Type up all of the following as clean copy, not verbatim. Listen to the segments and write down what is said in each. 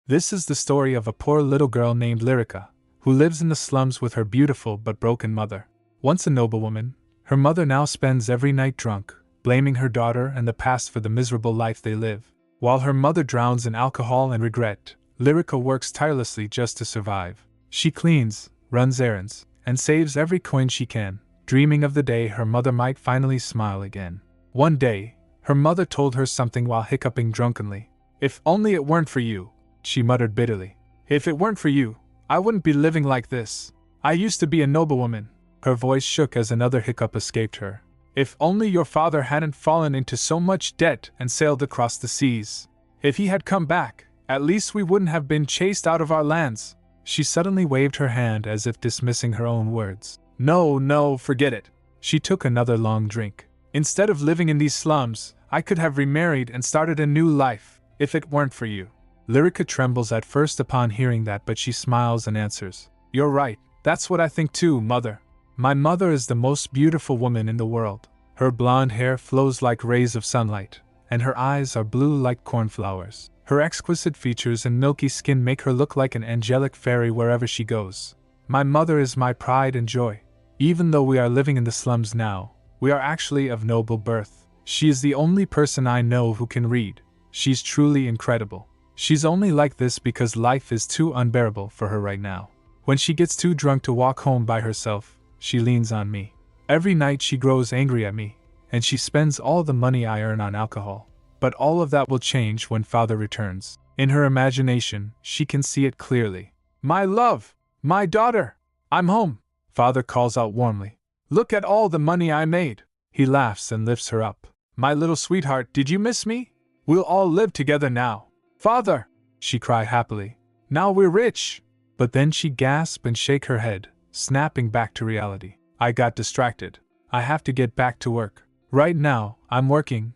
This is the story of a poor little girl named Lyrica, who lives in the slums with her beautiful but broken mother. Once a noblewoman, her mother now spends every night drunk, blaming her daughter and the past for the miserable life they live. While her mother drowns in alcohol and regret, Lyrica works tirelessly just to survive. She cleans, runs errands, and saves every coin she can, dreaming of the day her mother might finally smile again. One day, her mother told her something while hiccuping drunkenly. "If only it weren't for you," she muttered bitterly. "If it weren't for you, I wouldn't be living like this. I used to be a noblewoman." Her voice shook as another hiccup escaped her. "If only your father hadn't fallen into so much debt and sailed across the seas. If he had come back, at least we wouldn't have been chased out of our lands." She suddenly waved her hand as if dismissing her own words. No, forget it." She took another long drink. "Instead of living in these slums, I could have remarried and started a new life, if it weren't for you." Lyrica trembles at first upon hearing that, but she smiles and answers, "You're right, that's what I think too, mother. My mother is the most beautiful woman in the world. Her blonde hair flows like rays of sunlight, and her eyes are blue like cornflowers. Her exquisite features and milky skin make her look like an angelic fairy wherever she goes. My mother is my pride and joy. Even though we are living in the slums now, we are actually of noble birth. She is the only person I know who can read. She's truly incredible. She's only like this because life is too unbearable for her right now. When she gets too drunk to walk home by herself, she leans on me. Every night she grows angry at me, and she spends all the money I earn on alcohol. But all of that will change when father returns. In her imagination, she can see it clearly. My love! My daughter! I'm home!" Father calls out warmly. "Look at all the money I made!" He laughs and lifts her up. "My little sweetheart, did you miss me? We'll all live together now." "Father!" she cried happily. "Now we're rich!" But then she gasps and shakes her head, snapping back to reality. "I got distracted. I have to get back to work. Right now, I'm working,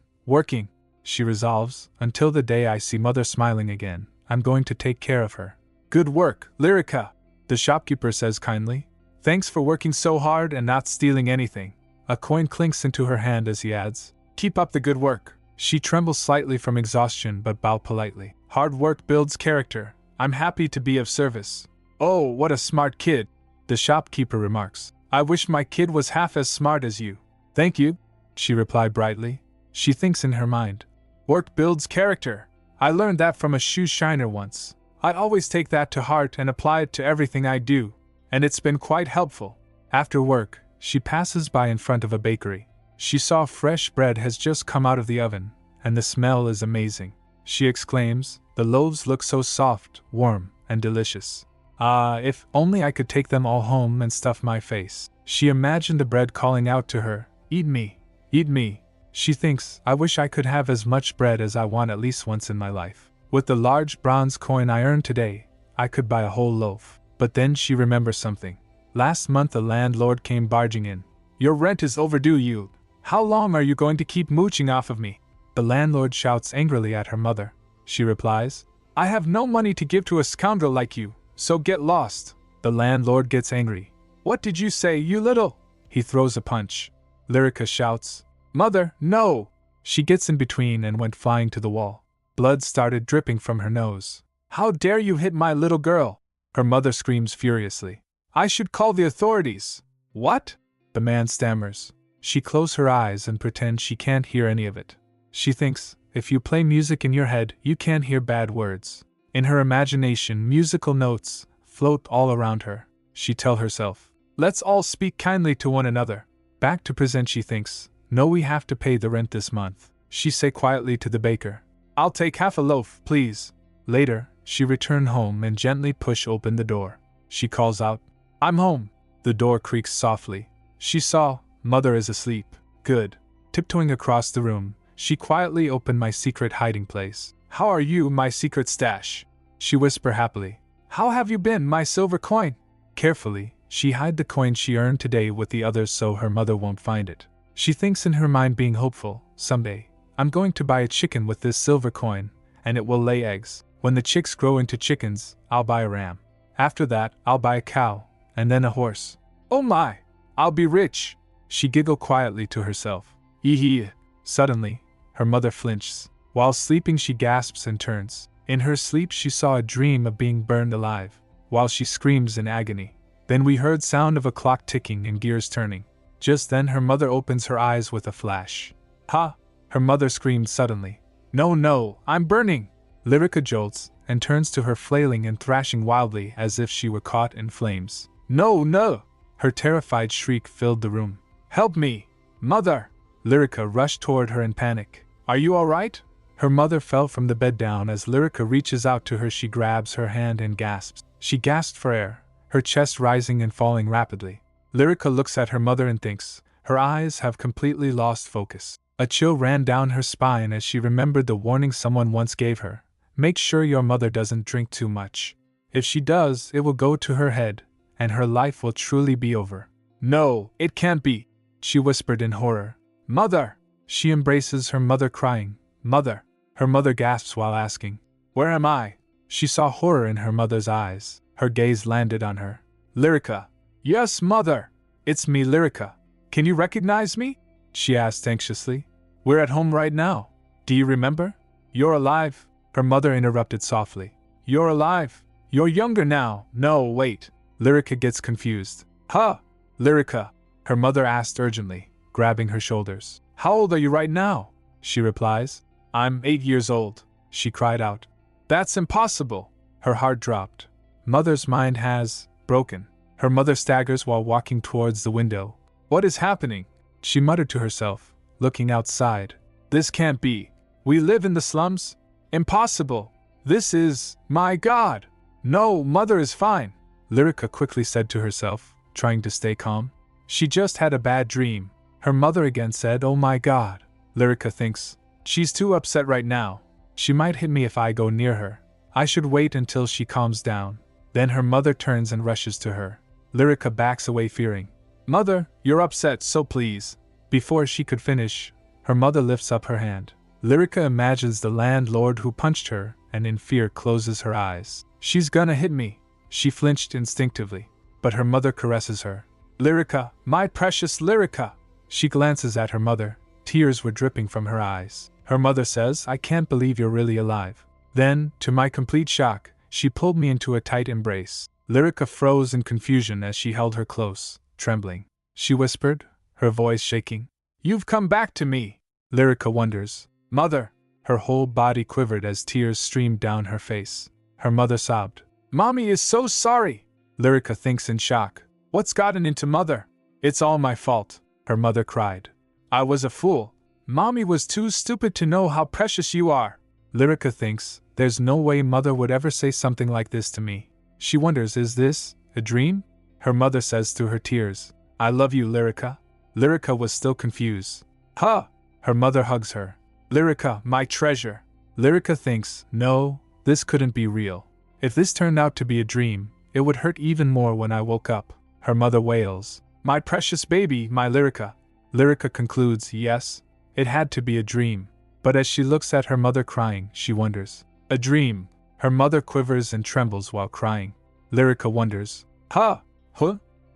she resolves, until the day I see mother smiling again. I'm going to take care of her. "Good work, Lyrica," the shopkeeper says kindly. "Thanks for working so hard and not stealing anything." A coin clinks into her hand as he adds, "Keep up the good work." She trembles slightly from exhaustion but bows politely. "Hard work builds character. I'm happy to be of service." "Oh, what a smart kid," the shopkeeper remarks. "I wish my kid was half as smart as you." "Thank you," she replied brightly. She thinks in her mind, "Work builds character. I learned that from a shoe shiner once. I always take that to heart and apply it to everything I do, and it's been quite helpful." After work, she passes by in front of a bakery. She saw fresh bread has just come out of the oven, and the smell is amazing. She exclaims, "The loaves look so soft, warm, and delicious. Ah, if only I could take them all home and stuff my face." She imagined the bread calling out to her, "Eat me, eat me." She thinks, "I wish I could have as much bread as I want at least once in my life. With the large bronze coin I earned today, I could buy a whole loaf." But then she remembers something. Last month the landlord came barging in. "Your rent is overdue, you. How long are you going to keep mooching off of me?" The landlord shouts angrily at her mother. She replies, "I have no money to give to a scoundrel like you, so get lost." The landlord gets angry. "What did you say, you little?" He throws a punch. Lyrica shouts, "Mother, no!" She gets in between and went flying to the wall. Blood started dripping from her nose. "How dare you hit my little girl?" Her mother screams furiously. "I should call the authorities." "What?" the man stammers. She closes her eyes and pretends she can't hear any of it. She thinks, if you play music in your head, you can't hear bad words. In her imagination, musical notes float all around her. She tells herself, "Let's all speak kindly to one another." Back to present, she thinks, "No, we have to pay the rent this month." She say quietly to the baker, "I'll take half a loaf, please." Later, she return home and gently push open the door. She calls out, "I'm home." The door creaks softly. She saw, mother is asleep. Good. Tiptoeing across the room, she quietly opened my secret hiding place. "How are you, my secret stash?" she whispered happily. "How have you been, my silver coin?" Carefully, she hid the coin she earned today with the others so her mother won't find it. She thinks in her mind, being hopeful, "Someday, I'm going to buy a chicken with this silver coin, and it will lay eggs. When the chicks grow into chickens, I'll buy a ram. After that, I'll buy a cow, and then a horse. Oh my! I'll be rich!" She giggled quietly to herself. Hee. Suddenly, her mother flinches. While sleeping, she gasps and turns. In her sleep she saw a dream of being burned alive, while she screams in agony. Then we heard sound of a clock ticking and gears turning. Just then her mother opens her eyes with a flash. Ha! Her mother screamed suddenly. No, no, I'm burning! Lyrica jolts, and turns to her flailing and thrashing wildly as if she were caught in flames. No, no! Her terrified shriek filled the room. Help me! Mother! Lyrica rushed toward her in panic. Are you all right? Her mother fell from the bed down. As Lyrica reaches out to her, she grabs her hand and gasps. She gasped for air, her chest rising and falling rapidly. Lyrica looks at her mother and thinks. Her eyes have completely lost focus. A chill ran down her spine as she remembered the warning someone once gave her. Make sure your mother doesn't drink too much. If she does, it will go to her head, and her life will truly be over. No, it can't be, she whispered in horror. Mother! She embraces her mother crying. Mother! Her mother gasps while asking, Where am I? She saw horror in her mother's eyes. Her gaze landed on her. Lyrica! Yes, mother! It's me, Lyrica. Can you recognize me? She asked anxiously. We're at home right now. Do you remember? You're alive, her mother interrupted softly. You're alive. You're younger now. No, wait. Lyrica gets confused. Huh? Lyrica, her mother asked urgently, grabbing her shoulders. How old are you right now? She replies. I'm 8 years old, she cried out. That's impossible. Her heart dropped. Mother's mind has broken. Her mother staggers while walking towards the window. What is happening? She muttered to herself, looking outside. This can't be. We live in the slums? Impossible. This is, my God. No, mother is fine, Lyrica quickly said to herself, trying to stay calm. She just had a bad dream. Her mother again said, Oh my God. Lyrica thinks. She's too upset right now. She might hit me if I go near her. I should wait until she calms down. Then her mother turns and rushes to her. Lyrica backs away fearing. Mother, you're upset, so please. Before she could finish, her mother lifts up her hand. Lyrica imagines the landlord who punched her and in fear closes her eyes. She's gonna hit me. She flinched instinctively, but her mother caresses her. Lyrica, my precious Lyrica. She glances at her mother. Tears were dripping from her eyes. Her mother says, I can't believe you're really alive. Then, to my complete shock, she pulled me into a tight embrace. Lyrica froze in confusion as she held her close, trembling. She whispered, her voice shaking. You've come back to me. Lyrica wonders. Mother! Her whole body quivered as tears streamed down her face. Her mother sobbed. Mommy is so sorry! Lyrica thinks in shock. What's gotten into Mother? It's all my fault, her mother cried. I was a fool. Mommy was too stupid to know how precious you are. Lyrica thinks, there's no way Mother would ever say something like this to me. She wonders, is this a dream? Her mother says through her tears, I love you, Lyrica. Lyrica was still confused. Huh! Her mother hugs her. Lyrica, my treasure. Lyrica thinks, no, this couldn't be real. If this turned out to be a dream, it would hurt even more when I woke up. Her mother wails. My precious baby, my Lyrica. Lyrica concludes, yes, it had to be a dream. But as she looks at her mother crying, she wonders. A dream. Her mother quivers and trembles while crying. Lyrica wonders. Huh?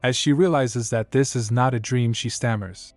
As she realizes that this is not a dream, she stammers.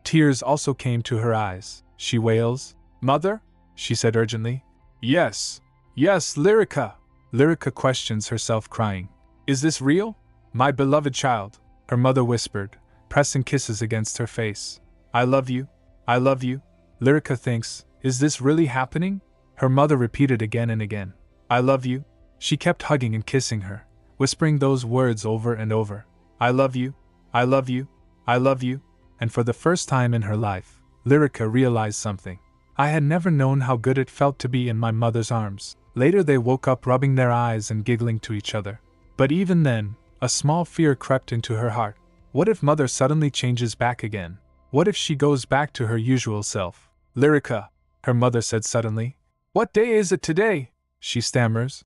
Tears also came to her eyes. She wails. Mother? She said urgently. Yes, Lyrica. Lyrica questions herself crying. Is this real? My beloved child, her mother whispered, pressing kisses against her face. I love you. Lyrica thinks, is this really happening? Her mother repeated again and again. I love you. She kept hugging and kissing her, whispering those words over and over. I love you. And for the first time in her life, Lyrica realized something. I had never known how good it felt to be in my mother's arms. Later they woke up rubbing their eyes and giggling to each other. But even then, a small fear crept into her heart. What if Mother suddenly changes back again? What if she goes back to her usual self? Lyrica, her mother said suddenly. What day is it today? She stammers.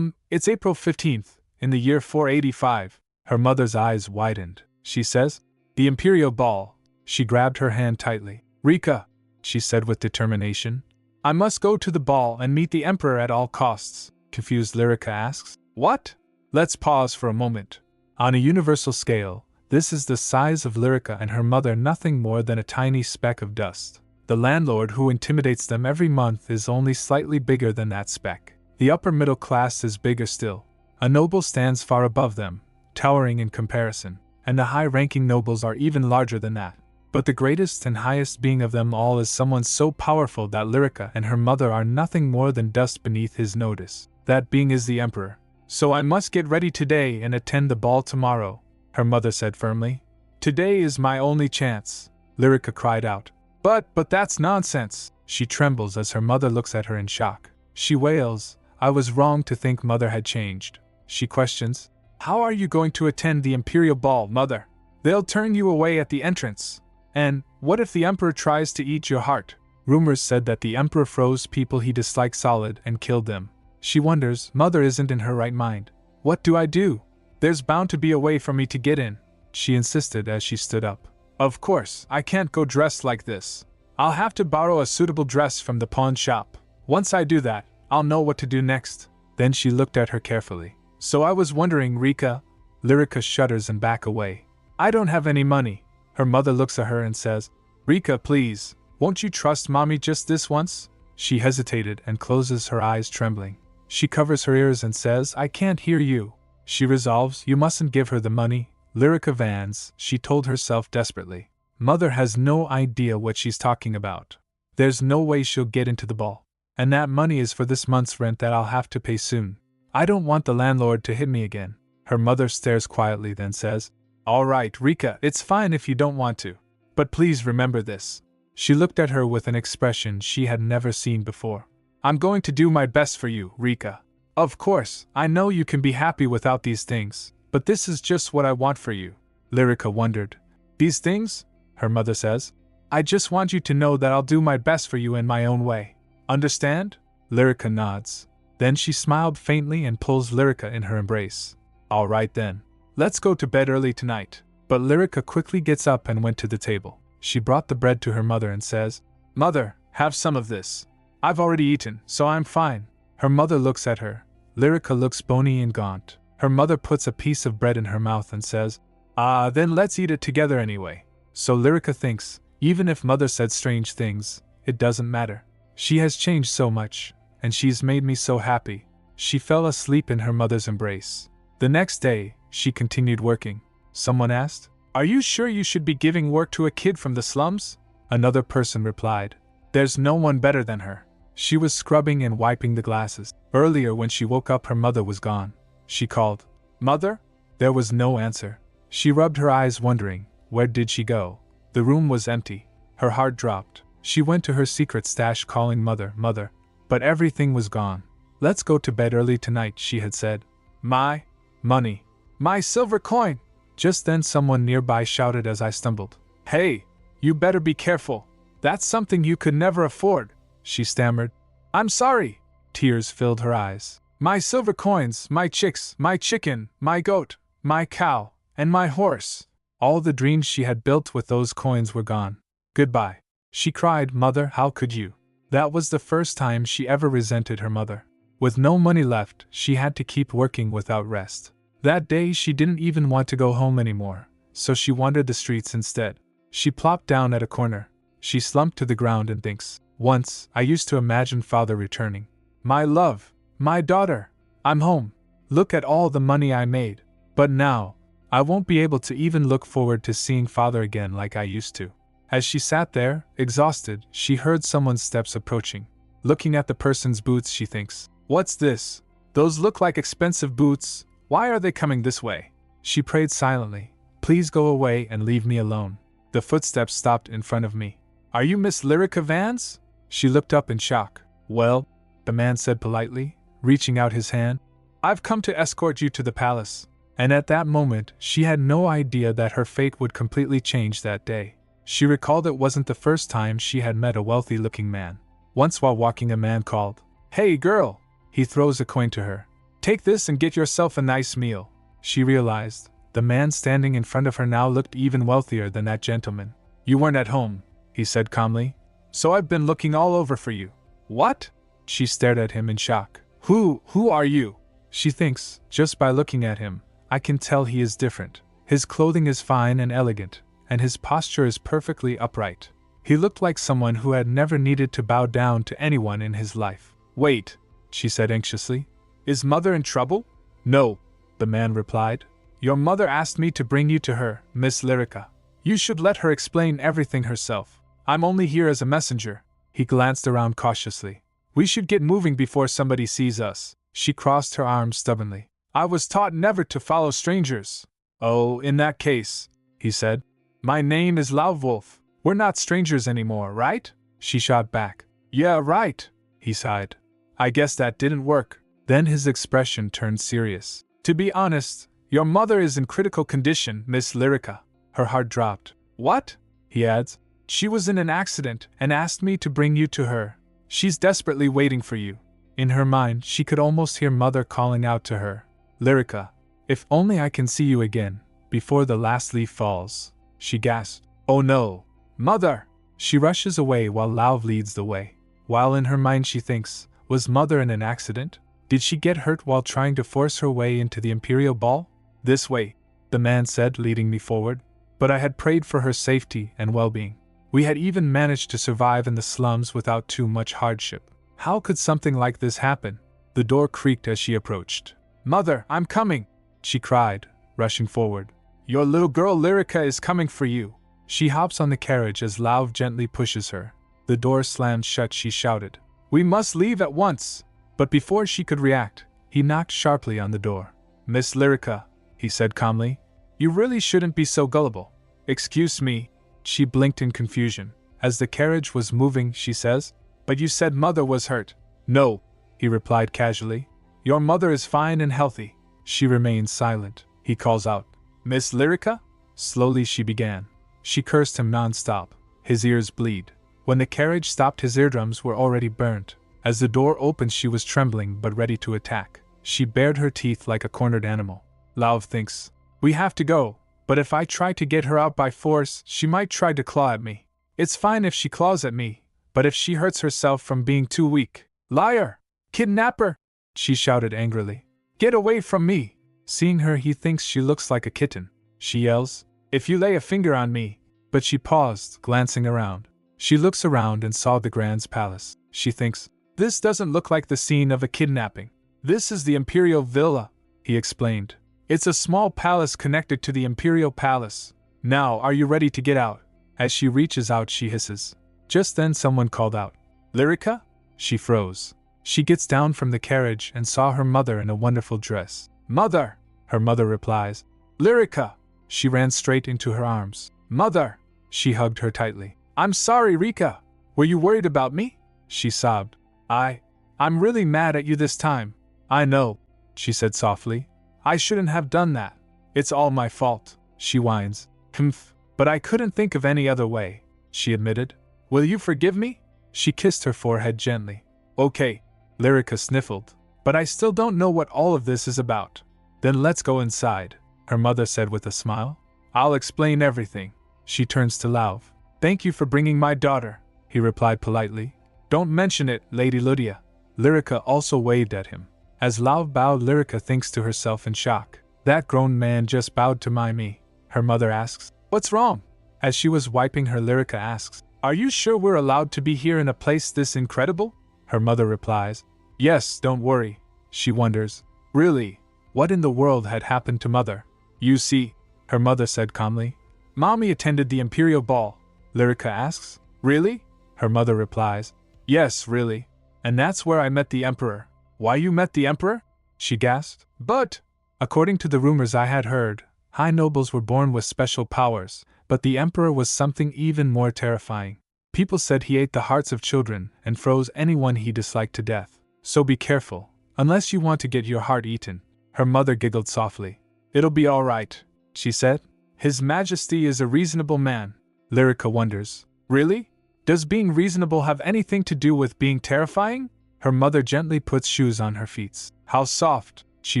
It's April 15th, in the year 485. Her mother's eyes widened. She says, the Imperial Ball. She grabbed her hand tightly. Rika, she said with determination. I must go to the ball and meet the Emperor at all costs. Confused Lyrica asks. What? Let's pause for a moment. On a universal scale, this is the size of Lyrica and her mother, nothing more than a tiny speck of dust. The landlord who intimidates them every month is only slightly bigger than that speck. The upper middle class is bigger still. A noble stands far above them, towering in comparison, and the high-ranking nobles are even larger than that. But the greatest and highest being of them all is someone so powerful that Lyrica and her mother are nothing more than dust beneath his notice. That being is the Emperor. So I must get ready today and attend the ball tomorrow, her mother said firmly. Today is my only chance, Lyrica cried out. But that's nonsense. She trembles as her mother looks at her in shock. She wails, I was wrong to think mother had changed. She questions, how are you going to attend the imperial ball, mother? They'll turn you away at the entrance. And what if the emperor tries to eat your heart? Rumors said that the emperor froze people he disliked solid and killed them. She wonders, mother isn't in her right mind. What do I do? There's bound to be a way for me to get in, she insisted as she stood up. Of course, I can't go dressed like this. I'll have to borrow a suitable dress from the pawn shop. Once I do that, I'll know what to do next. Then she looked at her carefully. So I was wondering, Rika. Lyrica shudders and back away. I don't have any money. Her mother looks at her and says, Rika, please, won't you trust mommy just this once? She hesitated and closes her eyes trembling. She covers her ears and says, I can't hear you. She resolves, you mustn't give her the money. Lyrica Vans, she told herself desperately. Mother has no idea what she's talking about. There's no way she'll get into the ball. And that money is for this month's rent that I'll have to pay soon. I don't want the landlord to hit me again. Her mother stares quietly, then says, All right, Rika, it's fine if you don't want to. But please remember this. She looked at her with an expression she had never seen before. I'm going to do my best for you, Rika. Of course, I know you can be happy without these things. But this is just what I want for you. Lyrica wondered. These things? Her mother says. I just want you to know that I'll do my best for you in my own way. Understand? Lyrica nods. Then she smiled faintly and pulls Lyrica in her embrace. All right then. Let's go to bed early tonight. But Lyrica quickly gets up and went to the table. She brought the bread to her mother and says, Mother, have some of this. I've already eaten, so I'm fine. Her mother looks at her. Lyrica looks bony and gaunt. Her mother puts a piece of bread in her mouth and says, Then let's eat it together anyway. So Lyrica thinks, even if mother said strange things, it doesn't matter. She has changed so much, and she's made me so happy. She fell asleep in her mother's embrace. The next day, she continued working. Someone asked, Are you sure you should be giving work to a kid from the slums? Another person replied, There's no one better than her. She was scrubbing and wiping the glasses. Earlier when she woke up, her mother was gone. She called, Mother? There was no answer. She rubbed her eyes wondering, where did she go? The room was empty. Her heart dropped. She went to her secret stash calling Mother, Mother. But everything was gone. Let's go to bed early tonight, she had said. My money. My silver coin! Just then someone nearby shouted as I stumbled. Hey, you better be careful. That's something you could never afford, she stammered. I'm sorry. Tears filled her eyes. My silver coins, my chicks, my chicken, my goat, my cow, and my horse. All the dreams she had built with those coins were gone. Goodbye. She cried, Mother, how could you? That was the first time she ever resented her mother. With no money left, she had to keep working without rest. That day she didn't even want to go home anymore, so she wandered the streets instead. She plopped down at a corner. She slumped to the ground and thinks, Once, I used to imagine Father returning. My love. My daughter, I'm home. Look at all the money I made. But now, I won't be able to even look forward to seeing Father again like I used to. As she sat there, exhausted, she heard someone's steps approaching. Looking at the person's boots, she thinks, What's this? Those look like expensive boots. Why are they coming this way? She prayed silently, Please go away and leave me alone. The footsteps stopped in front of me. Are you Miss Lyrica Vans? She looked up in shock. Well, the man said politely, reaching out his hand. I've come to escort you to the palace. And at that moment, she had no idea that her fate would completely change that day. She recalled it wasn't the first time she had met a wealthy-looking man. Once while walking, a man called, Hey girl! He throws a coin to her. Take this and get yourself a nice meal. She realized, the man standing in front of her now looked even wealthier than that gentleman. You weren't at home, he said calmly. So I've been looking all over for you. What? She stared at him in shock. Who are you? She thinks, just by looking at him, I can tell he is different. His clothing is fine and elegant, and his posture is perfectly upright. He looked like someone who had never needed to bow down to anyone in his life. Wait, she said anxiously. Is mother in trouble? No, the man replied. Your mother asked me to bring you to her, Miss Lyrica. You should let her explain everything herself. I'm only here as a messenger. He glanced around cautiously. We should get moving before somebody sees us. She crossed her arms stubbornly. I was taught never to follow strangers. Oh, in that case, he said. My name is Wolf. We're not strangers anymore, right? She shot back. Yeah, right, he sighed. I guess that didn't work. Then his expression turned serious. To be honest, your mother is in critical condition, Miss Lyrica. Her heart dropped. What? He adds. She was in an accident and asked me to bring you to her. She's desperately waiting for you. In her mind, she could almost hear mother calling out to her. Lyrica, if only I can see you again, before the last leaf falls. She gasped. Oh no. Mother! She rushes away while Lauv leads the way. While in her mind she thinks, was mother in an accident? Did she get hurt while trying to force her way into the Imperial Ball? This way, the man said, leading me forward. But I had prayed for her safety and well-being. We had even managed to survive in the slums without too much hardship. How could something like this happen? The door creaked as she approached. Mother, I'm coming! She cried, rushing forward. Your little girl Lyrica is coming for you. She hops on the carriage as Lauv gently pushes her. The door slammed shut. She shouted, We must leave at once! But before she could react, he knocked sharply on the door. Miss Lyrica, he said calmly, you really shouldn't be so gullible. Excuse me. She blinked in confusion. As the carriage was moving, she says, But you said mother was hurt. No, he replied casually. Your mother is fine and healthy. She remains silent. He calls out, Miss Lyrica? Slowly she began. She cursed him non-stop. His ears bleed. When the carriage stopped, his eardrums were already burnt. As the door opened, she was trembling but ready to attack. She bared her teeth like a cornered animal. Lauv thinks, We have to go, but if I try to get her out by force, she might try to claw at me. It's fine if she claws at me, but if she hurts herself from being too weak. Liar! Kidnapper! She shouted angrily. Get away from me! Seeing her, he thinks she looks like a kitten. She yells, If you lay a finger on me! But she paused, glancing around. She looks around and saw the Grand's palace. She thinks, This doesn't look like the scene of a kidnapping. This is the Imperial Villa, he explained. It's a small palace connected to the Imperial Palace. Now, are you ready to get out? As she reaches out, she hisses. Just then someone called out, Lyrica? She froze. She gets down from the carriage and saw her mother in a wonderful dress. Mother! Her mother replies. Lyrica! She ran straight into her arms. Mother! She hugged her tightly. I'm sorry, Rika! Were you worried about me? She sobbed. I'm really mad at you this time. I know, she said softly. I shouldn't have done that. It's all my fault, she whines. Humph, but I couldn't think of any other way, she admitted. Will you forgive me? She kissed her forehead gently. Okay, Lyrica sniffled. But I still don't know what all of this is about. Then let's go inside, her mother said with a smile. I'll explain everything. She turns to Lauv. Thank you for bringing my daughter, he replied politely. Don't mention it, Lady Lydia. Lyrica also waved at him. As Lauv bowed, Lyrica thinks to herself in shock. That grown man just bowed to me. Her mother asks, What's wrong? As she was wiping her, Lyrica asks, Are you sure we're allowed to be here in a place this incredible? Her mother replies, Yes, don't worry. She wonders, Really? What in the world had happened to mother? You see, her mother said calmly. Mommy attended the Imperial Ball. Lyrica asks, Really? Her mother replies, Yes, really. And that's where I met the Emperor. Why you met the Emperor? She gasped. But, according to the rumors I had heard, high nobles were born with special powers, but the Emperor was something even more terrifying. People said he ate the hearts of children and froze anyone he disliked to death. So be careful, unless you want to get your heart eaten. Her mother giggled softly. It'll be all right, she said. His Majesty is a reasonable man. Lyrica wonders, Really? Does being reasonable have anything to do with being terrifying? Her mother gently puts shoes on her feet. How soft, she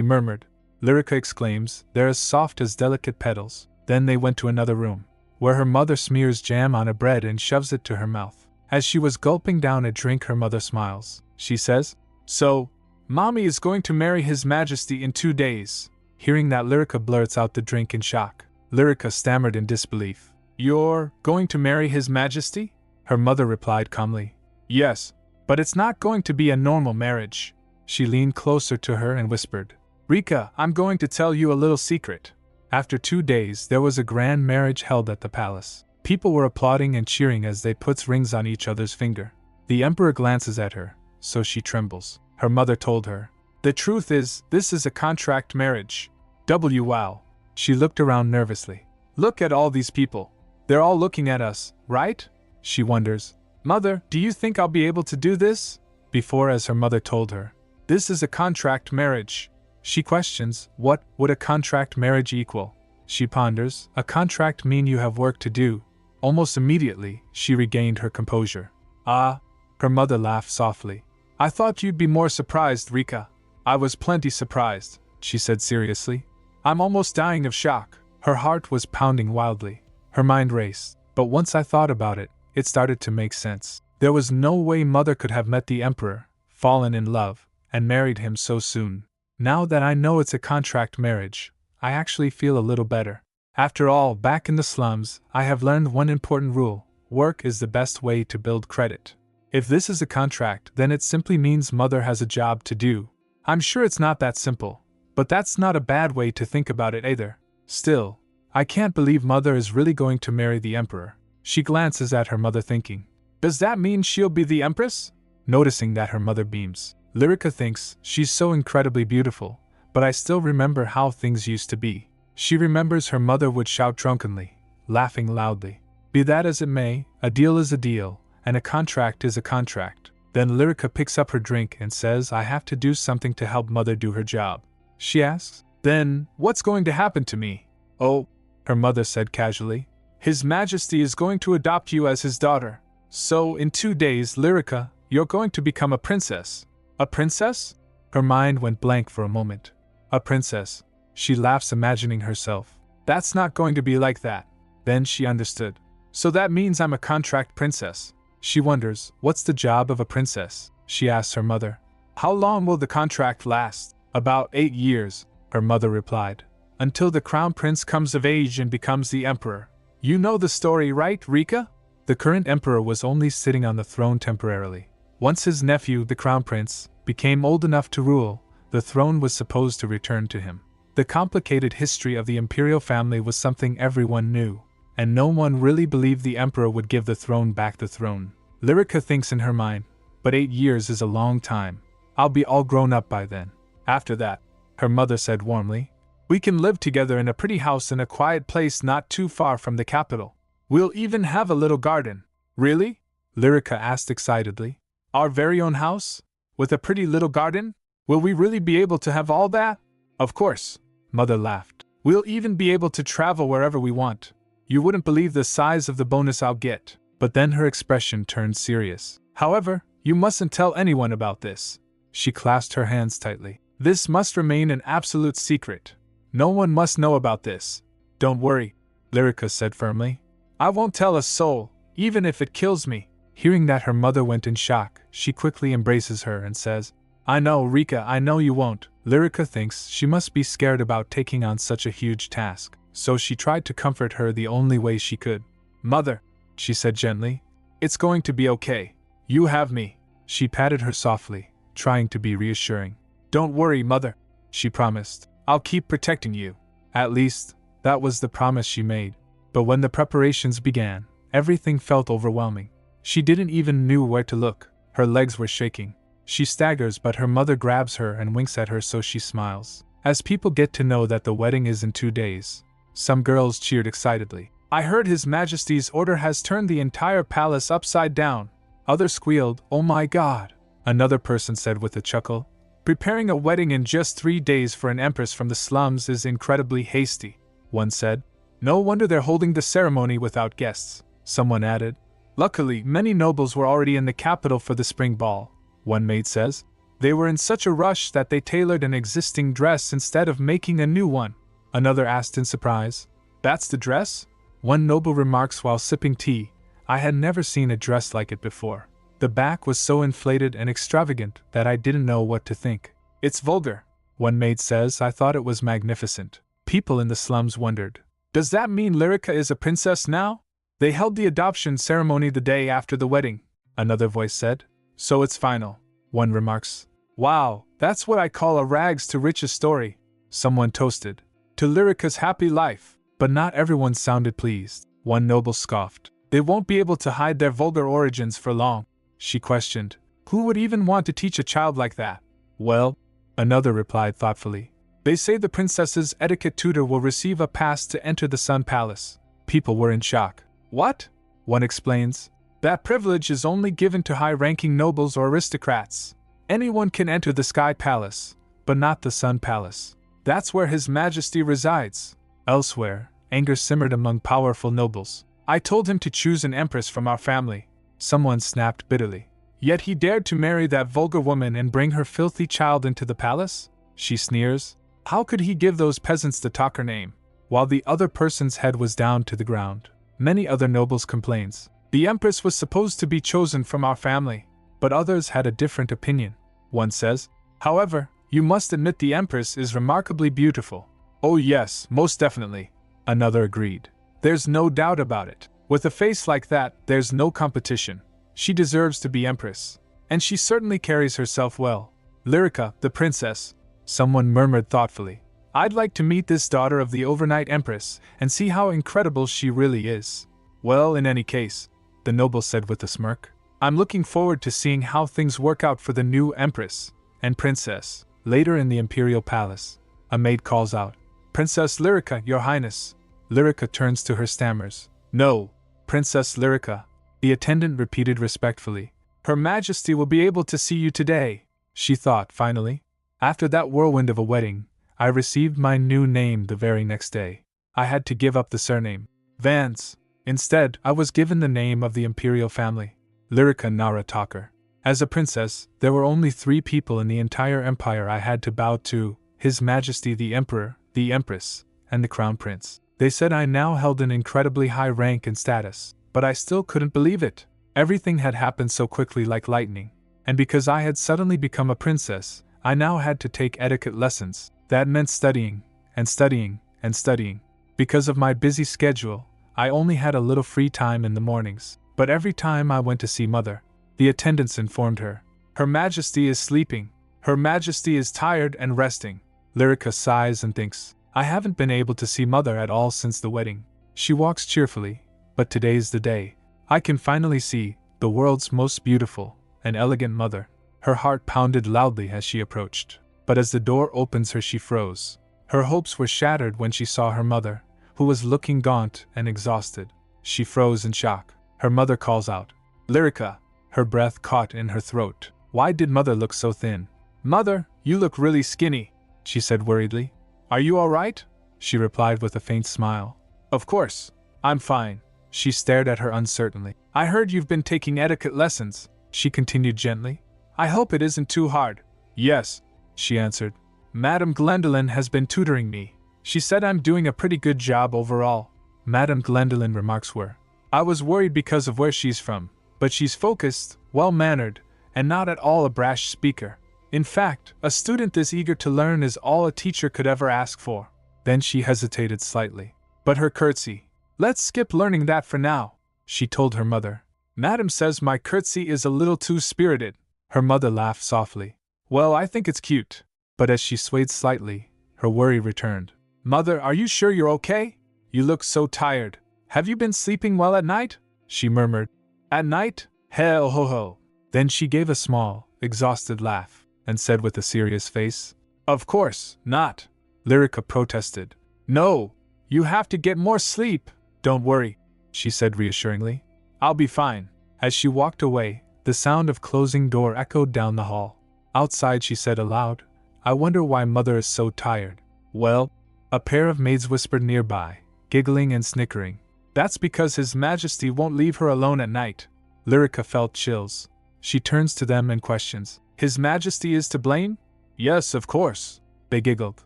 murmured. Lyrica exclaims, They're as soft as delicate petals. Then they went to another room, where her mother smears jam on a bread and shoves it to her mouth. As she was gulping down a drink, her mother smiles. She says, So, Mommy is going to marry His Majesty in 2 days. Hearing that, Lyrica blurts out the drink in shock. Lyrica stammered in disbelief. You're going to marry His Majesty? Her mother replied calmly. Yes, but it's not going to be a normal marriage. She leaned closer to her and whispered, Rika, I'm going to tell you a little secret. After 2 days, there was a grand marriage held at the palace. People were applauding and cheering as they put rings on each other's finger. The emperor glances at her, so she trembles. Her mother told her, The truth is, this is a contract marriage. Wow. She looked around nervously. Look at all these people. They're all looking at us, right? She wonders, Mother, do you think I'll be able to do this? Before, as her mother told her, This is a contract marriage. She questions, what would a contract marriage equal? She ponders, a contract mean you have work to do. Almost immediately, she regained her composure. Ah, her mother laughed softly. I thought you'd be more surprised, Rika. I was plenty surprised, she said seriously. I'm almost dying of shock. Her heart was pounding wildly. Her mind raced, but once I thought about it, it started to make sense. There was no way Mother could have met the emperor, fallen in love, and married him so soon. Now that I know it's a contract marriage, I actually feel a little better. After all, back in the slums, I have learned one important rule. Work is the best way to build credit. If this is a contract, then it simply means Mother has a job to do. I'm sure it's not that simple, but that's not a bad way to think about it either. Still, I can't believe Mother is really going to marry the emperor. She glances at her mother thinking, Does that mean she'll be the Empress? Noticing that her mother beams, Lyrica thinks she's so incredibly beautiful, but I still remember how things used to be. She remembers her mother would shout drunkenly, laughing loudly. Be that as it may, a deal is a deal, and a contract is a contract. Then Lyrica picks up her drink and says, I have to do something to help Mother do her job. She asks, Then, what's going to happen to me? Oh, her mother said casually, His Majesty is going to adopt you as his daughter. So, in 2 days, Lyrica, you're going to become a princess. A princess? Her mind went blank for a moment. A princess. She laughs, imagining herself. That's not going to be like that. Then she understood. So that means I'm a contract princess. She wonders, what's the job of a princess? She asks her mother. How long will the contract last? About 8 years, her mother replied. Until the crown prince comes of age and becomes the emperor. You know the story, right, Rika? The current emperor was only sitting on the throne temporarily. Once his nephew, the crown prince, became old enough to rule, the throne was supposed to return to him. The complicated history of the imperial family was something everyone knew, and no one really believed the emperor would give the throne back. Lyrica thinks in her mind, but 8 years is a long time. I'll be all grown up by then. After that, her mother said warmly, we can live together in a pretty house in a quiet place not too far from the capital. We'll even have a little garden. Really? Lyrica asked excitedly. Our very own house? With a pretty little garden? Will we really be able to have all that? Of course, Mother laughed. We'll even be able to travel wherever we want. You wouldn't believe the size of the bonus I'll get. But then her expression turned serious. However, you mustn't tell anyone about this. She clasped her hands tightly. This must remain an absolute secret. No one must know about this. Don't worry, Lyrica said firmly. I won't tell a soul, even if it kills me. Hearing that, her mother went in shock. She quickly embraces her and says, I know, Rika, I know you won't. Lyrica thinks she must be scared about taking on such a huge task, so she tried to comfort her the only way she could. Mother, she said gently, it's going to be okay. You have me. She patted her softly, trying to be reassuring. Don't worry, Mother, she promised. I'll keep protecting you. At least, that was the promise she made. But when the preparations began, everything felt overwhelming. She didn't even know where to look. Her legs were shaking. She staggers, but her mother grabs her and winks at her, so she smiles. As people get to know that the wedding is in 2 days, some girls cheered excitedly. I heard His Majesty's order has turned the entire palace upside down. Others squealed, oh my God. Another person said with a chuckle, preparing a wedding in just 3 days for an empress from the slums is incredibly hasty. One said, no wonder they're holding the ceremony without guests. Someone added, luckily many nobles were already in the capital for the spring ball. One maid says, they were in such a rush that they tailored an existing dress instead of making a new one. Another asked in surprise, that's the dress? One noble remarks while sipping tea, I had never seen a dress like it before. The back was so inflated and extravagant that I didn't know what to think. It's vulgar. One maid says, I thought it was magnificent. People in the slums wondered, does that mean Lyrica is a princess now? They held the adoption ceremony the day after the wedding, another voice said. So it's final, one remarks. Wow, that's what I call a rags to riches story, someone toasted. To Lyrica's happy life, but not everyone sounded pleased. One noble scoffed. They won't be able to hide their vulgar origins for long, she questioned. Who would even want to teach a child like that? Well, another replied thoughtfully. They say the princess's etiquette tutor will receive a pass to enter the Sun Palace. People were in shock. What? One explains. That privilege is only given to high-ranking nobles or aristocrats. Anyone can enter the Sky Palace, but not the Sun Palace. That's where His Majesty resides. Elsewhere, anger simmered among powerful nobles. I told him to choose an empress from our family, someone snapped bitterly. Yet he dared to marry that vulgar woman and bring her filthy child into the palace? She sneers. How could he give those peasants the talker name? While the other person's head was down to the ground, many other nobles complained. The empress was supposed to be chosen from our family, but others had a different opinion. One says, however, you must admit the empress is remarkably beautiful. Oh yes, most definitely, another agreed. There's no doubt about it. With a face like that, there's no competition. She deserves to be empress. And she certainly carries herself well. Lyrica, the princess, someone murmured thoughtfully. I'd like to meet this daughter of the overnight empress and see how incredible she really is. Well, in any case, the noble said with a smirk, I'm looking forward to seeing how things work out for the new empress and princess. Later in the imperial palace, a maid calls out, Princess Lyrica, your highness. Lyrica turns to her stammers. No, Princess Lyrica, the attendant repeated respectfully. Her Majesty will be able to see you today, she thought finally. After that whirlwind of a wedding, I received my new name the very next day. I had to give up the surname Vance. Instead, I was given the name of the imperial family, Lyrica Nara Talker. As a princess, there were only 3 people in the entire empire I had to bow to, His Majesty the Emperor, the Empress, and the Crown Prince. They said I now held an incredibly high rank and status, but I still couldn't believe it. Everything had happened so quickly like lightning, and because I had suddenly become a princess, I now had to take etiquette lessons. That meant studying, and studying, and studying. Because of my busy schedule, I only had a little free time in the mornings, but every time I went to see Mother, the attendants informed her, Her Majesty is sleeping. Her Majesty is tired and resting. Lyrica sighs and thinks, I haven't been able to see Mother at all since the wedding. She walks cheerfully, but today's the day. I can finally see the world's most beautiful and elegant mother. Her heart pounded loudly as she approached, but as the door opens she froze. Her hopes were shattered when she saw her mother, who was looking gaunt and exhausted. She froze in shock. Her mother calls out, Lyrica, her breath caught in her throat. Why did Mother look so thin? Mother, you look really skinny, she said worriedly. Are you all right? She replied with a faint smile. Of course, I'm fine. She stared at her uncertainly. I heard you've been taking etiquette lessons, she continued gently. I hope it isn't too hard. Yes, she answered. Madame Gwendolen has been tutoring me. She said I'm doing a pretty good job overall. Madame Gwendolen remarks were, I was worried because of where she's from, but she's focused, well-mannered, and not at all a brash speaker. In fact, a student this eager to learn is all a teacher could ever ask for. Then she hesitated slightly. But her curtsy. Let's skip learning that for now, she told her mother. Madam says my curtsy is a little too spirited. Her mother laughed softly. Well, I think it's cute. But as she swayed slightly, her worry returned. Mother, are you sure you're okay? You look so tired. Have you been sleeping well at night? She murmured. At night? Hell ho ho. Then she gave a small, exhausted laugh, and said with a serious face, Of course, not. Lyrica protested. No, you have to get more sleep. Don't worry, she said reassuringly. I'll be fine. As she walked away, the sound of closing door echoed down the hall. Outside she said aloud, I wonder why Mother is so tired. Well, a pair of maids whispered nearby, giggling and snickering. That's because His Majesty won't leave her alone at night. Lyrica felt chills. She turns to them and questions, His Majesty is to blame? Yes, of course, they giggled.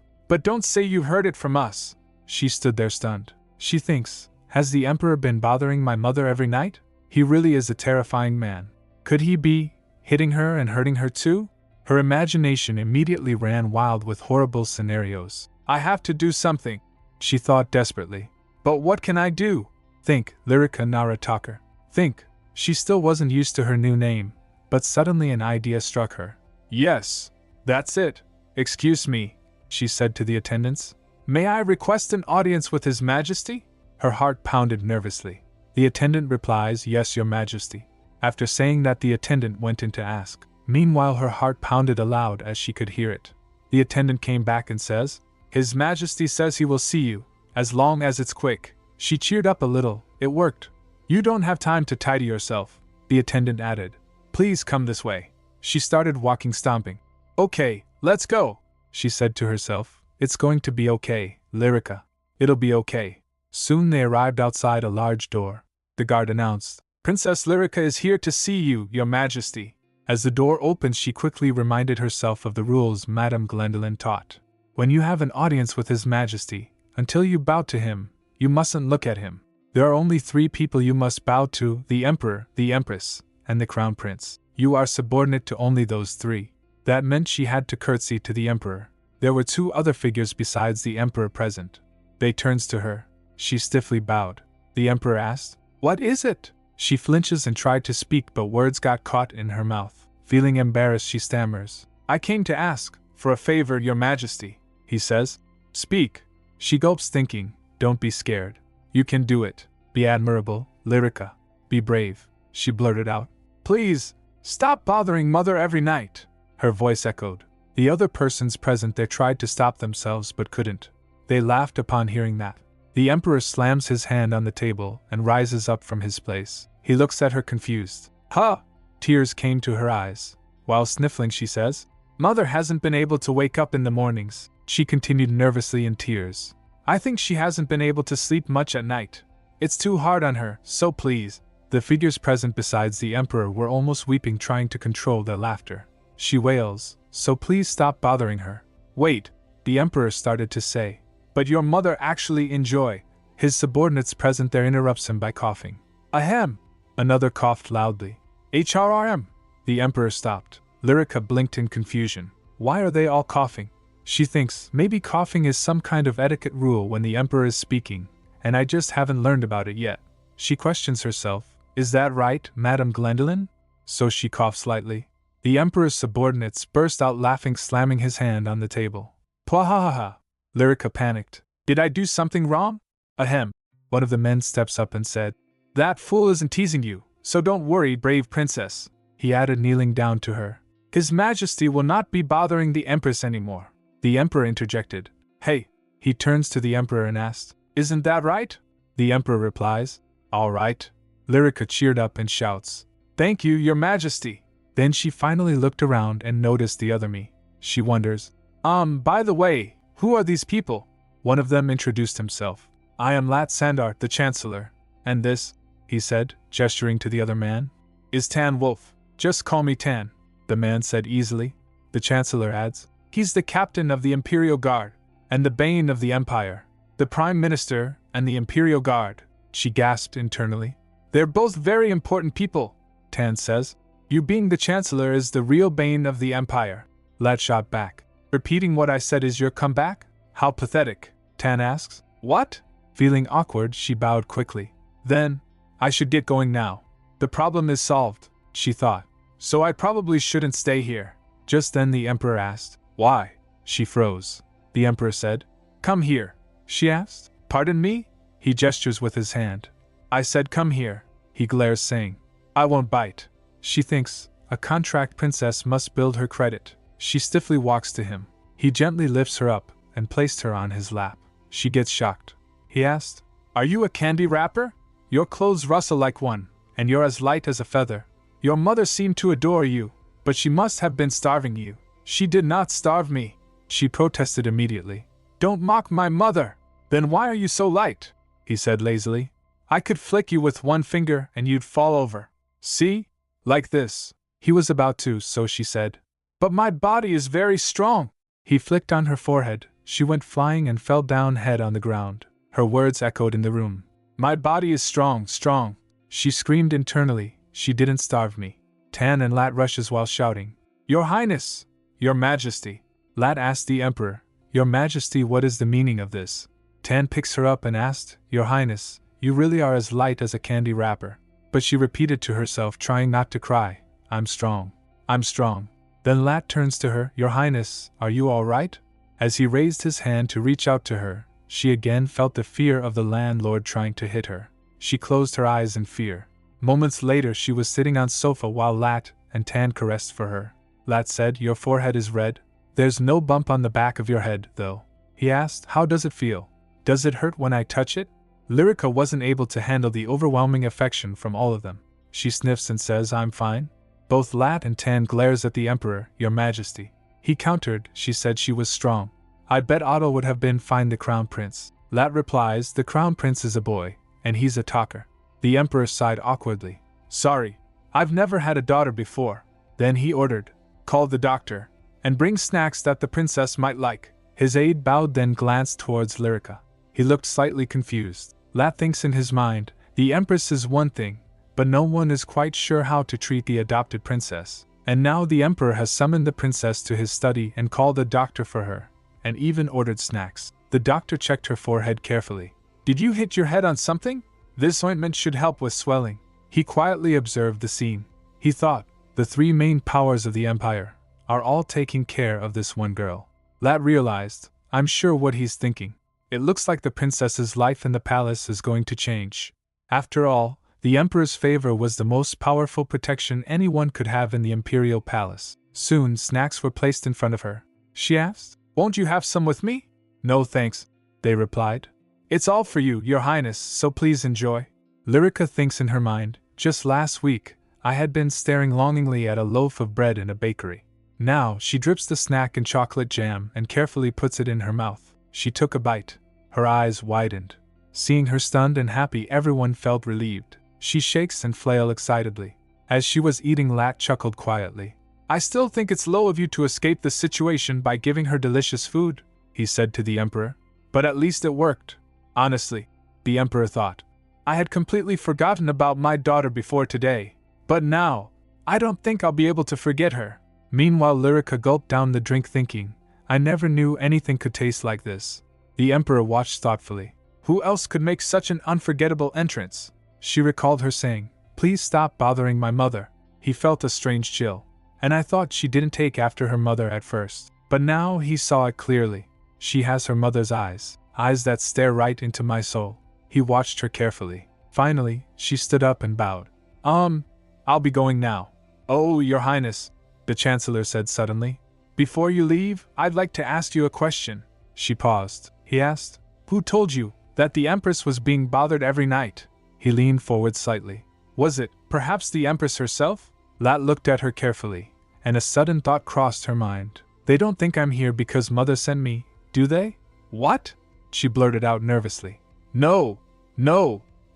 But don't say you heard it from us. She stood there stunned. She thinks, has the Emperor been bothering my mother every night? He really is a terrifying man. Could he be hitting her and hurting her too? Her imagination immediately ran wild with horrible scenarios. I have to do something, she thought desperately. But what can I do? Think, Lyrica Narataka. Think. She still wasn't used to her new name, but suddenly an idea struck her. Yes, that's it. Excuse me, she said to the attendants. May I request an audience with His Majesty? Her heart pounded nervously. The attendant replies, Yes, Your Majesty. After saying that, the attendant went in to ask. Meanwhile, her heart pounded aloud as she could hear it. The attendant came back and says, His Majesty says he will see you, as long as it's quick. She cheered up a little. It worked. You don't have time to tidy yourself, the attendant added. Please come this way. She started walking, stomping. Okay, let's go, she said to herself. It's going to be okay, Lyrica. It'll be okay. Soon they arrived outside a large door. The guard announced, Princess Lyrica is here to see you, Your Majesty. As the door opened, she quickly reminded herself of the rules Madame Gwendolen taught. When you have an audience with His Majesty, until you bow to him, you mustn't look at him. There are only 3 people you must bow to, the Emperor, the Empress, and the Crown Prince. You are subordinate to only those 3. That meant she had to curtsy to the Emperor. There were 2 other figures besides the Emperor present. They turns to her. She stiffly bowed. The Emperor asked, What is it? She flinches and tried to speak, but words got caught in her mouth. Feeling embarrassed, she stammers. I came to ask for a favor, Your Majesty, he says. Speak. She gulps, thinking, Don't be scared. You can do it. Be admirable, Lyrica. Be brave, she blurted out. Please, stop bothering Mother every night, her voice echoed. The other persons present there tried to stop themselves but couldn't. They laughed upon hearing that. The Emperor slams his hand on the table and rises up from his place. He looks at her confused. Huh! Tears came to her eyes. While sniffling, she says, Mother hasn't been able to wake up in the mornings, she continued nervously in tears. I think she hasn't been able to sleep much at night. It's too hard on her, so please. The figures present besides the Emperor were almost weeping, trying to control their laughter. She wails, So please stop bothering her. Wait, the Emperor started to say. But your mother actually enjoy. His subordinates present there interrupts him by coughing. Ahem! Another coughed loudly. HRRM! The Emperor stopped. Lyrica blinked in confusion. Why are they all coughing? She thinks maybe coughing is some kind of etiquette rule when the Emperor is speaking, and I just haven't learned about it yet. She questions herself. Is that right, Madame Gwendolen? So she coughs slightly. The Emperor's subordinates burst out laughing, slamming his hand on the table. Pwahahaha! Lyrica panicked. Did I do something wrong? Ahem. One of the men steps up and said, That fool isn't teasing you, so don't worry, brave princess, he added, kneeling down to her. His Majesty will not be bothering the Empress anymore. The Emperor interjected. Hey! He turns to the Emperor and asked, Isn't that right? The Emperor replies, All right. Lyrica cheered up and shouts, Thank you, Your Majesty. Then she finally looked around and noticed the other me. She wonders, by the way, who are these people? One of them introduced himself. I am Lat Sandar, the Chancellor. And this, he said, gesturing to the other man, is Tan Wolf. Just call me Tan, the man said easily. The Chancellor adds, He's the captain of the Imperial Guard, and the bane of the Empire. The Prime Minister and the Imperial Guard, she gasped internally. They're both very important people, Tan says. You being the Chancellor is the real bane of the Empire. Lat shot back. Repeating what I said is your comeback? How pathetic, Tan asks. What? Feeling awkward, she bowed quickly. Then, I should get going now. The problem is solved, she thought. So I probably shouldn't stay here. Just then the Emperor asked, Why? She froze. The Emperor said, Come here, she asked. Pardon me? He gestures with his hand. I said come here, he glares, saying, I won't bite. She thinks, a contract princess must build her credit. She stiffly walks to him. He gently lifts her up and placed her on his lap. She gets shocked. He asked, Are you a candy wrapper? Your clothes rustle like one, and you're as light as a feather. Your mother seemed to adore you, but she must have been starving you. She did not starve me, she protested immediately. Don't mock my mother. Then why are you so light? He said lazily. I could flick you with one finger and you'd fall over. See? Like this. He was about to, so she said. But my body is very strong. He flicked on her forehead. She went flying and fell down head on the ground. Her words echoed in the room. My body is strong, strong. She screamed internally. She didn't starve me. Tan and Lat rushes while shouting. Your Highness! Your Majesty! Lat asked the Emperor. Your Majesty, what is the meaning of this? Tan picks her up and asked, Your Highness, You really are as light as a candy wrapper. But she repeated to herself, trying not to cry, I'm strong. I'm strong. Then Lat turns to her, Your Highness, are you all right? As he raised his hand to reach out to her, she again felt the fear of the landlord trying to hit her. She closed her eyes in fear. Moments later she was sitting on sofa while Lat and Tan caressed for her. Lat said, Your forehead is red. There's no bump on the back of your head, though. He asked, How does it feel? Does it hurt when I touch it? Lyrica wasn't able to handle the overwhelming affection from all of them. She sniffs and says, I'm fine. Both Lat and Tan glares at the Emperor, Your Majesty. He countered, she said she was strong. I bet Otto would have been fine, the Crown Prince. Lat replies, The Crown Prince is a boy, and he's a talker. The Emperor sighed awkwardly. Sorry, I've never had a daughter before. Then he ordered, Call the doctor, and bring snacks that the princess might like. His aide bowed, then glanced towards Lyrica. He looked slightly confused. Lat thinks in his mind, the Empress is one thing, but no one is quite sure how to treat the adopted princess. And now the Emperor has summoned the princess to his study and called a doctor for her, and even ordered snacks. The doctor checked her forehead carefully. Did you hit your head on something? This ointment should help with swelling. He quietly observed the scene. He thought, the three main powers of the empire are all taking care of this one girl. Lat realized, I'm sure what he's thinking. It looks like the princess's life in the palace is going to change. After all, the emperor's favor was the most powerful protection anyone could have in the imperial palace. Soon, snacks were placed in front of her. She asked, Won't you have some with me? No thanks, they replied. It's all for you, Your Highness, so please enjoy. Lyrica thinks in her mind, just last week, I had been staring longingly at a loaf of bread in a bakery. Now, she drips the snack in chocolate jam and carefully puts it in her mouth. She took a bite. Her eyes widened. Seeing her stunned and happy, everyone felt relieved. She shakes and flail excitedly. As she was eating, Lat chuckled quietly. I still think it's low of you to escape the situation by giving her delicious food, he said to the Emperor. But at least it worked. Honestly, the Emperor thought. I had completely forgotten about my daughter before today. But now, I don't think I'll be able to forget her. Meanwhile, Lyrica gulped down the drink thinking, I never knew anything could taste like this. The Emperor watched thoughtfully. Who else could make such an unforgettable entrance? She recalled her saying, Please stop bothering my mother. He felt a strange chill. And I thought she didn't take after her mother at first. But now he saw it clearly. She has her mother's eyes that stare right into my soul. He watched her carefully. Finally, she stood up and bowed. I'll be going now. Oh, Your Highness, the Chancellor said suddenly. Before you leave, I'd like to ask you a question. She paused. He asked, Who told you that the Empress was being bothered every night? He leaned forward slightly. Was it, perhaps, the Empress herself? Lat looked at her carefully, and a sudden thought crossed her mind. They don't think I'm here because Mother sent me, do they? What? She blurted out nervously. No,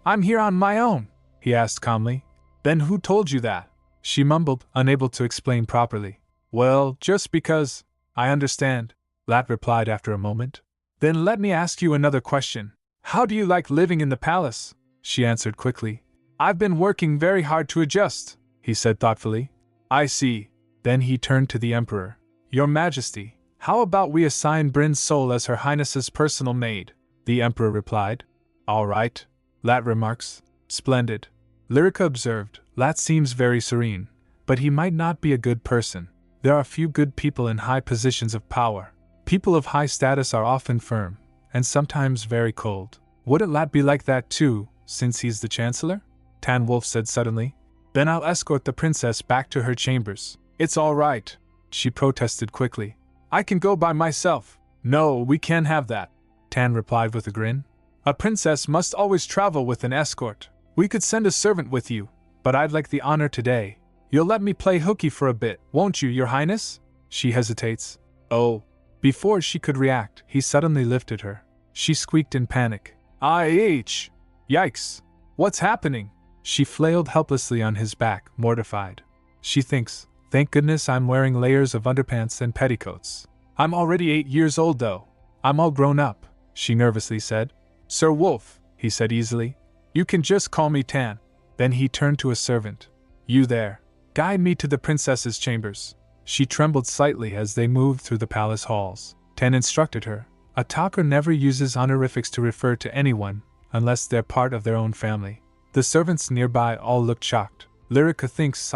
I'm here on my own, he asked calmly. Then who told you that? She mumbled, unable to explain properly. Well, just because. I understand, Lat replied after a moment. Then let me ask you another question. How do you like living in the palace? She answered quickly. I've been working very hard to adjust, he said thoughtfully. I see. Then he turned to the Emperor. Your Majesty, how about we assign Bryn's soul as Her Highness's personal maid? The Emperor replied. All right, Lat remarks. Splendid. Lyrica observed, Lat seems very serene, but he might not be a good person. There are few good people in high positions of power. People of high status are often firm, and sometimes very cold. Wouldn't Lat be like that too, since he's the Chancellor? Tan Wolf said suddenly. Then I'll escort the princess back to her chambers. It's all right, she protested quickly. I can go by myself. No, we can't have that, Tan replied with a grin. A princess must always travel with an escort. We could send a servant with you, but I'd like the honor today. You'll let me play hooky for a bit, won't you, Your Highness? She hesitates. Oh. Before she could react, he suddenly lifted her. She squeaked in panic. Yikes! What's happening? She flailed helplessly on his back, mortified. She thinks, thank goodness I'm wearing layers of underpants and petticoats. I'm already 8 years old though. I'm all grown up, she nervously said. Sir Wolf, he said easily. You can just call me Tan. Then he turned to a servant. You there. Guide me to the princess's chambers. She trembled slightly as they moved through the palace halls. Tan instructed her. A talker never uses honorifics to refer to anyone, unless they're part of their own family. The servants nearby all looked shocked. Lyrica thinks,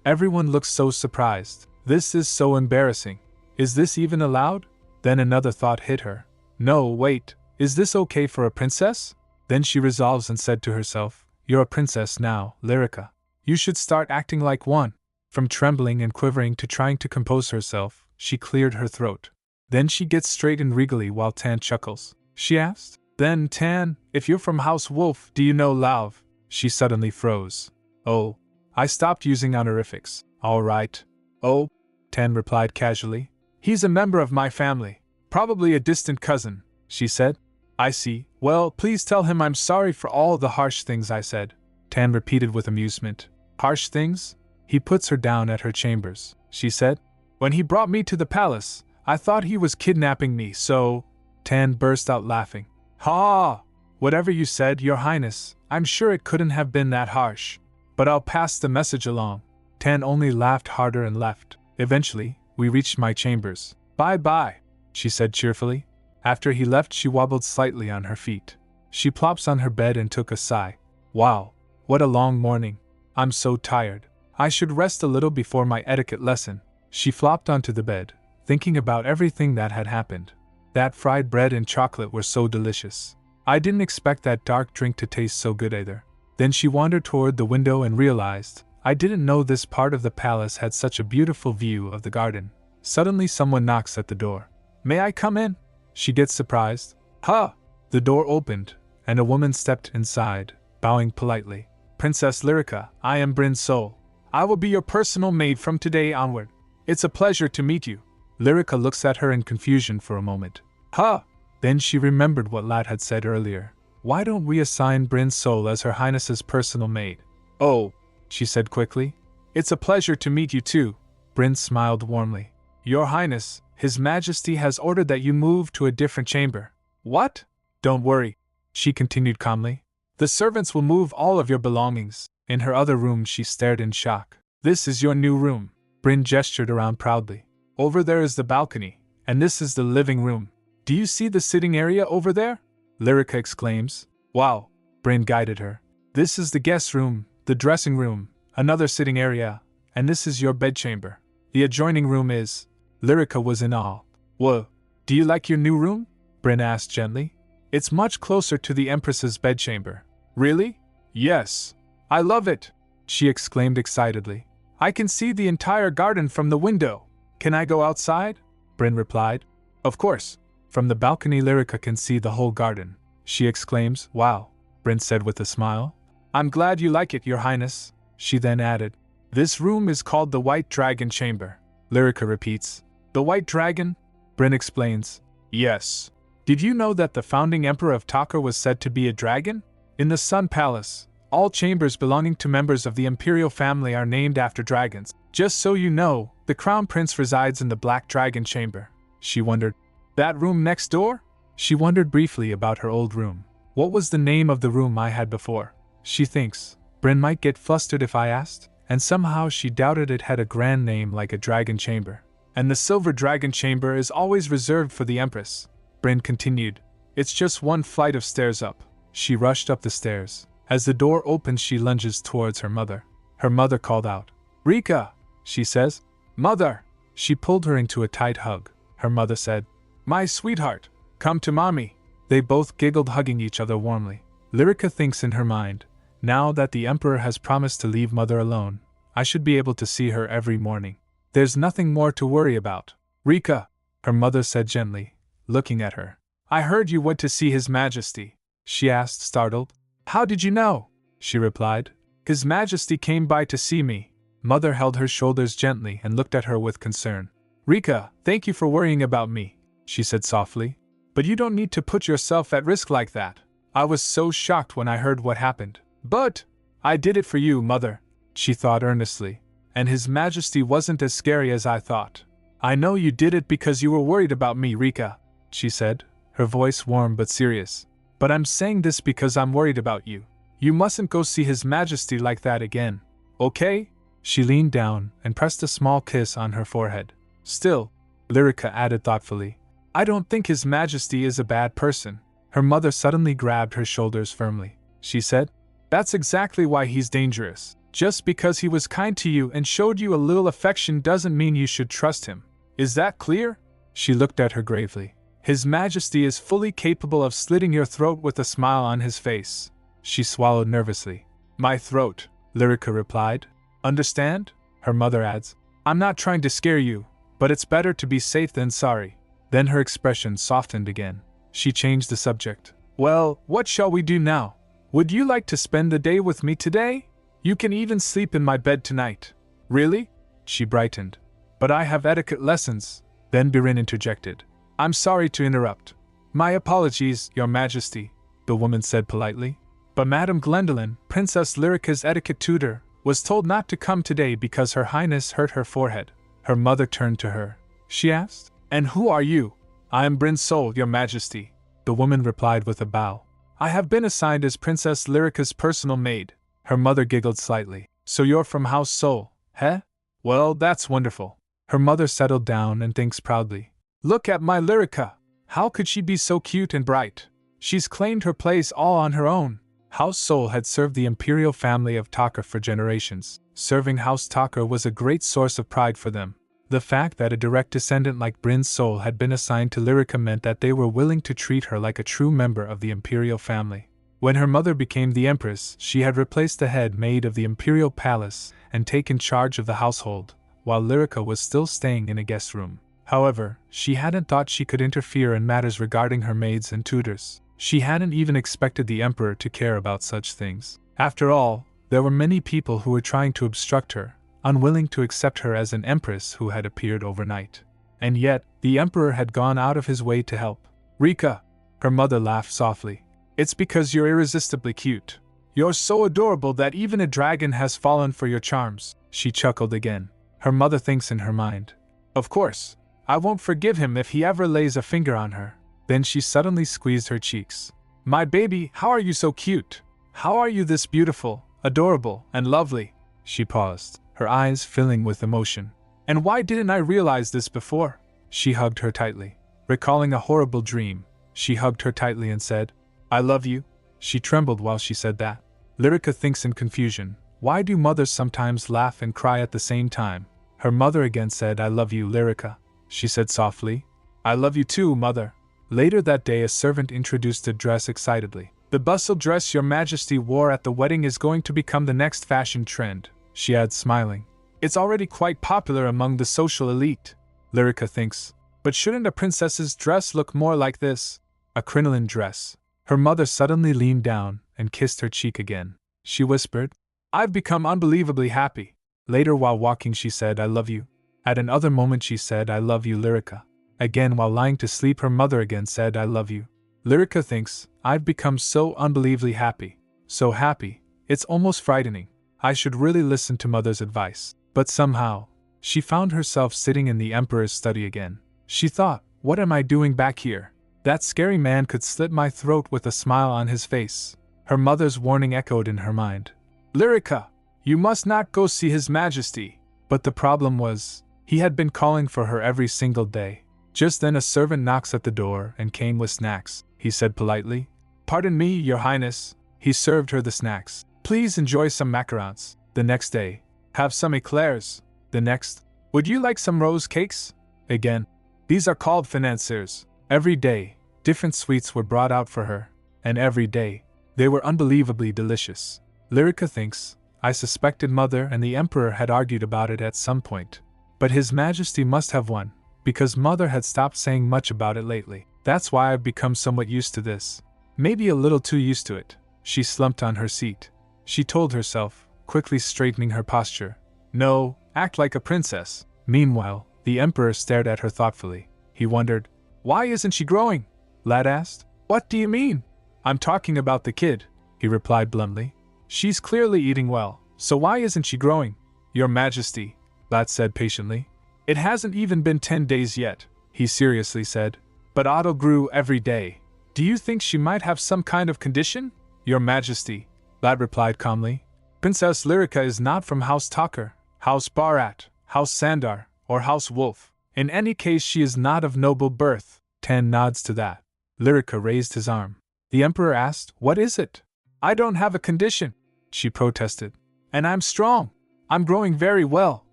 everyone looks so surprised. This is so embarrassing. Is this even allowed? Then another thought hit her. No, wait, is this okay for a princess? Then she resolves and said to herself, you're a princess now, Lyrica. You should start acting like one. From trembling and quivering to trying to compose herself, she cleared her throat. Then she gets straight and regally while Tan chuckles. She asked, then Tan, if you're from House Wolf, do you know Lauv? She suddenly froze. Oh, I stopped using honorifics. All right. Oh, Tan replied casually. He's a member of my family. Probably a distant cousin, she said. I see. Well, please tell him I'm sorry for all the harsh things I said, Tan repeated with amusement. Harsh things? He puts her down at her chambers, she said. When he brought me to the palace, I thought he was kidnapping me, so… Tan burst out laughing. Ha! Whatever you said, Your Highness, I'm sure it couldn't have been that harsh. But I'll pass the message along. Tan only laughed harder and left. Eventually, we reached my chambers. Bye-bye, she said cheerfully. After he left, she wobbled slightly on her feet. She plops on her bed and took a sigh. Wow, what a long morning. I'm so tired. I should rest a little before my etiquette lesson. She flopped onto the bed, thinking about everything that had happened. That fried bread and chocolate were so delicious. I didn't expect that dark drink to taste so good either. Then she wandered toward the window and realized, I didn't know this part of the palace had such a beautiful view of the garden. Suddenly someone knocks at the door. May I come in? She gets surprised. Ha! The door opened, and a woman stepped inside, bowing politely. Princess Lyrica, I am Bryn Sol. I will be your personal maid from today onward. It's a pleasure to meet you. Lyrica looks at her in confusion for a moment. Ha! Then she remembered what Lad had said earlier. Why don't we assign Bryn Sol as Her Highness's personal maid? Oh, she said quickly. It's a pleasure to meet you too. Bryn smiled warmly. Your Highness, His Majesty has ordered that you move to a different chamber. What? Don't worry, she continued calmly. The servants will move all of your belongings. In her other room she stared in shock. This is your new room. Bryn gestured around proudly. Over there is the balcony, and this is the living room. Do you see the sitting area over there? Lyrica exclaims. Wow, Bryn guided her. This is the guest room, the dressing room, another sitting area, and this is your bedchamber. The adjoining room is… Lyrica was in awe. Whoa, do you like your new room? Bryn asked gently. It's much closer to the Empress's bedchamber. Really? Yes. I love it, she exclaimed excitedly. I can see the entire garden from the window. Can I go outside? Bryn replied. Of course. From the balcony Lyrica can see the whole garden. She exclaims, Wow, Bryn said with a smile. I'm glad you like it, Your Highness, she then added. This room is called the White Dragon Chamber. Lyrica repeats. The White Dragon? Bryn explains. Yes. Did you know that the founding emperor of Taka was said to be a dragon? In the Sun Palace, all chambers belonging to members of the imperial family are named after dragons. Just so you know, the Crown Prince resides in the Black Dragon Chamber. She wondered. That room next door? She wondered briefly about her old room. What was the name of the room I had before? She thinks, Bryn might get flustered if I asked, and somehow she doubted it had a grand name like a dragon chamber. And the Silver Dragon Chamber is always reserved for the Empress. Bryn continued. It's just one flight of stairs up. She rushed up the stairs. As the door opens, she lunges towards her mother. Her mother called out. Rika, she says. Mother! She pulled her into a tight hug. Her mother said, My sweetheart, come to mommy. They both giggled, hugging each other warmly. Lyrica thinks in her mind, now that the Emperor has promised to leave Mother alone, I should be able to see her every morning. There's nothing more to worry about. Rika, her mother said gently, looking at her. I heard you went to see His Majesty, she asked, startled. How did you know? She replied. His Majesty came by to see me. Mother held her shoulders gently and looked at her with concern. Rika, thank you for worrying about me, she said softly. But you don't need to put yourself at risk like that. I was so shocked when I heard what happened. But I did it for you, Mother, she thought earnestly. And His Majesty wasn't as scary as I thought. I know you did it because you were worried about me, Rika, she said, her voice warm but serious. But I'm saying this because I'm worried about you. You mustn't go see His Majesty like that again. Okay? She leaned down and pressed a small kiss on her forehead. Still, Lyrica added thoughtfully, I don't think His Majesty is a bad person. Her mother suddenly grabbed her shoulders firmly. She said, "That's exactly why he's dangerous. Just because he was kind to you and showed you a little affection doesn't mean you should trust him. Is that clear?" She looked at her gravely. "His Majesty is fully capable of slitting your throat with a smile on his face." She swallowed nervously. "My throat," Lyrica replied. "Understand?" Her mother adds, "I'm not trying to scare you, but it's better to be safe than sorry." Then her expression softened again. She changed the subject. "Well, what shall we do now? Would you like to spend the day with me today? You can even sleep in my bed tonight." "Really?" She brightened. "But I have etiquette lessons." Then Birin interjected. "I'm sorry to interrupt." "My apologies, Your Majesty," the woman said politely. "But Madame Gwendolen, Princess Lyrica's etiquette tutor, was told not to come today because Her Highness hurt her forehead." Her mother turned to her. She asked, "And who are you?" "I am Bryn Sol, Your Majesty," the woman replied with a bow. "I have been assigned as Princess Lyrica's personal maid." Her mother giggled slightly. "So you're from House Sol, heh? Well, that's wonderful." Her mother settled down and thinks proudly. "Look at my Lyrica! How could she be so cute and bright? She's claimed her place all on her own." House Sol had served the imperial family of Taka for generations. Serving House Taka was a great source of pride for them. The fact that a direct descendant like Bryn Sol had been assigned to Lyrica meant that they were willing to treat her like a true member of the imperial family. When her mother became the Empress, she had replaced the head maid of the imperial palace and taken charge of the household, while Lyrica was still staying in a guest room. However, she hadn't thought she could interfere in matters regarding her maids and tutors. She hadn't even expected the Emperor to care about such things. After all, there were many people who were trying to obstruct her, unwilling to accept her as an empress who had appeared overnight. And yet, the Emperor had gone out of his way to help. "Rika," her mother laughed softly, "it's because you're irresistibly cute. You're so adorable that even a dragon has fallen for your charms." She chuckled again. Her mother thinks in her mind, "Of course, I won't forgive him if he ever lays a finger on her." Then she suddenly squeezed her cheeks. "My baby, how are you so cute? How are you this beautiful, adorable, and lovely?" She paused, her eyes filling with emotion. "And why didn't I realize this before?" She hugged her tightly. Recalling a horrible dream, she hugged her tightly and said, "I love you." She trembled while she said that. Lyrica thinks in confusion, why do mothers sometimes laugh and cry at the same time? Her mother again said, "I love you, Lyrica." She said softly, "I love you too, mother." Later that day a servant introduced a dress excitedly. "The bustle dress Your Majesty wore at the wedding is going to become the next fashion trend," she adds smiling. "It's already quite popular among the social elite." Lyrica thinks, but shouldn't a princess's dress look more like this? A crinoline dress. Her mother suddenly leaned down and kissed her cheek again. She whispered, "I've become unbelievably happy." Later while walking she said, "I love you." At another moment she said, "I love you, Lyrica." Again while lying to sleep her mother again said, "I love you." Lyrica thinks, I've become so unbelievably happy. So happy, it's almost frightening. I should really listen to mother's advice. But somehow, she found herself sitting in the Emperor's study again. She thought, what am I doing back here? That scary man could slit my throat with a smile on his face. Her mother's warning echoed in her mind. "Lyrica, you must not go see His Majesty." But the problem was, he had been calling for her every single day. Just then a servant knocks at the door and came with snacks. He said politely, "Pardon me, Your Highness." He served her the snacks. "Please enjoy some macarons." The next day, "Have some eclairs." The next, "Would you like some rose cakes?" Again, "These are called financiers." Every day, different sweets were brought out for her, and every day, they were unbelievably delicious. Lyrica thinks, I suspected Mother and the Emperor had argued about it at some point. But His Majesty must have won, because Mother had stopped saying much about it lately. That's why I've become somewhat used to this. Maybe a little too used to it. She slumped on her seat. She told herself, quickly straightening her posture. No, act like a princess. Meanwhile, the Emperor stared at her thoughtfully. He wondered, why isn't she growing? Lad asked. What do you mean? I'm talking about the kid, he replied bluntly. She's clearly eating well, so why isn't she growing? Your Majesty, Lad said patiently. It hasn't even been 10 days yet, he seriously said. But Otto grew every day. Do you think she might have some kind of condition? Your Majesty, Lad replied calmly. Princess Lyrica is not from House Talker, House Barat, House Sandar, or House Wolf. In any case she is not of noble birth. 10 nods to that. Lyrica raised his arm. The Emperor asked. What is it? I don't have a condition, she protested. And I'm strong. I'm growing very well.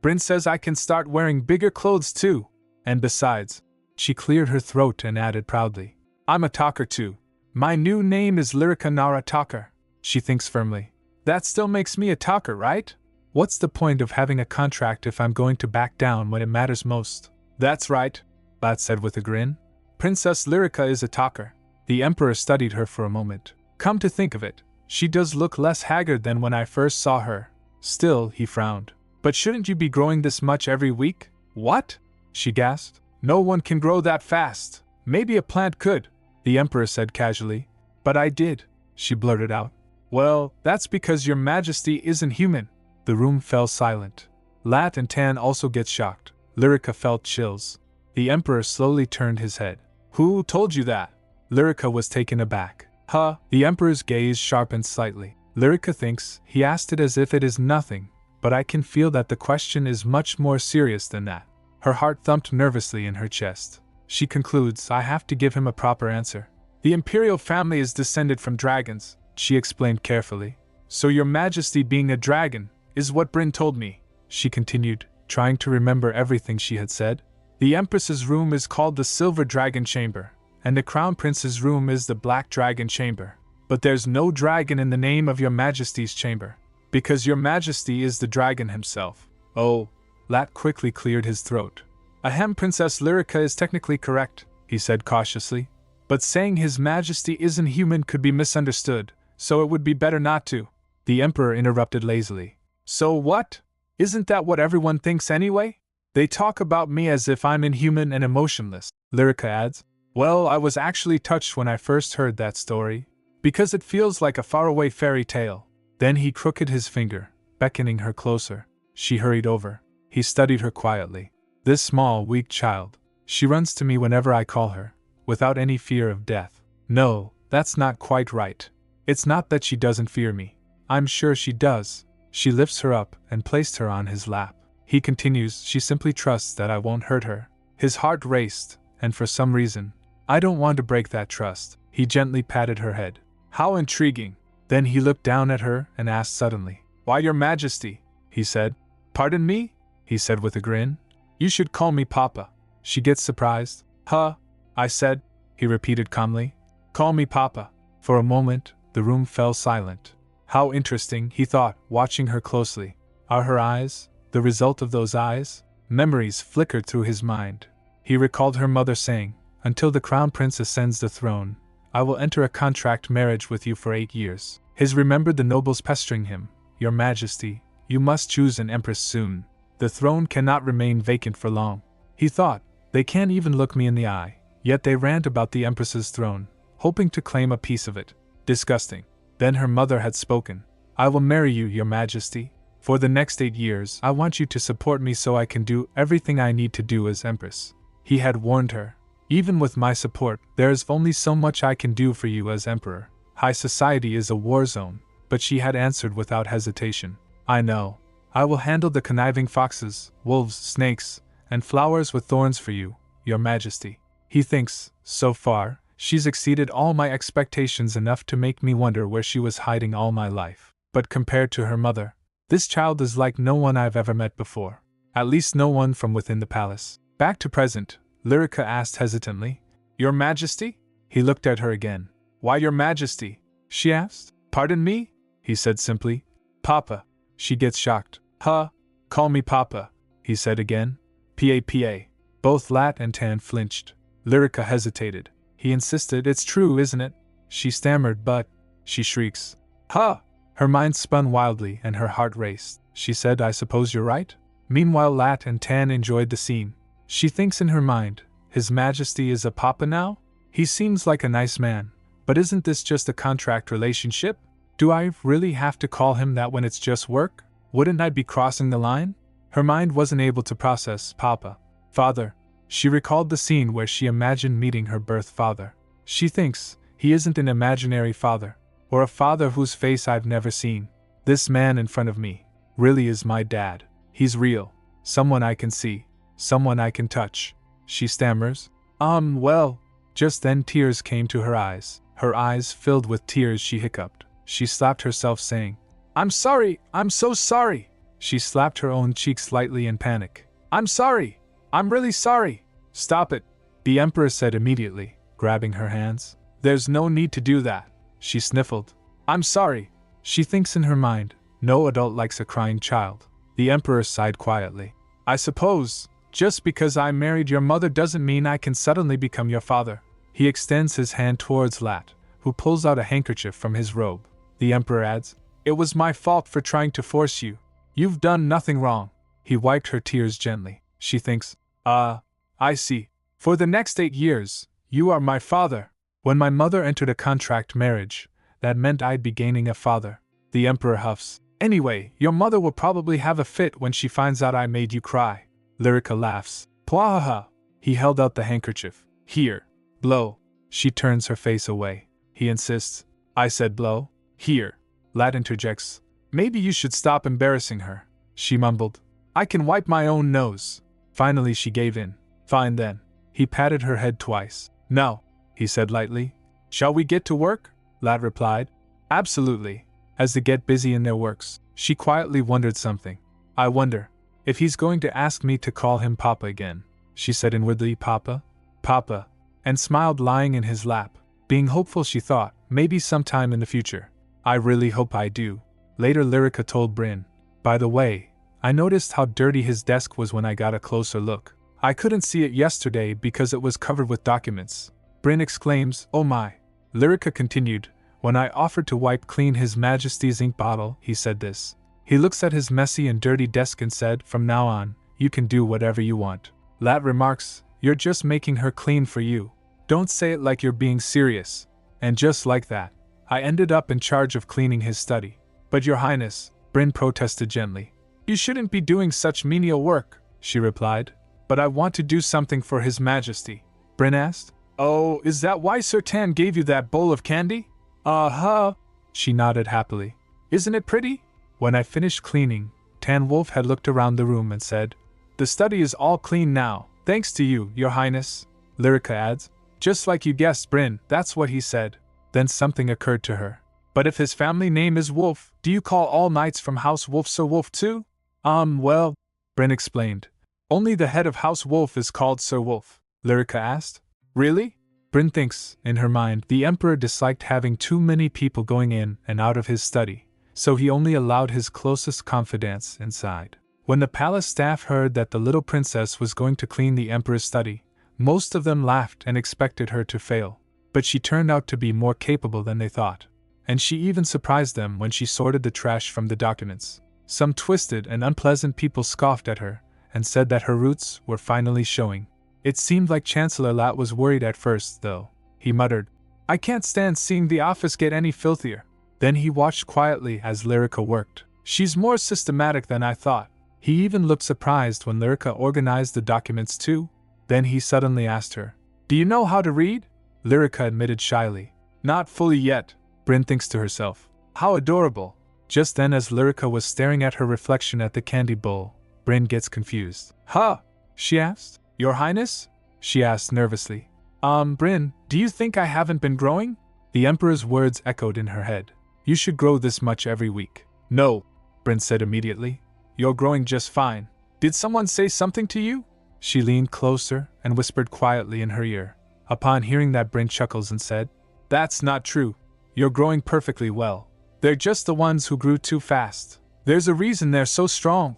Bryn says I can start wearing bigger clothes too. And besides, she cleared her throat and added proudly, I'm a talker too. My new name is Lyrica Nara Talker. She thinks firmly. That still makes me a talker, right? What's the point of having a contract if I'm going to back down when it matters most? That's right, Lat said with a grin. Princess Lyrica is a talker. The Emperor studied her for a moment. Come to think of it, she does look less haggard than when I first saw her. Still, he frowned. But shouldn't you be growing this much every week? What? She gasped. No one can grow that fast. Maybe a plant could, the Emperor said casually. But I did, she blurted out. Well, that's because your Majesty isn't human. The room fell silent. Lat and Tan also get shocked. Lyrica felt chills. The Emperor slowly turned his head. Who told you that? Lyrica was taken aback. Huh? The Emperor's gaze sharpened slightly. Lyrica thinks, he asked it as if it is nothing, but I can feel that the question is much more serious than that. Her heart thumped nervously in her chest. She concludes, I have to give him a proper answer. The imperial family is descended from dragons, she explained carefully. So your Majesty being a dragon, is what Bryn told me, she continued, trying to remember everything she had said. The Empress's room is called the Silver Dragon Chamber, and the Crown Prince's room is the Black Dragon Chamber. But there's no dragon in the name of your Majesty's chamber, because your Majesty is the dragon himself. Oh, Lat quickly cleared his throat. Ahem, Princess Lyrica is technically correct, he said cautiously. But saying His Majesty isn't human could be misunderstood, so it would be better not to. The Emperor interrupted lazily. So what? Isn't that what everyone thinks anyway? They talk about me as if I'm inhuman and emotionless, Lyrica adds. Well, I was actually touched when I first heard that story, because it feels like a faraway fairy tale. Then he crooked his finger, beckoning her closer. She hurried over. He studied her quietly. This small, weak child. She runs to me whenever I call her, without any fear of death. No, that's not quite right. It's not that she doesn't fear me. I'm sure she does. She lifts her up and placed her on his lap. He continues, she simply trusts that I won't hurt her. His heart raced, and for some reason, I don't want to break that trust. He gently patted her head. How intriguing. Then he looked down at her and asked suddenly, Why, your Majesty? He said. Pardon me? He said with a grin. You should call me Papa. She gets surprised. Huh? I said, he repeated calmly. Call me Papa. For a moment, the room fell silent. How interesting, he thought, watching her closely. Are her eyes the result of those eyes? Memories flickered through his mind. He recalled her mother saying, Until the Crown Prince ascends the throne, I will enter a contract marriage with you for 8 years. His remembered the nobles pestering him. Your Majesty, you must choose an empress soon. The throne cannot remain vacant for long. He thought, they can't even look me in the eye, yet they rant about the empress's throne, hoping to claim a piece of it. Disgusting. Then her mother had spoken. I will marry you, your Majesty. For the next 8 years, I want you to support me so I can do everything I need to do as Empress. He had warned her. Even with my support, there is only so much I can do for you as Emperor. High society is a war zone, but she had answered without hesitation. I know. I will handle the conniving foxes, wolves, snakes, and flowers with thorns for you, your Majesty. He thinks, so far, she's exceeded all my expectations enough to make me wonder where she was hiding all my life. But compared to her mother, this child is like no one I've ever met before. At least no one from within the palace. Back to present, Lyrica asked hesitantly. Your Majesty? He looked at her again. Why, your Majesty? She asked. Pardon me? He said simply. Papa. She gets shocked. Huh? Call me Papa, he said again. P.A.P.A. Both Lat and Tan flinched. Lyrica hesitated. He insisted, It's true, isn't it? She stammered, but... She shrieks. Huh? Her mind spun wildly and her heart raced. She said, I suppose you're right? Meanwhile, Lat and Tan enjoyed the scene. She thinks in her mind, His Majesty is a papa now? He seems like a nice man, but isn't this just a contract relationship? Do I really have to call him that when it's just work? Wouldn't I be crossing the line? Her mind wasn't able to process Papa. Father. She recalled the scene where she imagined meeting her birth father. She thinks, he isn't an imaginary father, or a father whose face I've never seen. This man in front of me really is my dad. He's real. Someone I can see. Someone I can touch. She stammers. Well. Just then tears came to her eyes. Her eyes filled with tears, she hiccuped. She slapped herself, saying, "I'm sorry, I'm so sorry." She slapped her own cheeks lightly in panic. "I'm sorry, I'm really sorry." "Stop it," the Emperor said immediately, grabbing her hands. "There's no need to do that," she sniffled. "I'm sorry." She thinks in her mind, no adult likes a crying child. The Emperor sighed quietly. "I suppose, just because I married your mother doesn't mean I can suddenly become your father." He extends his hand towards Lat, who pulls out a handkerchief from his robe. The Emperor adds, "It was my fault for trying to force you. You've done nothing wrong." He wiped her tears gently. She thinks, I see. For the next 8 years, you are my father. When my mother entered a contract marriage, that meant I'd be gaining a father." The Emperor huffs. "Anyway, your mother will probably have a fit when she finds out I made you cry." Lyrica laughs. "Pwahaha." He held out the handkerchief. "Here. Blow." She turns her face away. He insists. "I said blow." "Here." Lat interjects. "Maybe you should stop embarrassing her." She mumbled. "I can wipe my own nose." Finally she gave in. "Fine then." He patted her head twice. "Now," he said lightly. "Shall we get to work?" Lat replied. "Absolutely." As they get busy in their works, she quietly wondered something. "I wonder if he's going to ask me to call him Papa again," she said inwardly. "Papa? Papa," and smiled lying in his lap. Being hopeful, she thought, maybe sometime in the future. "I really hope I do." Later Lyrica told Bryn, "By the way, I noticed how dirty his desk was when I got a closer look. I couldn't see it yesterday because it was covered with documents." Bryn exclaims, "Oh my." Lyrica continued, "When I offered to wipe clean His Majesty's ink bottle, he said this. He looks at his messy and dirty desk and said, 'From now on, you can do whatever you want.'" Lat remarks, "You're just making her clean for you. Don't say it like you're being serious." And just like that, I ended up in charge of cleaning his study. "But Your Highness," Bryn protested gently. "You shouldn't be doing such menial work," she replied. "But I want to do something for His Majesty." Bryn asked. "Oh, is that why Sir Tan gave you that bowl of candy?" "Uh-huh." She nodded happily. "Isn't it pretty?" When I finished cleaning, Tan Wolf had looked around the room and said, "The study is all clean now, thanks to you, Your Highness." Lyrica adds, "Just like you guessed, Bryn, that's what he said." Then something occurred to her. "But if his family name is Wolf, do you call all knights from House Wolf Sir Wolf too?" Well," Bryn explained. "Only the head of House Wolf is called Sir Wolf." Lyrica asked. "Really?" Bryn thinks, in her mind, the Emperor disliked having too many people going in and out of his study, so he only allowed his closest confidants inside. When the palace staff heard that the little princess was going to clean the Emperor's study, most of them laughed and expected her to fail. But she turned out to be more capable than they thought. And she even surprised them when she sorted the trash from the documents. Some twisted and unpleasant people scoffed at her, and said that her roots were finally showing. It seemed like Chancellor Lat was worried at first, though. He muttered, "I can't stand seeing the office get any filthier." Then he watched quietly as Lyrica worked. "She's more systematic than I thought." He even looked surprised when Lyrica organized the documents too. Then he suddenly asked her, "Do you know how to read?" Lyrica admitted shyly, "Not fully yet." Bryn thinks to herself, "How adorable." Just then, as Lyrica was staring at her reflection at the candy bowl, Bryn gets confused. "Huh?" she asked. "Your Highness?" she asked nervously. Bryn, do you think I haven't been growing?" The Emperor's words echoed in her head. "You should grow this much every week." "No," Bryn said immediately. "You're growing just fine." "Did someone say something to you?" She leaned closer and whispered quietly in her ear. Upon hearing that, Bryn chuckles and said, "That's not true. You're growing perfectly well. They're just the ones who grew too fast. There's a reason they're so strong."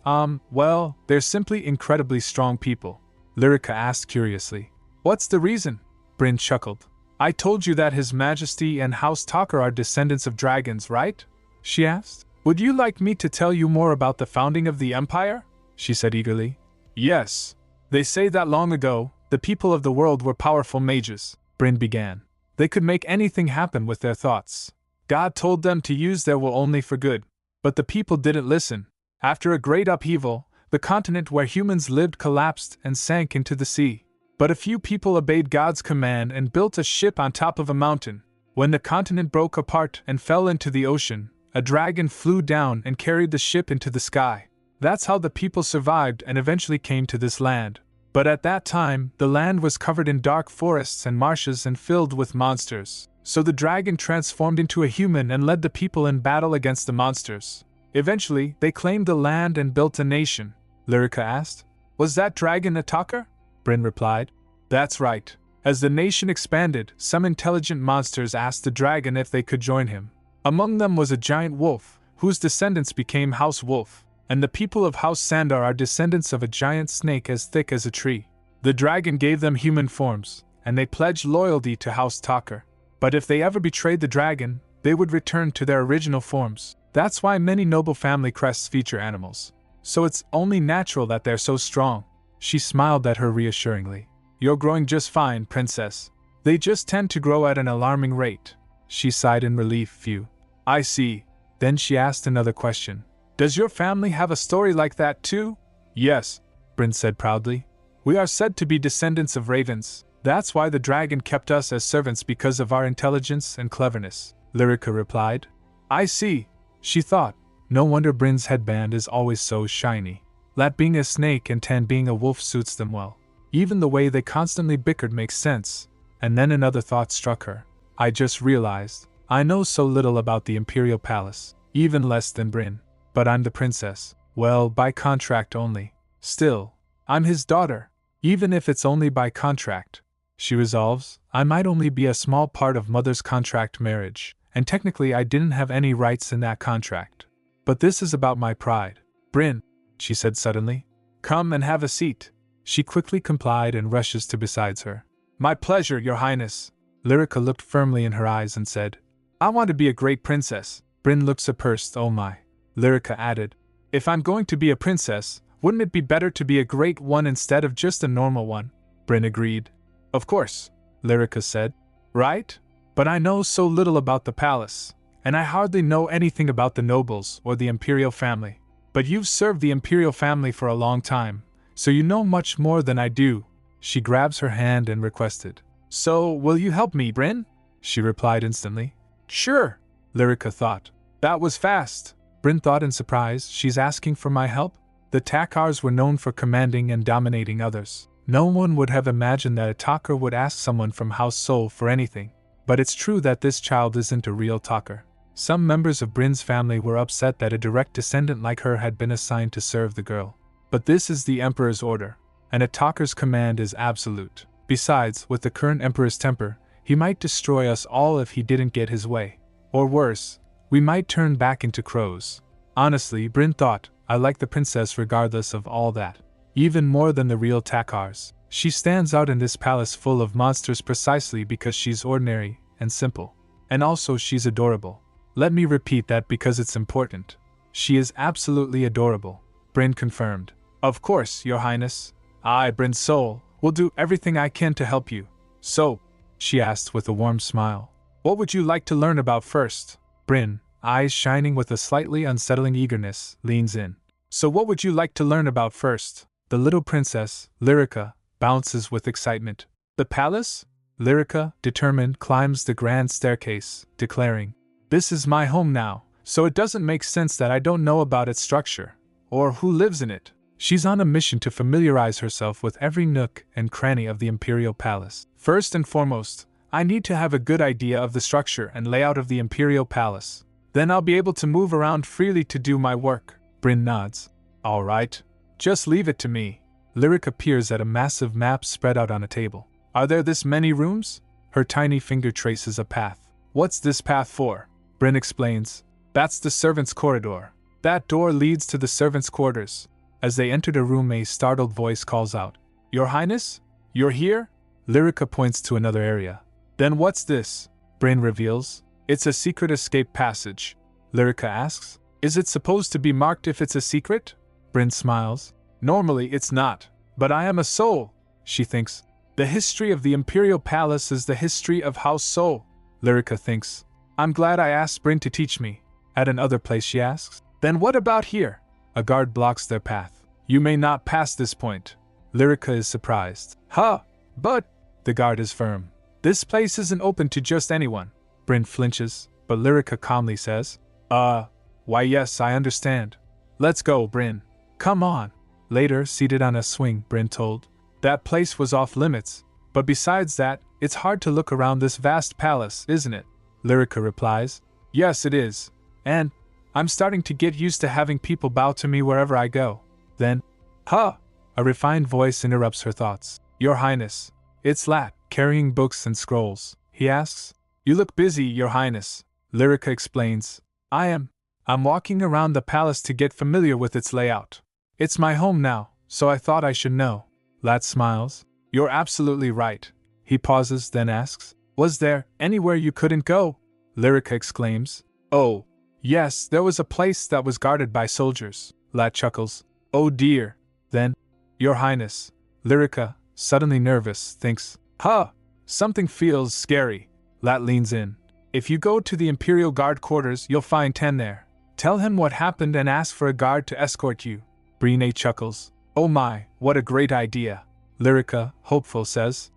Well, they're simply incredibly strong people." Lyrica asked curiously. "What's the reason?" Bryn chuckled. "I told you that His Majesty and House Talker are descendants of dragons, right?" she asked. "Would you like me to tell you more about the founding of the Empire?" she said eagerly. "Yes. They say that long ago, the people of the world were powerful mages," Bryn began. "They could make anything happen with their thoughts. God told them to use their will only for good. But the people didn't listen. After a great upheaval, the continent where humans lived collapsed and sank into the sea. But a few people obeyed God's command and built a ship on top of a mountain. When the continent broke apart and fell into the ocean, a dragon flew down and carried the ship into the sky. That's how the people survived and eventually came to this land. But at that time, the land was covered in dark forests and marshes and filled with monsters. So the dragon transformed into a human and led the people in battle against the monsters. Eventually, they claimed the land and built a nation. Lyrica asked. Was that dragon a talker? Bryn replied. That's right. As the nation expanded, some intelligent monsters asked the dragon if they could join him. Among them was a giant wolf, whose descendants became House Wolf, and the people of House Sandar are descendants of a giant snake as thick as a tree. The dragon gave them human forms, and they pledged loyalty to House Talker. But if they ever betrayed the dragon, they would return to their original forms. That's why many noble family crests feature animals. So it's only natural that they're so strong. She smiled at her reassuringly. You're growing just fine, princess. They just tend to grow at an alarming rate. She sighed in relief. Phew. I see. Then she asked another question. Does your family have a story like that too? Yes, Bryn said proudly. We are said to be descendants of ravens. That's why the dragon kept us as servants, because of our intelligence and cleverness, Lyrica replied. I see, she thought. No wonder Bryn's headband is always so shiny. That being a snake and Tan being a wolf suits them well. Even the way they constantly bickered makes sense. And then another thought struck her. I just realized, I know so little about the Imperial Palace, even less than Bryn. But I'm the princess. Well, by contract only. Still, I'm his daughter, even if it's only by contract. She resolves, I might only be a small part of mother's contract marriage, and technically I didn't have any rights in that contract. But this is about my pride. Bryn, she said suddenly, come and have a seat. She quickly complied and rushes to beside her. My pleasure, your highness. Lyrica looked firmly in her eyes and said, I want to be a great princess. Bryn looked surprised. Oh my. Lyrica added, if I'm going to be a princess, wouldn't it be better to be a great one instead of just a normal one? Bryn agreed. Of course, Lyrica said. Right? But I know so little about the palace, and I hardly know anything about the nobles or the imperial family. But you've served the imperial family for a long time, so you know much more than I do. She grabs her hand and requested. So, will you help me, Bryn? She replied instantly. Sure, Lyrica thought. That was fast. Bryn thought in surprise, she's asking for my help? The Takars were known for commanding and dominating others. No one would have imagined that a talker would ask someone from House Soul for anything. But it's true that this child isn't a real talker. Some members of Bryn's family were upset that a direct descendant like her had been assigned to serve the girl. But this is the Emperor's order, and a talker's command is absolute. Besides, with the current Emperor's temper, he might destroy us all if he didn't get his way. Or worse, we might turn back into crows. Honestly, Bryn thought, I like the princess regardless of all that. Even more than the real Takars. She stands out in this palace full of monsters precisely because she's ordinary and simple. And also she's adorable. Let me repeat that because it's important. She is absolutely adorable, Bryn confirmed. Of course, your highness. I, Bryn Soul, will do everything I can to help you. So, she asked with a warm smile, what would you like to learn about first? Bryn, eyes shining with a slightly unsettling eagerness, leans in. So what would you like to learn about first? The little princess, Lyrica, bounces with excitement. The palace? Lyrica, determined, climbs the grand staircase, declaring, this is my home now, so it doesn't make sense that I don't know about its structure, or who lives in it. She's on a mission to familiarize herself with every nook and cranny of the Imperial Palace. First and foremost, I need to have a good idea of the structure and layout of the Imperial Palace. Then I'll be able to move around freely to do my work. Bryn nods. All right. Just leave it to me. Lyrica peers at a massive map spread out on a table. Are there this many rooms? Her tiny finger traces a path. What's this path for? Bryn explains. That's the servants' corridor. That door leads to the servants' quarters. As they enter the room, a startled voice calls out, Your Highness? You're here? Lyrica points to another area. Then what's this? Bryn reveals. It's a secret escape passage. Lyrica asks. Is it supposed to be marked if it's a secret? Bryn smiles. Normally it's not. But I am a soul, she thinks. The history of the Imperial Palace is the history of House Soul. Lyrica thinks. I'm glad I asked Bryn to teach me. At another place she asks. Then what about here? A guard blocks their path. You may not pass this point. Lyrica is surprised. Huh? But, the guard is firm. This place isn't open to just anyone. Bryn flinches, but Lyrica calmly says, why yes, I understand. Let's go, Bryn. Come on. Later, seated on a swing, Bryn told. That place was off limits, but besides that, It's hard to look around this vast palace, isn't it? Lyrica replies. Yes, it is. And I'm starting to get used to having people bow to me wherever I go. Then, huh! A refined voice interrupts her thoughts. Your Highness. It's Lat, carrying books and scrolls. He asks. You look busy, Your Highness. Lyrica explains. I'm walking around the palace to get familiar with its layout. It's my home now, so I thought I should know. Lat smiles. You're absolutely right. He pauses, then asks. Was there anywhere you couldn't go? Lyrica exclaims. Oh, yes, there was a place that was guarded by soldiers. Lat chuckles. Oh dear. Then, Your Highness. Lyrica, suddenly nervous, thinks. Huh! Something feels scary. Lat leans in. If you go to the Imperial Guard quarters, you'll find Ten there. Tell him what happened and ask for a guard to escort you. Brine chuckles. Oh my, what a great idea. Lyrica, hopeful, says.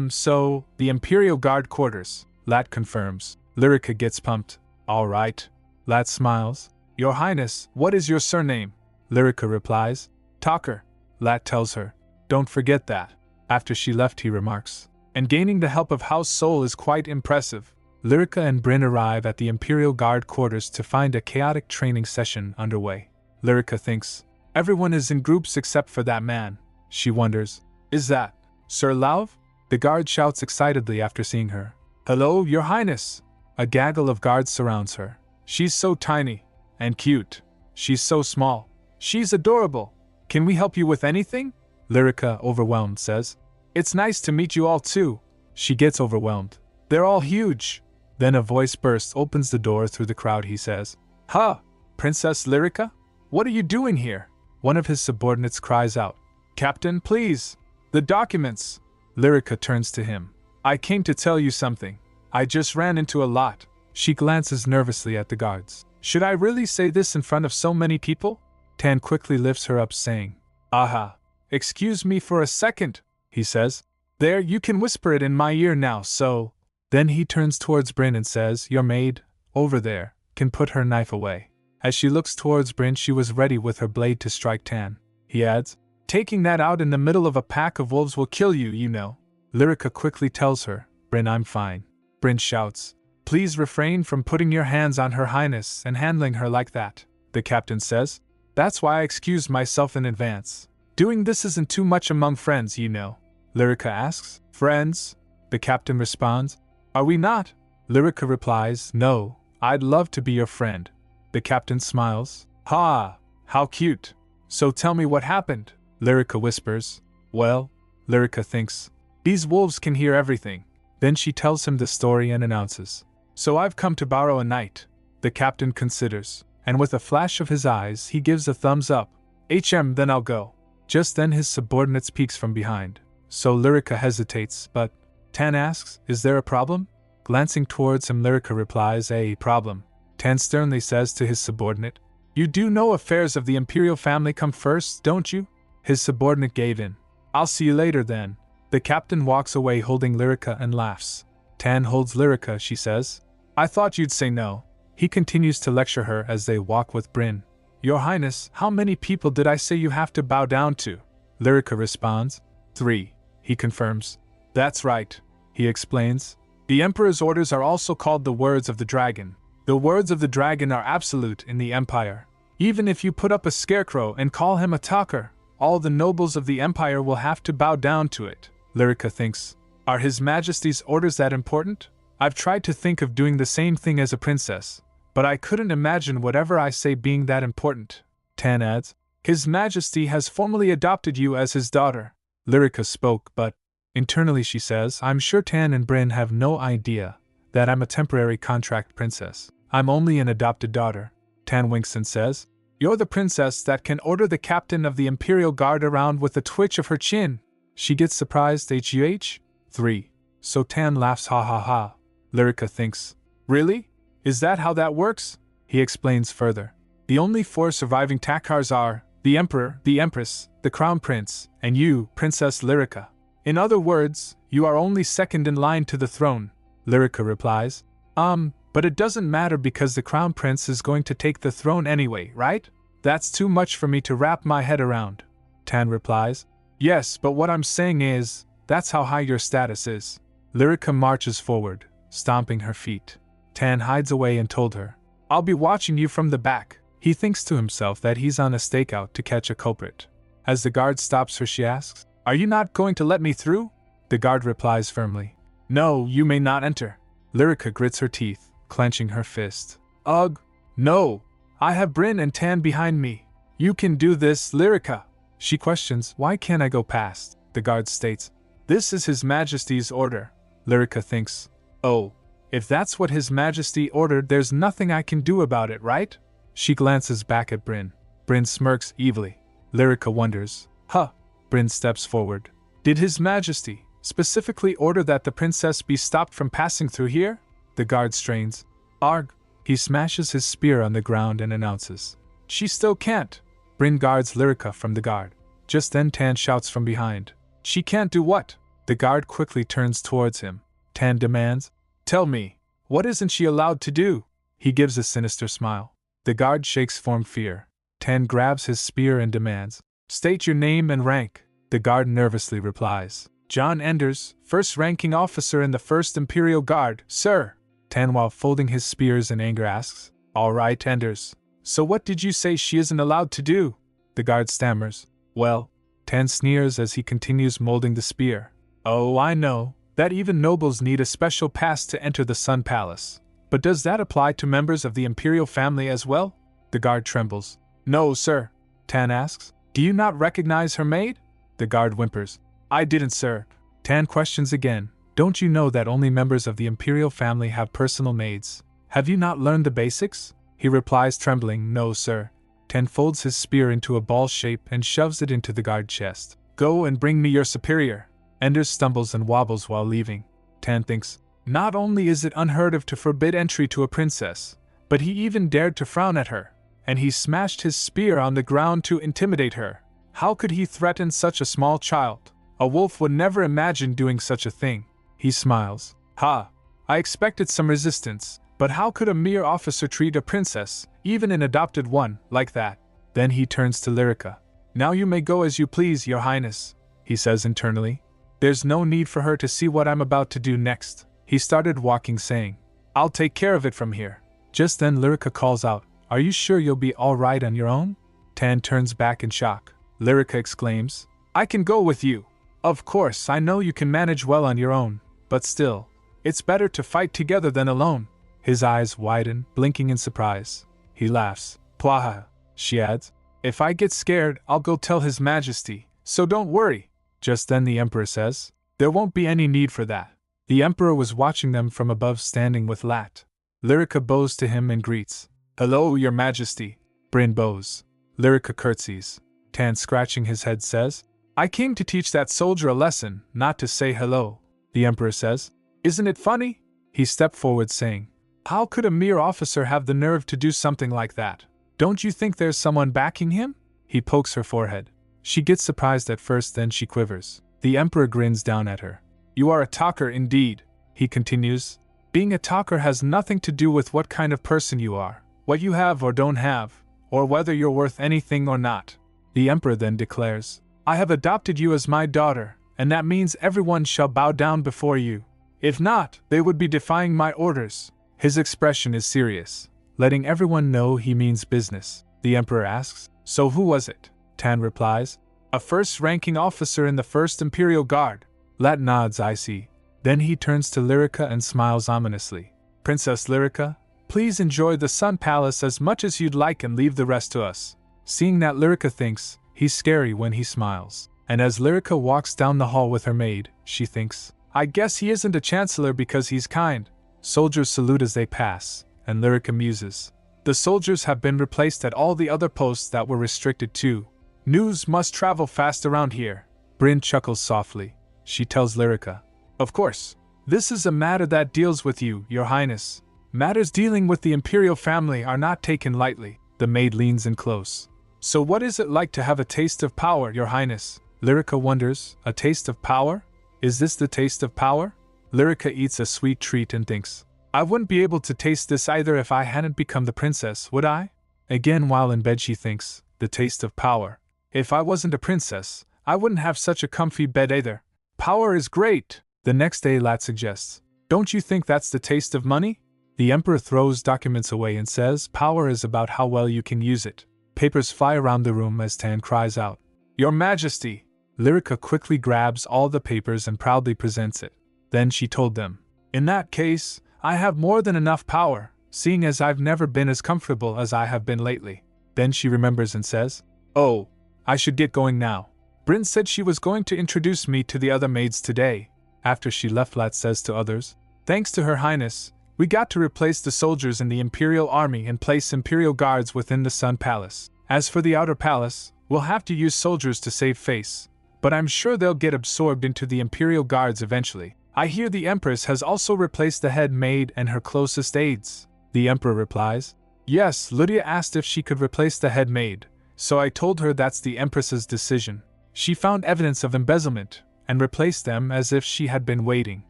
So, the Imperial Guard quarters. Lat confirms. Lyrica gets pumped. All right. Lat smiles. Your Highness, what is your surname? Lyrica replies. Talker. Lat tells her. Don't forget that. After she left, he remarks. And gaining the help of House Soul is quite impressive. Lyrica and Bryn arrive at the Imperial Guard quarters to find a chaotic training session underway. Lyrica thinks. Everyone is in groups except for that man. She wonders. Is that Sir Lauv? The guard shouts excitedly after seeing her. Hello, Your Highness! A gaggle of guards surrounds her. She's so tiny. And cute. She's so small. She's adorable. Can we help you with anything? Lyrica, overwhelmed, says. It's nice to meet you all too. She gets overwhelmed. They're all huge. Then a voice bursts, opens the door through the crowd. He says, Huh, Princess Lyrica? What are you doing here? One of his subordinates cries out, Captain, please! The documents! Lyrica turns to him. I came to tell you something. I just ran into a lot. She glances nervously at the guards. Should I really say this in front of so many people? Tan quickly lifts her up, saying, Aha! Excuse me for a second, he says. There, you can whisper it in my ear now, so... Then he turns towards Bryn and says, Your maid, over there, can put her knife away. As she looks towards Bryn, she was ready with her blade to strike Tan. He adds, Taking that out in the middle of a pack of wolves will kill you, you know. Lyrica quickly tells her, Bryn, I'm fine. Bryn shouts, Please refrain from putting your hands on Her Highness and handling her like that. The captain says, That's why I excused myself in advance. Doing this isn't too much among friends, you know. Lyrica asks, Friends? The captain responds, Are we not? Lyrica replies, No, I'd love to be your friend. The captain smiles, Ha! How cute. So tell me what happened. Lyrica whispers, Well, Lyrica thinks, These wolves can hear everything. Then she tells him the story and announces, So I've come to borrow a knight. The captain considers, and with a flash of his eyes he gives a thumbs up. Then I'll go. Just then his subordinate speaks from behind. So Lyrica hesitates, but Tan asks, Is there a problem? Glancing towards him, Lyrica replies, A problem. Tan sternly says to his subordinate, You do know affairs of the imperial family come first, don't you? His subordinate gave in. I'll see you later then. The captain walks away holding Lyrica and laughs. Tan holds Lyrica, she says. I thought you'd say no. He continues to lecture her as they walk with Bryn. Your Highness, how many people did I say you have to bow down to? Lyrica responds. 3. He confirms. That's right. He explains. The Emperor's orders are also called the words of the dragon. The words of the dragon are absolute in the Empire. Even if you put up a scarecrow and call him a talker, all the nobles of the Empire will have to bow down to it. Lyrica thinks. Are His Majesty's orders that important? I've tried to think of doing the same thing as a princess, but I couldn't imagine whatever I say being that important. Tan adds. His Majesty has formally adopted you as his daughter. Lyrica spoke, but internally she says, I'm sure Tan and Bryn have no idea that I'm a temporary contract princess. I'm only an adopted daughter. Tan winks and says, You're the princess that can order the captain of the Imperial Guard around with a twitch of her chin. She gets surprised. 3. So Tan laughs, ha ha ha. Lyrica thinks, Really? Is that how that works? He explains further. The only 4 surviving Takars are the Emperor, the Empress, the Crown Prince, and you, Princess Lyrica. In other words, you are only second in line to the throne. Lyrica replies, But it doesn't matter because the Crown Prince is going to take the throne anyway, right? That's too much for me to wrap my head around. Tan replies, Yes, but what I'm saying is, that's how high your status is. Lyrica marches forward, stomping her feet. Tan hides away and told her, "I'll be watching you from the back." He thinks to himself that he's on a stakeout to catch a culprit. As the guard stops her, she asks, "Are you not going to let me through?" The guard replies firmly, "No, you may not enter." Lyrica grits her teeth, clenching her fist. "Ugh, no! I have Bryn and Tan behind me. You can do this, Lyrica." She questions, "Why can't I go past?" The guard states, "This is His Majesty's order." Lyrica thinks, "Oh, if that's what His Majesty ordered, there's nothing I can do about it, right?" She glances back at Bryn. Bryn smirks evilly. Lyrica wonders, "Huh." Bryn steps forward. "Did His Majesty specifically order that the princess be stopped from passing through here?" The guard strains. "Arg." He smashes his spear on the ground and announces, "She still can't." Bryn guards Lyrica from the guard. Just then Tan shouts from behind, "She can't do what?" The guard quickly turns towards him. Tan demands, "Tell me, what isn't she allowed to do?" He gives a sinister smile. The guard shakes from fear. Tan grabs his spear and demands, "State your name and rank." The guard nervously replies, "John Enders, first ranking officer in the 1st Imperial Guard, sir." Tan, while folding his spears in anger, asks, "All right, Enders. So what did you say she isn't allowed to do?" The guard stammers, "Well," Tan sneers as he continues molding the spear, "Oh, I know that even nobles need a special pass to enter the Sun Palace. But does that apply to members of the Imperial family as well?" The guard trembles. "No, sir." Tan asks, "Do you not recognize her maid?" The guard whimpers, "I didn't, sir." Tan questions again, "Don't you know that only members of the Imperial family have personal maids? Have you not learned the basics?" He replies trembling, "No, sir." Tan folds his spear into a ball shape and shoves it into the guard chest. "Go and bring me your superior." Enders stumbles and wobbles while leaving. Tan thinks, not only is it unheard of to forbid entry to a princess, but he even dared to frown at her, and he smashed his spear on the ground to intimidate her. How could he threaten such a small child? A wolf would never imagine doing such a thing. He smiles. "Ha! I expected some resistance, but how could a mere officer treat a princess, even an adopted one, like that?" Then he turns to Lyrica. "Now you may go as you please, Your Highness," he says internally. "There's no need for her to see what I'm about to do next." He started walking, saying, "I'll take care of it from here." Just then Lyrica calls out, "Are you sure you'll be all right on your own?" Tan turns back in shock. Lyrica exclaims, "I can go with you. Of course, I know you can manage well on your own, but still, it's better to fight together than alone." His eyes widen, blinking in surprise. He laughs. "Pwaha," she adds, "if I get scared, I'll go tell His Majesty, so don't worry." Just then the Emperor says, "There won't be any need for that." The Emperor was watching them from above, standing with Lat. Lyrica bows to him and greets, "Hello, Your Majesty." Bryn bows. Lyrica curtsies. Tan, scratching his head, says, "I came to teach that soldier a lesson, not to say hello." The Emperor says, "Isn't it funny?" He stepped forward, saying, "How could a mere officer have the nerve to do something like that? Don't you think there's someone backing him?" He pokes her forehead. She gets surprised at first, then she quivers. The Emperor grins down at her. "You are a talker indeed," he continues. "Being a talker has nothing to do with what kind of person you are, what you have or don't have, or whether you're worth anything or not." The Emperor then declares, "I have adopted you as my daughter, and that means everyone shall bow down before you. If not, they would be defying my orders." His expression is serious, letting everyone know he means business. The Emperor asks, "So who was it?" Tan replies, "A first-ranking officer in the 1st Imperial Guard." Lat nods, "I see." Then he turns to Lyrica and smiles ominously. "Princess Lyrica, please enjoy the Sun Palace as much as you'd like and leave the rest to us." Seeing that Lyrica thinks he's scary when he smiles, and as Lyrica walks down the hall with her maid, she thinks, "I guess he isn't a chancellor because he's kind." Soldiers salute as they pass, and Lyrica muses, "The soldiers have been replaced at all the other posts that were restricted too. News must travel fast around here." Bryn chuckles softly. She tells Lyrica, "Of course, this is a matter that deals with you, Your Highness. Matters dealing with the Imperial family are not taken lightly." The maid leans in close. "So what is it like to have a taste of power, Your Highness?" Lyrica wonders, "A taste of power? Is this the taste of power?" Lyrica eats a sweet treat and thinks, "I wouldn't be able to taste this either if I hadn't become the princess, would I?" Again while in bed she thinks, "The taste of power. If I wasn't a princess, I wouldn't have such a comfy bed either. Power is great, The next day Lat suggests, "Don't you think that's the taste of money?" The Emperor throws documents away and says power is about how well you can use it. Papers fly around the room as Tan cries out, "Your Majesty!" Lyrica quickly grabs all the papers and proudly presents it. Then she told them, "In that case, I have more than enough power, seeing as I've never been as comfortable as I have been lately." Then she remembers and says, "Oh, I should get going now. Bryn said she was going to introduce me to the other maids today." After she left, Lat says to others, "Thanks to Her Highness, we got to replace the soldiers in the Imperial Army and place Imperial Guards within the Sun Palace. As for the Outer Palace, we'll have to use soldiers to save face, but I'm sure they'll get absorbed into the Imperial Guards eventually. I hear the Empress has also replaced the head maid and her closest aides." The Emperor replies, "Yes, Lydia asked if she could replace the head maid, so I told her that's the Empress's decision. She found evidence of embezzlement and replaced them as if she had been waiting.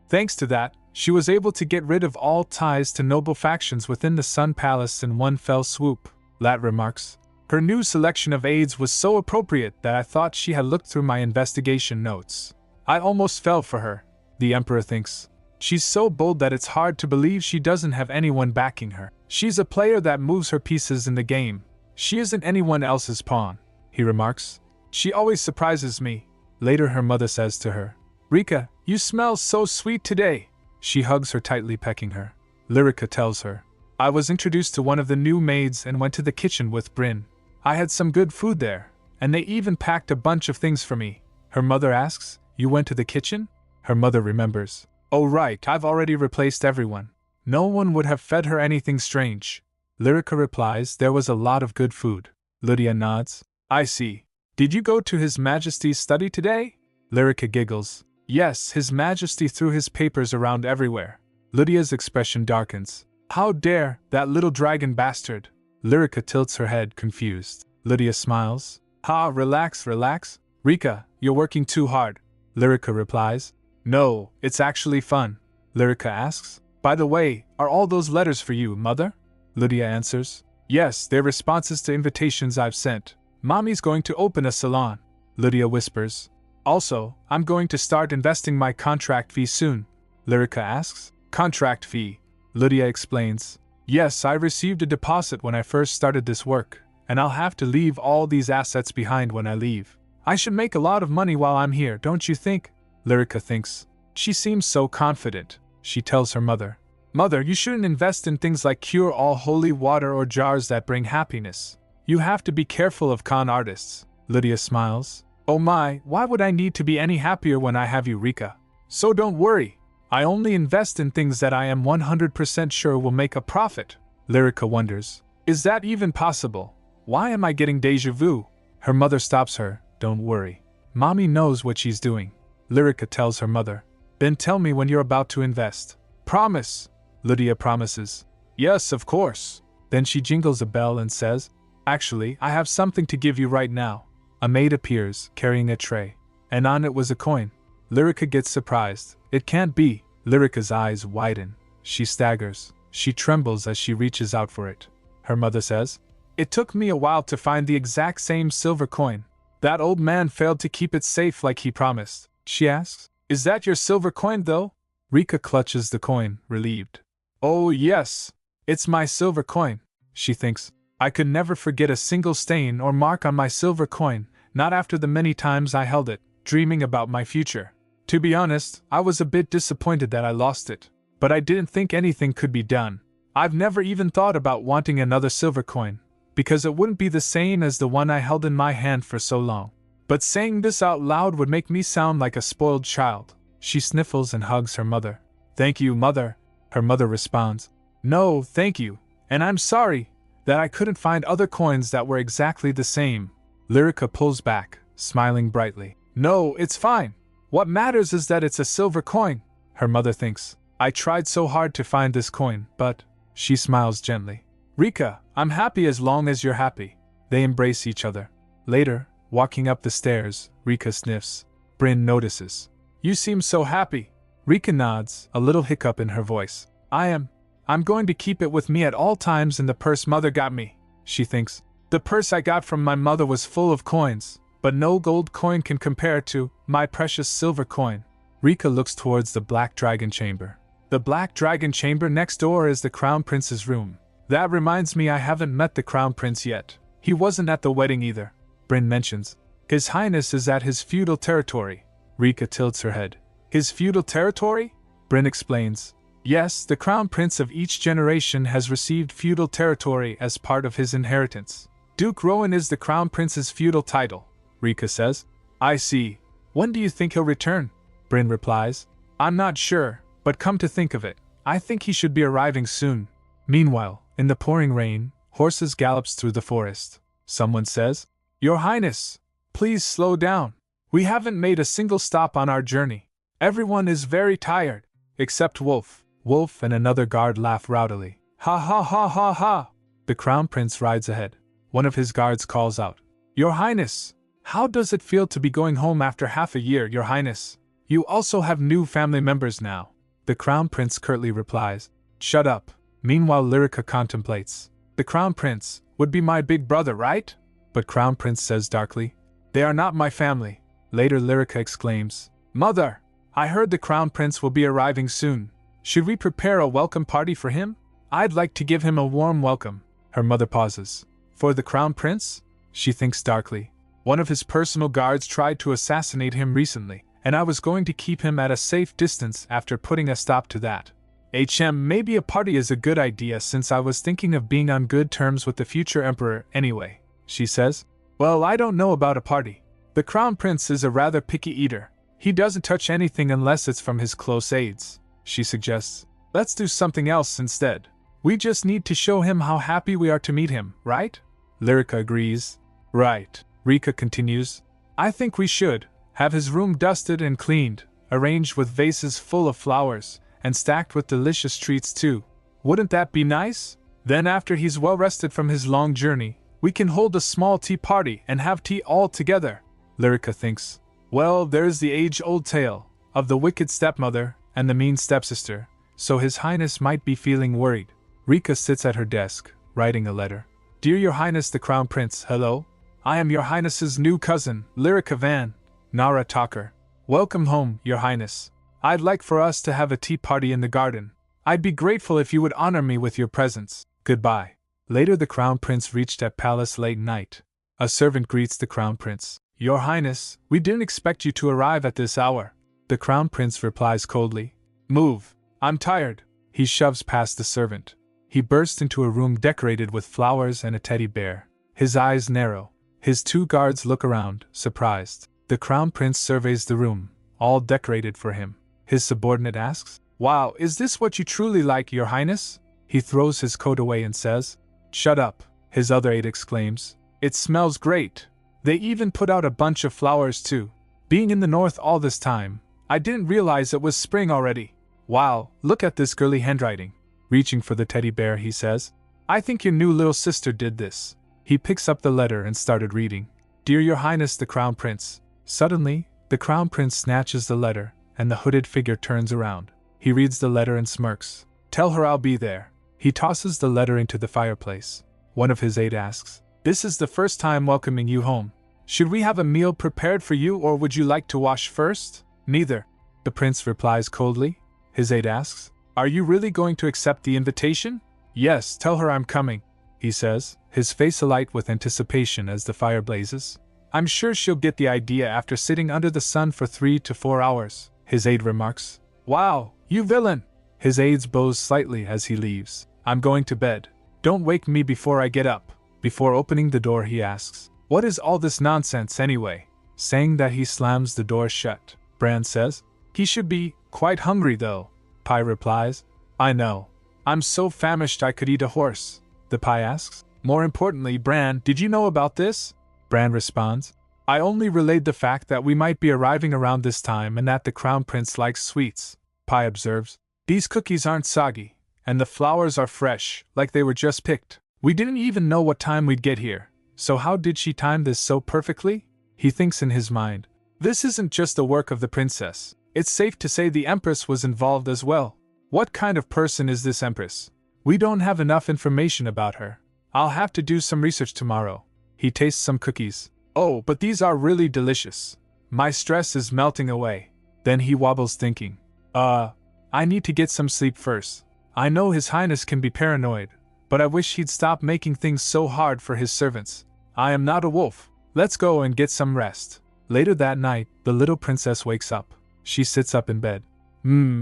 Thanks to that, she was able to get rid of all ties to noble factions within the Sun Palace in one fell swoop." Lat remarks, "Her new selection of aides was so appropriate that I thought she had looked through my investigation notes. I almost fell for her." The Emperor thinks, "She's so bold that it's hard to believe she doesn't have anyone backing her. She's a player that moves her pieces in the game. She isn't anyone else's pawn." He remarks, "She always surprises me." Later her mother says to her, "Rika, you smell so sweet today." She hugs her tightly, pecking her. Lyrica tells her, "I was introduced to one of the new maids and went to the kitchen with Bryn. I had some good food there, and they even packed a bunch of things for me." Her mother asks, "You went to the kitchen?" Her mother remembers, "Oh right, I've already replaced everyone. No one would have fed her anything strange." Lyrica replies, "There was a lot of good food." Lydia nods, "I see. Did you go to His Majesty's study today?" Lyrica giggles, "Yes, His Majesty threw his papers around everywhere." Lydia's expression darkens. "How dare that little dragon bastard!" Lyrica tilts her head, confused. Lydia smiles, "Ha, relax, relax. Rika, you're working too hard." Lyrica replies, "No, it's actually fun." Lyrica asks, "By the way, are all those letters for you, Mother?" Lydia answers, "Yes, they're responses to invitations I've sent. Mommy's going to open a salon." Lydia whispers, "Also, I'm going to start investing my contract fee soon." Lyrica asks, "Contract fee?" Lydia explains, "Yes, I received a deposit when I first started this work, and I'll have to leave all these assets behind when I leave. I should make a lot of money while I'm here, don't you think?" Lyrica thinks, "She seems so confident." She tells her mother, "Mother, you shouldn't invest in things like cure-all holy water or jars that bring happiness. You have to be careful of con artists." Lydia smiles, "Oh my, why would I need to be any happier when I have you, Rika? So don't worry. I only invest in things that I am 100% sure will make a profit." Lyrica wonders, "Is that even possible? Why am I getting déjà vu?" Her mother stops her, "Don't worry. Mommy knows what she's doing." Lyrica tells her mother, "Then tell me when you're about to invest." "Promise." Lydia promises, "Yes, of course." Then she jingles a bell and says, "Actually, I have something to give you right now." A maid appears, carrying a tray, and on it was a coin. Lyrica gets surprised. "It can't be." Lyrica's eyes widen. She staggers. She trembles as she reaches out for it. Her mother says, "It took me a while to find the exact same silver coin. That old man failed to keep it safe like he promised." She asks, "Is that your silver coin though?" Rika clutches the coin, relieved. "Oh yes, it's my silver coin." She thinks, "I could never forget a single stain or mark on my silver coin, not after the many times I held it, dreaming about my future. To be honest, I was a bit disappointed that I lost it, but I didn't think anything could be done. I've never even thought about wanting another silver coin, because it wouldn't be the same as the one I held in my hand for so long. But saying this out loud would make me sound like a spoiled child." She sniffles and hugs her mother. "Thank you, Mother." Her mother responds, "No, thank you, and I'm sorry that I couldn't find other coins that were exactly the same." Lyrica pulls back, smiling brightly. "No, it's fine. What matters is that it's a silver coin." Her mother thinks, "I tried so hard to find this coin, but..." She smiles gently. "Rika, I'm happy as long as you're happy." They embrace each other. Later, walking up the stairs, Rika sniffs. Bryn notices. "You seem so happy." Rika nods, a little hiccup in her voice. I'm going to keep it with me at all times in the purse Mother got me." She thinks, "The purse I got from my mother was full of coins, but no gold coin can compare to my precious silver coin." Rika looks towards the Black Dragon Chamber. The Black Dragon Chamber next door is the Crown Prince's room. That reminds me, I haven't met the Crown Prince yet. He wasn't at the wedding either, Bryn mentions. His Highness is at his feudal territory. Rika tilts her head. His feudal territory? Bryn explains. Yes, the Crown Prince of each generation has received feudal territory as part of his inheritance. Duke Rowan is the Crown Prince's feudal title, Rika says. I see. When do you think he'll return? Bryn replies. I'm not sure, but come to think of it, I think he should be arriving soon. Meanwhile, in the pouring rain, horses gallops through the forest. Someone says, Your Highness, please slow down. We haven't made a single stop on our journey. Everyone is very tired, except Wolf. Wolf and another guard laugh rowdily. Ha ha ha ha ha! The Crown Prince rides ahead. One of his guards calls out, Your Highness, how does it feel to be going home after half a year, Your Highness? You also have new family members now. The Crown Prince curtly replies, Shut up. Meanwhile, Lyrica contemplates. The Crown Prince would be my big brother, right? But Crown Prince says darkly, They are not my family. Later, Lyrica exclaims, Mother, I heard the Crown Prince will be arriving soon. Should we prepare a welcome party for him? I'd like to give him a warm welcome. Her mother pauses. For the Crown Prince? She thinks darkly. One of his personal guards tried to assassinate him recently, and I was going to keep him at a safe distance after putting a stop to that. Maybe a party is a good idea since I was thinking of being on good terms with the future emperor anyway, she says. Well, I don't know about a party. The Crown Prince is a rather picky eater. He doesn't touch anything unless it's from his close aides, she suggests. Let's do something else instead. We just need to show him how happy we are to meet him, right? Lyrica agrees. Right, Rika continues. I think we should have his room dusted and cleaned, arranged with vases full of flowers, and stacked with delicious treats too. Wouldn't that be nice? Then after he's well rested from his long journey, we can hold a small tea party and have tea all together. Lyrica thinks. Well, there's the age-old tale of the wicked stepmother and the mean stepsister, so His Highness might be feeling worried. Rika sits at her desk, writing a letter. Dear Your Highness the Crown Prince, hello. I am Your Highness's new cousin, Lyrica Van Nara Talker. Welcome home, Your Highness. I'd like for us to have a tea party in the garden. I'd be grateful if you would honor me with your presence. Goodbye. Later, the Crown Prince reached at palace late night. A servant greets the Crown Prince. Your Highness, we didn't expect you to arrive at this hour. The Crown Prince replies coldly. Move. I'm tired. He shoves past the servant. He bursts into a room decorated with flowers and a teddy bear. His eyes narrow. His two guards look around, surprised. The Crown Prince surveys the room, all decorated for him. His subordinate asks, Wow, is this what you truly like, Your Highness? He throws his coat away and says, Shut up. His other aide exclaims, It smells great. They even put out a bunch of flowers too. Being in the north all this time, I didn't realize it was spring already. Wow, look at this girly handwriting. Reaching for the teddy bear, he says, I think your new little sister did this. He picks up the letter and started reading. Dear Your Highness the Crown Prince. Suddenly, the Crown Prince snatches the letter, and the hooded figure turns around. He reads the letter and smirks. Tell her I'll be there. He tosses the letter into the fireplace. One of his aides asks, This is the first time welcoming you home. Should we have a meal prepared for you or would you like to wash first? Neither. The prince replies coldly. His aide asks, Are you really going to accept the invitation? Yes, tell her I'm coming, he says, his face alight with anticipation as the fire blazes. I'm sure she'll get the idea after sitting under the sun for 3 to 4 hours, his aide remarks. Wow, you villain! His aide bows slightly as he leaves. I'm going to bed. Don't wake me before I get up. Before opening the door, he asks, What is all this nonsense anyway? Saying that, he slams the door shut. Bran says, He should be quite hungry though. Pi replies, I know. I'm so famished I could eat a horse. The Pi asks, More importantly, Bran, did you know about this? Bran responds, I only relayed the fact that we might be arriving around this time and that the Crown Prince likes sweets. Pi observes, These cookies aren't soggy, and the flowers are fresh, like they were just picked. We didn't even know what time we'd get here, so how did she time this so perfectly? He thinks in his mind, This isn't just the work of the princess. It's safe to say the Empress was involved as well. What kind of person is this Empress? We don't have enough information about her. I'll have to do some research tomorrow. He tastes some cookies. Oh, but these are really delicious. My stress is melting away. Then he wobbles thinking, I need to get some sleep first. I know His Highness can be paranoid, but I wish he'd stop making things so hard for his servants. I am not a wolf. Let's go and get some rest. Later that night, the little princess wakes up. She sits up in bed.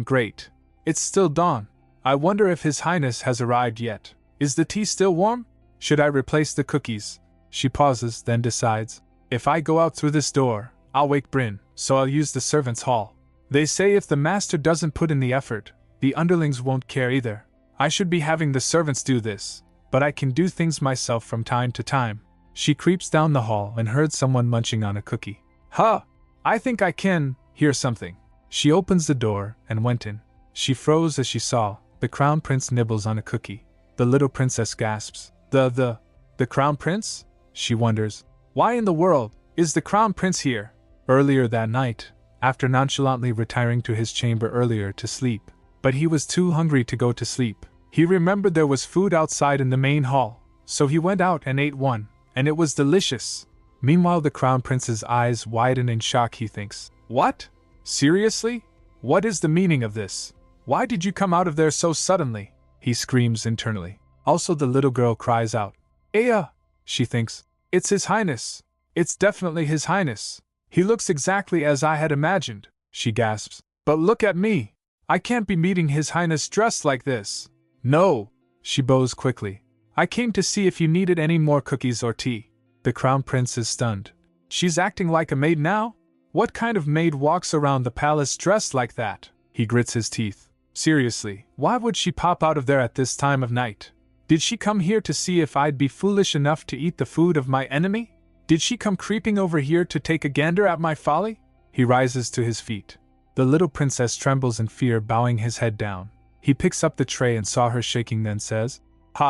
Great. It's still dawn. I wonder if His Highness has arrived yet. Is the tea still warm? Should I replace the cookies? She pauses, then decides. If I go out through this door, I'll wake Bryn, so I'll use the servants' hall. They say if the master doesn't put in the effort, the underlings won't care either. I should be having the servants do this, but I can do things myself from time to time. She creeps down the hall and heard someone munching on a cookie. I think I can hear something. She opens the door and went in. She froze as she saw the crown prince nibbles on a cookie. The little princess gasps. The crown prince? She wonders. Why in the world is the crown prince here? Earlier that night, after nonchalantly retiring to his chamber earlier to sleep, but he was too hungry to go to sleep. He remembered there was food outside in the main hall, so he went out and ate one, and it was delicious. Meanwhile, the crown prince's eyes widen in shock. He thinks, What? Seriously? What is the meaning of this? Why did you come out of there so suddenly? He screams internally. Also, the little girl cries out. Aya! She thinks, It's His Highness. It's definitely His Highness. He looks exactly as I had imagined, she gasps. But look at me. I can't be meeting His Highness dressed like this. No, she bows quickly. I came to see if you needed any more cookies or tea. The crown prince is stunned. She's acting like a maid now? What kind of maid walks around the palace dressed like that? He grits his teeth. Seriously, why would she pop out of there at this time of night? Did she come here to see if I'd be foolish enough to eat the food of my enemy? Did she come creeping over here to take a gander at my folly? He rises to his feet. The little princess trembles in fear, bowing his head down. He picks up the tray and saw her shaking, then says,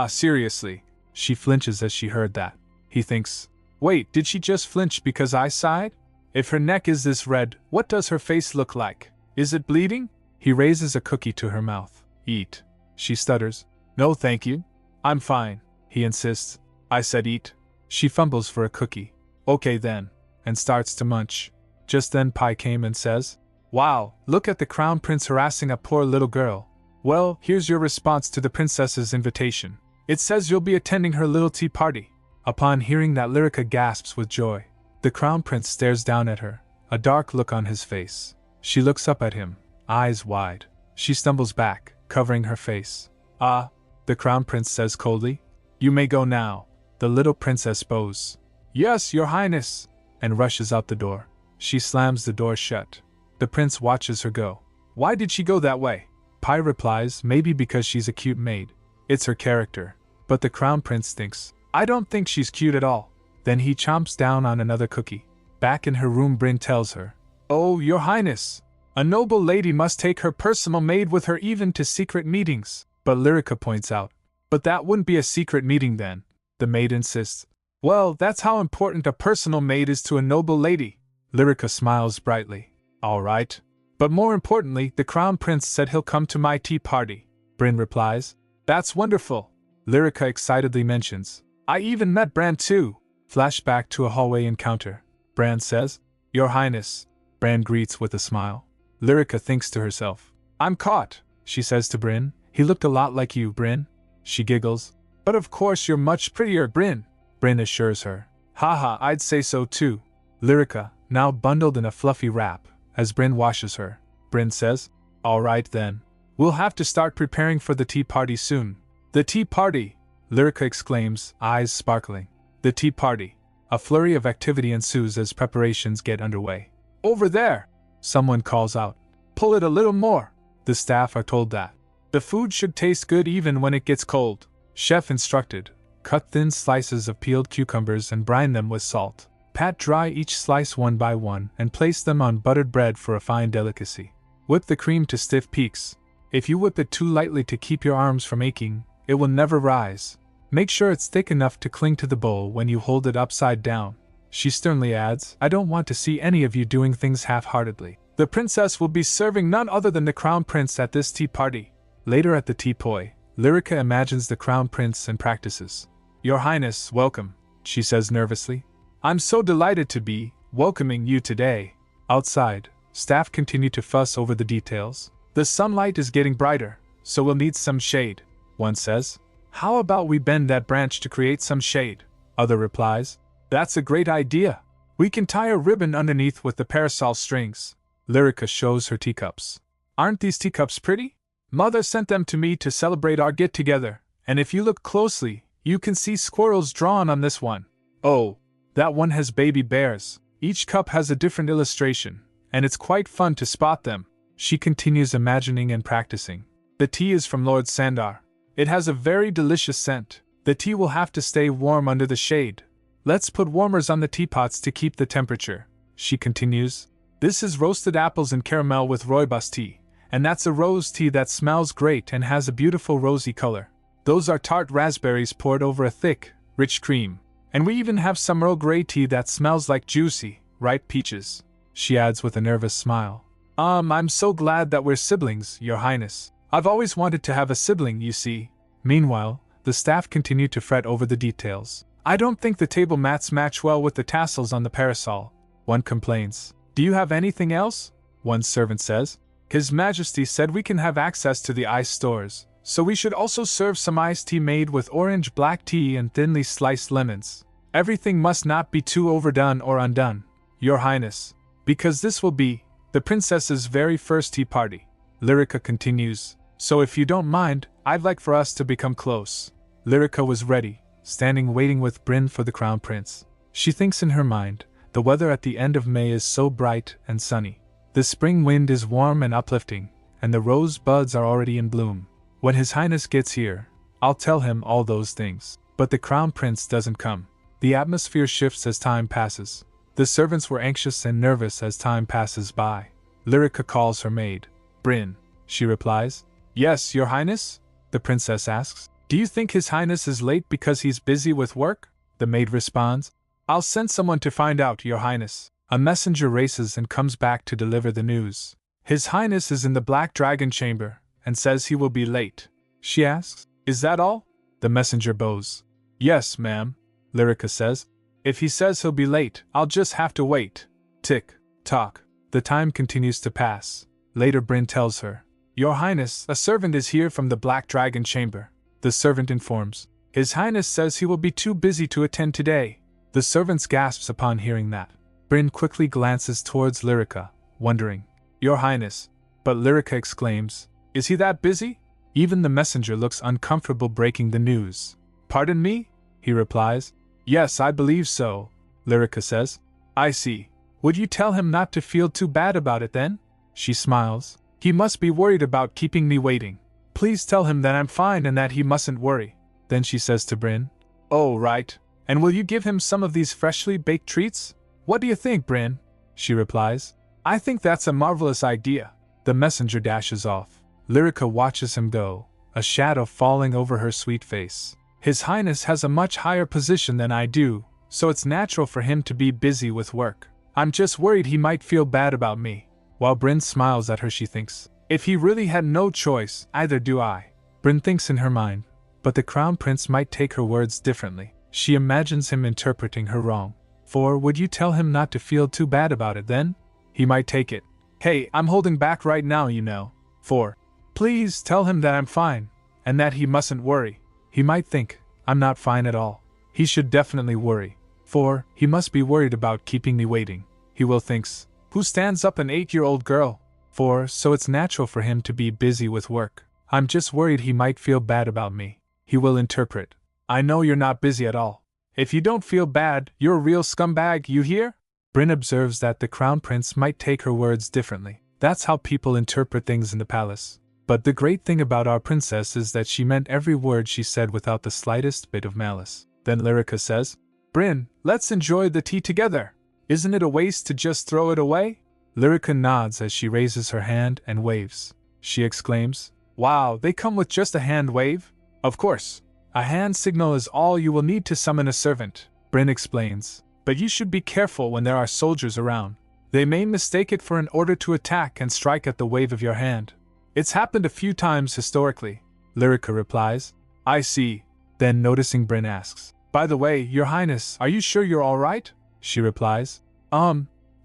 Seriously? She flinches as she heard that. He thinks, Wait, did she just flinch because I sighed? If her neck is this red, what does her face look like? Is it bleeding? He raises a cookie to her mouth. Eat. She stutters. No thank you. I'm fine. He insists. I said eat. She fumbles for a cookie. Okay then. And starts to munch. Just then Pai came and says, Wow, look at the crown prince harassing a poor little girl. Well, here's your response to the princess's invitation. It says you'll be attending her little tea party. Upon hearing that, Lyrica gasps with joy. The crown prince stares down at her, a dark look on his face. She looks up at him, eyes wide. She stumbles back, covering her face. The crown prince says coldly. You may go now. The little princess bows. Yes, your highness, and rushes out the door. She slams the door shut. The prince watches her go. Why did she go that way? Pai replies, maybe because she's a cute maid. It's her character. But the crown prince thinks, I don't think she's cute at all. Then he chomps down on another cookie. Back in her room, Bryn tells her, Oh, your highness, a noble lady must take her personal maid with her even to secret meetings. But Lyrica points out, But that wouldn't be a secret meeting then. The maid insists, Well, that's how important a personal maid is to a noble lady. Lyrica smiles brightly. All right. But more importantly, the crown prince said he'll come to my tea party. Bryn replies, That's wonderful. Lyrica excitedly mentions, I even met Bran too. Flashback to a hallway encounter. Bran says, Your highness. Bran greets with a smile. Lyrica thinks to herself, I'm caught, she says to Bryn. He looked a lot like you, Bryn. She giggles. But of course you're much prettier, Bryn. Bryn assures her. Haha, I'd say so too. Lyrica, now bundled in a fluffy wrap, as Bryn washes her. Bryn says, All right then. We'll have to start preparing for the tea party soon. The tea party! Lyrica exclaims, eyes sparkling. The tea party. A flurry of activity ensues as preparations get underway. Over there! Someone calls out. Pull it a little more. The staff are told that. The food should taste good even when it gets cold. Chef instructed. Cut thin slices of peeled cucumbers and brine them with salt. Pat dry each slice one by one and place them on buttered bread for a fine delicacy. Whip the cream to stiff peaks. If you whip it too lightly to keep your arms from aching, it will never rise. Make sure it's thick enough to cling to the bowl when you hold it upside down. She sternly adds, I don't want to see any of you doing things half-heartedly. The princess will be serving none other than the crown prince at this tea party. Later at the teapoy, Lyrica imagines the crown prince and practices. Your highness, welcome, she says nervously. I'm so delighted to be welcoming you today. Outside, Staff continued to fuss over the details. The sunlight is getting brighter, so we'll need some shade, one says. How about we bend that branch to create some shade? Other replies. That's a great idea. We can tie a ribbon underneath with the parasol strings. Lyrica shows her teacups. Aren't these teacups pretty? Mother sent them to me to celebrate our get-together, and if you look closely, you can see squirrels drawn on this one. Oh, that one has baby bears. Each cup has a different illustration, and it's quite fun to spot them. She continues imagining and practicing. The tea is from Lord Sandar. It has a very delicious scent. The tea will have to stay warm under the shade. Let's put warmers on the teapots to keep the temperature. She continues. This is roasted apples and caramel with rooibos tea, and that's a rose tea that smells great and has a beautiful rosy color. Those are tart raspberries poured over a thick, rich cream. And we even have some Earl Grey tea that smells like juicy, ripe peaches. She adds with a nervous smile. I'm so glad that we're siblings, Your Highness. I've always wanted to have a sibling, you see. Meanwhile, the staff continued to fret over the details. I don't think the table mats match well with the tassels on the parasol, one complains. Do you have anything else? One servant says. His Majesty said we can have access to the ice stores, so we should also serve some iced tea made with orange black tea and thinly sliced lemons. Everything must not be too overdone or undone, Your Highness, because this will be the princess's very first tea party. Lyrica continues. So if you don't mind, I'd like for us to become close. Lyrica was ready, standing waiting with Bryn for the crown prince. She thinks in her mind, the weather at the end of May is so bright and sunny. The spring wind is warm and uplifting, and the rose buds are already in bloom. When His Highness gets here, I'll tell him all those things. But the crown prince doesn't come. The atmosphere shifts as time passes. The servants were anxious and nervous as time passes by. Lyrica calls her maid. Bryn, she replies. Yes, Your Highness? The princess asks. Do you think His Highness is late because he's busy with work? The maid responds. I'll send someone to find out, Your Highness. A messenger races and comes back to deliver the news. His Highness is in the Black Dragon chamber, and says he will be late. She asks, Is that all? The messenger bows. Yes, ma'am, Lyrica says. If he says he'll be late, I'll just have to wait. Tick, tock. The time continues to pass. Later Bryn tells her, Your Highness, a servant is here from the Black Dragon chamber. The servant informs, His Highness says he will be too busy to attend today. The servant gasps upon hearing that. Bryn quickly glances towards Lyrica, wondering, Your Highness. But Lyrica exclaims, Is he that busy? Even the messenger looks uncomfortable breaking the news. Pardon me? He replies. Yes, I believe so, Lyrica says. I see. Would you tell him not to feel too bad about it then? She smiles. He must be worried about keeping me waiting. Please tell him that I'm fine and that he mustn't worry. Then she says to Bryn, Oh, right. And will you give him some of these freshly baked treats? What do you think, Bryn? She replies. I think that's a marvelous idea. The messenger dashes off. Lyrica watches him go, a shadow falling over her sweet face. His Highness has a much higher position than I do, so it's natural for him to be busy with work. I'm just worried he might feel bad about me. While Bryn smiles at her, she thinks, If he really had no choice, either do I. Bryn thinks in her mind, but the crown prince might take her words differently. She imagines him interpreting her wrong. For would you tell him not to feel too bad about it then? He might take it. Hey, I'm holding back right now, you know. For please tell him that I'm fine, and that he mustn't worry. He might think, I'm not fine at all. He should definitely worry. For he must be worried about keeping me waiting. He will thinks, Who stands up an 8-year-old girl? For so it's natural for him to be busy with work. I'm just worried he might feel bad about me. He will interpret, I know you're not busy at all. If you don't feel bad, you're a real scumbag, you hear? Bryn observes that the crown prince might take her words differently. That's how people interpret things in the palace. But the great thing about our princess is that she meant every word she said without the slightest bit of malice. Then Lyrica says, Bryn, let's enjoy the tea together. Isn't it a waste to just throw it away? Lyrica nods as she raises her hand and waves. She exclaims, Wow, they come with just a hand wave? Of course. A hand signal is all you will need to summon a servant, Bryn explains. But you should be careful when there are soldiers around. They may mistake it for an order to attack and strike at the wave of your hand. It's happened a few times historically, Lyrica replies. I see. Then noticing Bryn asks, By the way, Your Highness, are you sure you're all right? She replies,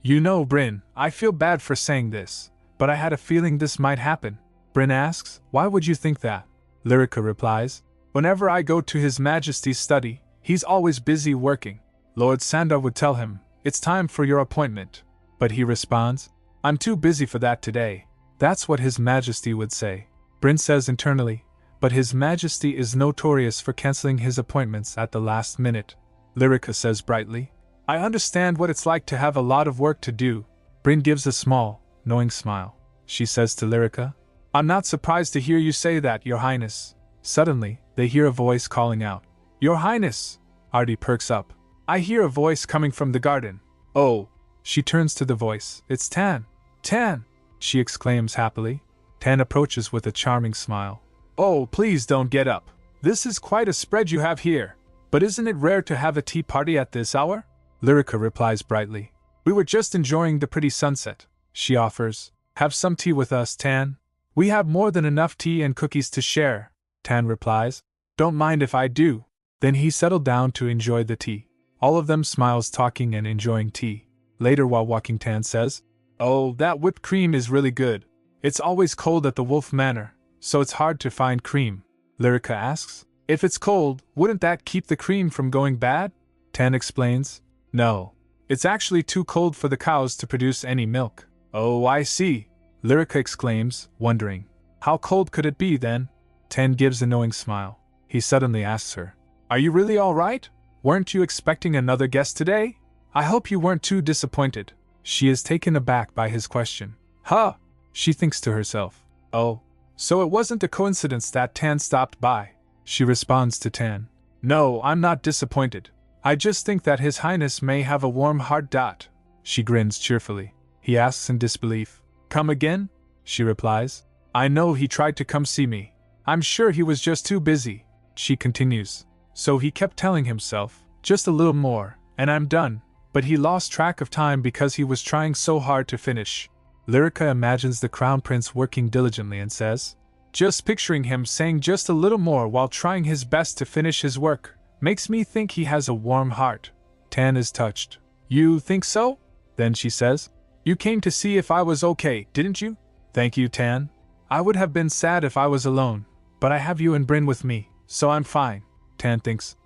You know, Bryn, I feel bad for saying this, but I had a feeling this might happen. Bryn asks, why would you think that? Lyrica replies, whenever I go to His Majesty's study, he's always busy working. Lord Sandor would tell him, it's time for your appointment. But he responds, I'm too busy for that today. That's what His Majesty would say. Bryn says internally, but His Majesty is notorious for cancelling his appointments at the last minute. Lyrica says brightly, I understand what it's like to have a lot of work to do. Bryn gives a small, knowing smile. She says to Lyrica, I'm not surprised to hear you say that, Your Highness. Suddenly, they hear a voice calling out, Your Highness! Artie perks up. I hear a voice coming from the garden. Oh! She turns to the voice. It's Tan! Tan! She exclaims happily. Tan approaches with a charming smile. Oh, please don't get up. This is quite a spread you have here. But isn't it rare to have a tea party at this hour? Lyrica replies brightly. We were just enjoying the pretty sunset. She offers. Have some tea with us, Tan. We have more than enough tea and cookies to share. Tan replies. Don't mind if I do. Then he settled down to enjoy the tea. All of them smiles talking and enjoying tea. Later while walking, Tan says, Oh, that whipped cream is really good. It's always cold at the Wolf Manor, so it's hard to find cream. Lyrica asks, if it's cold, wouldn't that keep the cream from going bad? Tan explains, no. It's actually too cold for the cows to produce any milk. Oh, I see. Lyrica exclaims, wondering. How cold could it be then? Tan gives a knowing smile. He suddenly asks her, Are you really all right? Weren't you expecting another guest today? I hope you weren't too disappointed. She is taken aback by his question. Huh! She thinks to herself. Oh, so it wasn't a coincidence that Tan stopped by. She responds to Tan. No, I'm not disappointed. I just think that His Highness may have a warm heart. She grins cheerfully. He asks in disbelief. Come again? She replies. I know he tried to come see me. I'm sure he was just too busy. She continues. So he kept telling himself, just a little more, and I'm done. But he lost track of time because he was trying so hard to finish. Lyrica imagines the Crown Prince working diligently and says, just picturing him saying just a little more while trying his best to finish his work, makes me think he has a warm heart. Tan is touched. You think so? Then she says, You came to see if I was okay, didn't you? Thank you, Tan. I would have been sad if I was alone, but I have you and Bryn with me, so I'm fine. Tan thinks,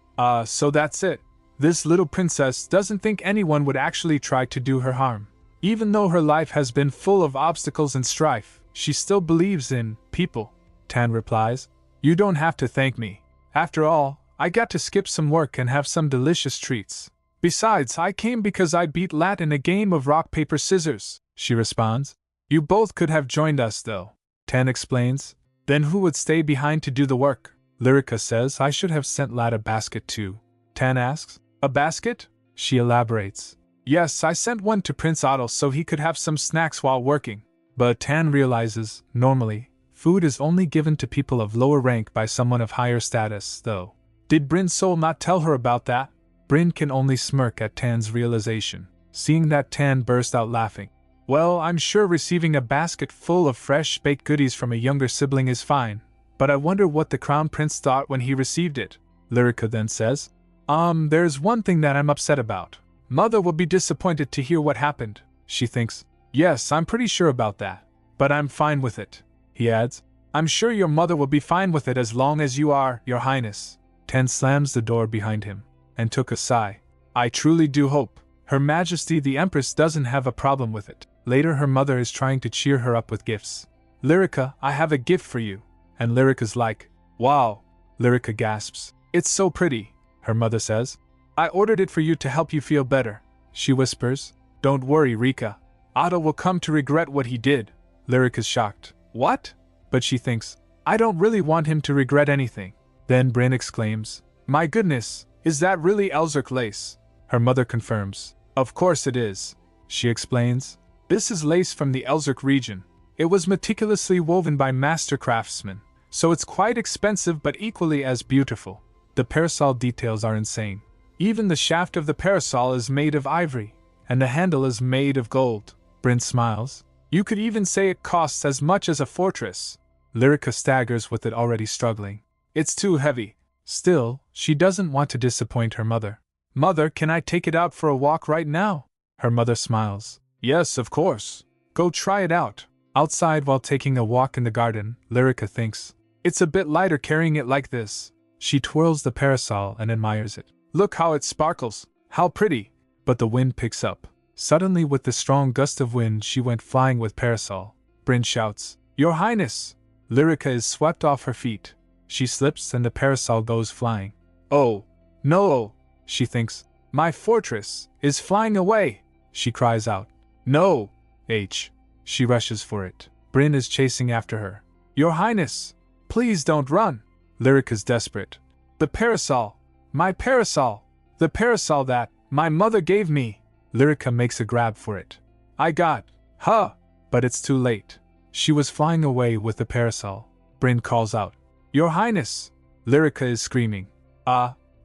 so that's it. This little princess doesn't think anyone would actually try to do her harm. Even though her life has been full of obstacles and strife, she still believes in people. Tan replies, You don't have to thank me. After all, I got to skip some work and have some delicious treats. Besides, I came because I beat Lat in a game of rock, paper, scissors, she responds. You both could have joined us though. Tan explains. Then who would stay behind to do the work? Lyrica says I should have sent Lat a basket too. Tan asks, A basket? She elaborates. Yes, I sent one to Prince Otto so he could have some snacks while working. But Tan realizes, normally, food is only given to people of lower rank by someone of higher status, though. Did Bryn's soul not tell her about that? Bryn can only smirk at Tan's realization. Seeing that, Tan burst out laughing. Well, I'm sure receiving a basket full of fresh baked goodies from a younger sibling is fine, but I wonder what the Crown Prince thought when he received it. Lyrica then says, there's one thing that I'm upset about. Mother will be disappointed to hear what happened, she thinks. Yes, I'm pretty sure about that. But I'm fine with it, he adds. I'm sure your mother will be fine with it as long as you are, Your Highness. Tan slams the door behind him, and took a sigh. I truly do hope Her Majesty the Empress doesn't have a problem with it. Later her mother is trying to cheer her up with gifts. Lyrica, I have a gift for you. And Lyrica's like, wow. Lyrica gasps. It's so pretty, her mother says. I ordered it for you to help you feel better. She whispers. Don't worry, Rika. Otto will come to regret what he did. Lyrica's shocked. What? But she thinks, I don't really want him to regret anything. Then Bryn exclaims, My goodness, is that really Elzerk lace? Her mother confirms. Of course it is. She explains. This is lace from the Elzerk region. It was meticulously woven by master craftsmen, so it's quite expensive but equally as beautiful. The parasol details are insane. Even the shaft of the parasol is made of ivory, and the handle is made of gold. Bryn smiles. You could even say it costs as much as a fortress. Lyrica staggers with it, already struggling. It's too heavy. Still, she doesn't want to disappoint her mother. Mother, can I take it out for a walk right now? Her mother smiles. Yes, of course. Go try it out. Outside while taking a walk in the garden, Lyrica thinks, it's a bit lighter carrying it like this. She twirls the parasol and admires it. Look how it sparkles. How pretty. But the wind picks up. Suddenly with the strong gust of wind she went flying with parasol. Bryn shouts, Your Highness! Lyrica is swept off her feet. She slips and the parasol goes flying. Oh, no, she thinks. My fortress is flying away. She cries out. No, H. She rushes for it. Bryn is chasing after her. Your Highness, please don't run. Lyrica's desperate. The parasol! My parasol! The parasol that my mother gave me! Lyrica makes a grab for it. I got, huh! But it's too late. She was flying away with the parasol. Bryn calls out. Your Highness! Lyrica is screaming.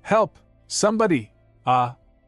Help! Somebody!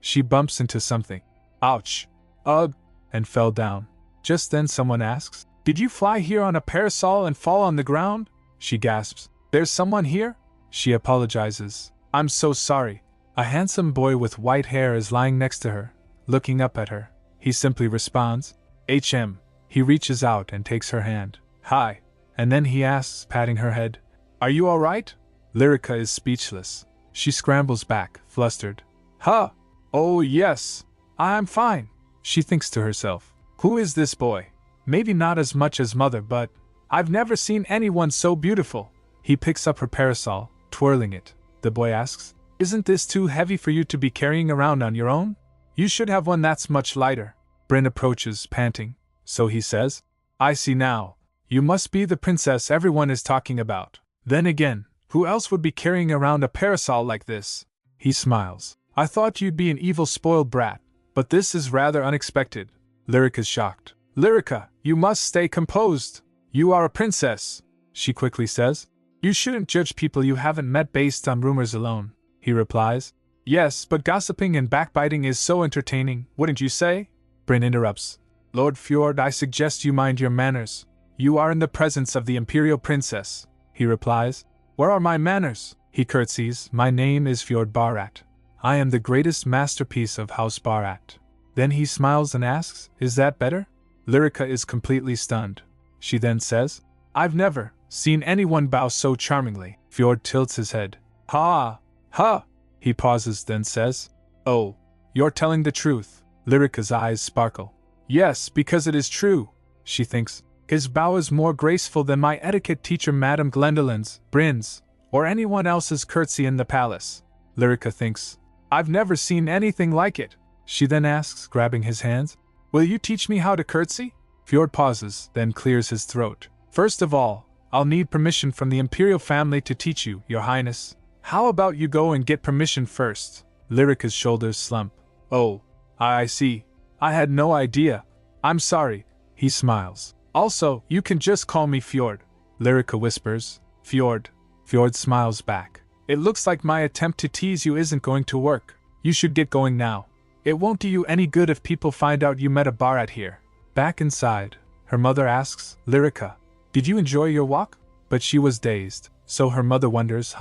She bumps into something. Ouch! Ugh! And fell down. Just then someone asks, Did you fly here on a parasol and fall on the ground? She gasps. There's someone here? She apologizes. I'm so sorry. A handsome boy with white hair is lying next to her, looking up at her. He simply responds, HM. He reaches out and takes her hand. Hi. And then he asks, patting her head, Are you alright? Lyrica is speechless. She scrambles back, flustered. Huh? Oh yes. I'm fine. She thinks to herself. Who is this boy? Maybe not as much as mother, but I've never seen anyone so beautiful. He picks up her parasol, twirling it. The boy asks, Isn't this too heavy for you to be carrying around on your own? You should have one that's much lighter. Bryn approaches, panting. So he says, I see now. You must be the princess everyone is talking about. Then again, who else would be carrying around a parasol like this? He smiles. I thought you'd be an evil spoiled brat, but this is rather unexpected. Lyrica's shocked. Lyrica, you must stay composed. You are a princess, she quickly says. You shouldn't judge people you haven't met based on rumors alone, he replies. Yes, but gossiping and backbiting is so entertaining, wouldn't you say? Bryn interrupts. Lord Fjord, I suggest you mind your manners. You are in the presence of the imperial princess, he replies. Where are my manners? He curtsies. My name is Fjord Barat. I am the greatest masterpiece of House Barat. Then he smiles and asks, Is that better? Lyrica is completely stunned. She then says, I've never seen anyone bow so charmingly. Fjord tilts his head. Ha! Ha! He pauses, then says, Oh, you're telling the truth. Lyrica's eyes sparkle. Yes, because it is true, she thinks. His bow is more graceful than my etiquette teacher Madame Gwendolen's, Bryn's, or anyone else's curtsy in the palace. Lyrica thinks, I've never seen anything like it. She then asks, grabbing his hands, Will you teach me how to curtsy? Fjord pauses, then clears his throat. First of all, I'll need permission from the imperial family to teach you, Your Highness. How about you go and get permission first? Lyrica's shoulders slump. Oh, I see. I had no idea. I'm sorry. He smiles. Also, you can just call me Fjord. Lyrica whispers. Fjord. Fjord smiles back. It looks like my attempt to tease you isn't going to work. You should get going now. It won't do you any good if people find out you met a Barat here. Back inside, her mother asks, Lyrica, did you enjoy your walk? But she was dazed, so her mother wonders,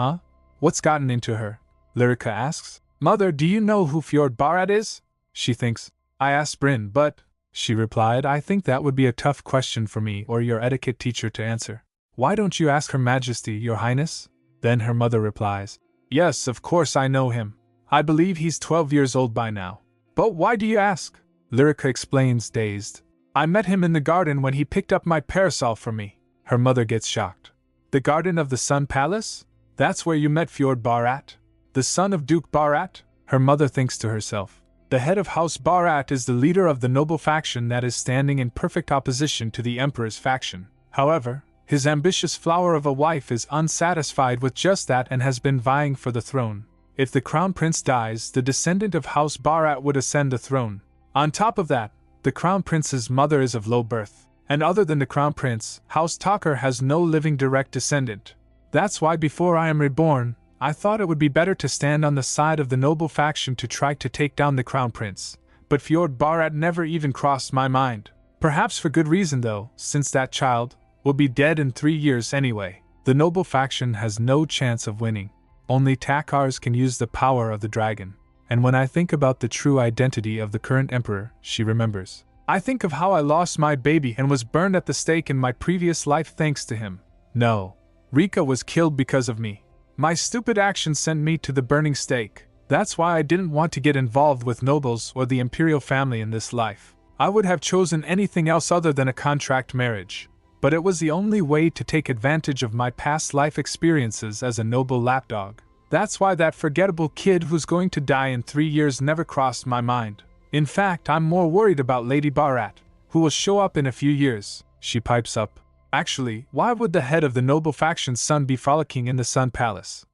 What's gotten into her? Lyrica asks, Mother, do you know who Fjord Barat is? She thinks, I asked Bryn, but, she replied, I think that would be a tough question for me or your etiquette teacher to answer. Why don't you ask Her Majesty, Your Highness? Then her mother replies, Yes, of course I know him. I believe he's 12 years old by now. But why do you ask? Lyrica explains, dazed. I met him in the garden when he picked up my parasol for me. Her mother gets shocked. The garden of the Sun Palace? That's where you met Fjord Barat? The son of Duke Barat? Her mother thinks to herself. The head of House Barat is the leader of the noble faction that is standing in perfect opposition to the Emperor's faction. However, his ambitious flower of a wife is unsatisfied with just that and has been vying for the throne. If the crown prince dies, the descendant of House Barat would ascend the throne. On top of that, the crown prince's mother is of low birth, and other than the crown prince, House Talker has no living direct descendant. That's why before I am reborn, I thought it would be better to stand on the side of the noble faction to try to take down the crown prince. But Fjord Barat never even crossed my mind. Perhaps for good reason though, since that child will be dead in 3 years anyway. The noble faction has no chance of winning. Only Takars can use the power of the dragon. And when I think about the true identity of the current emperor, she remembers. I think of how I lost my baby and was burned at the stake in my previous life thanks to him. No. Rika was killed because of me. My stupid actions sent me to the burning stake. That's why I didn't want to get involved with nobles or the imperial family in this life. I would have chosen anything else other than a contract marriage. But it was the only way to take advantage of my past life experiences as a noble lapdog. That's why that forgettable kid who's going to die in 3 years never crossed my mind. In fact, I'm more worried about Lady Barat, who will show up in a few years, she pipes up. Actually, why would the head of the noble faction's son be frolicking in the Sun Palace?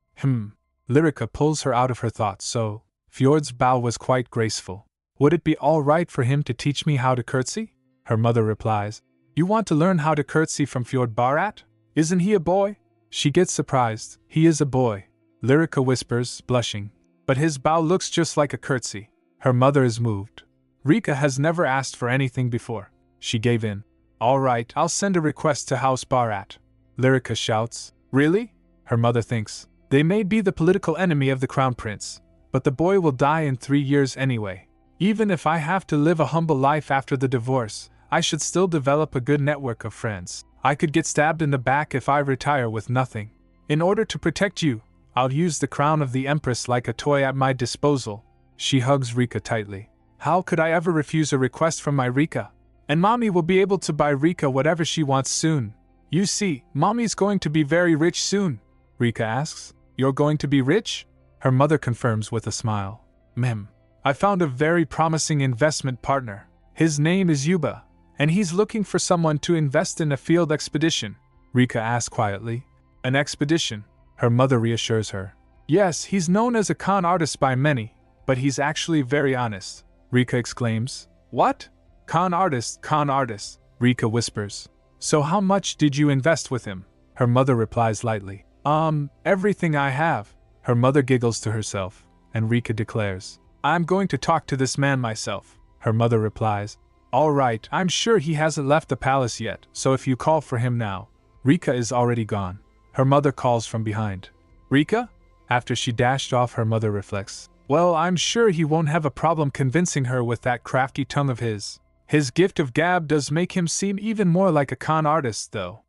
Lyrica pulls her out of her thoughts, so Fjord's bow was quite graceful. Would it be all right for him to teach me how to curtsy? Her mother replies. You want to learn how to curtsy from Fjord Barat? Isn't he a boy? She gets surprised. He is a boy. Lyrica whispers, blushing. But his bow looks just like a curtsy. Her mother is moved. Rika has never asked for anything before. She gave in. All right, I'll send a request to House Barat. Lyrica shouts. Really? Her mother thinks. They may be the political enemy of the crown prince, but the boy will die in 3 years anyway. Even if I have to live a humble life after the divorce, I should still develop a good network of friends. I could get stabbed in the back if I retire with nothing. In order to protect you, I'll use the crown of the Empress like a toy at my disposal. She hugs Rika tightly. How could I ever refuse a request from my Rika? And Mommy will be able to buy Rika whatever she wants soon. You see, Mommy's going to be very rich soon. Rika asks. You're going to be rich? Her mother confirms with a smile. I found a very promising investment partner. His name is Yuba, and he's looking for someone to invest in a field expedition. Rika asks quietly. An expedition? Her mother reassures her. Yes, he's known as a con artist by many, but he's actually very honest. Rika exclaims. What? Con artist, Rika whispers. So how much did you invest with him? Her mother replies lightly. Everything I have. Her mother giggles to herself, and Rika declares. I'm going to talk to this man myself. Her mother replies. All right, I'm sure he hasn't left the palace yet, so if you call for him now. Rika is already gone. Her mother calls from behind. Rika? After she dashed off, her mother reflects. Well, I'm sure he won't have a problem convincing her with that crafty tongue of his. His gift of gab does make him seem even more like a con artist, though.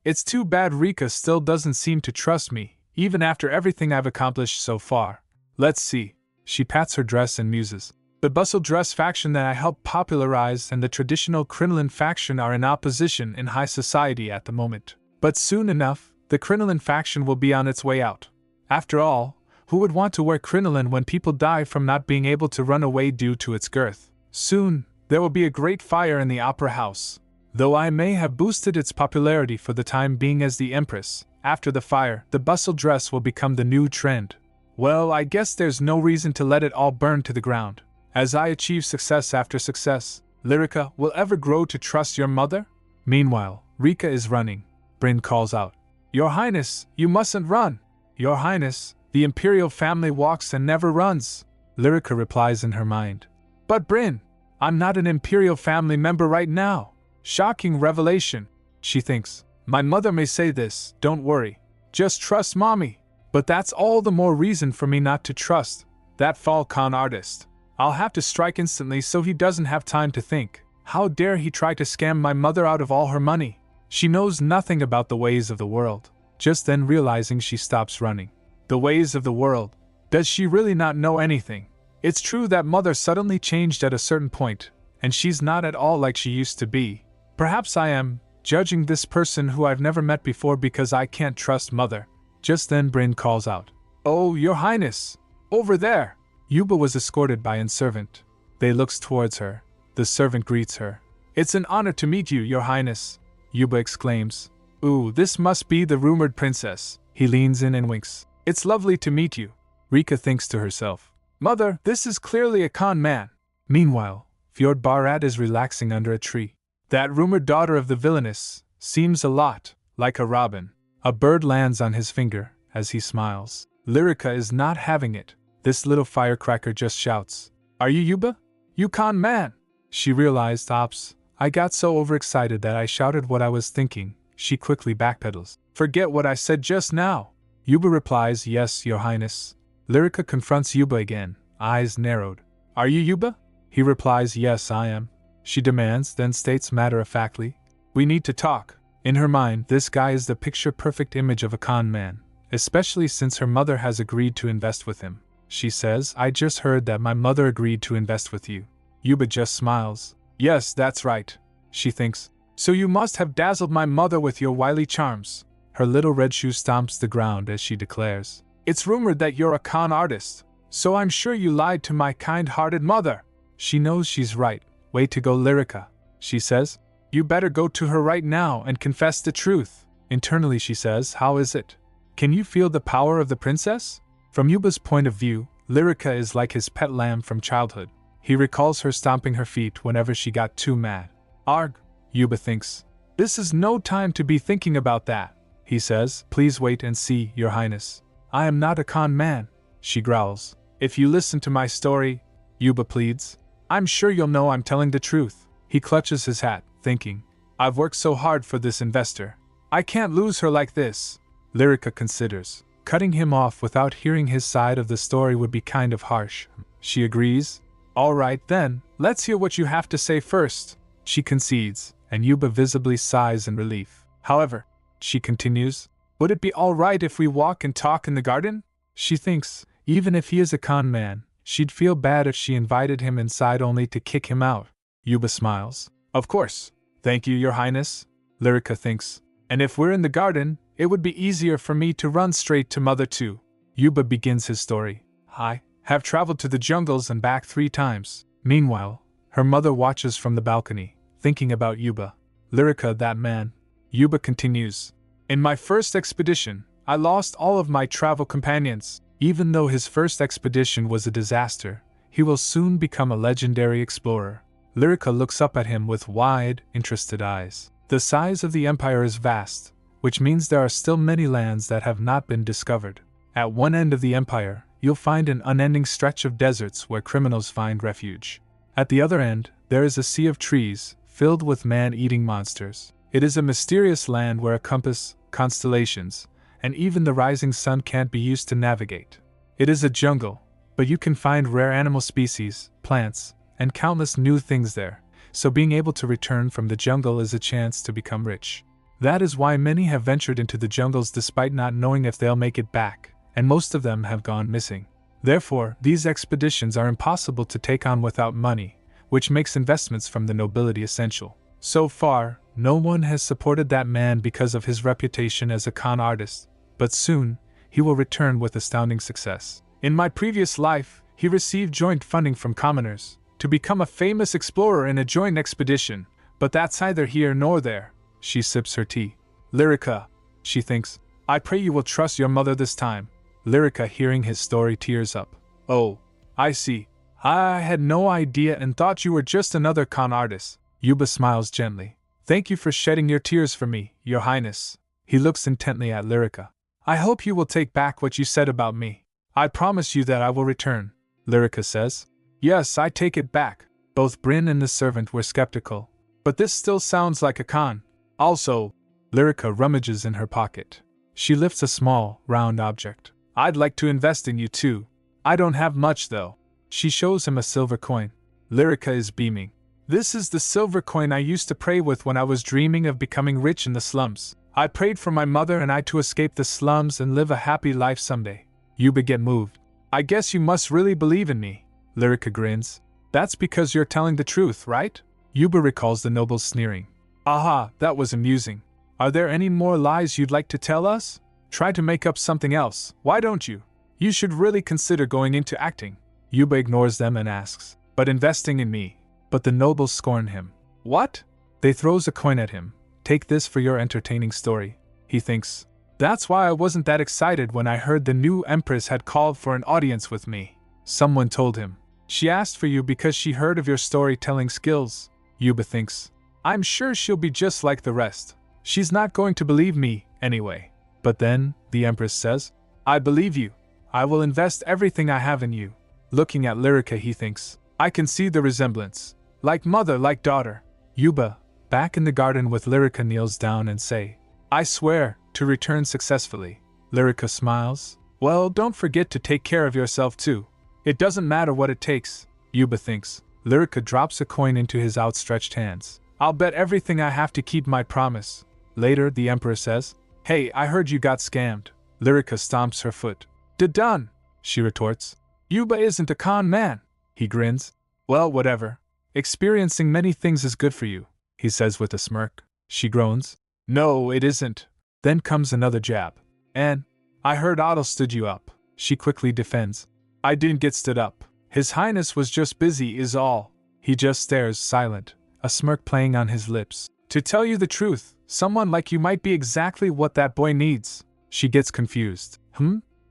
It's too bad Rika still doesn't seem to trust me, even after everything I've accomplished so far. Let's see. She pats her dress and muses. The bustle dress faction that I helped popularize and the traditional crinoline faction are in opposition in high society at the moment. But soon enough, the crinoline faction will be on its way out. After all, who would want to wear crinoline when people die from not being able to run away due to its girth? Soon, there will be a great fire in the opera house. Though I may have boosted its popularity for the time being as the Empress, after the fire, the bustle dress will become the new trend. Well, I guess there's no reason to let it all burn to the ground. As I achieve success after success, Lyrica will ever grow to trust your mother? Meanwhile, Rika is running. Bryn calls out. Your Highness, you mustn't run. Your Highness, the imperial family walks and never runs. Lyrica replies in her mind. But Bryn, I'm not an imperial family member right now. Shocking revelation, she thinks. My mother may say this, don't worry. Just trust Mommy. But that's all the more reason for me not to trust that fall con artist. I'll have to strike instantly so he doesn't have time to think. How dare he try to scam my mother out of all her money? She knows nothing about the ways of the world. Just then realizing, she stops running. The ways of the world. Does she really not know anything? It's true that mother suddenly changed at a certain point, and she's not at all like she used to be. Perhaps I am judging this person who I've never met before because I can't trust mother. Just then Bryn calls out. Oh, Your Highness! Over there! Yuba was escorted by a servant. They looks towards her. The servant greets her. It's an honor to meet you, Your Highness. Yuba exclaims. Ooh, this must be the rumored princess. He leans in and winks. It's lovely to meet you. Rika thinks to herself. Mother, this is clearly a con man. Meanwhile, Fjord Barat is relaxing under a tree. That rumored daughter of the villainess seems a lot like a robin. A bird lands on his finger as he smiles. Lyrica is not having it. This little firecracker just shouts. Are you Yuba? You con man! She realized, ops, I got so overexcited that I shouted what I was thinking. She quickly backpedals. Forget what I said just now. Yuba replies, yes, Your Highness. Lyrica confronts Yuba again, eyes narrowed. Are you Yuba? He replies, yes, I am. she demands, then states matter-of-factly. We need to talk. In her mind, this guy is the picture-perfect image of a con man, especially since her mother has agreed to invest with him. She says, I just heard that my mother agreed to invest with you. Yuba just smiles. Yes, that's right. She thinks. So you must have dazzled my mother with your wily charms. Her little red shoe stomps the ground as she declares. It's rumored that you're a con artist, so I'm sure you lied to my kind-hearted mother. She knows she's right. Way to go, Lyrica, she says. You better go to her right now and confess the truth. Internally she says, how is it? Can you feel the power of the princess? From Yuba's point of view, Lyrica is like his pet lamb from childhood. He recalls her stomping her feet whenever she got too mad. Arg, Yuba thinks. This is no time to be thinking about that, he says. Please wait and see, Your Highness. I am not a con man, she growls. If you listen to my story, Yuba pleads, I'm sure you'll know I'm telling the truth. He clutches his hat, thinking, I've worked so hard for this investor. I can't lose her like this. Lyrica considers. Cutting him off without hearing his side of the story would be kind of harsh. She agrees. All right then, let's hear what you have to say first. She concedes, and Yuba visibly sighs in relief. However, she continues, would it be all right if we walk and talk in the garden? She thinks, even if he is a con man, she'd feel bad if she invited him inside only to kick him out. Yuba smiles. Of course. Thank you, Your Highness. Lyrica thinks. And if we're in the garden, it would be easier for me to run straight to Mother too. Yuba begins his story. I have traveled to the jungles and back 3 times. Meanwhile, her mother watches from the balcony, thinking about Yuba. Lyrica, that man. Yuba continues. In my first expedition, I lost all of my travel companions. Even though his first expedition was a disaster, he will soon become a legendary explorer. Lyrica looks up at him with wide, interested eyes. The size of the empire is vast, which means there are still many lands that have not been discovered. At one end of the empire, you'll find an unending stretch of deserts where criminals find refuge. At the other end, there is a sea of trees, filled with man-eating monsters. It is a mysterious land where a compass, constellations, and even the rising sun can't be used to navigate. It is a jungle, but you can find rare animal species, plants, and countless new things there, so being able to return from the jungle is a chance to become rich. That is why many have ventured into the jungles despite not knowing if they'll make it back, and most of them have gone missing. Therefore, these expeditions are impossible to take on without money, which makes investments from the nobility essential. So far, no one has supported that man because of his reputation as a con artist, but soon, he will return with astounding success. In my previous life, he received joint funding from commoners to become a famous explorer in a joint expedition, but that's neither here nor there. She sips her tea. Lyrica, she thinks, I pray you will trust your mother this time. Lyrica, hearing his story, tears up. Oh, I see. I had no idea and thought you were just another con artist. Yuba smiles gently. Thank you for shedding your tears for me, Your Highness. He looks intently at Lyrica. I hope you will take back what you said about me. I promise you that I will return. Lyrica says. Yes, I take it back. Both Bryn and the servant were skeptical. But this still sounds like a con. Also, Lyrica rummages in her pocket. She lifts a small, round object. I'd like to invest in you too. I don't have much though. She shows him a silver coin. Lyrica is beaming. This is the silver coin I used to pray with when I was dreaming of becoming rich in the slums. I prayed for my mother and I to escape the slums and live a happy life someday. Yuba get moved. I guess you must really believe in me. Lyrica grins. That's because you're telling the truth, right? Yuba recalls the nobles sneering. Aha, that was amusing. Are there any more lies you'd like to tell us? Try to make up something else, why don't you? You should really consider going into acting. Yuba ignores them and asks, but investing in me. But the nobles scorn him. What? They throws a coin at him. Take this for your entertaining story. He thinks. That's why I wasn't that excited when I heard the new Empress had called for an audience with me. Someone told him. She asked for you because she heard of your storytelling skills. Yuba thinks. I'm sure she'll be just like the rest. She's not going to believe me, anyway. But then, the Empress says, I believe you. I will invest everything I have in you. Looking at Lyrica, he thinks. I can see the resemblance. Like mother, like daughter. Yuba, back in the garden with Lyrica, kneels down and say, I swear to return successfully. Lyrica smiles. Well, don't forget to take care of yourself too. It doesn't matter what it takes, Yuba thinks. Lyrica drops a coin into his outstretched hands. I'll bet everything I have to keep my promise. Later, the Emperor says, Hey, I heard you got scammed. Lyrica stomps her foot. Done, she retorts. Yuba isn't a con man. He grins. Well, whatever. Experiencing many things is good for you, he says with a smirk. She groans. No, it isn't. Then comes another jab. And I heard Otto stood you up. She quickly defends. I didn't get stood up. His Highness was just busy is all. He just stares, silent, a smirk playing on his lips. To tell you the truth, someone like you might be exactly what that boy needs. She gets confused.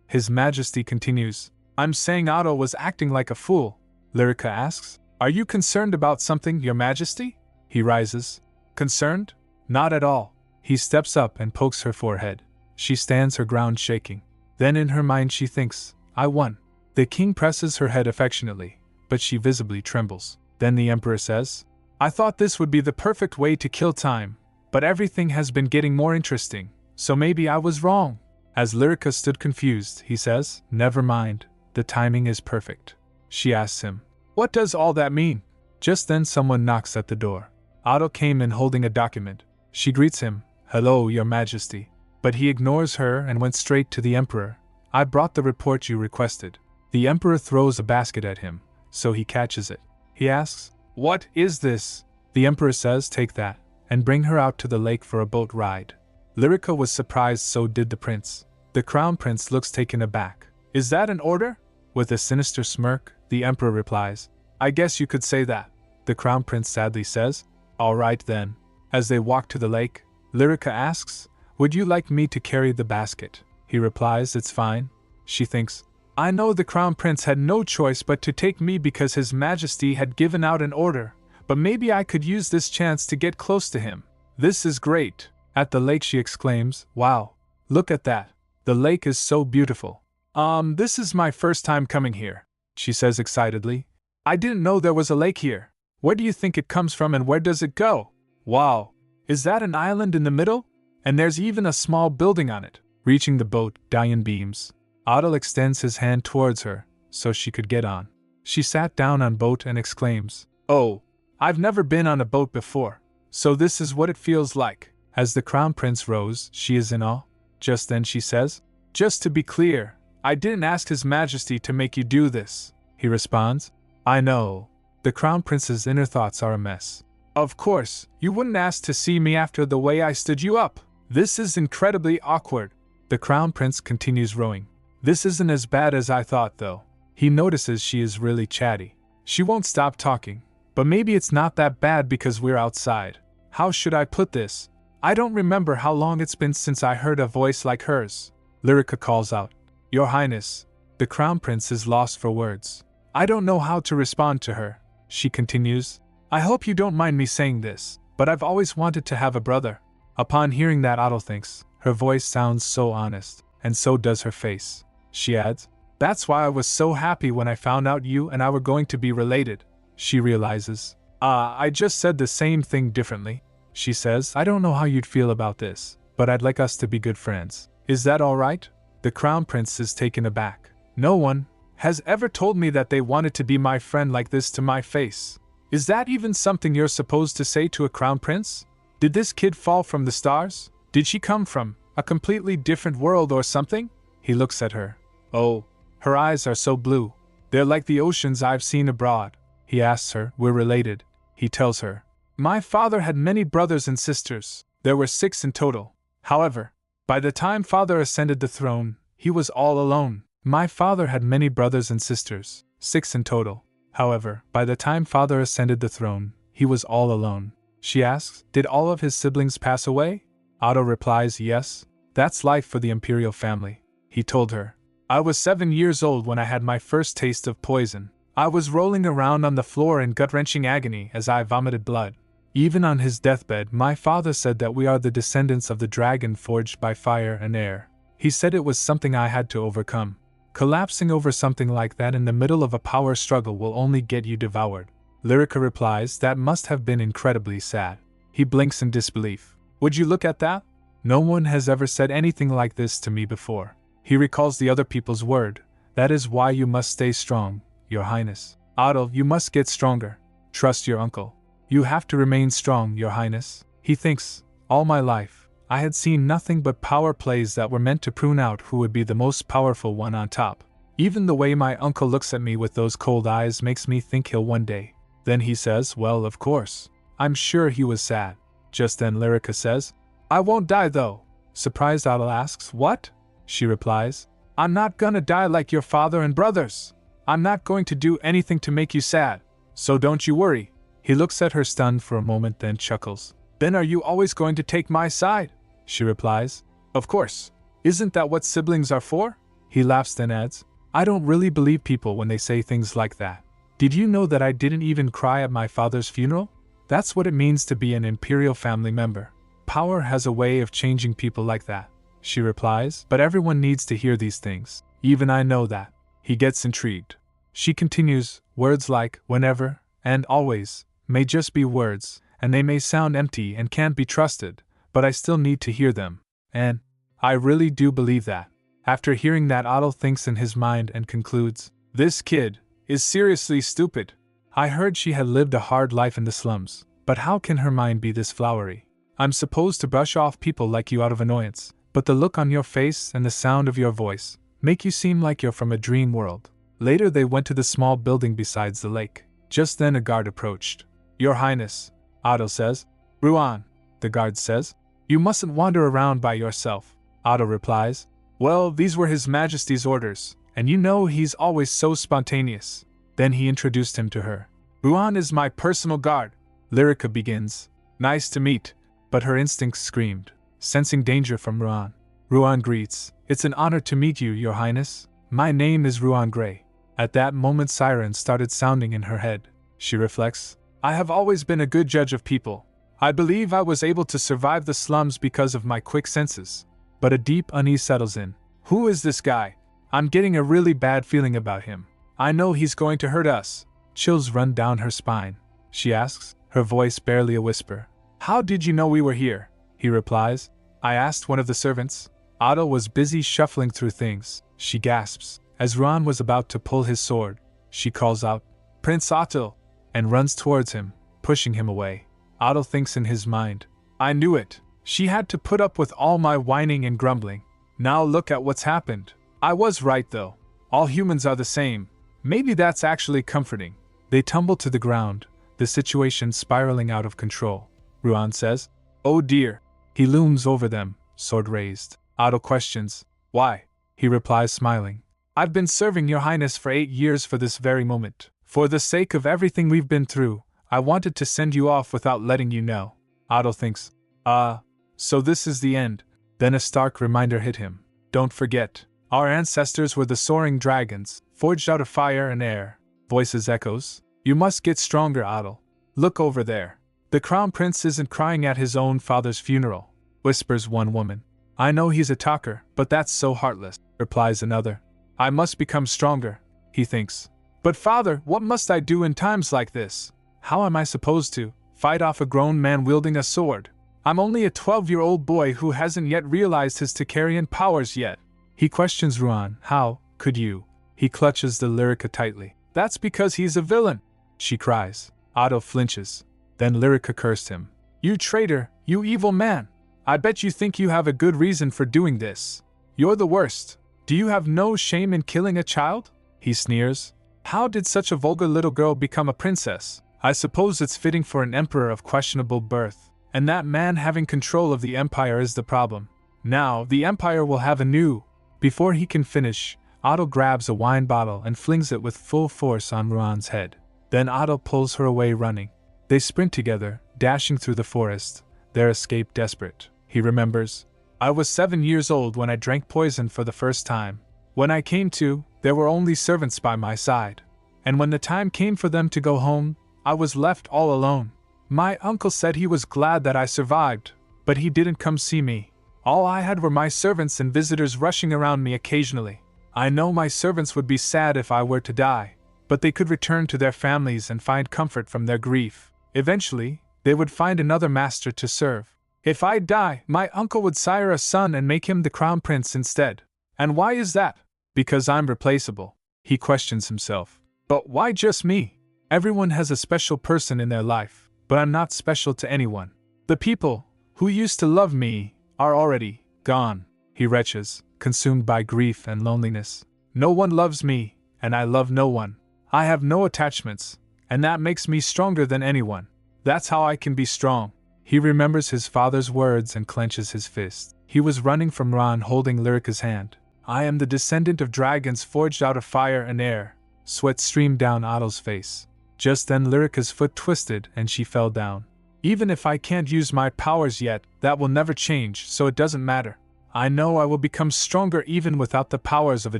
His Majesty continues. I'm saying Otto was acting like a fool. Lyrica asks. Are you concerned about something, Your Majesty? He rises. Concerned? Not at all. He steps up and pokes her forehead. She stands her ground shaking. Then in her mind she thinks, I won. The king presses her head affectionately, but she visibly trembles. Then the Emperor says, I thought this would be the perfect way to kill time, but everything has been getting more interesting, so maybe I was wrong. As Lyrica stood confused, he says, Never mind, the timing is perfect. She asks him, What does all that mean? Just then someone knocks at the door. Otto came in holding a document. She greets him, Hello, Your Majesty. But he ignores her and went straight to the Emperor. I brought the report you requested. The Emperor throws a basket at him, so he catches it. He asks, What is this? The Emperor says, Take that, and bring her out to the lake for a boat ride. Lyrica was surprised, so did the prince. The crown prince looks taken aback. Is that an order? With a sinister smirk, the Emperor replies, I guess you could say that. The crown prince sadly says, All right then. As they walk to the lake, Lyrica asks, Would you like me to carry the basket? He replies, It's fine. She thinks, I know the crown prince had no choice but to take me because his majesty had given out an order, but maybe I could use this chance to get close to him. This is great. At the lake she exclaims, Wow, look at that. The lake is so beautiful. This is my first time coming here, she says excitedly. I didn't know there was a lake here. Where do you think it comes from and where does it go? Wow, is that an island in the middle? And there's even a small building on it. Reaching the boat, Diane beams. Otto extends his hand towards her, so she could get on. She sat down on boat and exclaims, Oh, I've never been on a boat before, so this is what it feels like. As the crown prince rose, she is in awe. Just then she says, Just to be clear, I didn't ask his majesty to make you do this. He responds, I know. The crown prince's inner thoughts are a mess. Of course, you wouldn't ask to see me after the way I stood you up. This is incredibly awkward. The crown prince continues rowing. This isn't as bad as I thought, though. He notices she is really chatty. She won't stop talking, but maybe it's not that bad because we're outside. How should I put this? I don't remember how long it's been since I heard a voice like hers. Lyrica calls out, Your Highness. The crown prince is lost for words. I don't know how to respond to her. She continues, I hope you don't mind me saying this, but I've always wanted to have a brother. Upon hearing that, Otto thinks, her voice sounds so honest, and so does her face. She adds, That's why I was so happy when I found out you and I were going to be related. She realizes, I just said the same thing differently. She says, I don't know how you'd feel about this, but I'd like us to be good friends. Is that all right? The crown prince is taken aback. No one has ever told me that they wanted to be my friend like this to my face. Is that even something you're supposed to say to a crown prince? Did this kid fall from the stars? Did she come from a completely different world or something? He looks at her. Oh, her eyes are so blue. They're like the oceans I've seen abroad. He asks her, We're related. He tells her, My father had many brothers and sisters. There were 6 in total. However, by the time father ascended the throne, he was all alone. My father had many brothers and sisters, 6 in total. However, by the time father ascended the throne, he was all alone. She asks, Did all of his siblings pass away? Otto replies, Yes. That's life for the imperial family. He told her, I was 7 years old when I had my first taste of poison. I was rolling around on the floor in gut-wrenching agony as I vomited blood. Even on his deathbed, my father said that we are the descendants of the dragon forged by fire and air. He said it was something I had to overcome. Collapsing over something like that in the middle of a power struggle will only get you devoured. Lyrica replies, That must have been incredibly sad. He blinks in disbelief. Would you look at that? No one has ever said anything like this to me before. He recalls the other people's word. That is why you must stay strong, Your Highness. Otto, you must get stronger. Trust your uncle. You have to remain strong, Your Highness. He thinks, all my life, I had seen nothing but power plays that were meant to prune out who would be the most powerful one on top. Even the way my uncle looks at me with those cold eyes makes me think he'll one day. Then he says, well, of course. I'm sure he was sad. Just then Lyrica says, I won't die though. Surprised, Adel asks, what? She replies, I'm not gonna die like your father and brothers. I'm not going to do anything to make you sad. So don't you worry. He looks at her stunned for a moment, then chuckles. Then are you always going to take my side? She replies, of course. Isn't that what siblings are for? He laughs, then adds, I don't really believe people when they say things like that. Did you know that I didn't even cry at my father's funeral? That's what it means to be an imperial family member. Power has a way of changing people like that, she replies, but everyone needs to hear these things. Even I know that. He gets intrigued. She continues, words like whenever and always may just be words, and they may sound empty and can't be trusted, but I still need to hear them. And I really do believe that. After hearing that, Otto thinks in his mind and concludes, this kid is seriously stupid. I heard she had lived a hard life in the slums, but how can her mind be this flowery? I'm supposed to brush off people like you out of annoyance, but the look on your face and the sound of your voice make you seem like you're from a dream world. Later they went to the small building besides the lake. Just then a guard approached. Your Highness, Otto says. Ruan, the guard says. You mustn't wander around by yourself. Otto replies. Well, these were His Majesty's orders, and you know he's always so spontaneous. Then he introduced him to her. Ruan is my personal guard. Lyrica begins. Nice to meet, but her instincts screamed, sensing danger from Ruan. Ruan greets. It's an honor to meet you, Your Highness. My name is Ruan Grey. At that moment sirens started sounding in her head. She reflects. I have always been a good judge of people. I believe I was able to survive the slums because of my quick senses. But a deep unease settles in. Who is this guy? I'm getting a really bad feeling about him. I know he's going to hurt us. Chills run down her spine. She asks, her voice barely a whisper. How did you know we were here? He replies. I asked one of the servants. Otto was busy shuffling through things. She gasps. As Ruan was about to pull his sword, she calls out, Prince Otto, and runs towards him, pushing him away. Otto thinks in his mind, I knew it. She had to put up with all my whining and grumbling. Now look at what's happened. I was right though. All humans are the same. Maybe that's actually comforting. They tumble to the ground, the situation spiraling out of control. Ruan says, Oh dear. He looms over them, sword raised. Otto questions, Why? He replies smiling. I've been serving Your Highness for 8 years for this very moment. For the sake of everything we've been through, I wanted to send you off without letting you know. Otto thinks, so this is the end. Then a stark reminder hit him. Don't forget, our ancestors were the soaring dragons, forged out of fire and air. Voices echoes. You must get stronger, Otto. Look over there. The crown prince isn't crying at his own father's funeral, whispers one woman. I know he's a talker, but that's so heartless, replies another. I must become stronger, he thinks. But father, what must I do in times like this? How am I supposed to fight off a grown man wielding a sword? I'm only a 12-year-old boy who hasn't yet realized his Takarian powers yet. He questions Ruan. How could you? He clutches the Lyrica tightly. That's because he's a villain, she cries. Otto flinches. Then Lyrica cursed him. You traitor, you evil man. I bet you think you have a good reason for doing this. You're the worst. Do you have no shame in killing a child? He sneers. How did such a vulgar little girl become a princess? I suppose it's fitting for an emperor of questionable birth. And that man having control of the empire is the problem. Now, the empire will have a new. Before he can finish, Otto grabs a wine bottle and flings it with full force on Ruan's head. Then Otto pulls her away running. They sprint together, dashing through the forest, their escape desperate. He remembers. I was 7 years old when I drank poison for the first time. When I came to, there were only servants by my side. And when the time came for them to go home, I was left all alone. My uncle said he was glad that I survived, but he didn't come see me. All I had were my servants and visitors rushing around me occasionally. I know my servants would be sad if I were to die, but they could return to their families and find comfort from their grief. Eventually, they would find another master to serve. If I die, my uncle would sire a son and make him the crown prince instead. And why is that? Because I'm replaceable. He questions himself. But why just me? Everyone has a special person in their life, but I'm not special to anyone. The people who used to love me are already gone. He retches, consumed by grief and loneliness. No one loves me, and I love no one. I have no attachments, and that makes me stronger than anyone. That's how I can be strong. He remembers his father's words and clenches his fist. He was running from Ron holding Lyrica's hand. I am the descendant of dragons forged out of fire and air. Sweat streamed down Otto's face. Just then Lyrica's foot twisted and she fell down. Even if I can't use my powers yet, that will never change, so it doesn't matter. I know I will become stronger even without the powers of a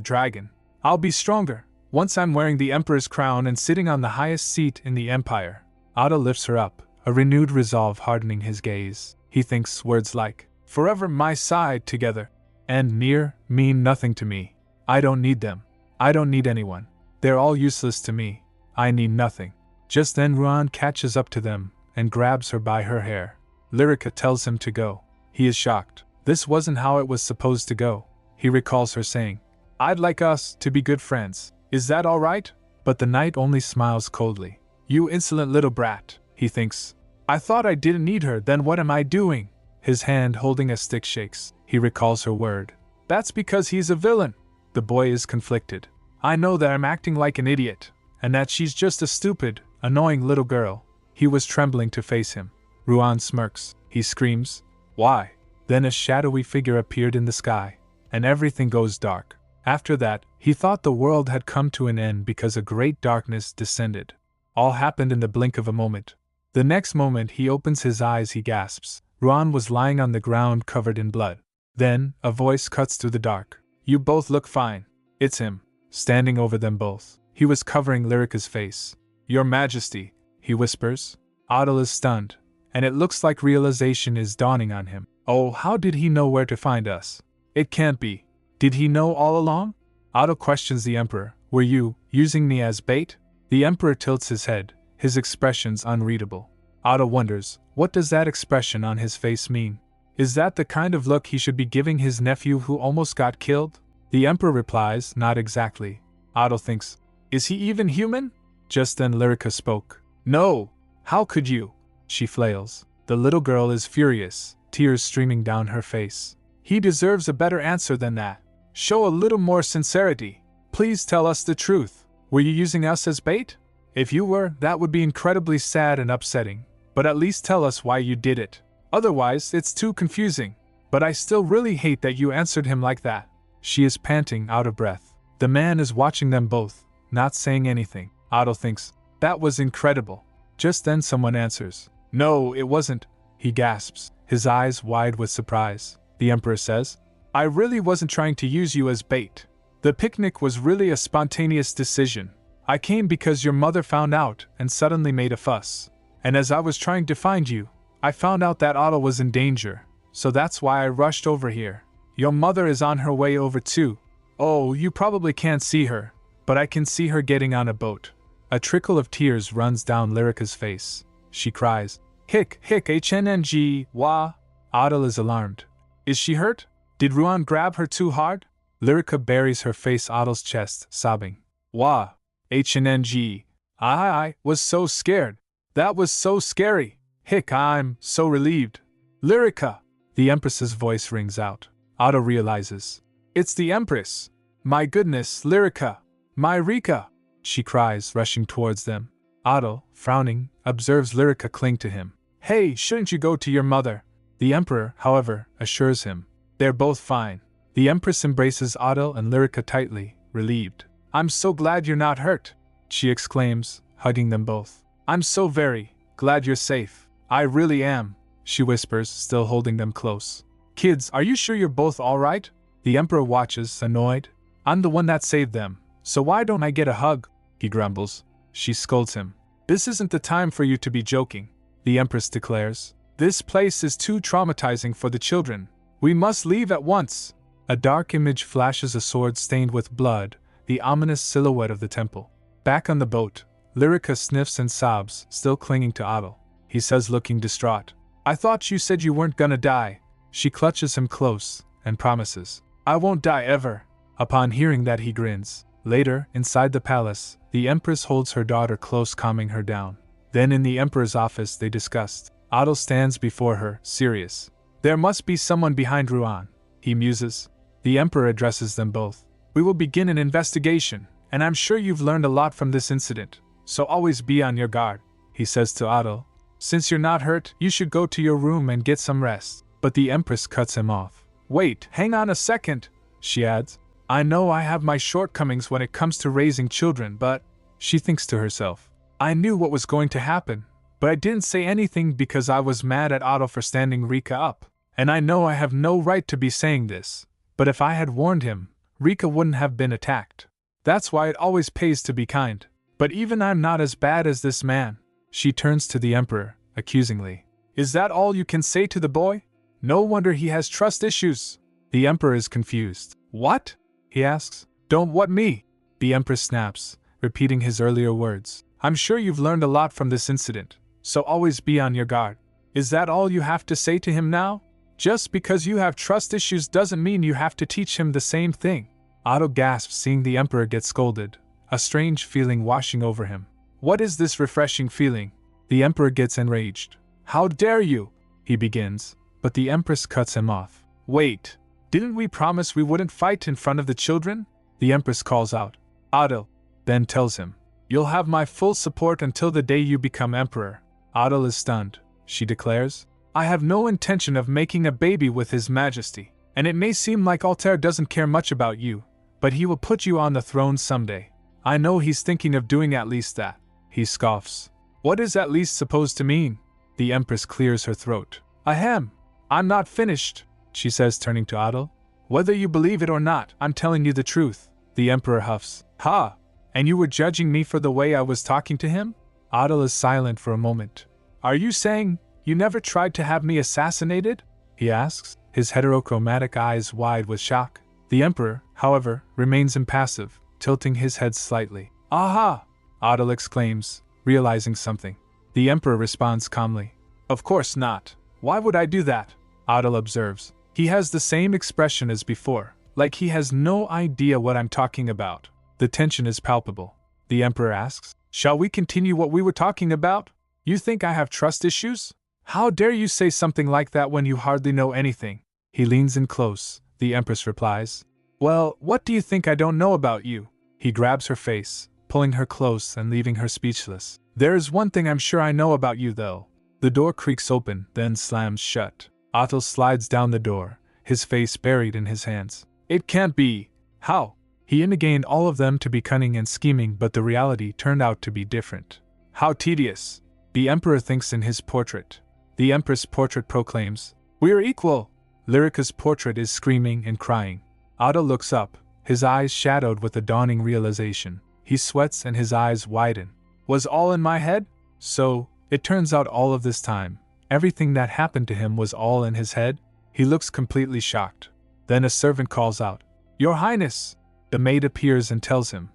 dragon. I'll be stronger once I'm wearing the Emperor's crown and sitting on the highest seat in the Empire. Otto lifts her up, a renewed resolve hardening his gaze. He thinks words like, forever my side together, and near mean nothing to me. I don't need them. I don't need anyone. They're all useless to me. I need nothing. Just then Ruan catches up to them and grabs her by her hair. Lyrica tells him to go. He is shocked. This wasn't how it was supposed to go. He recalls her saying, I'd like us to be good friends. Is that all right? But the knight only smiles coldly. You insolent little brat, he thinks. I thought I didn't need her, then what am I doing? His hand holding a stick shakes. He recalls her word. That's because he's a villain. The boy is conflicted. I know that I'm acting like an idiot, and that she's just a stupid, annoying little girl. He was trembling to face him. Ruan smirks. He screams, Why? Then a shadowy figure appeared in the sky, and everything goes dark. After that, he thought the world had come to an end because a great darkness descended. All happened in the blink of a moment. The next moment he opens his eyes, he gasps. Ruan was lying on the ground covered in blood. Then, a voice cuts through the dark. You both look fine. It's him, standing over them both. He was covering Lyrica's face. Your Majesty, he whispers. Otto is stunned, and it looks like realization is dawning on him. Oh, how did he know where to find us? It can't be. Did he know all along? Otto questions the Emperor. Were you using me as bait? The Emperor tilts his head, his expressions unreadable. Otto wonders, what does that expression on his face mean? Is that the kind of look he should be giving his nephew who almost got killed? The Emperor replies, not exactly. Otto thinks, is he even human? Just then Lyrica spoke. No! How could you? She flails. The little girl is furious, tears streaming down her face. He deserves a better answer than that. Show a little more sincerity. Please tell us the truth. Were you using us as bait? If you were, that would be incredibly sad and upsetting. But at least tell us why you did it. Otherwise, it's too confusing. But I still really hate that you answered him like that. She is panting, out of breath. The man is watching them both, not saying anything. Otto thinks, that was incredible. Just then someone answers. No, it wasn't. He gasps, his eyes wide with surprise. The Emperor says, I really wasn't trying to use you as bait. The picnic was really a spontaneous decision. I came because your mother found out and suddenly made a fuss. And as I was trying to find you, I found out that Otto was in danger, so that's why I rushed over here. Your mother is on her way over too. Oh, you probably can't see her, but I can see her getting on a boat. A trickle of tears runs down Lyrica's face. She cries, Hick, hick, HNNG, wah. Otto is alarmed. Is she hurt? Did Ruan grab her too hard? Lyrica buries her face Otto's chest, sobbing. Wah. HNNG. I was so scared. That was so scary. Hick, I'm so relieved. Lyrica! The Empress's voice rings out. Otto realizes. It's the Empress. My goodness, Lyrica! My Rika! She cries, rushing towards them. Otto, frowning, observes Lyrica cling to him. Hey, shouldn't you go to your mother? The Emperor, however, assures him. They're both fine. The Empress embraces Otto and Lyrica tightly, relieved. I'm so glad you're not hurt, she exclaims, hugging them both. I'm so very glad you're safe. I really am, she whispers, still holding them close. Kids, are you sure you're both all right? The Emperor watches, annoyed. I'm the one that saved them, so why don't I get a hug? He grumbles. She scolds him. This isn't the time for you to be joking, the Empress declares. This place is too traumatizing for the children. We must leave at once. A dark image flashes, a sword stained with blood, the ominous silhouette of the temple. Back on the boat, Lyrica sniffs and sobs, still clinging to Otto. He says, looking distraught. I thought you said you weren't gonna die. She clutches him close and promises, I won't die ever. Upon hearing that, he grins. Later, inside the palace, The Empress holds her daughter close, calming her down. Then in the Emperor's office they discussed. Otto stands before her, serious. There must be someone behind Ruan, he muses. The Emperor addresses them both. We will begin an investigation, and I'm sure you've learned a lot from this incident, so always be on your guard, he says to Otto. Since you're not hurt, you should go to your room and get some rest. But the Empress cuts him off. Wait, hang on a second, she adds. I know I have my shortcomings when it comes to raising children, but, she thinks to herself, I knew what was going to happen, but I didn't say anything because I was mad at Otto for standing Rika up. And I know I have no right to be saying this, but if I had warned him, Rika wouldn't have been attacked. That's why it always pays to be kind. But even I'm not as bad as this man. She turns to the Emperor, accusingly. Is that all you can say to the boy? No wonder he has trust issues. The Emperor is confused. What? He asks. Don't what me? The Empress snaps, repeating his earlier words. I'm sure you've learned a lot from this incident, so always be on your guard. Is that all you have to say to him now? Just because you have trust issues doesn't mean you have to teach him the same thing. Otto gasps, seeing the Emperor get scolded, a strange feeling washing over him. What is this refreshing feeling? The Emperor gets enraged. How dare you? He begins, but the Empress cuts him off. Wait, didn't we promise we wouldn't fight in front of the children? The Empress calls out. Otto then tells him, You'll have my full support until the day you become Emperor. Otto is stunned. She declares, I have no intention of making a baby with His Majesty, and it may seem like Altair doesn't care much about you, but he will put you on the throne someday. I know he's thinking of doing at least that. He scoffs. What is at least supposed to mean? The Empress clears her throat. Ahem. I'm not finished, she says, turning to Otto. Whether you believe it or not, I'm telling you the truth. The Emperor huffs. Ha! And you were judging me for the way I was talking to him? Otto is silent for a moment. Are you saying you never tried to have me assassinated? He asks, his heterochromatic eyes wide with shock. The Emperor, however, remains impassive, tilting his head slightly. Aha! Otto exclaims, realizing something. The Emperor responds calmly. Of course not. Why would I do that? Otto observes. He has the same expression as before, like he has no idea what I'm talking about. The tension is palpable. The Emperor asks, Shall we continue what we were talking about? You think I have trust issues? How dare you say something like that when you hardly know anything? He leans in close. The Empress replies. Well, what do you think I don't know about you? He grabs her face, pulling her close and leaving her speechless. There is one thing I'm sure I know about you, though. The door creaks open, then slams shut. Otto slides down the door, his face buried in his hands. It can't be. How? He imagined all of them to be cunning and scheming, but the reality turned out to be different. How tedious. The Emperor thinks in his portrait. The Empress' portrait proclaims, We're equal! Lyrica's portrait is screaming and crying. Otto looks up, his eyes shadowed with a dawning realization. He sweats and his eyes widen. Was all in my head? So, it turns out all of this time, everything that happened to him was all in his head? He looks completely shocked. Then a servant calls out, Your Highness! The maid appears and tells him,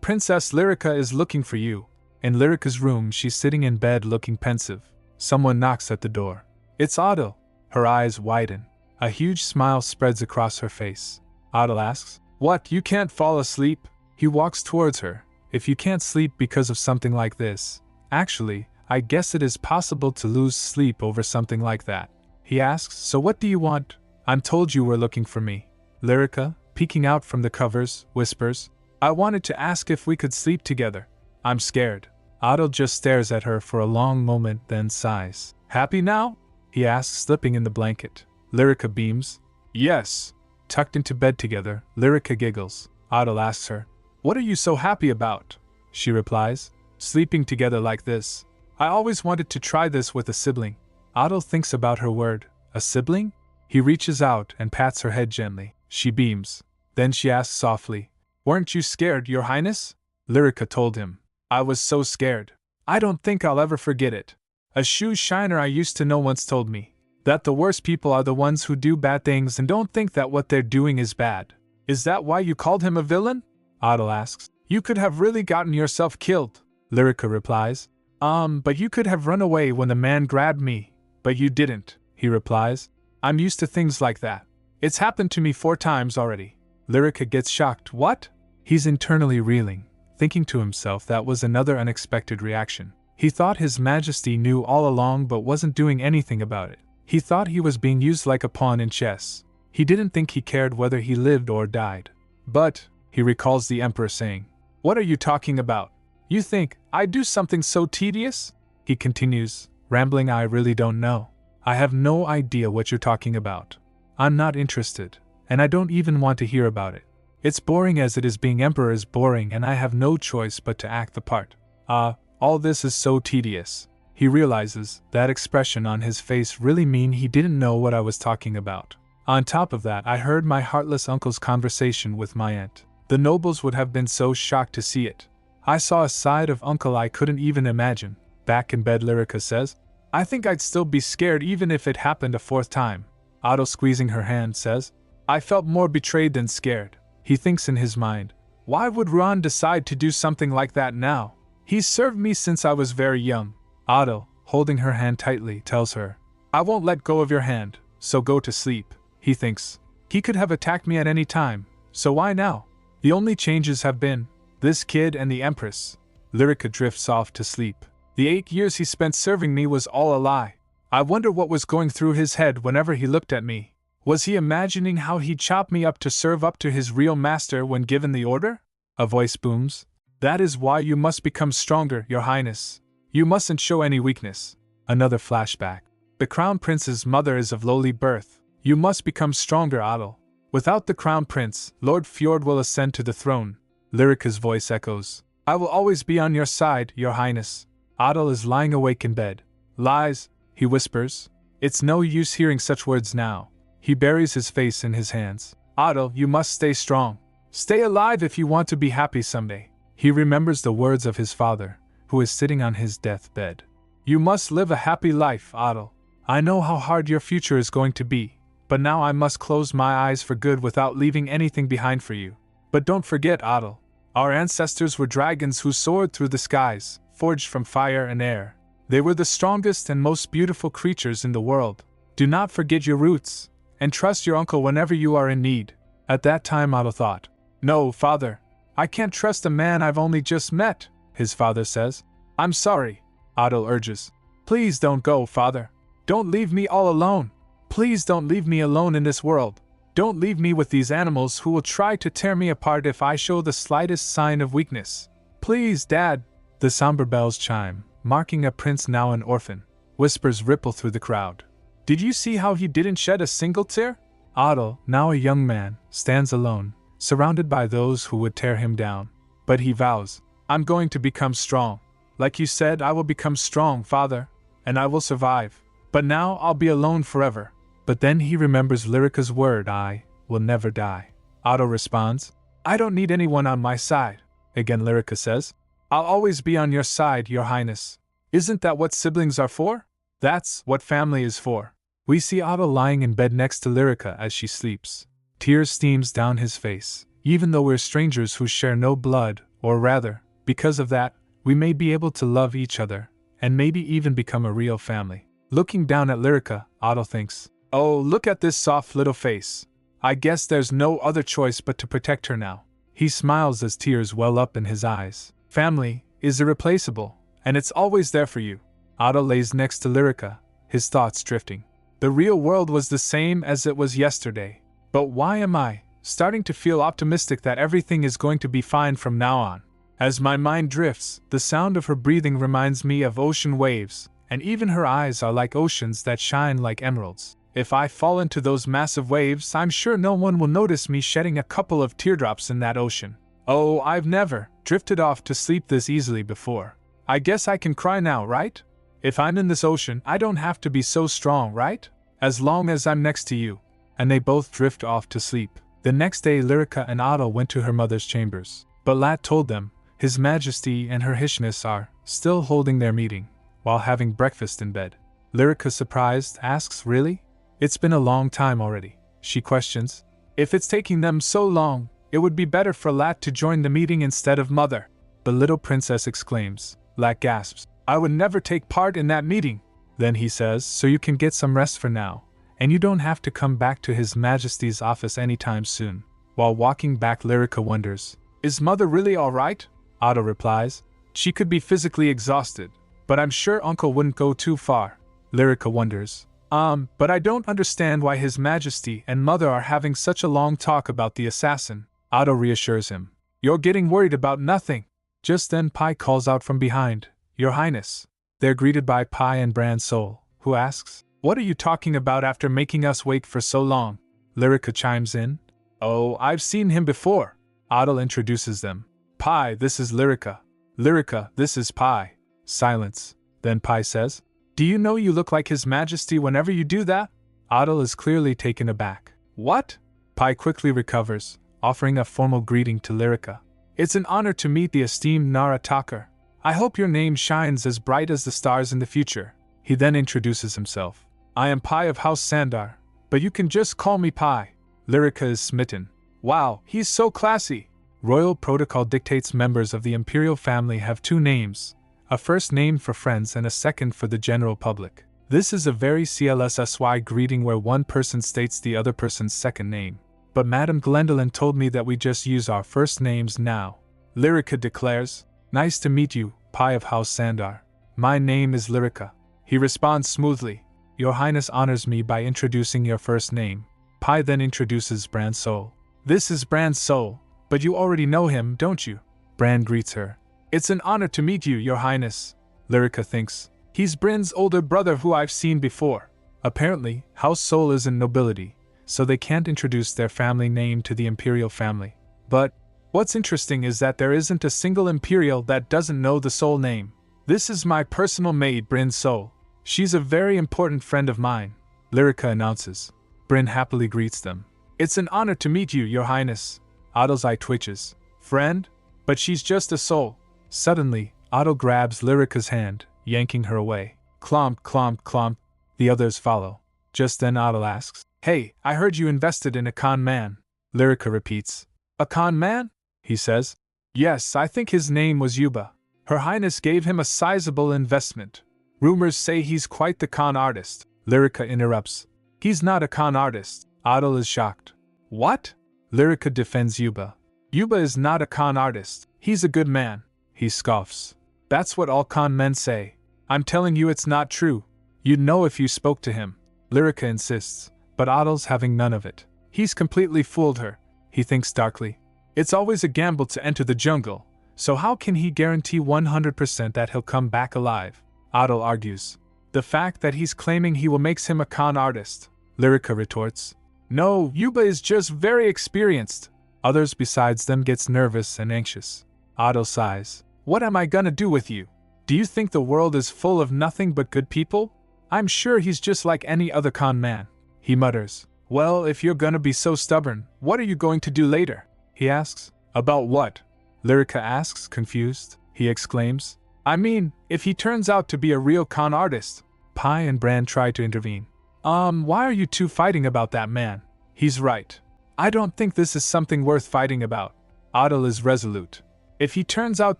Princess Lyrica is looking for you. In Lyrica's room, she's sitting in bed looking pensive. Someone knocks at the door. It's Otto. Her eyes widen. A huge smile spreads across her face. Otto asks, What, you can't fall asleep? He walks towards her. If you can't sleep because of something like this, actually, I guess it is possible to lose sleep over something like that. He asks, So what do you want? I'm told you were looking for me. Lyrica, peeking out from the covers, whispers, I wanted to ask if we could sleep together. I'm scared. Otto just stares at her for a long moment, then sighs. Happy now? He asks, slipping in the blanket. Lyrica beams. Yes. Tucked into bed together, Lyrica giggles. Otto asks her, What are you so happy about? She replies, Sleeping together like this. I always wanted to try this with a sibling. Otto thinks about her word. A sibling? He reaches out and pats her head gently. She beams. Then she asks softly, Weren't you scared, Your Highness? Lyrica told him. I was so scared. I don't think I'll ever forget it. A shoe shiner I used to know once told me that the worst people are the ones who do bad things and don't think that what they're doing is bad. Is that why you called him a villain? Otto asks. You could have really gotten yourself killed, Lyrica replies. But you could have run away when the man grabbed me. But you didn't, he replies. I'm used to things like that. It's happened to me 4 times already. Lyrica gets shocked. What? He's internally reeling, thinking to himself that was another unexpected reaction. He thought His Majesty knew all along but wasn't doing anything about it. He thought he was being used like a pawn in chess. He didn't think he cared whether he lived or died. But, he recalls the Emperor saying, "What are you talking about? You think I do something so tedious?" He continues, rambling, "I really don't know. I have no idea what you're talking about. I'm not interested, and I don't even want to hear about it. It's boring as it is. Being Emperor is boring, and I have no choice but to act the part. All this is so tedious." He realizes that expression on his face really mean he didn't know what I was talking about. On top of that, I heard my heartless uncle's conversation with my aunt. The nobles would have been so shocked to see it. I saw a side of Uncle I couldn't even imagine. Back in bed, Lyrica says, "I think I'd still be scared even if it happened a fourth time." Otto, squeezing her hand, says, "I felt more betrayed than scared." He thinks in his mind, why would Ron decide to do something like that now? He's served me since I was very young. Otto, holding her hand tightly, tells her, "I won't let go of your hand, so go to sleep." He thinks, he could have attacked me at any time, so why now? The only changes have been this kid and the Empress. Lyrica drifts off to sleep. The 8 years he spent serving me was all a lie. I wonder what was going through his head whenever he looked at me. Was he imagining how he'd chop me up to serve up to his real master when given the order? A voice booms. "That is why you must become stronger, Your Highness. You mustn't show any weakness." Another flashback. "The Crown Prince's mother is of lowly birth. You must become stronger, Otto. Without the Crown Prince, Lord Fjord will ascend to the throne." Lyrica's voice echoes. "I will always be on your side, Your Highness." Otto is lying awake in bed. "Lies," he whispers. It's no use hearing such words now. He buries his face in his hands. "Otto, you must stay strong. Stay alive if you want to be happy someday." He remembers the words of his father, who is sitting on his deathbed. "You must live a happy life, Otto. I know how hard your future is going to be, but now I must close my eyes for good without leaving anything behind for you. But don't forget, Otto, our ancestors were dragons who soared through the skies, forged from fire and air. They were the strongest and most beautiful creatures in the world. Do not forget your roots, and trust your uncle whenever you are in need." At that time, Otto thought, "No, father, I can't trust a man I've only just met." His father says, "I'm sorry," Otto urges. "Please don't go, father. Don't leave me all alone. Please don't leave me alone in this world. Don't leave me with these animals who will try to tear me apart if I show the slightest sign of weakness. Please, Dad." The somber bells chime, marking a prince now an orphan. Whispers ripple through the crowd. "Did you see how he didn't shed a single tear?" Otto, now a young man, stands alone, surrounded by those who would tear him down. But he vows, "I'm going to become strong. Like you said, I will become strong, father, and I will survive. But now I'll be alone forever." But then he remembers Lyrica's word, "I will never die." Otto responds, "I don't need anyone on my side." Again Lyrica says, "I'll always be on your side, Your Highness. Isn't that what siblings are for? That's what family is for." We see Otto lying in bed next to Lyrica as she sleeps. Tears steams down his face. Even though we're strangers who share no blood, or rather, because of that, we may be able to love each other, and maybe even become a real family. Looking down at Lyrica, Otto thinks, "Oh, look at this soft little face. I guess there's no other choice but to protect her now." He smiles as tears well up in his eyes. Family is irreplaceable, and it's always there for you. Otto lays next to Lyrica, his thoughts drifting. The real world was the same as it was yesterday. But why am I starting to feel optimistic that everything is going to be fine from now on? As my mind drifts, the sound of her breathing reminds me of ocean waves, and even her eyes are like oceans that shine like emeralds. If I fall into those massive waves, I'm sure no one will notice me shedding a couple of teardrops in that ocean. Oh, I've never drifted off to sleep this easily before. I guess I can cry now, right? If I'm in this ocean, I don't have to be so strong, right? As long as I'm next to you." And they both drift off to sleep. The next day, Lyrica and Otto went to her mother's chambers. But Lat told them, His Majesty and Her Highness are still holding their meeting, while having breakfast in bed. Lyrica, surprised, asks, "Really? It's been a long time already." She questions, "If it's taking them so long, it would be better for Lat to join the meeting instead of Mother." The little princess exclaims. Lat gasps, "I would never take part in that meeting." Then he says, "So you can get some rest for now, and you don't have to come back to His Majesty's office anytime soon." While walking back, Lyrica wonders, "Is Mother really all right? Otto replies. She could be physically exhausted, but I'm sure Uncle wouldn't go too far. Lyrica wonders. But I don't understand why His Majesty and Mother are having such a long talk about the assassin. Otto reassures him. You're getting worried about nothing. Just then Pai calls out from behind. Your Highness. They're greeted by Pai and Bran Sol, who asks, What are you talking about after making us wait for so long? Lyrica chimes in. Oh, I've seen him before. Otto introduces them. Pai, this is Lyrica. Lyrica, this is Pai. Silence. Then Pai says, Do you know you look like His Majesty whenever you do that? Otto is clearly taken aback. What? Pai quickly recovers, offering a formal greeting to Lyrica. It's an honor to meet the esteemed Nara Tucker. I hope your name shines as bright as the stars in the future. He then introduces himself. I am Pai of House Sandar, but you can just call me Pai. Lyrica is smitten. Wow, he's so classy. Royal protocol dictates members of the imperial family have two names, a first name for friends and a second for the general public. This is a very CLSSY greeting where one person states the other person's second name. But Madame Glendolyn told me that we just use our first names now. Lyrica declares, Nice to meet you, Pai of House Sandar. My name is Lyrica. He responds smoothly, Your Highness honors me by introducing your first name. Pai then introduces Bran Sol. This is Bran Sol, but you already know him, don't you? Bran greets her. It's an honor to meet you, Your Highness. Lyrica thinks, He's Bran's older brother who I've seen before. Apparently, House Sol is in nobility, so they can't introduce their family name to the imperial family. But what's interesting is that there isn't a single imperial that doesn't know the Sol name. This is my personal maid, Bran Sol. She's a very important friend of mine, Lyrica announces. Bran happily greets them. It's an honor to meet you, Your Highness. Otto's eye twitches. Friend? But she's just a soul. Suddenly, Otto grabs Lyrica's hand, yanking her away. Clomp, clomp, clomp. The others follow. Just then Otto asks, Hey, I heard you invested in a con man. Lyrica repeats. A con man? He says. Yes, I think his name was Yuba. Her Highness gave him a sizable investment. Rumors say he's quite the con artist. Lyrica interrupts. He's not a con artist. Otto is shocked. What? Lyrica defends Yuba. Yuba is not a con artist. He's a good man. He scoffs. That's what all con men say. I'm telling you it's not true. You'd know if you spoke to him. Lyrica insists, but Otto's having none of it. He's completely fooled her. He thinks darkly. It's always a gamble to enter the jungle, so how can he guarantee 100% that he'll come back alive? Otto argues. The fact that he's claiming he will makes him a con artist. Lyrica retorts. No, Yuba is just very experienced. Others besides them gets nervous and anxious. Otto sighs. What am I gonna do with you? Do you think the world is full of nothing but good people? I'm sure he's just like any other con man. He mutters. Well, if you're gonna be so stubborn, what are you going to do later? He asks. About what? Lyrica asks, confused. He exclaims. I mean, if he turns out to be a real con artist. Pai and Bran try to intervene. Why are you two fighting about that man? He's right. I don't think this is something worth fighting about. Otto is resolute. If he turns out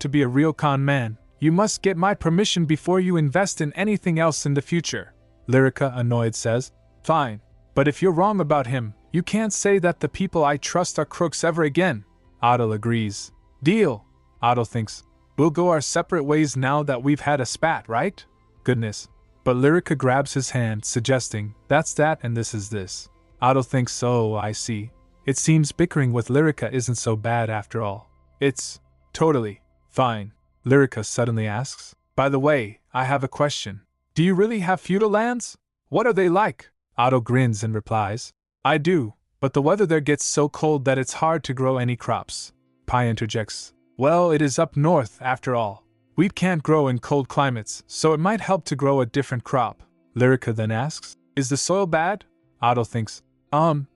to be a real con man, you must get my permission before you invest in anything else in the future. Lyrica, annoyed, says. Fine. But if you're wrong about him, you can't say that the people I trust are crooks ever again. Otto agrees. Deal. Otto thinks. We'll go our separate ways now that we've had a spat, right? Goodness. But Lyrica grabs his hand, suggesting, that's that and this is this. Otto thinks, oh, I see. It seems bickering with Lyrica isn't so bad after all. It's totally fine. Lyrica suddenly asks, By the way, I have a question. Do you really have feudal lands? What are they like? Otto grins and replies, I do, but the weather there gets so cold that it's hard to grow any crops. Pai interjects, Well, it is up north, after all. Wheat can't grow in cold climates, so it might help to grow a different crop. Lyrica then asks, Is the soil bad? Otto thinks, Pai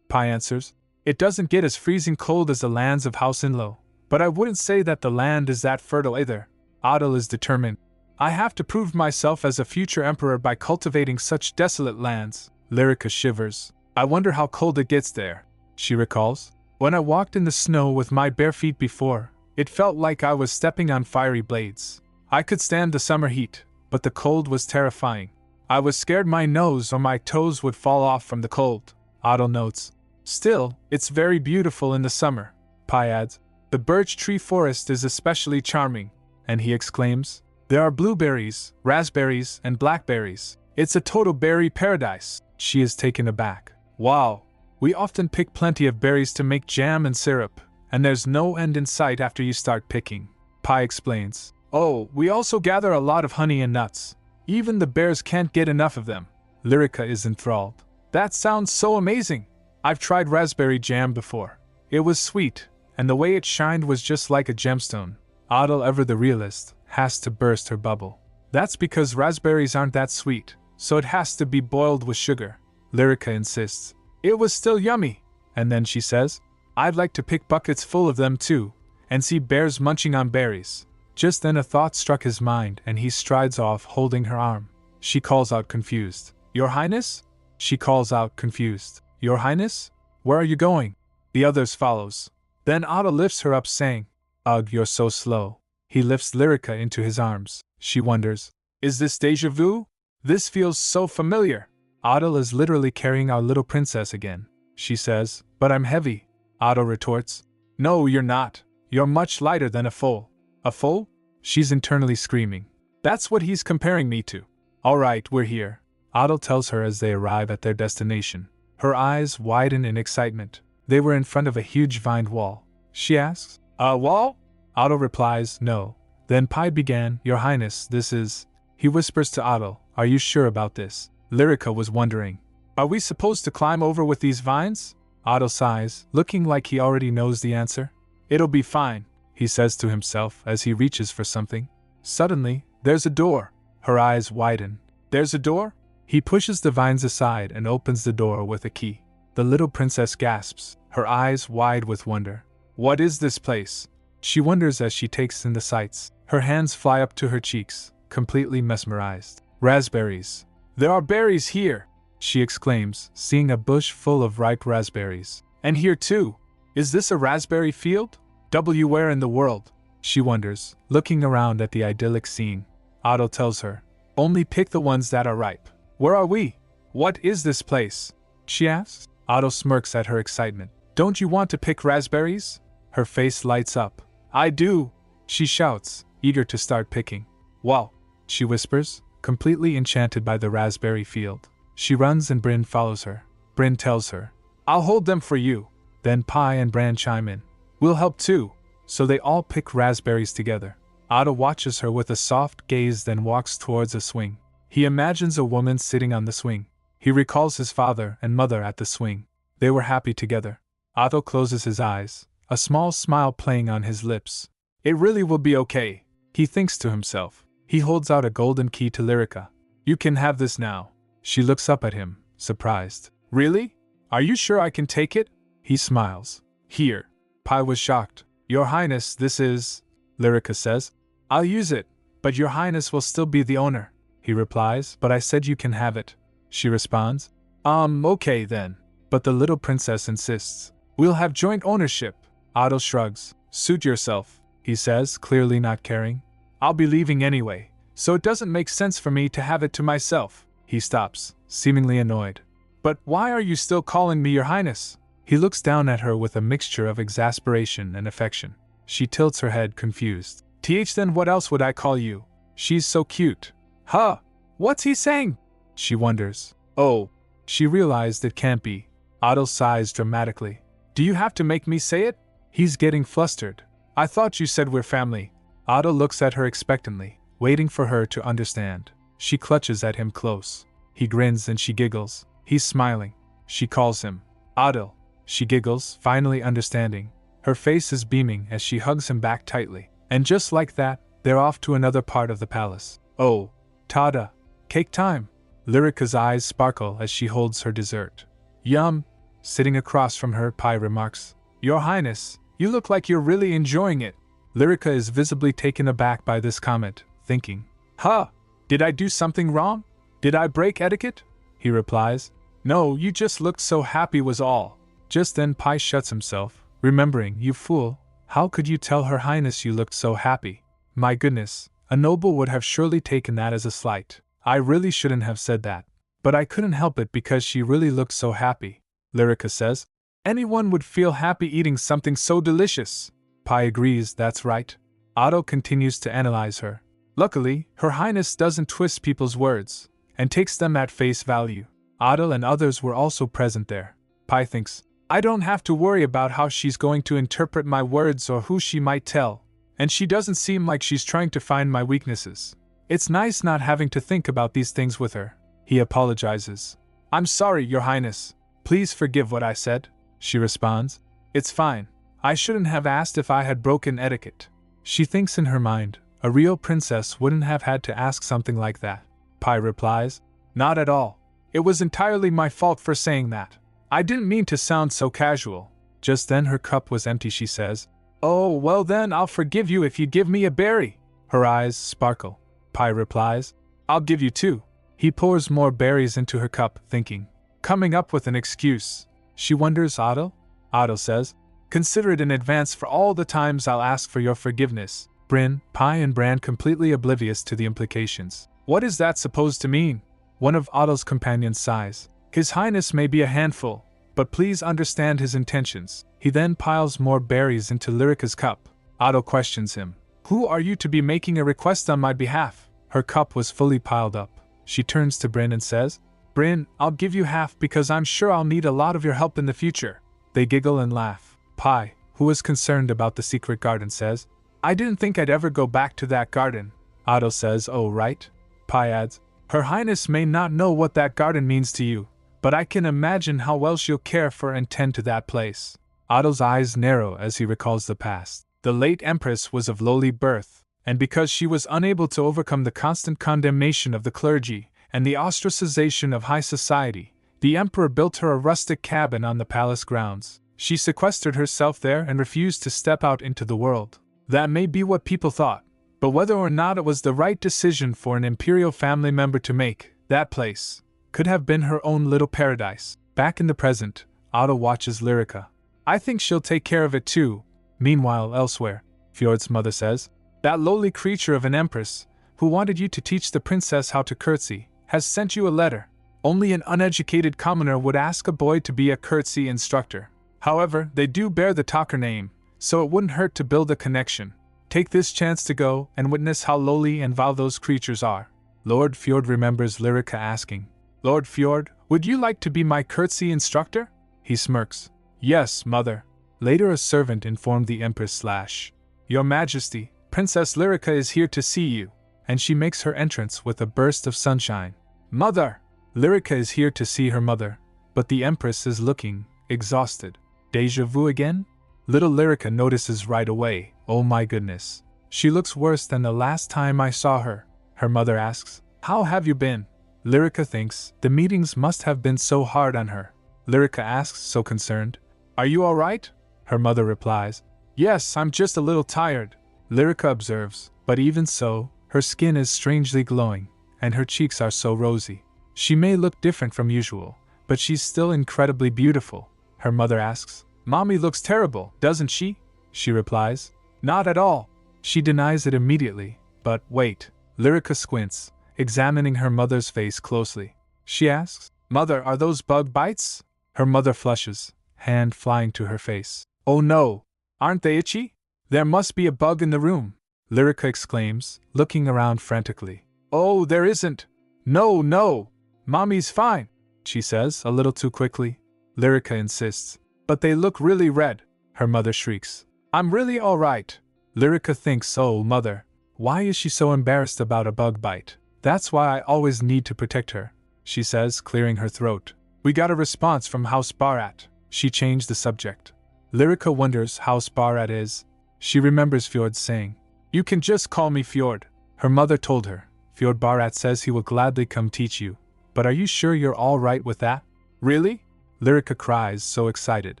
answers, It doesn't get as freezing cold as the lands of House Inlo, but I wouldn't say that the land is that fertile either. Otto is determined. I have to prove myself as a future emperor by cultivating such desolate lands. Lyrica shivers. I wonder how cold it gets there. She recalls, When I walked in the snow with my bare feet before, it felt like I was stepping on fiery blades. I could stand the summer heat, but the cold was terrifying. I was scared my nose or my toes would fall off from the cold. Otto notes. Still, it's very beautiful in the summer. Pai adds. The birch tree forest is especially charming, and he exclaims, there are blueberries, raspberries, and blackberries. It's a total berry paradise. She is taken aback. Wow! We often pick plenty of berries to make jam and syrup, and there's no end in sight after you start picking. Pi explains. Oh, we also gather a lot of honey and nuts. Even the bears can't get enough of them. Lyrica is enthralled. That sounds so amazing! I've tried raspberry jam before. It was sweet, and the way it shined was just like a gemstone. Adel, ever the realist, has to burst her bubble. That's because raspberries aren't that sweet, so it has to be boiled with sugar. Lyrica insists. It was still yummy. And then she says, I'd like to pick buckets full of them too, and see bears munching on berries. Just then a thought struck his mind and he strides off holding her arm. She calls out confused. Your Highness? She calls out confused. Your Highness? Where are you going? The others follows. Then Adel lifts her up saying, Ugh, you're so slow. He lifts Lyrica into his arms. She wonders, is this déjà vu? This feels so familiar. Adel is literally carrying our little princess again. She says, but I'm heavy. Adel retorts, no, you're not. You're much lighter than a foal. A foal? She's internally screaming. That's what he's comparing me to. All right, we're here, Adel tells her as they arrive at their destination. Her eyes widen in excitement. They were in front of a huge vined wall. She asks, a wall? Adel replies, no. Then Pi began, Your Highness, this is... He whispers to Adel, are you sure about this? Lyrica was wondering, are we supposed to climb over with these vines? Adel sighs, looking like he already knows the answer. It'll be fine, he says to himself as he reaches for something. Suddenly, there's a door. Her eyes widen. There's a door? He pushes the vines aside and opens the door with a key. The little princess gasps, her eyes wide with wonder. What is this place? She wonders as she takes in the sights. Her hands fly up to her cheeks, completely mesmerized. Raspberries. There are berries here, she exclaims, seeing a bush full of ripe raspberries. And here too. Is this a raspberry field? Where in the world? She wonders, looking around at the idyllic scene. Adel tells her, only pick the ones that are ripe. Where are we? What is this place? She asks. Adel smirks at her excitement. Don't you want to pick raspberries? Her face lights up. I do, she shouts, eager to start picking. Wow, she whispers, completely enchanted by the raspberry field. She runs and Bryn follows her. Bryn tells her, I'll hold them for you. Then Pi and Bran chime in. We'll help too. So they all pick raspberries together. Adel watches her with a soft gaze, then walks towards a swing. He imagines a woman sitting on the swing. He recalls his father and mother at the swing. They were happy together. Adel closes his eyes, a small smile playing on his lips. It really will be okay, he thinks to himself. He holds out a golden key to Lyrica. You can have this now. She looks up at him, surprised. Really? Are you sure I can take it? He smiles. Here. Pi was shocked. Your Highness, this is... Lyrica says. I'll use it, but Your Highness will still be the owner. He replies, but I said you can have it. She responds. Okay then. But the little princess insists. We'll have joint ownership. Adel shrugs. Suit yourself, he says, clearly not caring. I'll be leaving anyway, so it doesn't make sense for me to have it to myself. He stops, seemingly annoyed. But why are you still calling me Your Highness? He looks down at her with a mixture of exasperation and affection. She tilts her head, confused. Then what else would I call you? She's so cute. Huh? What's he saying? She wonders. Oh. She realized it can't be. Adel sighs dramatically. Do you have to make me say it? He's getting flustered. I thought you said we're family. Adel looks at her expectantly, waiting for her to understand. She clutches at him close. He grins and she giggles. He's smiling. She calls him Adel. She giggles, finally understanding. Her face is beaming as she hugs him back tightly. And just like that, they're off to another part of the palace. Oh, Tada! Cake time! Lyrica's eyes sparkle as she holds her dessert. Yum! Sitting across from her, Pi remarks. Your Highness, you look like you're really enjoying it. Lyrica is visibly taken aback by this comment, thinking, Huh! Did I do something wrong? Did I break etiquette? He replies, No, you just looked so happy was all. Just then Pi shuts himself, remembering, You fool, how could you tell Her Highness you looked so happy? My goodness, a noble would have surely taken that as a slight. I really shouldn't have said that. But I couldn't help it because she really looked so happy. Lyrica says, Anyone would feel happy eating something so delicious. Pi agrees, that's right. Otto continues to analyze her. Luckily, Her Highness doesn't twist people's words, and takes them at face value. Otto and others were also present there. Pi thinks, I don't have to worry about how she's going to interpret my words or who she might tell, and she doesn't seem like she's trying to find my weaknesses. It's nice not having to think about these things with her. He apologizes. I'm sorry, Your Highness. Please forgive what I said, she responds. It's fine. I shouldn't have asked if I had broken etiquette. She thinks in her mind, a real princess wouldn't have had to ask something like that. Pi replies, Not at all. It was entirely my fault for saying that. I didn't mean to sound so casual. Just then her cup was empty, she says. Oh, well then I'll forgive you if you give me a berry. Her eyes sparkle. Pi replies, I'll give you 2. He pours more berries into her cup, thinking, coming up with an excuse. She wonders, Otto? Otto says, Consider it in advance for all the times I'll ask for your forgiveness. Bryn, Pi and Bran completely oblivious to the implications. What is that supposed to mean? One of Otto's companions sighs. His Highness may be a handful, but please understand his intentions. He then piles more berries into Lyrica's cup. Otto questions him. Who are you to be making a request on my behalf? Her cup was fully piled up. She turns to Bryn and says, Bryn, I'll give you half because I'm sure I'll need a lot of your help in the future. They giggle and laugh. Pi, who is concerned about the secret garden, says, I didn't think I'd ever go back to that garden. Otto says, oh right. Pi adds, Her Highness may not know what that garden means to you, but I can imagine how well she'll care for and tend to that place. Otto's eyes narrow as he recalls the past. The late Empress was of lowly birth, and because she was unable to overcome the constant condemnation of the clergy and the ostracization of high society, the Emperor built her a rustic cabin on the palace grounds. She sequestered herself there and refused to step out into the world. That may be what people thought, but whether or not it was the right decision for an imperial family member to make, that place could have been her own little paradise. Back in the present, Otto watches Lyrica. I think she'll take care of it too. Meanwhile, elsewhere, Fjord's mother says, That lowly creature of an empress, who wanted you to teach the princess how to curtsy, has sent you a letter. Only an uneducated commoner would ask a boy to be a curtsy instructor. However, they do bear the talker name, so it wouldn't hurt to build a connection. Take this chance to go and witness how lowly and vile those creatures are. Lord Fjord remembers Lyrica asking, Lord Fjord, would you like to be my curtsy instructor? He smirks. Yes, mother. Later a servant informed the Empress / Your Majesty, Princess Lyrica is here to see you, and she makes her entrance with a burst of sunshine. Mother! Lyrica is here to see her mother, but the Empress is looking exhausted. Deja vu again? Little Lyrica notices right away, oh my goodness. She looks worse than the last time I saw her. Her mother asks, How have you been? Lyrica thinks, the meetings must have been so hard on her. Lyrica asks, so concerned, Are you alright? Her mother replies, Yes, I'm just a little tired. Lyrica observes, but even so, her skin is strangely glowing, and her cheeks are so rosy. She may look different from usual, but she's still incredibly beautiful. Her mother asks, Mommy looks terrible, doesn't she? She replies, Not at all. She denies it immediately, but wait. Lyrica squints, examining her mother's face closely. She asks, Mother, are those bug bites? Her mother flushes, hand flying to her face. Oh no! Aren't they itchy? There must be a bug in the room, Lyrica exclaims, looking around frantically. Oh, there isn't! No! Mommy's fine, she says, a little too quickly. Lyrica insists. But they look really red, her mother shrieks. I'm really alright. Lyrica thinks, oh mother, why is she so embarrassed about a bug bite? That's why I always need to protect her, she says, clearing her throat. We got a response from House Barat. She changed the subject. Lyrica wonders House Barat is. She remembers Fjord saying, You can just call me Fjord. Her mother told her, Fjord Barat says he will gladly come teach you. But are you sure you're all right with that? Really? Lyrica cries, so excited.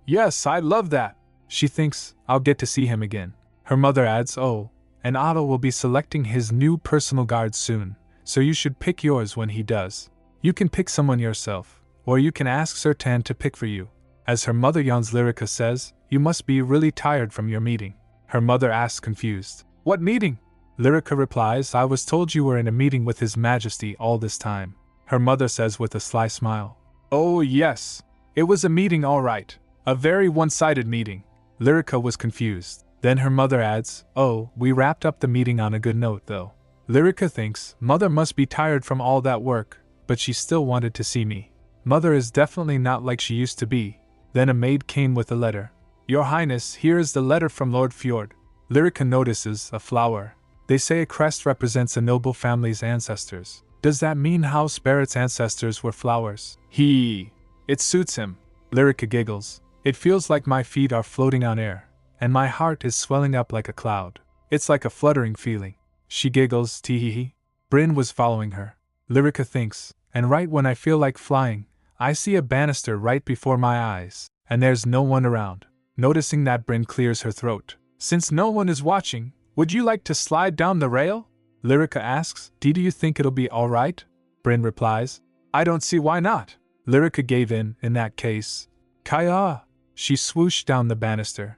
Yes, I love that. She thinks, I'll get to see him again. Her mother adds, oh, and Otto will be selecting his new personal guard soon, so you should pick yours when he does. You can pick someone yourself, or you can ask Sir Tan to pick for you. As her mother yawns, Lyrica says, You must be really tired from your meeting. Her mother asks, confused, What meeting? Lyrica replies, I was told you were in a meeting with His Majesty all this time. Her mother says with a sly smile, Oh yes, it was a meeting all right. A very one-sided meeting. Lyrica was confused. Then her mother adds, "Oh, we wrapped up the meeting on a good note, though." Lyrica thinks, Mother must be tired from all that work, but she still wanted to see me. Mother is definitely not like she used to be. Then a maid came with a letter. "Your Highness, here is the letter from Lord Fjord." Lyrica notices a flower. They say a crest represents a noble family's ancestors. Does that mean House Barrett's ancestors were flowers? It suits him. Lyrica giggles. "It feels like my feet are floating on air, and my heart is swelling up like a cloud. It's like a fluttering feeling." She giggles, tee-hee-hee. Bryn was following her. Lyrica thinks, and right when I feel like flying, I see a banister right before my eyes, and there's no one around. Noticing that, Bryn clears her throat. "Since no one is watching, would you like to slide down the rail?" Lyrica asks. Do you think it'll be alright?" Bryn replies, "I don't see why not." Lyrica gave in that case. Kaya! She swooshed down the banister.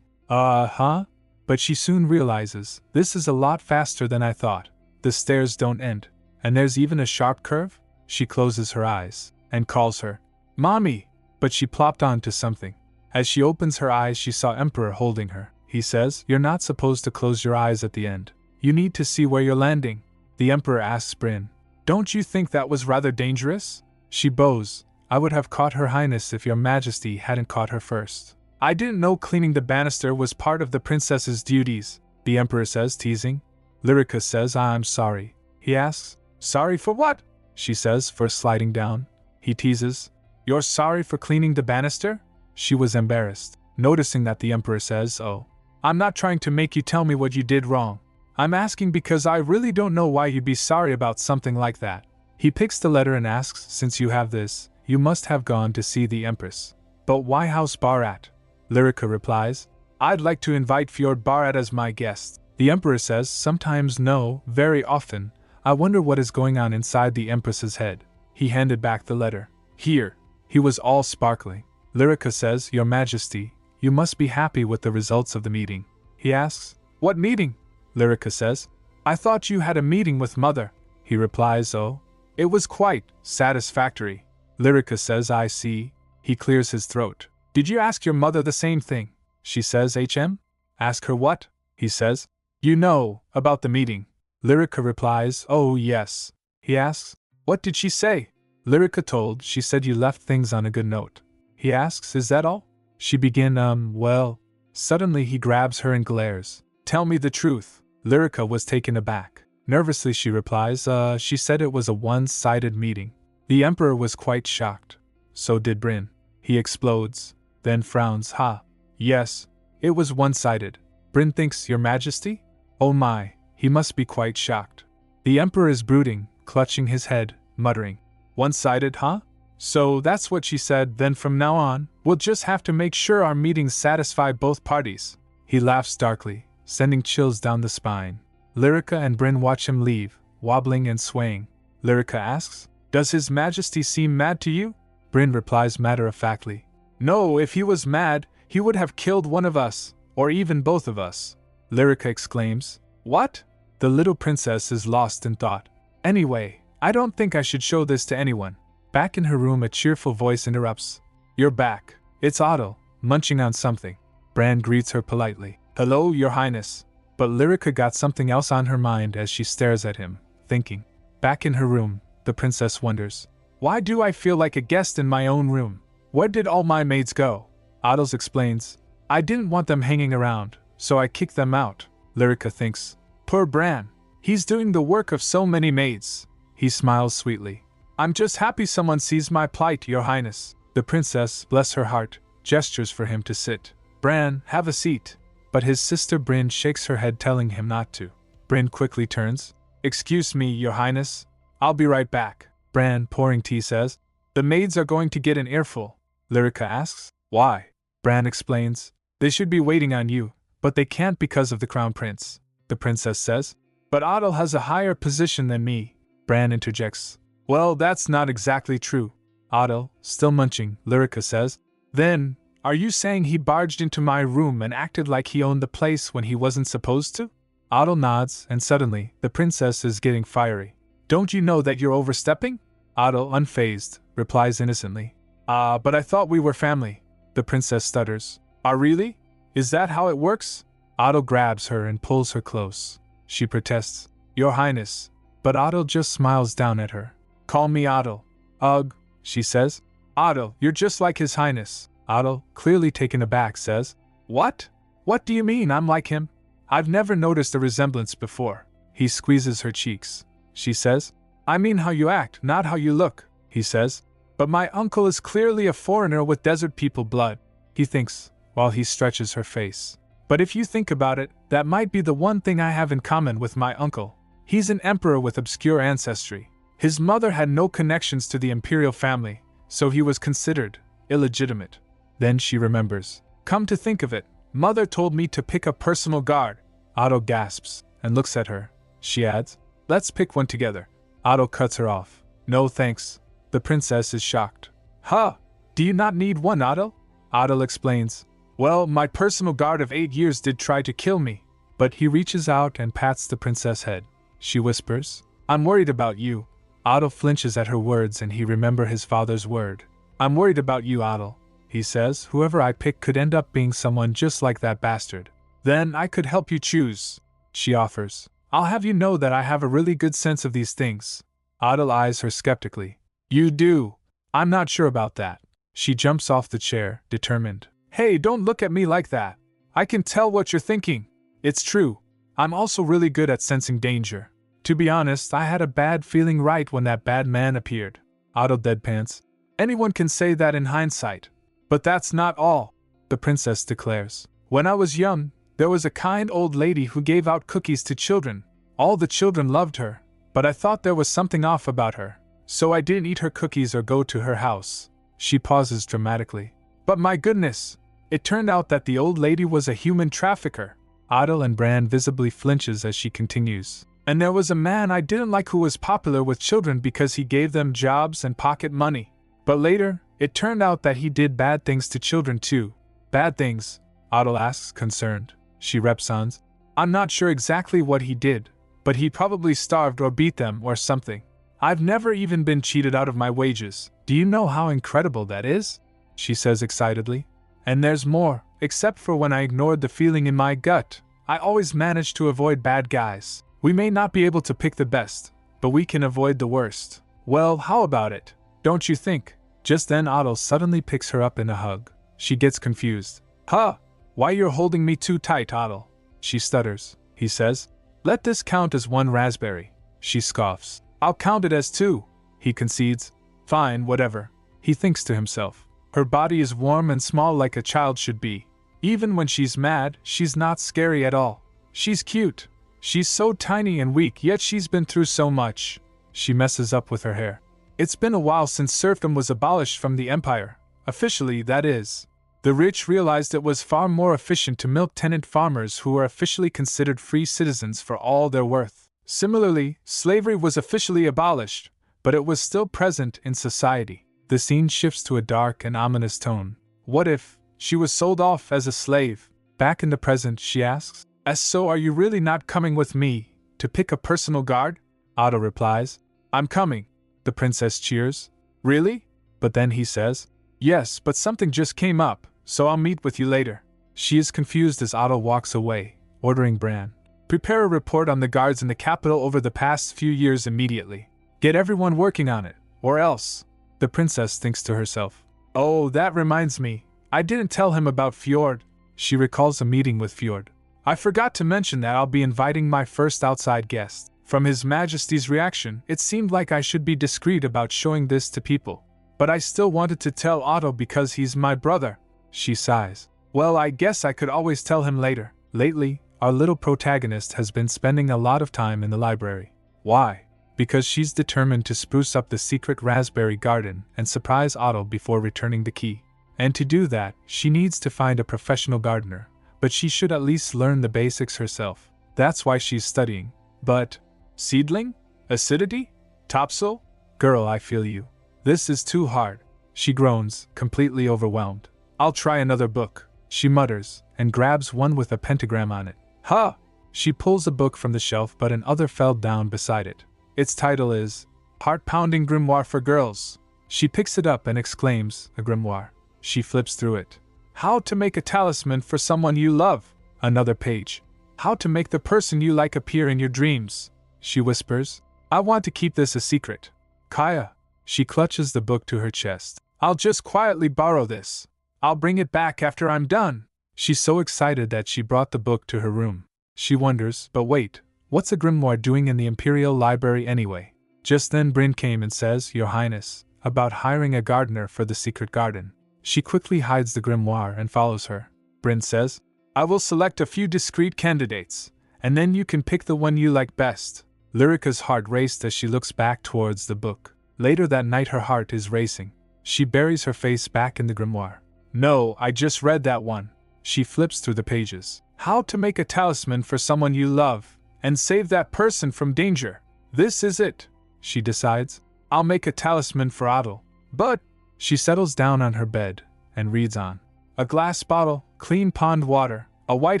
Huh? But she soon realizes, this is a lot faster than I thought. The stairs don't end, and there's even a sharp curve. She closes her eyes, and calls her, "Mommy!" But she plopped onto something. As she opens her eyes, she saw Emperor holding her. He says, "You're not supposed to close your eyes at the end. You need to see where you're landing." The Emperor asks Bryn, "Don't you think that was rather dangerous?" She bows, "I would have caught Her Highness if your Majesty hadn't caught her first." "I didn't know cleaning the banister was part of the princess's duties," the Emperor says, teasing. Lyrica says, "I'm sorry." He asks, "Sorry for what?" She says, "For sliding down." He teases, "You're sorry for cleaning the banister?" She was embarrassed, noticing that the Emperor says, "Oh, I'm not trying to make you tell me what you did wrong. I'm asking because I really don't know why you'd be sorry about something like that." He picks the letter and asks, "Since you have this, you must have gone to see the Empress. But why House Barat?" Lyrica replies, "I'd like to invite Fjord Barat as my guest." The Emperor says, "Sometimes no, very often. I wonder what is going on inside the Empress's head." He handed back the letter. "Here." He was all sparkling. Lyrica says, "Your Majesty, you must be happy with the results of the meeting." He asks, "What meeting?" Lyrica says, "I thought you had a meeting with Mother." He replies, "Oh, it was quite satisfactory." Lyrica says, "I see." He clears his throat. "Did you ask your mother the same thing?" She says, "HM? Ask her what?" He says, "You know, about the meeting." Lyrica replies, "Oh yes." He asks, "What did she say?" Lyrica told, "She said you left things on a good note." He asks, "Is that all?" She begin, well. Suddenly he grabs her and glares. "Tell me the truth." Lyrica was taken aback. Nervously she replies, She said it was a one-sided meeting." The Emperor was quite shocked. So did Bryn. He explodes, then frowns, "Ha. Yes, it was one-sided. Bryn thinks, Your Majesty? Oh my, he must be quite shocked." The Emperor is brooding, clutching his head, muttering, "One-sided, huh? So that's what she said. Then from now on, we'll just have to make sure our meetings satisfy both parties." He laughs darkly, sending chills down the spine. Lyrica and Bryn watch him leave, wobbling and swaying. Lyrica asks, "Does His Majesty seem mad to you?" Bryn replies matter-of-factly, "No, if he was mad, he would have killed one of us, or even both of us." Lyrica exclaims, "What?" The little princess is lost in thought. "Anyway, I don't think I should show this to anyone." Back in her room, a cheerful voice interrupts. "You're back. It's Otto, munching on something." Bran greets her politely. "Hello, Your Highness." But Lyrica got something else on her mind as she stares at him, thinking. Back in her room, the princess wonders, "Why do I feel like a guest in my own room? Where did all my maids go?" Otto explains, "I didn't want them hanging around, so I kicked them out." Lyrica thinks, "Poor Bran. He's doing the work of so many maids." He smiles sweetly. "I'm just happy someone sees my plight, Your Highness." The princess, bless her heart, gestures for him to sit. "Bran, have a seat." But his sister Bryn shakes her head, telling him not to. Bryn quickly turns. "Excuse me, Your Highness. I'll be right back." Bran, pouring tea, says, "The maids are going to get an earful." Lyrica asks, "Why?" Bran explains, "They should be waiting on you, but they can't because of the crown prince." The princess says, "But Otto has a higher position than me." Bran interjects, "Well, that's not exactly true." Otto, still munching, Lyrica says, "Then, are you saying he barged into my room and acted like he owned the place when he wasn't supposed to?" Otto nods, and suddenly, the princess is getting fiery. "Don't you know that you're overstepping?" Otto, unfazed, replies innocently, but I thought we were family." The princess stutters, "Really? Is that how it works? Otto grabs her and pulls her close. She protests, Your Highness, but Otto just smiles down at her. Call me Otto. Ugh, she says. Otto, you're just like His Highness. Otto, clearly taken aback, says, What? What do you mean I'm like him? I've never noticed a resemblance before. He squeezes her cheeks. She says, I mean how you act, not how you look, he says. But my uncle is clearly a foreigner with desert people blood, he thinks, while he stretches her face. But if you think about it, that might be the one thing I have in common with my uncle. He's an emperor with obscure ancestry. His mother had no connections to the imperial family, so he was considered illegitimate. Then she remembers. Come to think of it, Mother told me to pick a personal guard. Otto gasps and looks at her. She adds, Let's pick one together. Otto cuts her off. No thanks. The princess is shocked. Huh? Do you not need one, Otto? Otto explains. Well, my personal guard of 8 years did try to kill me. But he reaches out and pats the princess' head. She whispers, I'm worried about you. Otto flinches at her words and he remembers his father's word. I'm worried about you, Otto. He says, whoever I pick could end up being someone just like that bastard. Then I could help you choose, she offers. I'll have you know that I have a really good sense of these things. Otto eyes her skeptically. You do? I'm not sure about that. She jumps off the chair, determined. Hey, don't look at me like that. I can tell what you're thinking. It's true. I'm also really good at sensing danger. To be honest, I had a bad feeling right when that bad man appeared. Otto deadpans. Anyone can say that in hindsight. But that's not all, the princess declares. When I was young, there was a kind old lady who gave out cookies to children. All the children loved her, but I thought there was something off about her. So I didn't eat her cookies or go to her house. She pauses dramatically. But my goodness, it turned out that the old lady was a human trafficker. Otto and Bran visibly flinches as she continues. And there was a man I didn't like who was popular with children because he gave them jobs and pocket money. But later, it turned out that he did bad things to children too. Bad things? Otto asks, concerned. She reps-ons. I'm not sure exactly what he did, but he probably starved or beat them or something. I've never even been cheated out of my wages. Do you know how incredible that is? She says excitedly. And there's more, except for when I ignored the feeling in my gut. I always managed to avoid bad guys. We may not be able to pick the best, but we can avoid the worst. Well, how about it? Don't you think? Just then Otto suddenly picks her up in a hug. She gets confused. Huh? Why you're holding me too tight, Otto? She stutters. He says, Let this count as 1 raspberry. She scoffs. I'll count it as 2. He concedes. Fine, whatever. He thinks to himself. Her body is warm and small like a child should be. Even when she's mad, she's not scary at all. She's cute. She's so tiny and weak, yet she's been through so much. She messes up with her hair. It's been a while since serfdom was abolished from the empire. Officially, that is. The rich realized it was far more efficient to milk tenant farmers who were officially considered free citizens for all their worth. Similarly, slavery was officially abolished, but it was still present in society. The scene shifts to a dark and ominous tone. What if she was sold off as a slave? Back in the present, she asks. So are you really not coming with me to pick a personal guard? Otto replies. I'm coming. The princess cheers. Really? But then he says, Yes, but something just came up, so I'll meet with you later. She is confused as Otto walks away, ordering Bran. Prepare a report on the guards in the capital over the past few years immediately. Get everyone working on it, or else. The princess thinks to herself. Oh, that reminds me. I didn't tell him about Fjord. She recalls a meeting with Fjord. I forgot to mention that I'll be inviting my first outside guest. From His Majesty's reaction, it seemed like I should be discreet about showing this to people. But I still wanted to tell Otto because he's my brother. She sighs. Well, I guess I could always tell him later. Lately, our little protagonist has been spending a lot of time in the library. Why? Because she's determined to spruce up the secret raspberry garden and surprise Otto before returning the key. And to do that, she needs to find a professional gardener. But she should at least learn the basics herself. That's why she's studying. But seedling? Acidity? Topsoil? Girl, I feel you. This is too hard. She groans, completely overwhelmed. I'll try another book, she mutters, and grabs one with a pentagram on it. Ha! She pulls a book from the shelf, but another fell down beside it. Its title is Heart-Pounding Grimoire for Girls. She picks it up and exclaims, a grimoire. She flips through it. How to make a talisman for someone you love. Another page. How to make the person you like appear in your dreams. She whispers. I want to keep this a secret. Kaya. She clutches the book to her chest. I'll just quietly borrow this. I'll bring it back after I'm done. She's so excited that she brought the book to her room. She wonders, but wait, what's a grimoire doing in the Imperial Library anyway? Just then Bryn came and says, Your Highness, about hiring a gardener for the secret garden. She quickly hides the grimoire and follows her. Bryn says, I will select a few discreet candidates, and then you can pick the one you like best. Lyrica's heart raced as she looks back towards the book. Later that night her heart is racing. She buries her face back in the grimoire. No, I just read that one. She flips through the pages. How to make a talisman for someone you love, and save that person from danger. This is it, she decides. I'll make a talisman for Adel. But, she settles down on her bed, and reads on. A glass bottle, clean pond water, a white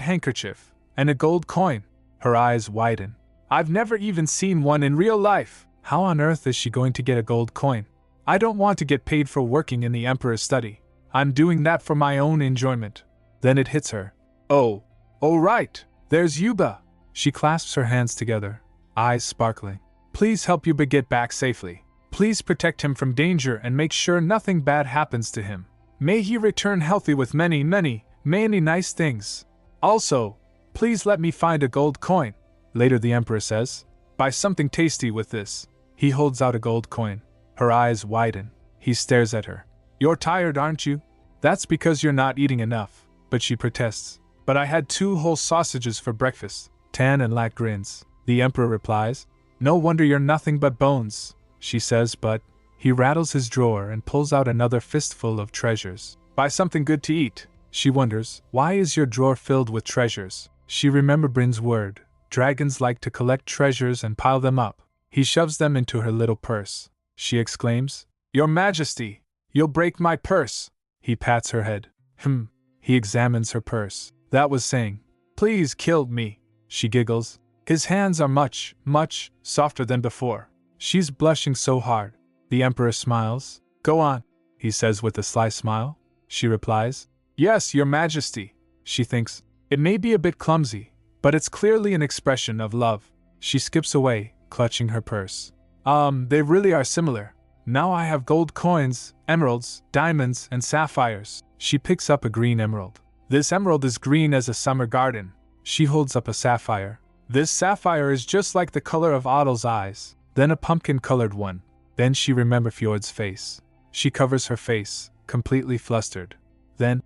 handkerchief, and a gold coin. Her eyes widen. I've never even seen one in real life. How on earth is she going to get a gold coin? I don't want to get paid for working in the Emperor's study. I'm doing that for my own enjoyment. Then it hits her. Oh right, there's Yuba. She clasps her hands together, eyes sparkling. Please help Yuba get back safely. Please protect him from danger and make sure nothing bad happens to him. May he return healthy with many nice things. Also, please let me find a gold coin. Later the Emperor says, buy something tasty with this. He holds out a gold coin. Her eyes widen. He stares at her. You're tired, aren't you? That's because you're not eating enough. But she protests. But I had 2 whole sausages for breakfast. Tan and Lack grins. The Emperor replies, no wonder you're nothing but bones, she says, but he rattles his drawer and pulls out another fistful of treasures. Buy something good to eat. She wonders, why is your drawer filled with treasures? She remembers Bryn's word. Dragons like to collect treasures and pile them up. He shoves them into her little purse. She exclaims, Your Majesty, you'll break my purse. He pats her head. He examines her purse. That was saying, please kill me. She giggles. His hands are much softer than before. She's blushing so hard. The Emperor smiles. Go on, he says with a sly smile. She replies, Yes, Your Majesty. She thinks, it may be a bit clumsy, but it's clearly an expression of love. She skips away, clutching her purse. They really are similar. Now I have gold coins, emeralds, diamonds, and sapphires. She picks up a green emerald. This emerald is green as a summer garden. She holds up a sapphire. This sapphire is just like the color of Adel's eyes, then a pumpkin-colored one. Then she remembers Fjord's face. She covers her face, completely flustered. Then,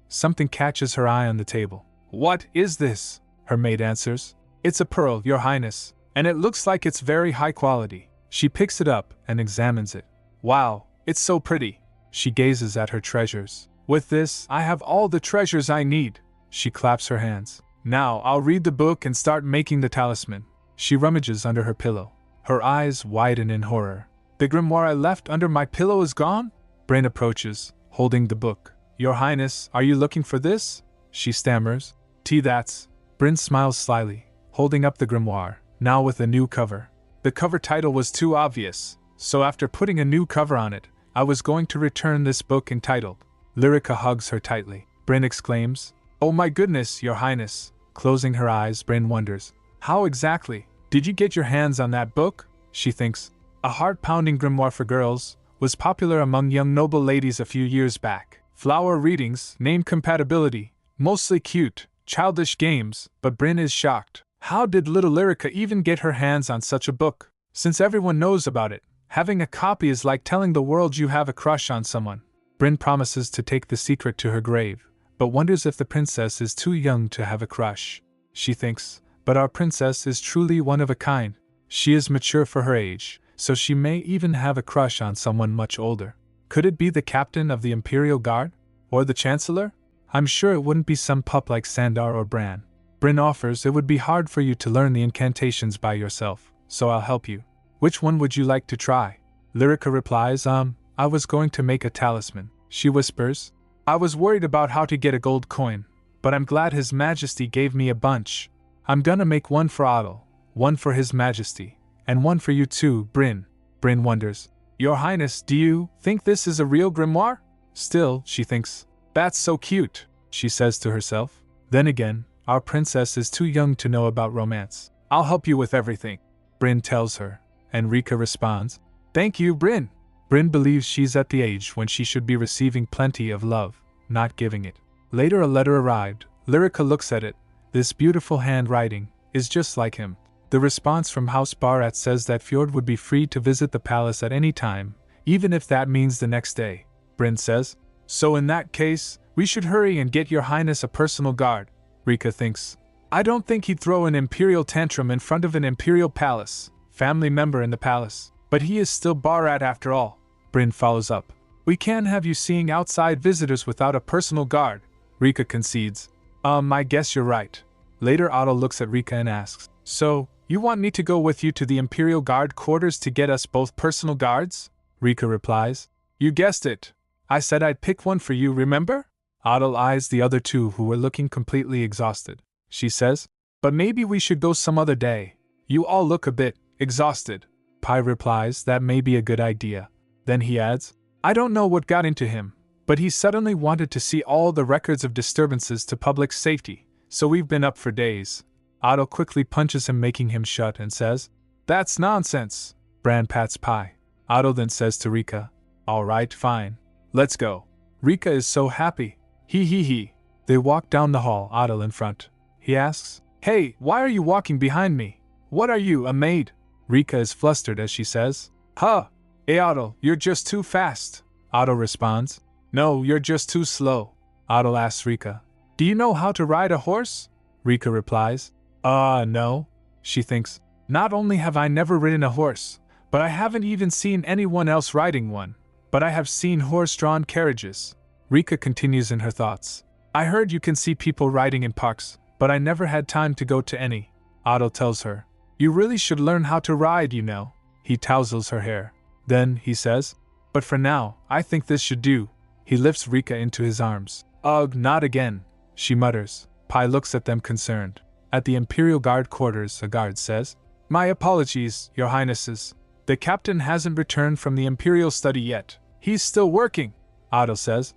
something catches her eye on the table. What is this? Her maid answers. It's a pearl, Your Highness, and it looks like it's very high quality. She picks it up and examines it. Wow, it's so pretty. She gazes at her treasures. With this, I have all the treasures I need. She claps her hands. Now I'll read the book and start making the talisman. She rummages under her pillow. Her eyes widen in horror. The grimoire I left under my pillow is gone? Bryn approaches, holding the book. Your Highness, are you looking for this? She stammers. That's. Bryn smiles slyly, holding up the grimoire, now with a new cover. The cover title was too obvious, so after putting a new cover on it, I was going to return this book entitled. Lyrica hugs her tightly. Bryn exclaims, Oh my goodness, Your Highness. Closing her eyes, Bryn wonders, how exactly did you get your hands on that book? She thinks, a heart-pounding grimoire for girls was popular among young noble ladies a few years back. Flower readings, name compatibility, mostly cute, childish games, but Bryn is shocked. How did little Lyrica even get her hands on such a book? Since everyone knows about it, having a copy is like telling the world you have a crush on someone. Bryn promises to take the secret to her grave, but wonders if the princess is too young to have a crush. She thinks, but our princess is truly one of a kind. She is mature for her age, so she may even have a crush on someone much older. Could it be the captain of the Imperial Guard? Or the Chancellor? I'm sure it wouldn't be some pup like Sandar or Bran. Bryn offers, it would be hard for you to learn the incantations by yourself, so I'll help you. Which one would you like to try? Lyrica replies, I was going to make a talisman. She whispers, I was worried about how to get a gold coin, but I'm glad His Majesty gave me a bunch. I'm gonna make one for Adel, one for His Majesty, and one for you too, Bryn. Bryn wonders, Your Highness, do you think this is a real grimoire? Still, she thinks, That's so cute, she says to herself. Then again, our princess is too young to know about romance. I'll help you with everything, Bryn tells her, and Rika responds, Thank you, Bryn. Bryn believes she's at the age when she should be receiving plenty of love, not giving it. Later a letter arrived. Lyrica looks at it. This beautiful handwriting is just like him. The response from House Barat says that Fjord would be free to visit the palace at any time, even if that means the next day. Bryn says, So in that case, we should hurry and get your highness a personal guard. Rika thinks, I don't think he'd throw an imperial tantrum in front of an imperial palace, family member in the palace, but he is still Barat after all. Bryn follows up, We can't have you seeing outside visitors without a personal guard. Rika concedes, I guess you're right. Later Otto looks at Rika and asks, So, you want me to go with you to the Imperial Guard quarters to get us both personal guards? Rika replies, You guessed it. I said I'd pick one for you, remember? Otto eyes the other two who were looking completely exhausted. She says, But maybe we should go some other day. You all look a bit exhausted. Pai replies that may be a good idea. Then he adds, I don't know what got into him, but he suddenly wanted to see all the records of disturbances to public safety, so we've been up for days. Otto quickly punches him, making him shut, and says, That's nonsense. Bran pats Pai. Otto then says to Rika, All right, fine. Let's go. Rika is so happy. He. They walk down the hall, Otto in front. He asks, Hey, why are you walking behind me? What are you, a maid? Rika is flustered as she says, Huh! Hey Otto, you're just too fast. Otto responds, No, you're just too slow. Otto asks Rika, Do you know how to ride a horse? Rika replies, No. She thinks, Not only have I never ridden a horse, but I haven't even seen anyone else riding one. But I have seen horse-drawn carriages. Rika continues in her thoughts. I heard you can see people riding in parks, but I never had time to go to any. Otto tells her, You really should learn how to ride, you know. He touzles her hair. Then, he says, But for now, I think this should do. He lifts Rika into his arms. Ugh, not again, she mutters. Pai looks at them concerned. At the Imperial Guard quarters, a guard says, My apologies, your highnesses. The captain hasn't returned from the Imperial study yet. He's still working. Otto says,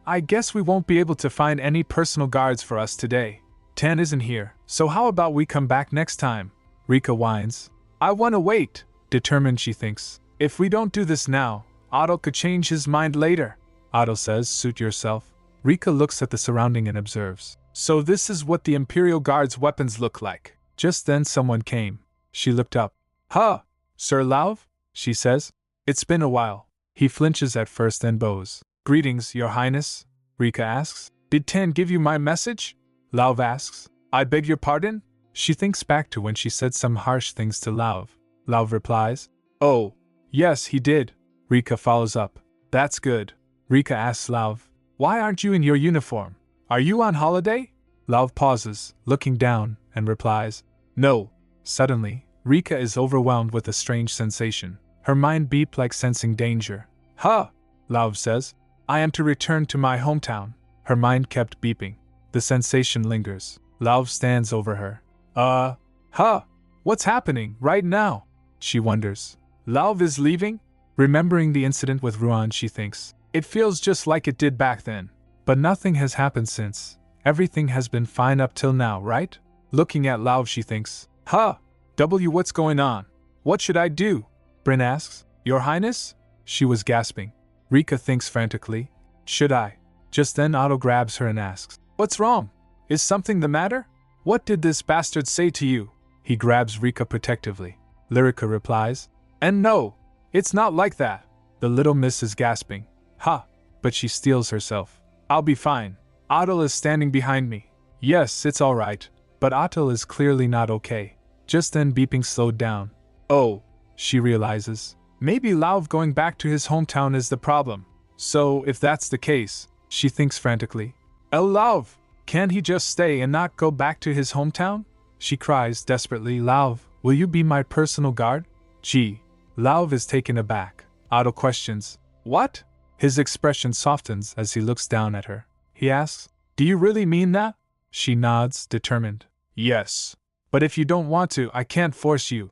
I guess we won't be able to find any personal guards for us today. Tan isn't here, so how about we come back next time? Rika whines. I want to wait. Determined, she thinks. If we don't do this now, Otto could change his mind later. Otto says, Suit yourself. Rika looks at the surrounding and observes. So this is what the Imperial Guard's weapons look like. Just then someone came. She looked up. Huh! Sir Lauv? She says. It's been a while. He flinches at first and bows. Greetings, your highness? Rika asks. Did Tan give you my message? Lauv asks. I beg your pardon? She thinks back to when she said some harsh things to Lauv. Lauv replies. Oh, yes, he did. Rika follows up. That's good. Rika asks Lauv. Why aren't you in your uniform? Are you on holiday? Lauv pauses, looking down, and replies. No. Suddenly, Rika is overwhelmed with a strange sensation. Her mind beeped like sensing danger. Huh! Lauv says. I am to return to my hometown. Her mind kept beeping. The sensation lingers. Lauv stands over her. Huh! What's happening right now? She wonders. Lauv is leaving? Remembering the incident with Ruan, she thinks. It feels just like it did back then. But nothing has happened since. Everything has been fine up till now, right? Looking at Lauv, she thinks. Huh! What's going on? What should I do? Bryn asks. Your highness? She was gasping. Rika thinks frantically. Should I? Just then Otto grabs her and asks. What's wrong? Is something the matter? What did this bastard say to you? He grabs Rika protectively. Lyrica replies. And no, it's not like that. The little miss is gasping. Ha! But she steels herself. I'll be fine. Otto is standing behind me. Yes, it's all right. But Otto is clearly not okay. Just then beeping slowed down. Oh, she realizes. Maybe Lauv going back to his hometown is the problem. So, if that's the case, she thinks frantically. Lauv, can't he just stay and not go back to his hometown? She cries desperately. Lauv, will you be my personal guard? Gee. Lauv is taken aback. Otto questions. What? His expression softens as he looks down at her. He asks, Do you really mean that? She nods, determined. Yes. But if you don't want to, I can't force you.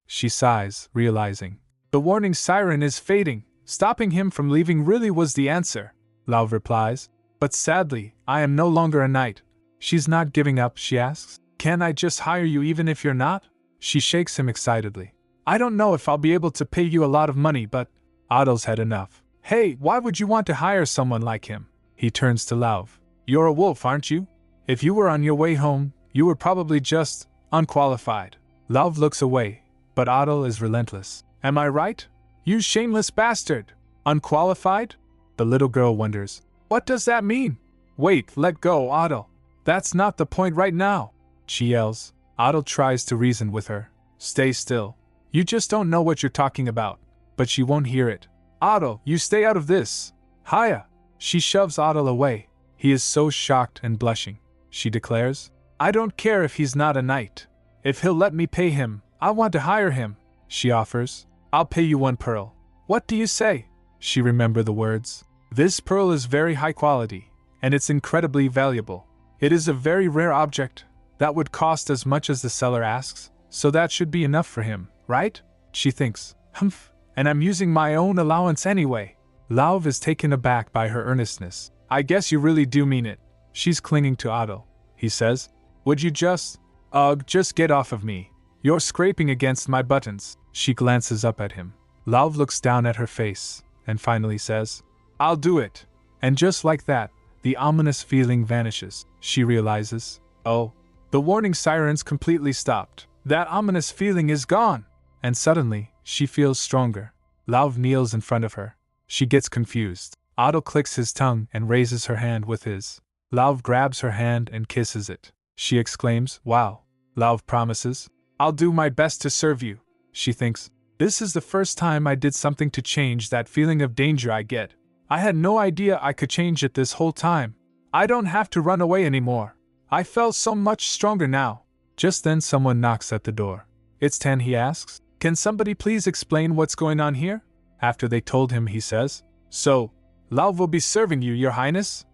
She sighs, realizing. The warning siren is fading. Stopping him from leaving really was the answer. Lauv replies. But sadly, I am no longer a knight. She's not giving up, she asks. Can I just hire you even if you're not? She shakes him excitedly. I don't know if I'll be able to pay you a lot of money, but… Adel's had enough. Hey, why would you want to hire someone like him? He turns to Lauv. You're a wolf, aren't you? If you were on your way home, you were probably just unqualified. Lauv looks away, but Adel is relentless. Am I right? You shameless bastard! Unqualified? The little girl wonders. What does that mean? Wait, let go, Adel. That's not the point right now, she yells. Adel tries to reason with her. Stay still. You just don't know what you're talking about. But she won't hear it. Adel, you stay out of this. Hiya! She shoves Adel away. He is so shocked and blushing. She declares, I don't care if he's not a knight. If he'll let me pay him, I want to hire him, she offers. I'll pay you 1 pearl. What do you say? She remembered the words. This pearl is very high quality, and it's incredibly valuable. It is a very rare object that would cost as much as the seller asks, so that should be enough for him, right? She thinks. Humph, and I'm using my own allowance anyway. Lauv is taken aback by her earnestness. I guess you really do mean it. She's clinging to Adel. He says, Would you just… Ugh, just get off of me. You're scraping against my buttons. She glances up at him. Lauv looks down at her face, and finally says, I'll do it. And just like that, the ominous feeling vanishes. She realizes, oh, the warning sirens completely stopped. That ominous feeling is gone. And suddenly, she feels stronger. Lauv kneels in front of her. She gets confused. Adel clicks his tongue and raises her hand with his. Lauv grabs her hand and kisses it. She exclaims, Wow. Lauv promises, I'll do my best to serve you. She thinks, this is the first time I did something to change that feeling of danger I get. I had no idea I could change it this whole time. I don't have to run away anymore. I felt so much stronger now. Just then someone knocks at the door. It's Tan, he asks. Can somebody please explain what's going on here? After they told him, he says, So, Lauv will be serving you, your highness?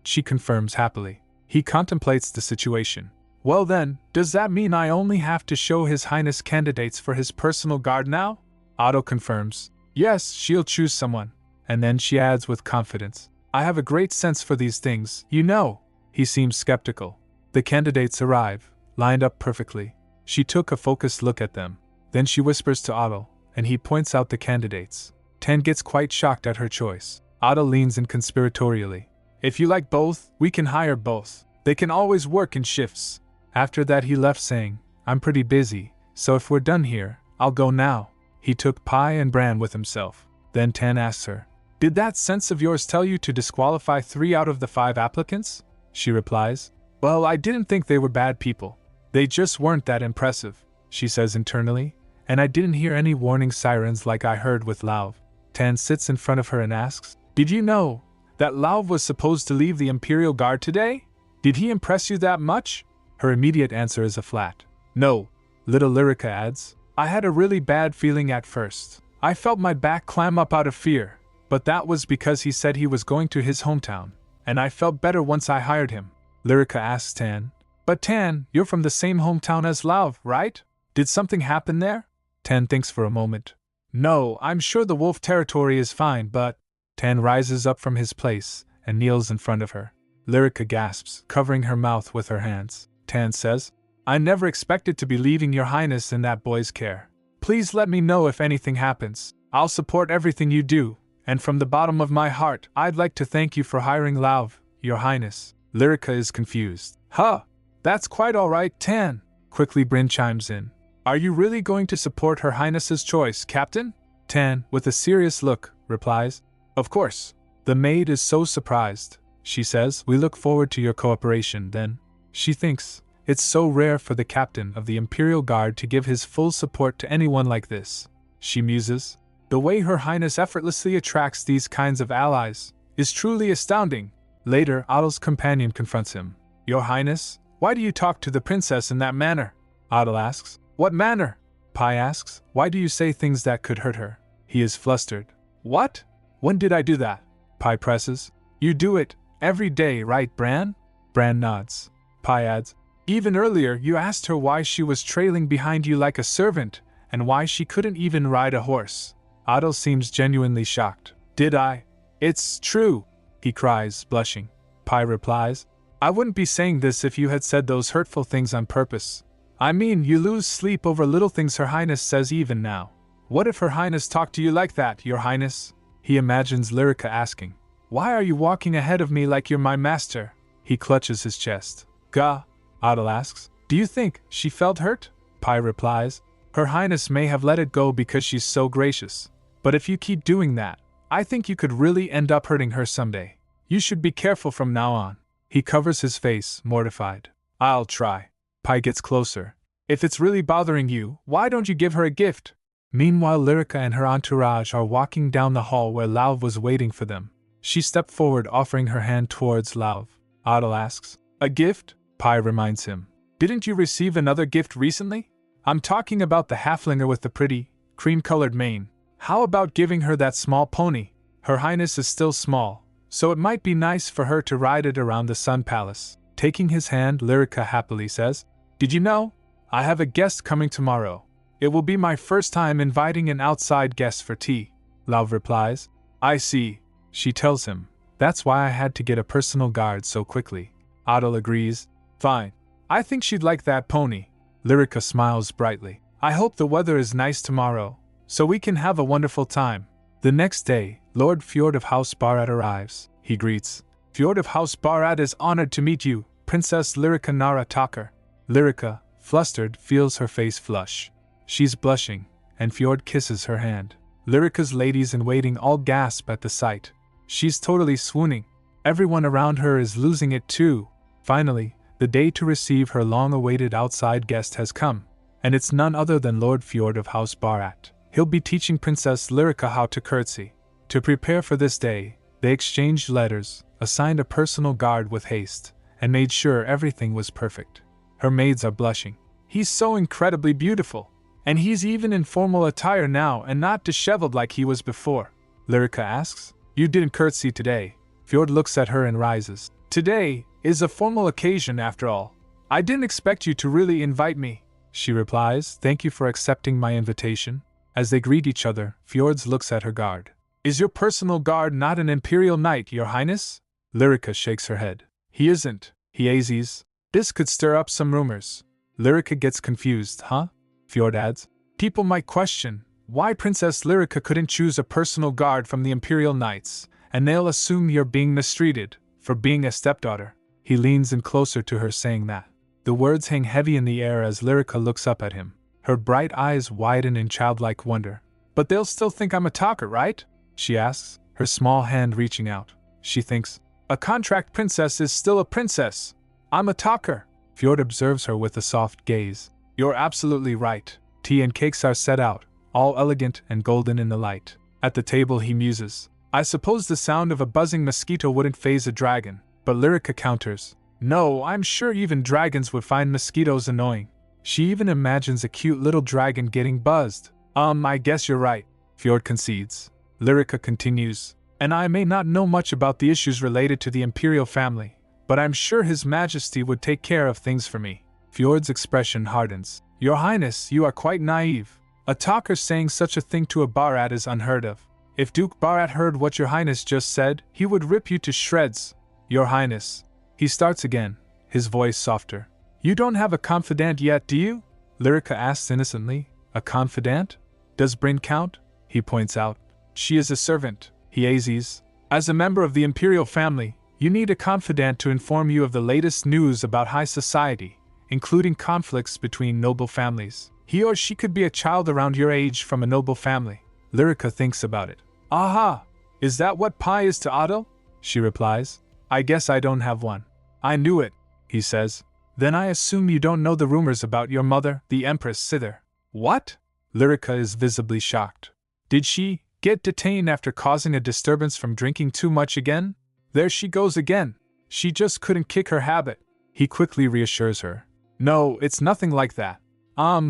She confirms happily. He contemplates the situation. Well then, does that mean I only have to show his highness candidates for his personal guard now? Otto confirms. Yes, she'll choose someone. And then she adds with confidence. I have a great sense for these things, you know. He seems skeptical. The candidates arrive, lined up perfectly. She took a focused look at them. Then she whispers to Otto, and he points out the candidates. Tan gets quite shocked at her choice. Otto leans in conspiratorially. If you like both, we can hire both. They can always work in shifts. After that he left saying, I'm pretty busy, so if we're done here, I'll go now. He took Pai and Bran with himself. Then Tan asks her, Did that sense of yours tell you to disqualify 3 out of the 5 applicants? She replies, Well, I didn't think they were bad people. They just weren't that impressive, she says internally, and I didn't hear any warning sirens like I heard with Lauv. Tan sits in front of her and asks, Did you know that Lauv was supposed to leave the Imperial Guard today? Did he impress you that much? Her immediate answer is a flat no. Little Lyrica adds, I had a really bad feeling at first. I felt my back clam up out of fear, but that was because he said he was going to his hometown, and I felt better once I hired him. Lyrica asks Tan, But Tan, you're from the same hometown as Lauv, right? Did something happen there? Tan thinks for a moment. No, I'm sure the wolf territory is fine, but… Tan rises up from his place and kneels in front of her. Lyrica gasps, covering her mouth with her hands. Tan says, I never expected to be leaving your highness in that boy's care. Please let me know if anything happens. I'll support everything you do, and from the bottom of my heart, I'd like to thank you for hiring Lauv, your highness. Lyrica is confused. Huh, that's quite all right, Tan. Quickly Bryn chimes in. Are you really going to support her highness's choice, Captain? Tan, with a serious look, replies, Of course. The maid is so surprised. She says, We look forward to your cooperation, then. She thinks, it's so rare for the captain of the Imperial Guard to give his full support to anyone like this. She muses, the way Her Highness effortlessly attracts these kinds of allies is truly astounding. Later, Adel's companion confronts him. Your Highness, why do you talk to the princess in that manner? Adel asks. What manner? Pai asks. Why do you say things that could hurt her? He is flustered. What? When did I do that? Pai presses. You do it every day, right, Bran? Bran nods. Pai adds, Even earlier you asked her why she was trailing behind you like a servant, and why she couldn't even ride a horse. Adel seems genuinely shocked. Did I? It's true, he cries, blushing. Pai replies, I wouldn't be saying this if you had said those hurtful things on purpose. I mean, you lose sleep over little things Her Highness says even now. What if Her Highness talked to you like that, Your Highness? He imagines Lyrica asking, Why are you walking ahead of me like you're my master? He clutches his chest. Gah, Adil asks, Do you think she felt hurt? Pai replies, Her Highness may have let it go because she's so gracious. But if you keep doing that, I think you could really end up hurting her someday. You should be careful from now on. He covers his face, mortified. I'll try. Pai gets closer. If it's really bothering you, why don't you give her a gift? Meanwhile, Lyrica and her entourage are walking down the hall where Lauv was waiting for them. She stepped forward, offering her hand towards Lauv. Adil asks, A gift? Pai reminds him. Didn't you receive another gift recently? I'm talking about the halflinger with the pretty, cream-colored mane. How about giving her that small pony? Her Highness is still small, so it might be nice for her to ride it around the Sun Palace. Taking his hand, Lyrica happily says, Did you know? I have a guest coming tomorrow. It will be my first time inviting an outside guest for tea. Lauv replies, I see. She tells him, That's why I had to get a personal guard so quickly. Adil agrees, Fine. I think she'd like that pony. Lyrica smiles brightly. I hope the weather is nice tomorrow, so we can have a wonderful time. The next day, Lord Fjord of House Barat arrives. He greets, Fjord of House Barat is honored to meet you, Princess Lyrica Nara Takar. Lyrica, flustered, feels her face flush. She's blushing, and Fjord kisses her hand. Lyrica's ladies-in-waiting all gasp at the sight. She's totally swooning. Everyone around her is losing it too. Finally, the day to receive her long-awaited outside guest has come, and it's none other than Lord Fjord of House Barat. He'll be teaching Princess Lyrica how to curtsy. To prepare for this day, they exchanged letters, assigned a personal guard with haste, and made sure everything was perfect. Her maids are blushing. He's so incredibly beautiful, and he's even in formal attire now and not disheveled like he was before. Lyrica asks, You didn't curtsy today. Fjord looks at her and rises. Today is a formal occasion after all. I didn't expect you to really invite me. She replies, Thank you for accepting my invitation. As they greet each other, Fjords looks at her guard. Is your personal guard not an imperial knight, Your Highness? Lyrica shakes her head. He isn't, he azes. This could stir up some rumors. Lyrica gets confused, huh? Fjord adds, People might question why Princess Lyrica couldn't choose a personal guard from the imperial knights, and they'll assume you're being mistreated for being a stepdaughter. He leans in closer to her, saying that. The words hang heavy in the air as Lyrica looks up at him. Her bright eyes widen in childlike wonder. But they'll still think I'm a talker, right? She asks, her small hand reaching out. She thinks, A contract princess is still a princess. I'm a talker. Fjord observes her with a soft gaze. You're absolutely right. Tea and cakes are set out, all elegant and golden in the light. At the table he muses. I suppose the sound of a buzzing mosquito wouldn't faze a dragon, but Lyrica counters. No, I'm sure even dragons would find mosquitoes annoying. She even imagines a cute little dragon getting buzzed. I guess you're right, Fjord concedes. Lyrica continues. And I may not know much about the issues related to the imperial family, but I'm sure His Majesty would take care of things for me. Fjord's expression hardens. Your Highness, you are quite naive. A talker saying such a thing to a Barat is unheard of. If Duke Barat heard what Your Highness just said, he would rip you to shreds. Your Highness. He starts again, his voice softer. You don't have a confidant yet, do you? Lyrica asks innocently. A confidant? Does Bryn count? He points out. She is a servant, he azes. As a member of the imperial family, you need a confidant to inform you of the latest news about high society, including conflicts between noble families. He or she could be a child around your age from a noble family. Lyrica thinks about it. Aha! Is that what Pai is to Adil? She replies. I guess I don't have one. I knew it, he says. Then I assume you don't know the rumors about your mother, the Empress Sither. What? Lyrica is visibly shocked. Did she get detained after causing a disturbance from drinking too much again? There she goes again. She just couldn't kick her habit. He quickly reassures her. No, it's nothing like that.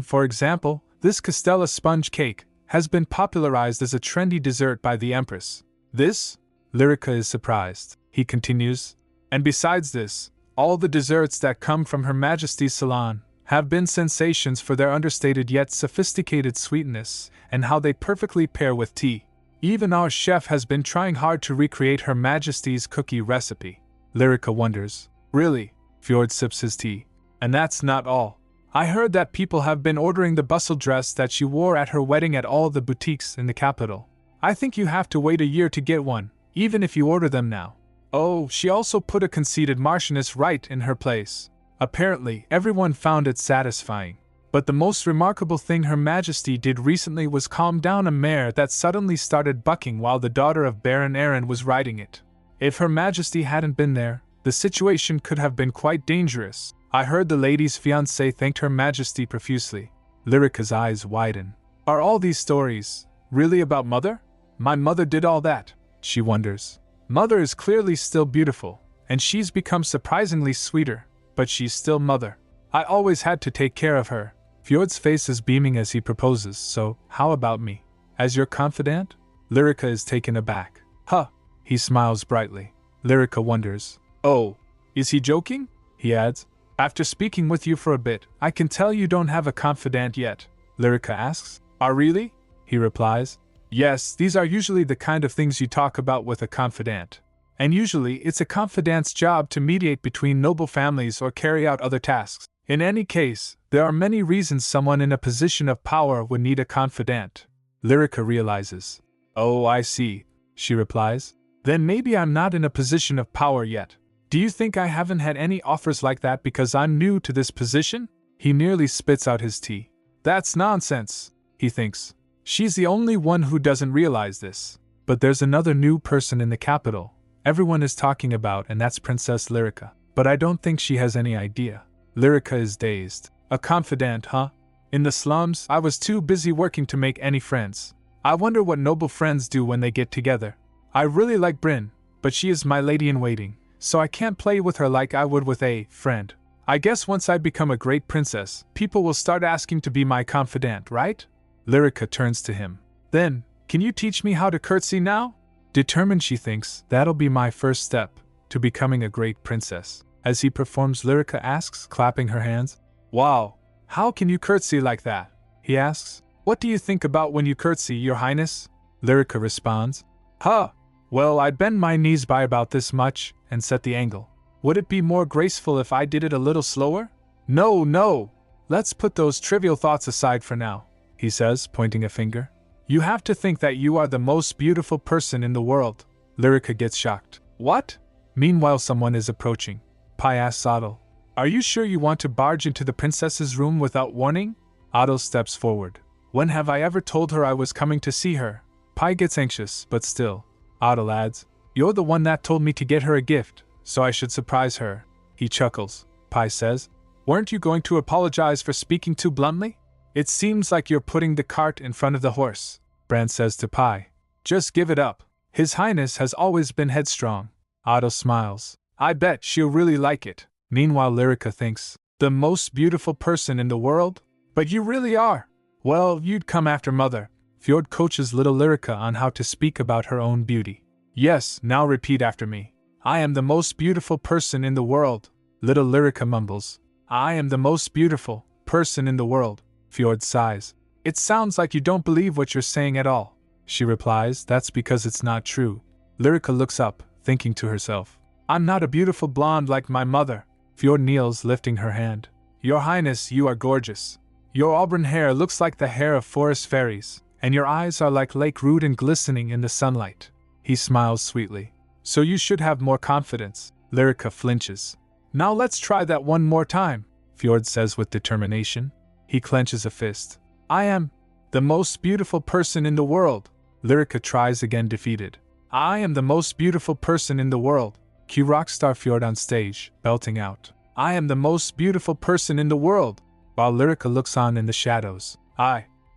For example, this Castella sponge cake has been popularized as a trendy dessert by the Empress. This? Lyrica is surprised. He continues. And besides this, all the desserts that come from Her Majesty's salon have been sensations for their understated yet sophisticated sweetness and how they perfectly pair with tea. Even our chef has been trying hard to recreate Her Majesty's cookie recipe. Lyrica wonders. Really? Fjord sips his tea. And that's not all. I heard that people have been ordering the bustle dress that she wore at her wedding at all the boutiques in the capital. I think you have to wait a year to get one, even if you order them now. Oh, she also put a conceited marchioness right in her place. Apparently, everyone found it satisfying. But the most remarkable thing Her Majesty did recently was calm down a mare that suddenly started bucking while the daughter of Baron Aaron was riding it. If Her Majesty hadn't been there, the situation could have been quite dangerous. I heard the lady's fiancé thanked Her Majesty profusely. Lyrica's eyes widen. Are all these stories really about Mother? My mother did all that, she wonders. Mother is clearly still beautiful, and she's become surprisingly sweeter, but she's still Mother. I always had to take care of her. Fjord's face is beaming as he proposes, so how about me? As your confidant? Lyrica is taken aback. Huh, he smiles brightly. Lyrica wonders. Oh, is he joking? He adds. After speaking with you for a bit, I can tell you don't have a confidant yet. Lyrica asks. Ah, really? He replies. Yes, these are usually the kind of things you talk about with a confidant. And usually it's a confidant's job to mediate between noble families or carry out other tasks. In any case, there are many reasons someone in a position of power would need a confidant. Lyrica realizes. Oh, I see, she replies. Then maybe I'm not in a position of power yet. Do you think I haven't had any offers like that because I'm new to this position? He nearly spits out his tea. That's nonsense, he thinks. She's the only one who doesn't realize this. But there's another new person in the capital everyone is talking about, and that's Princess Lyrica. But I don't think she has any idea. Lyrica is dazed. A confidant, huh? In the slums, I was too busy working to make any friends. I wonder what noble friends do when they get together. I really like Bryn, but she is my lady-in-waiting, so I can't play with her like I would with a friend. I guess once I become a great princess, people will start asking to be my confidant, right? Lyrica turns to him. Then, can you teach me how to curtsy now? Determined, she thinks, that'll be my first step to becoming a great princess. As he performs, Lyrica asks, clapping her hands. Wow, how can you curtsy like that? He asks. What do you think about when you curtsy, Your Highness? Lyrica responds. Huh, well, I'd bend my knees by about this much and set the angle. Would it be more graceful if I did it a little slower? No, let's put those trivial thoughts aside for now, he says, pointing a finger. You have to think that you are the most beautiful person in the world. Lyrica gets shocked. What? Meanwhile, someone is approaching. Pai asks Adel. Are you sure you want to barge into the princess's room without warning? Adel steps forward. When have I ever told her I was coming to see her? Pai gets anxious, but still. Adel adds, you're the one that told me to get her a gift, so I should surprise her. He chuckles. Pai says, weren't you going to apologize for speaking too bluntly? It seems like you're putting the cart in front of the horse, Brand says to Pai. Just give it up. His Highness has always been headstrong. Adel smiles. I bet she'll really like it. Meanwhile, Lyrica thinks, the most beautiful person in the world? But you really are. Well, you'd come after Mother. Fjord coaches little Lyrica on how to speak about her own beauty. Yes, now repeat after me. I am the most beautiful person in the world. Little Lyrica mumbles. I am the most beautiful person in the world. Fjord sighs. It sounds like you don't believe what you're saying at all. She replies, that's because it's not true. Lyrica looks up, thinking to herself. I'm not a beautiful blonde like my mother. Fjord kneels, lifting her hand. Your Highness, you are gorgeous. Your auburn hair looks like the hair of forest fairies, and your eyes are like Lake Rudin glistening in the sunlight. He smiles sweetly. So you should have more confidence. Lyrica flinches. Now let's try that one more time, Fjord says with determination. He clenches a fist. I am the most beautiful person in the world. Lyrica tries again, defeated. I am the most beautiful person in the world. Cue rockstar Fjord on stage, belting out. I am the most beautiful person in the world. While Lyrica looks on in the shadows.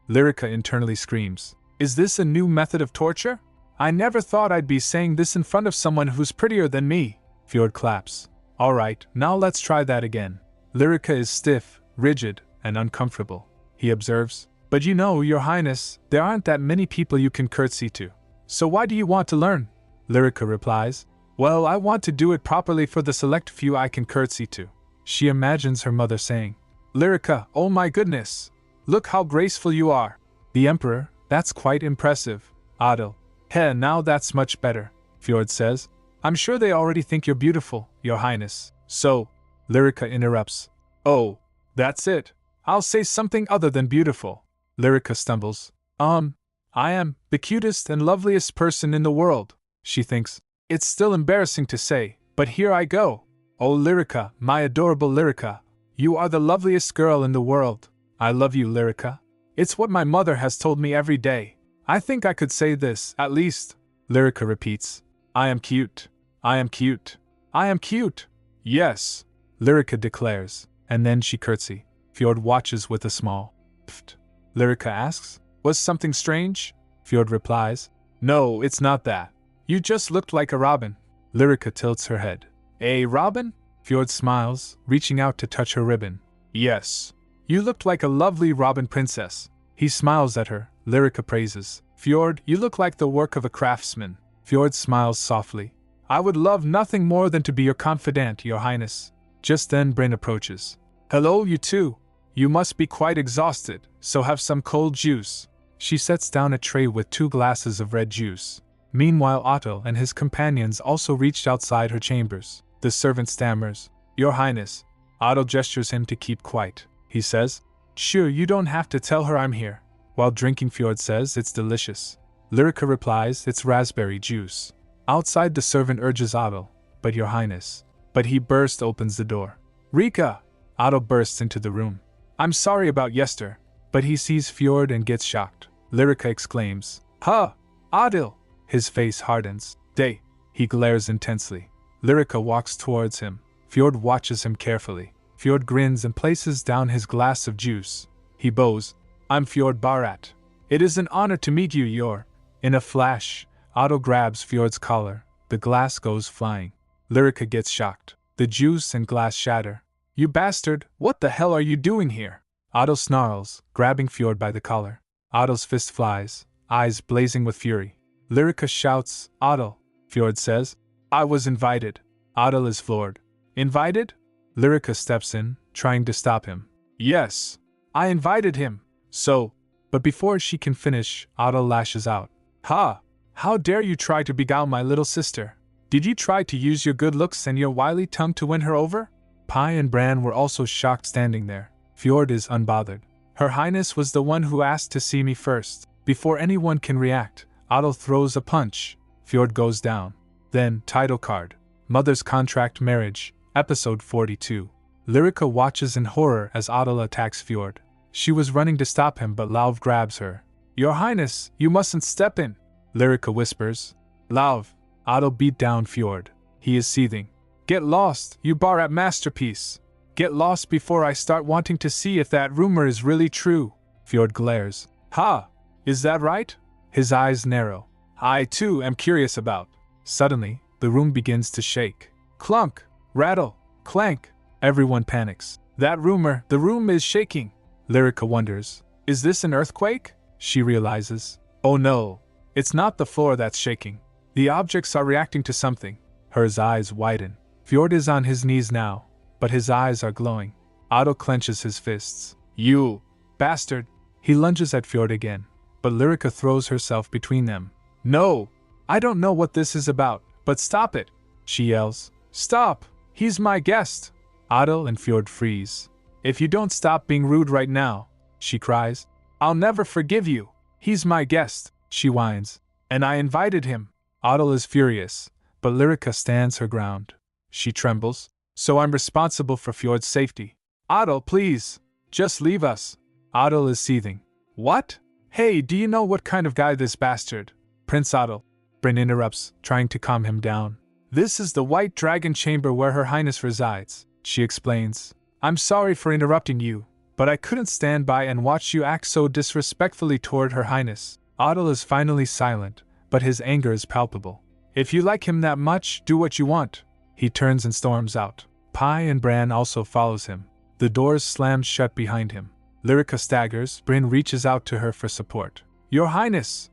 Lyrica internally screams. Is this a new method of torture? I never thought I'd be saying this in front of someone who's prettier than me. Fjord claps. Alright, now let's try that again. Lyrica is stiff, rigid, and uncomfortable. He observes. But you know, Your Highness, there aren't that many people you can curtsy to. So why do you want to learn? Lyrica replies. Well, I want to do it properly for the select few I can curtsy to. She imagines her mother saying, Lyrica, oh my goodness! Look how graceful you are! The Emperor, that's quite impressive. Adel, Heh, now that's much better, Fjord says. I'm sure they already think you're beautiful, Your Highness. So, Lyrica interrupts. Oh, that's it. I'll say something other than beautiful. Lyrica stumbles. I am the cutest and loveliest person in the world, she thinks. It's still embarrassing to say, but here I go. Oh, Lyrica, my adorable Lyrica. You are the loveliest girl in the world. I love you, Lyrica. It's what my mother has told me every day. I think I could say this, at least. Lyrica repeats. I am cute. I am cute. I am cute. Yes, Lyrica declares, and then she curtsy. Fjord watches with a small pft. Lyrica asks, was something strange? Fjord replies, no, it's not that. You just looked like a robin. Lyrica tilts her head. A robin? Fjord smiles, reaching out to touch her ribbon. Yes. You looked like a lovely robin princess. He smiles at her. Lyrica praises. Fjord, you look like the work of a craftsman. Fjord smiles softly. I would love nothing more than to be your confidant, Your Highness. Just then Bryn approaches. Hello, you two. You must be quite exhausted, so have some cold juice. She sets down a tray with 2 glasses of red juice. Meanwhile, Otto and his companions also reached outside her chambers. The servant stammers. Your Highness. Otto gestures him to keep quiet. He says, sure, you don't have to tell her I'm here. While drinking, Fjord says it's delicious. Lyrica replies it's raspberry juice. Outside, the servant urges Otto, but Your Highness. But he opens the door. Rika! Otto bursts into the room. I'm sorry about yester. But he sees Fjord and gets shocked. Lyrica exclaims, Ha! Adil! His face hardens. Day! He glares intensely. Lyrica walks towards him. Fjord watches him carefully. Fjord grins and places down his glass of juice. He bows. I'm Fjord Barat. It is an honor to meet you, Yor. In a flash, Otto grabs Fjord's collar. The glass goes flying. Lyrica gets shocked. The juice and glass shatter. You bastard, what the hell are you doing here? Otto snarls, grabbing Fjord by the collar. Otto's fist flies, eyes blazing with fury. Lyrica shouts, Otto. Fjord says, I was invited. Otto is floored. Invited? Lyrica steps in, trying to stop him. Yes, I invited him. So, but before she can finish, Otto lashes out. Ha! How dare you try to beguile my little sister? Did you try to use your good looks and your wily tongue to win her over? Pi and Bran were also shocked standing there. Fjord is unbothered. Her Highness was the one who asked to see me first. Before anyone can react, Otto throws a punch. Fjord goes down. Then, title card. Mother's Contract Marriage, Episode 42. Lyrica watches in horror as Otto attacks Fjord. She was running to stop him, but Lauv grabs her. Your Highness, you mustn't step in, Lyrica whispers. Lauv. Otto beat down Fjord. He is seething. Get lost, you Barat masterpiece. Get lost before I start wanting to see if that rumor is really true. Fjord glares. Ha! Is that right? His eyes narrow. I too am curious about. Suddenly, the room begins to shake. Clunk! Rattle! Clank! Everyone panics. The room is shaking. Lyrica wonders. Is this an earthquake? She realizes. Oh no! It's not the floor that's shaking. The objects are reacting to something. Her eyes widen. Fjord is on his knees now, but his eyes are glowing. Otto clenches his fists. You bastard! He lunges at Fjord again, but Lyrica throws herself between them. No! I don't know what this is about, but stop it! She yells. Stop! He's my guest! Otto and Fjord freeze. If you don't stop being rude right now, she cries, I'll never forgive you! He's my guest, she whines. And I invited him. Otto is furious, but Lyrica stands her ground. She trembles. So I'm responsible for Fjord's safety. Otto, please! Just leave us! Otto is seething. What? Hey, do you know what kind of guy this bastard? Prince Otto. Bryn interrupts, trying to calm him down. This is the White Dragon Chamber where Her Highness resides, she explains. I'm sorry for interrupting you, but I couldn't stand by and watch you act so disrespectfully toward Her Highness. Otto is finally silent, but his anger is palpable. If you like him that much, do what you want. He turns and storms out. Pi and Bran also follows him. The doors slam shut behind him. Lyrica staggers. Bryn reaches out to her for support. Your Highness!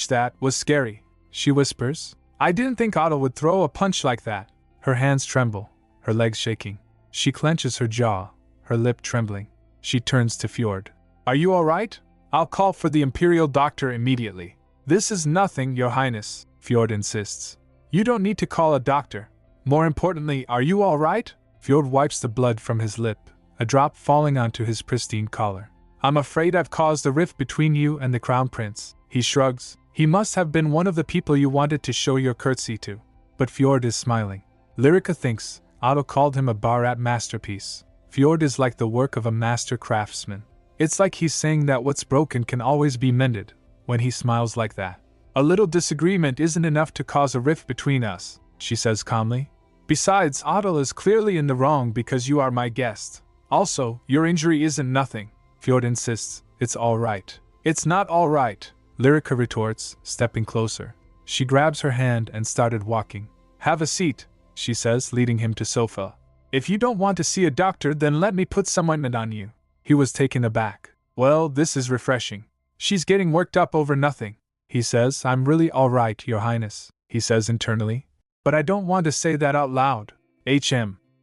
That was scary, she whispers. I didn't think Otto would throw a punch like that. Her hands tremble, her legs shaking. She clenches her jaw, her lip trembling. She turns to Fjord. Are you all right? I'll call for the Imperial doctor immediately. This is nothing, Your Highness, Fjord insists. You don't need to call a doctor. More importantly, are you all right? Fjord wipes the blood from his lip, a drop falling onto his pristine collar. I'm afraid I've caused a rift between you and the Crown Prince. He shrugs. He must have been one of the people you wanted to show your courtesy to. But Fjord is smiling. Lyrica thinks Otto called him a Bharat masterpiece. Fjord is like the work of a master craftsman. It's like he's saying that what's broken can always be mended, when he smiles like that. A little disagreement isn't enough to cause a rift between us, she says calmly. Besides, Otto is clearly in the wrong because you are my guest. Also, your injury isn't nothing. Fjord insists. It's all right. It's not all right, Lyrica retorts, stepping closer. She grabs her hand and started walking. Have a seat, she says, leading him to sofa. If you don't want to see a doctor, then let me put some ointment on you. He was taken aback. Well, this is refreshing. She's getting worked up over nothing, he says. I'm really all right, Your Highness, he says internally. But I don't want to say that out loud.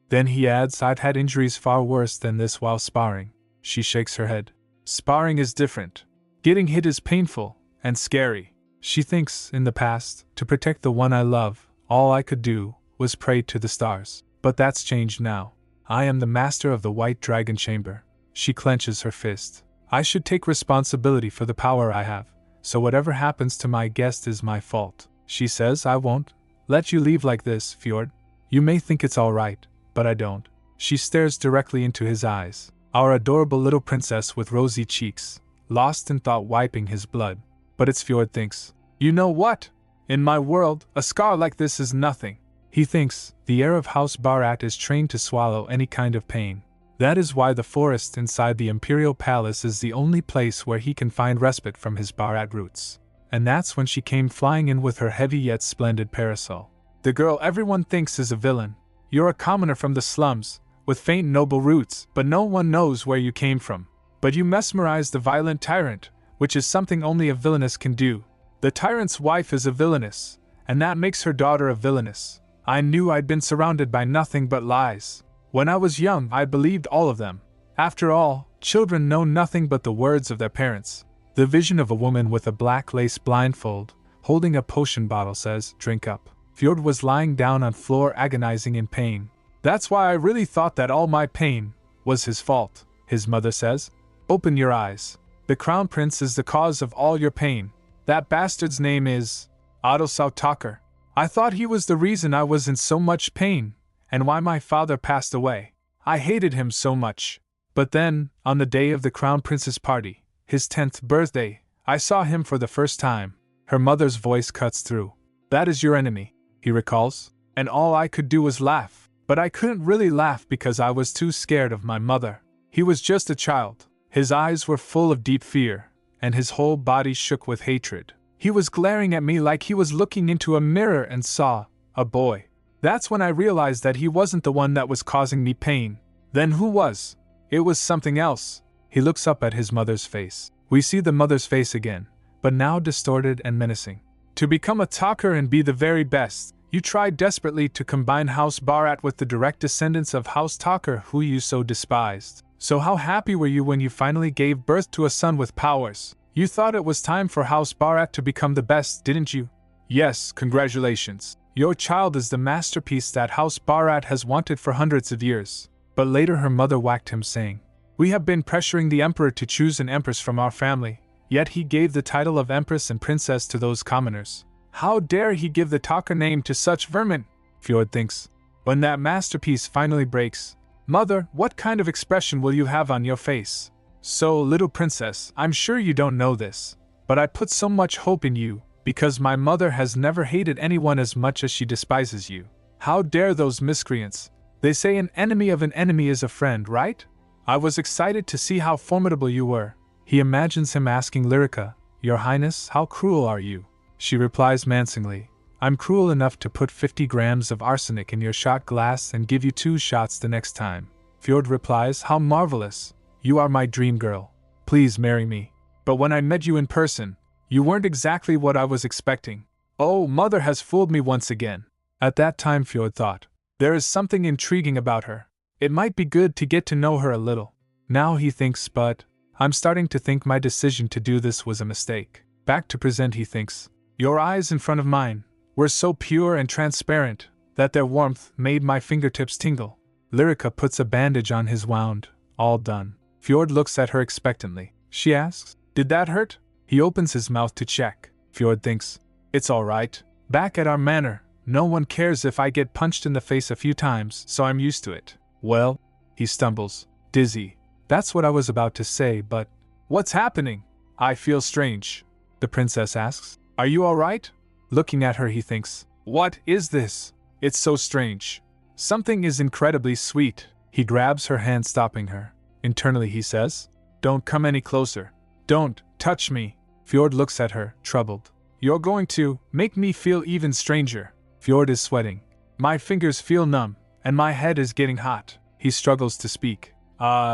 Then he adds, I've had injuries far worse than this while sparring. She shakes her head. Sparring is different. Getting hit is painful and scary. She thinks, in the past, to protect the one I love, all I could do was pray to the stars. But that's changed now. I am the master of the White Dragon Chamber. She clenches her fist. I should take responsibility for the power I have, so whatever happens to my guest is my fault. She says, I won't let you leave like this, Fjord. You may think it's all right, but I don't. She stares directly into his eyes. Our adorable little princess with rosy cheeks, lost in thought, wiping his blood. But it's Fjord thinks. You know what? In my world, a scar like this is nothing. He thinks the heir of House Bharat is trained to swallow any kind of pain. That is why the forest inside the Imperial Palace is the only place where he can find respite from his Bharat roots. And that's when she came flying in with her heavy yet splendid parasol. The girl everyone thinks is a villain. You're a commoner from the slums, with faint noble roots, but no one knows where you came from. But you mesmerize the violent tyrant, which is something only a villainess can do. The tyrant's wife is a villainess, and that makes her daughter a villainess. I knew I'd been surrounded by nothing but lies. When I was young, I believed all of them. After all, children know nothing but the words of their parents. The vision of a woman with a black lace blindfold, holding a potion bottle, says, drink up. Fjord was lying down on floor, agonizing in pain. That's why I really thought that all my pain was his fault, his mother says. Open your eyes. The Crown Prince is the cause of all your pain. That bastard's name is Otto Sautakar. I thought he was the reason I was in so much pain, and why my father passed away. I hated him so much. But then, on the day of the Crown Prince's party, his 10th birthday, I saw him for the first time. Her mother's voice cuts through. That is your enemy, he recalls. And all I could do was laugh. But I couldn't really laugh because I was too scared of my mother. He was just a child. His eyes were full of deep fear, and his whole body shook with hatred. He was glaring at me like he was looking into a mirror and saw a boy. That's when I realized that he wasn't the one that was causing me pain. Then who was? It was something else. He looks up at his mother's face. We see the mother's face again, but now distorted and menacing. To become a talker and be the very best, you tried desperately to combine House Bharat with the direct descendants of House Talker, who you so despised. So how happy were you when you finally gave birth to a son with powers? You thought it was time for House Bharat to become the best, didn't you? Yes, congratulations. Your child is the masterpiece that House Bharat has wanted for hundreds of years. But later her mother whacked him, saying, We have been pressuring the emperor to choose an empress from our family, yet he gave the title of empress and princess to those commoners. How dare he give the Taka name to such vermin? Fjord thinks. When that masterpiece finally breaks, Mother, what kind of expression will you have on your face? So, little princess, I'm sure you don't know this, but I put so much hope in you, because my mother has never hated anyone as much as she despises you. How dare those miscreants? They say an enemy of an enemy is a friend, right? I was excited to see how formidable you were. He imagines him asking Lyrica, Your Highness, how cruel are you? She replies menacingly, I'm cruel enough to put 50 grams of arsenic in your shot glass and give you 2 shots the next time. Fjord replies, How marvelous. You are my dream girl. Please marry me. But when I met you in person, you weren't exactly what I was expecting. Oh, mother has fooled me once again. At that time Fjord thought, there is something intriguing about her. It might be good to get to know her a little. Now he thinks, but I'm starting to think my decision to do this was a mistake. Back to present, he thinks. Your eyes in front of mine were so pure and transparent that their warmth made my fingertips tingle. Lyrica puts a bandage on his wound. All done. Fjord looks at her expectantly. She asks, "Did that hurt?" He opens his mouth to check. Fjord thinks, "It's all right. Back at our manor, no one cares if I get punched in the face a few times, so I'm used to it." "Well," he stumbles, dizzy. "That's what I was about to say, but what's happening? I feel strange." The princess asks, "Are you all right?" Looking at her, he thinks, "What is this? It's so strange. Something is incredibly sweet." He grabs her hand, stopping her. Internally, he says, "Don't come any closer. Don't touch me." Fjord looks at her, troubled. "You're going to make me feel even stranger." Fjord is sweating. "My fingers feel numb, and my head is getting hot." He struggles to speak.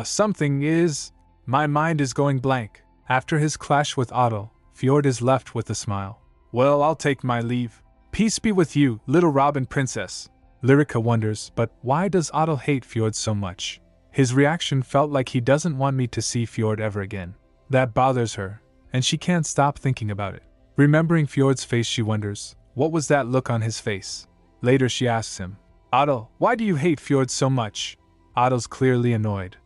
Something is... My mind is going blank." After his clash with Otto, Fjord is left with a smile. "Well, I'll take my leave. Peace be with you, little Robin Princess." Lyrica wonders, but why does Otto hate Fjord so much? His reaction felt like he doesn't want me to see Fjord ever again. That bothers her, and she can't stop thinking about it. Remembering Fjord's face, she wonders, what was that look on his face? Later she asks him, "Otto, why do you hate Fjord so much?" Otto's clearly annoyed.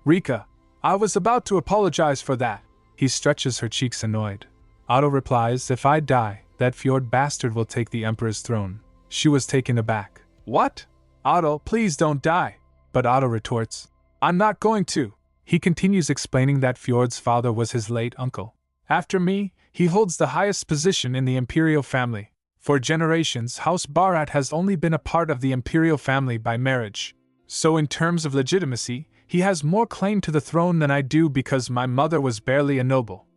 Rika, I was about to apologize for that." He stretches her cheeks, annoyed. Otto replies, "If I die, that Fjord bastard will take the Emperor's throne." She was taken aback. "What? Otto, please don't die." But Otto retorts, "I'm not going to." He continues explaining that Fjord's father was his late uncle. "After me, he holds the highest position in the imperial family. For generations, House Barat has only been a part of the imperial family by marriage. So in terms of legitimacy, he has more claim to the throne than I do because my mother was barely a noble.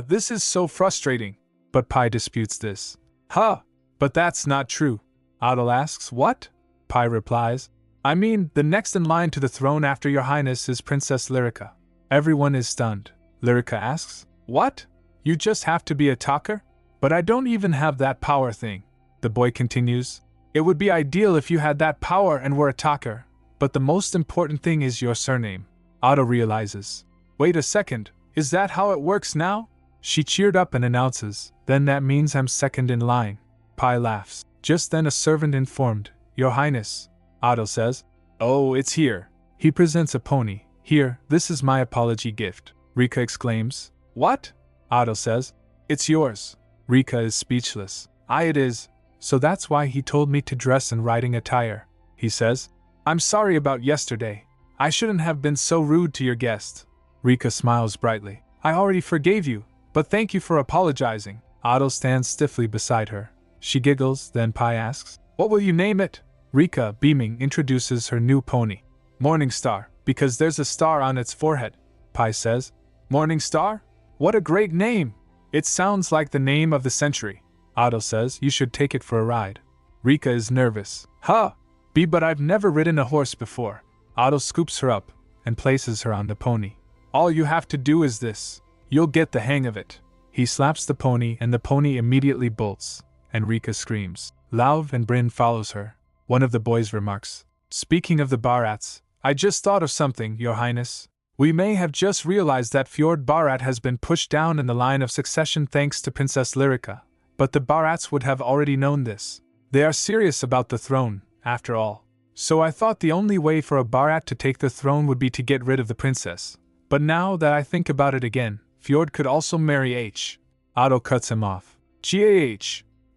This is so frustrating." But Pai disputes this. But that's not true." Otto asks, "What?" Pai replies, "I mean, the next in line to the throne after your highness is Princess Lyrica." Everyone is stunned. Lyrica asks, "What? You just have to be a talker? But I don't even have that power thing." The boy continues, "It would be ideal if you had that power and were a talker, but the most important thing is your surname." Otto realizes, "Wait a second, is that how it works now?" She cheered up and announces, "Then that means I'm second in line." Pai laughs. Just then a servant informed, "Your Highness." Otto says, "Oh, it's here." He presents a pony. "Here, this is my apology gift." Rika exclaims, "What?" Otto says, "It's yours." Rika is speechless. It is. "So that's why he told me to dress in riding attire." He says, "I'm sorry about yesterday. I shouldn't have been so rude to your guest." Rika smiles brightly. "I already forgave you, but thank you for apologizing." Otto stands stiffly beside her. She giggles, then Pai asks, "What will you name it?" Rika, beaming, introduces her new pony. "Morning Star, because there's a star on its forehead." Pai says, "Morning Star? What a great name! It sounds like the name of the century." Otto says, "You should take it for a ride." Rika is nervous. But I've never ridden a horse before." Otto scoops her up and places her on the pony. "All you have to do is this. You'll get the hang of it." He slaps the pony and the pony immediately bolts, and Rika screams. Lauv and Bryn follows her. One of the boys remarks, "Speaking of the Barats, I just thought of something, Your Highness. We may have just realized that Fjord Barat has been pushed down in the line of succession thanks to Princess Lyrica, but the Barats would have already known this. They are serious about the throne, after all. So I thought the only way for a Barat to take the throne would be to get rid of the princess. But now that I think about it again, Fjord could also marry H." Otto cuts him off. "Gah!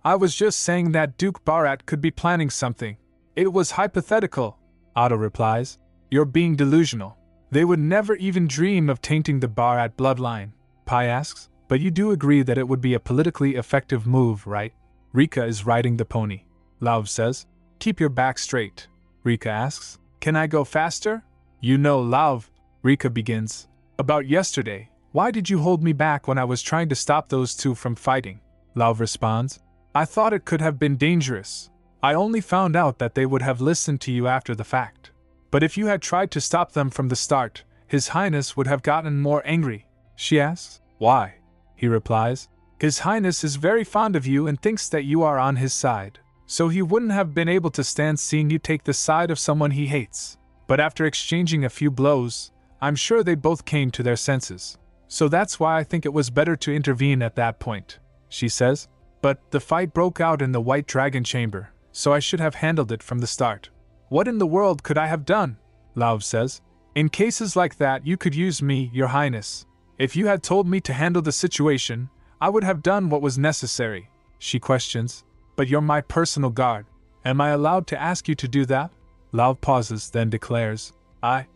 I was just saying that Duke Barat could be planning something. It was hypothetical." Otto replies, "You're being delusional. They would never even dream of tainting the Barat bloodline." Pai asks, "But you do agree that it would be a politically effective move, right?" Rika is riding the pony. Lauv says, "Keep your back straight." Rika asks, "Can I go faster?" "You know, Lauv," Rika begins, "about yesterday, why did you hold me back when I was trying to stop those two from fighting?" Lauv responds, "I thought it could have been dangerous. I only found out that they would have listened to you after the fact. But if you had tried to stop them from the start, His Highness would have gotten more angry." She asks, "Why?" He replies, "His Highness is very fond of you and thinks that you are on his side. So he wouldn't have been able to stand seeing you take the side of someone he hates. But after exchanging a few blows, I'm sure they both came to their senses. So that's why I think it was better to intervene at that point, she says. But the fight broke out in the White Dragon Chamber, so I should have handled it from the start. What in the world could I have done? Lauv says. In cases like that you could use me, Your Highness. If you had told me to handle the situation, I would have done what was necessary, she questions. But you're my personal guard. Am I allowed to ask you to do that? Lauv pauses, then declares, I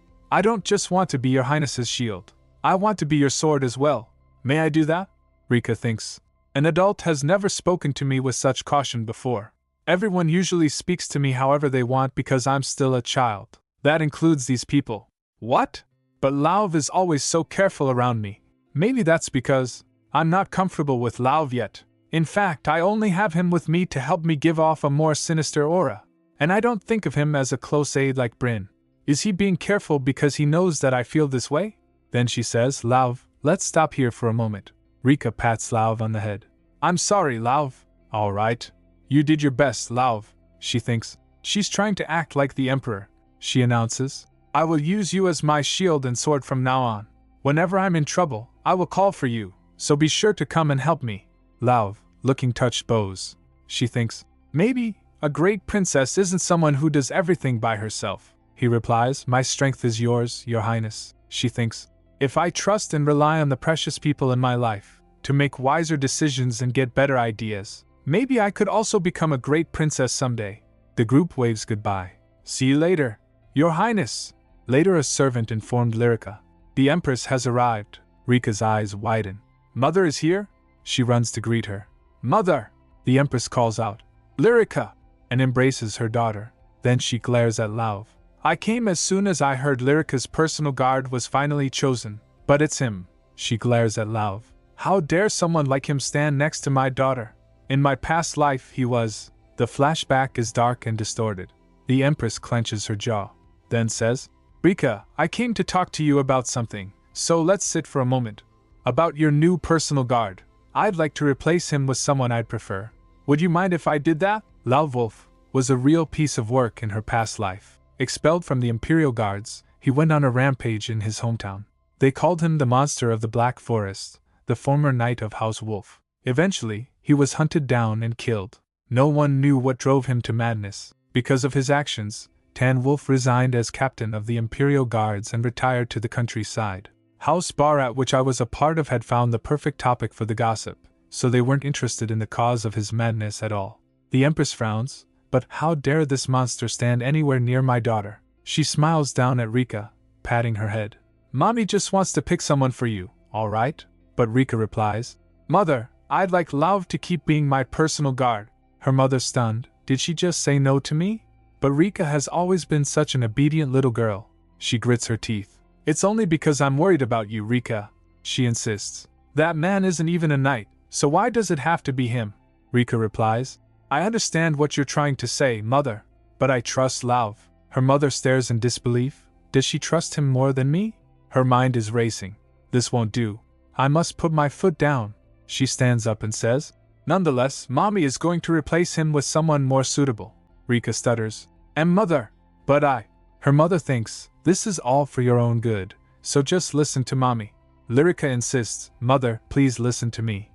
don't just want to be Your Highness's shield. I want to be your sword as well. May I do that? Rika thinks. An adult has never spoken to me with such caution before. Everyone usually speaks to me however they want because I'm still a child. That includes these people. What? But Lauv is always so careful around me. Maybe that's because I'm not comfortable with Lauv yet. In fact, I only have him with me to help me give off a more sinister aura. And I don't think of him as a close aide like Bryn. Is he being careful because he knows that I feel this way? Then she says, Lauv, let's stop here for a moment. Rika pats Lauv on the head. I'm sorry, Lauv. All right. You did your best, Lauv, she thinks. She's trying to act like the Emperor, she announces. I will use you as my shield and sword from now on. Whenever I'm in trouble, I will call for you, so be sure to come and help me. Lauv, looking touched, bows. She thinks, maybe a great princess isn't someone who does everything by herself. He replies, my strength is yours, Your Highness, she thinks. If I trust and rely on the precious people in my life to make wiser decisions and get better ideas, maybe I could also become a great princess someday. The group waves goodbye. See you later, Your Highness. Later a servant informed Lyrica. The Empress has arrived. Rika's eyes widen. Mother is here? She runs to greet her. Mother! The Empress calls out. Lyrica! And embraces her daughter. Then she glares at Lauv. I came as soon as I heard Lyrica's personal guard was finally chosen. But it's him. She glares at Lauv. How dare someone like him stand next to my daughter? In my past life he was. The flashback is dark and distorted. The Empress clenches her jaw. Then says, Rika, I came to talk to you about something, so let's sit for a moment. About your new personal guard. I'd like to replace him with someone I'd prefer. Would you mind if I did that? Lauv Wolf was a real piece of work in her past life. Expelled from the Imperial Guards, he went on a rampage in his hometown. They called him the Monster of the Black Forest, the former knight of House Wolf. Eventually, he was hunted down and killed. No one knew what drove him to madness. Because of his actions, Tan Wolf resigned as captain of the Imperial Guards and retired to the countryside. House Barat, which I was a part of, had found the perfect topic for the gossip, so they weren't interested in the cause of his madness at all. The Empress frowns, but how dare this monster stand anywhere near my daughter? She smiles down at Rika, patting her head. Mommy just wants to pick someone for you, all right? But Rika replies, Mother, I'd like Lauv to keep being my personal guard. Her mother stunned. Did she just say no to me? But Rika has always been such an obedient little girl. She grits her teeth. It's only because I'm worried about you, Rika, she insists. That man isn't even a knight, so why does it have to be him? Rika replies, I understand what you're trying to say, Mother, but I trust Lauv. Her mother stares in disbelief. Does she trust him more than me? Her mind is racing. This won't do. I must put my foot down. She stands up and says, Nonetheless, Mommy is going to replace him with someone more suitable. Rika stutters, and Mother, but I. Her mother thinks, this is all for your own good, so just listen to Mommy. Lyrica insists, Mother, please listen to me.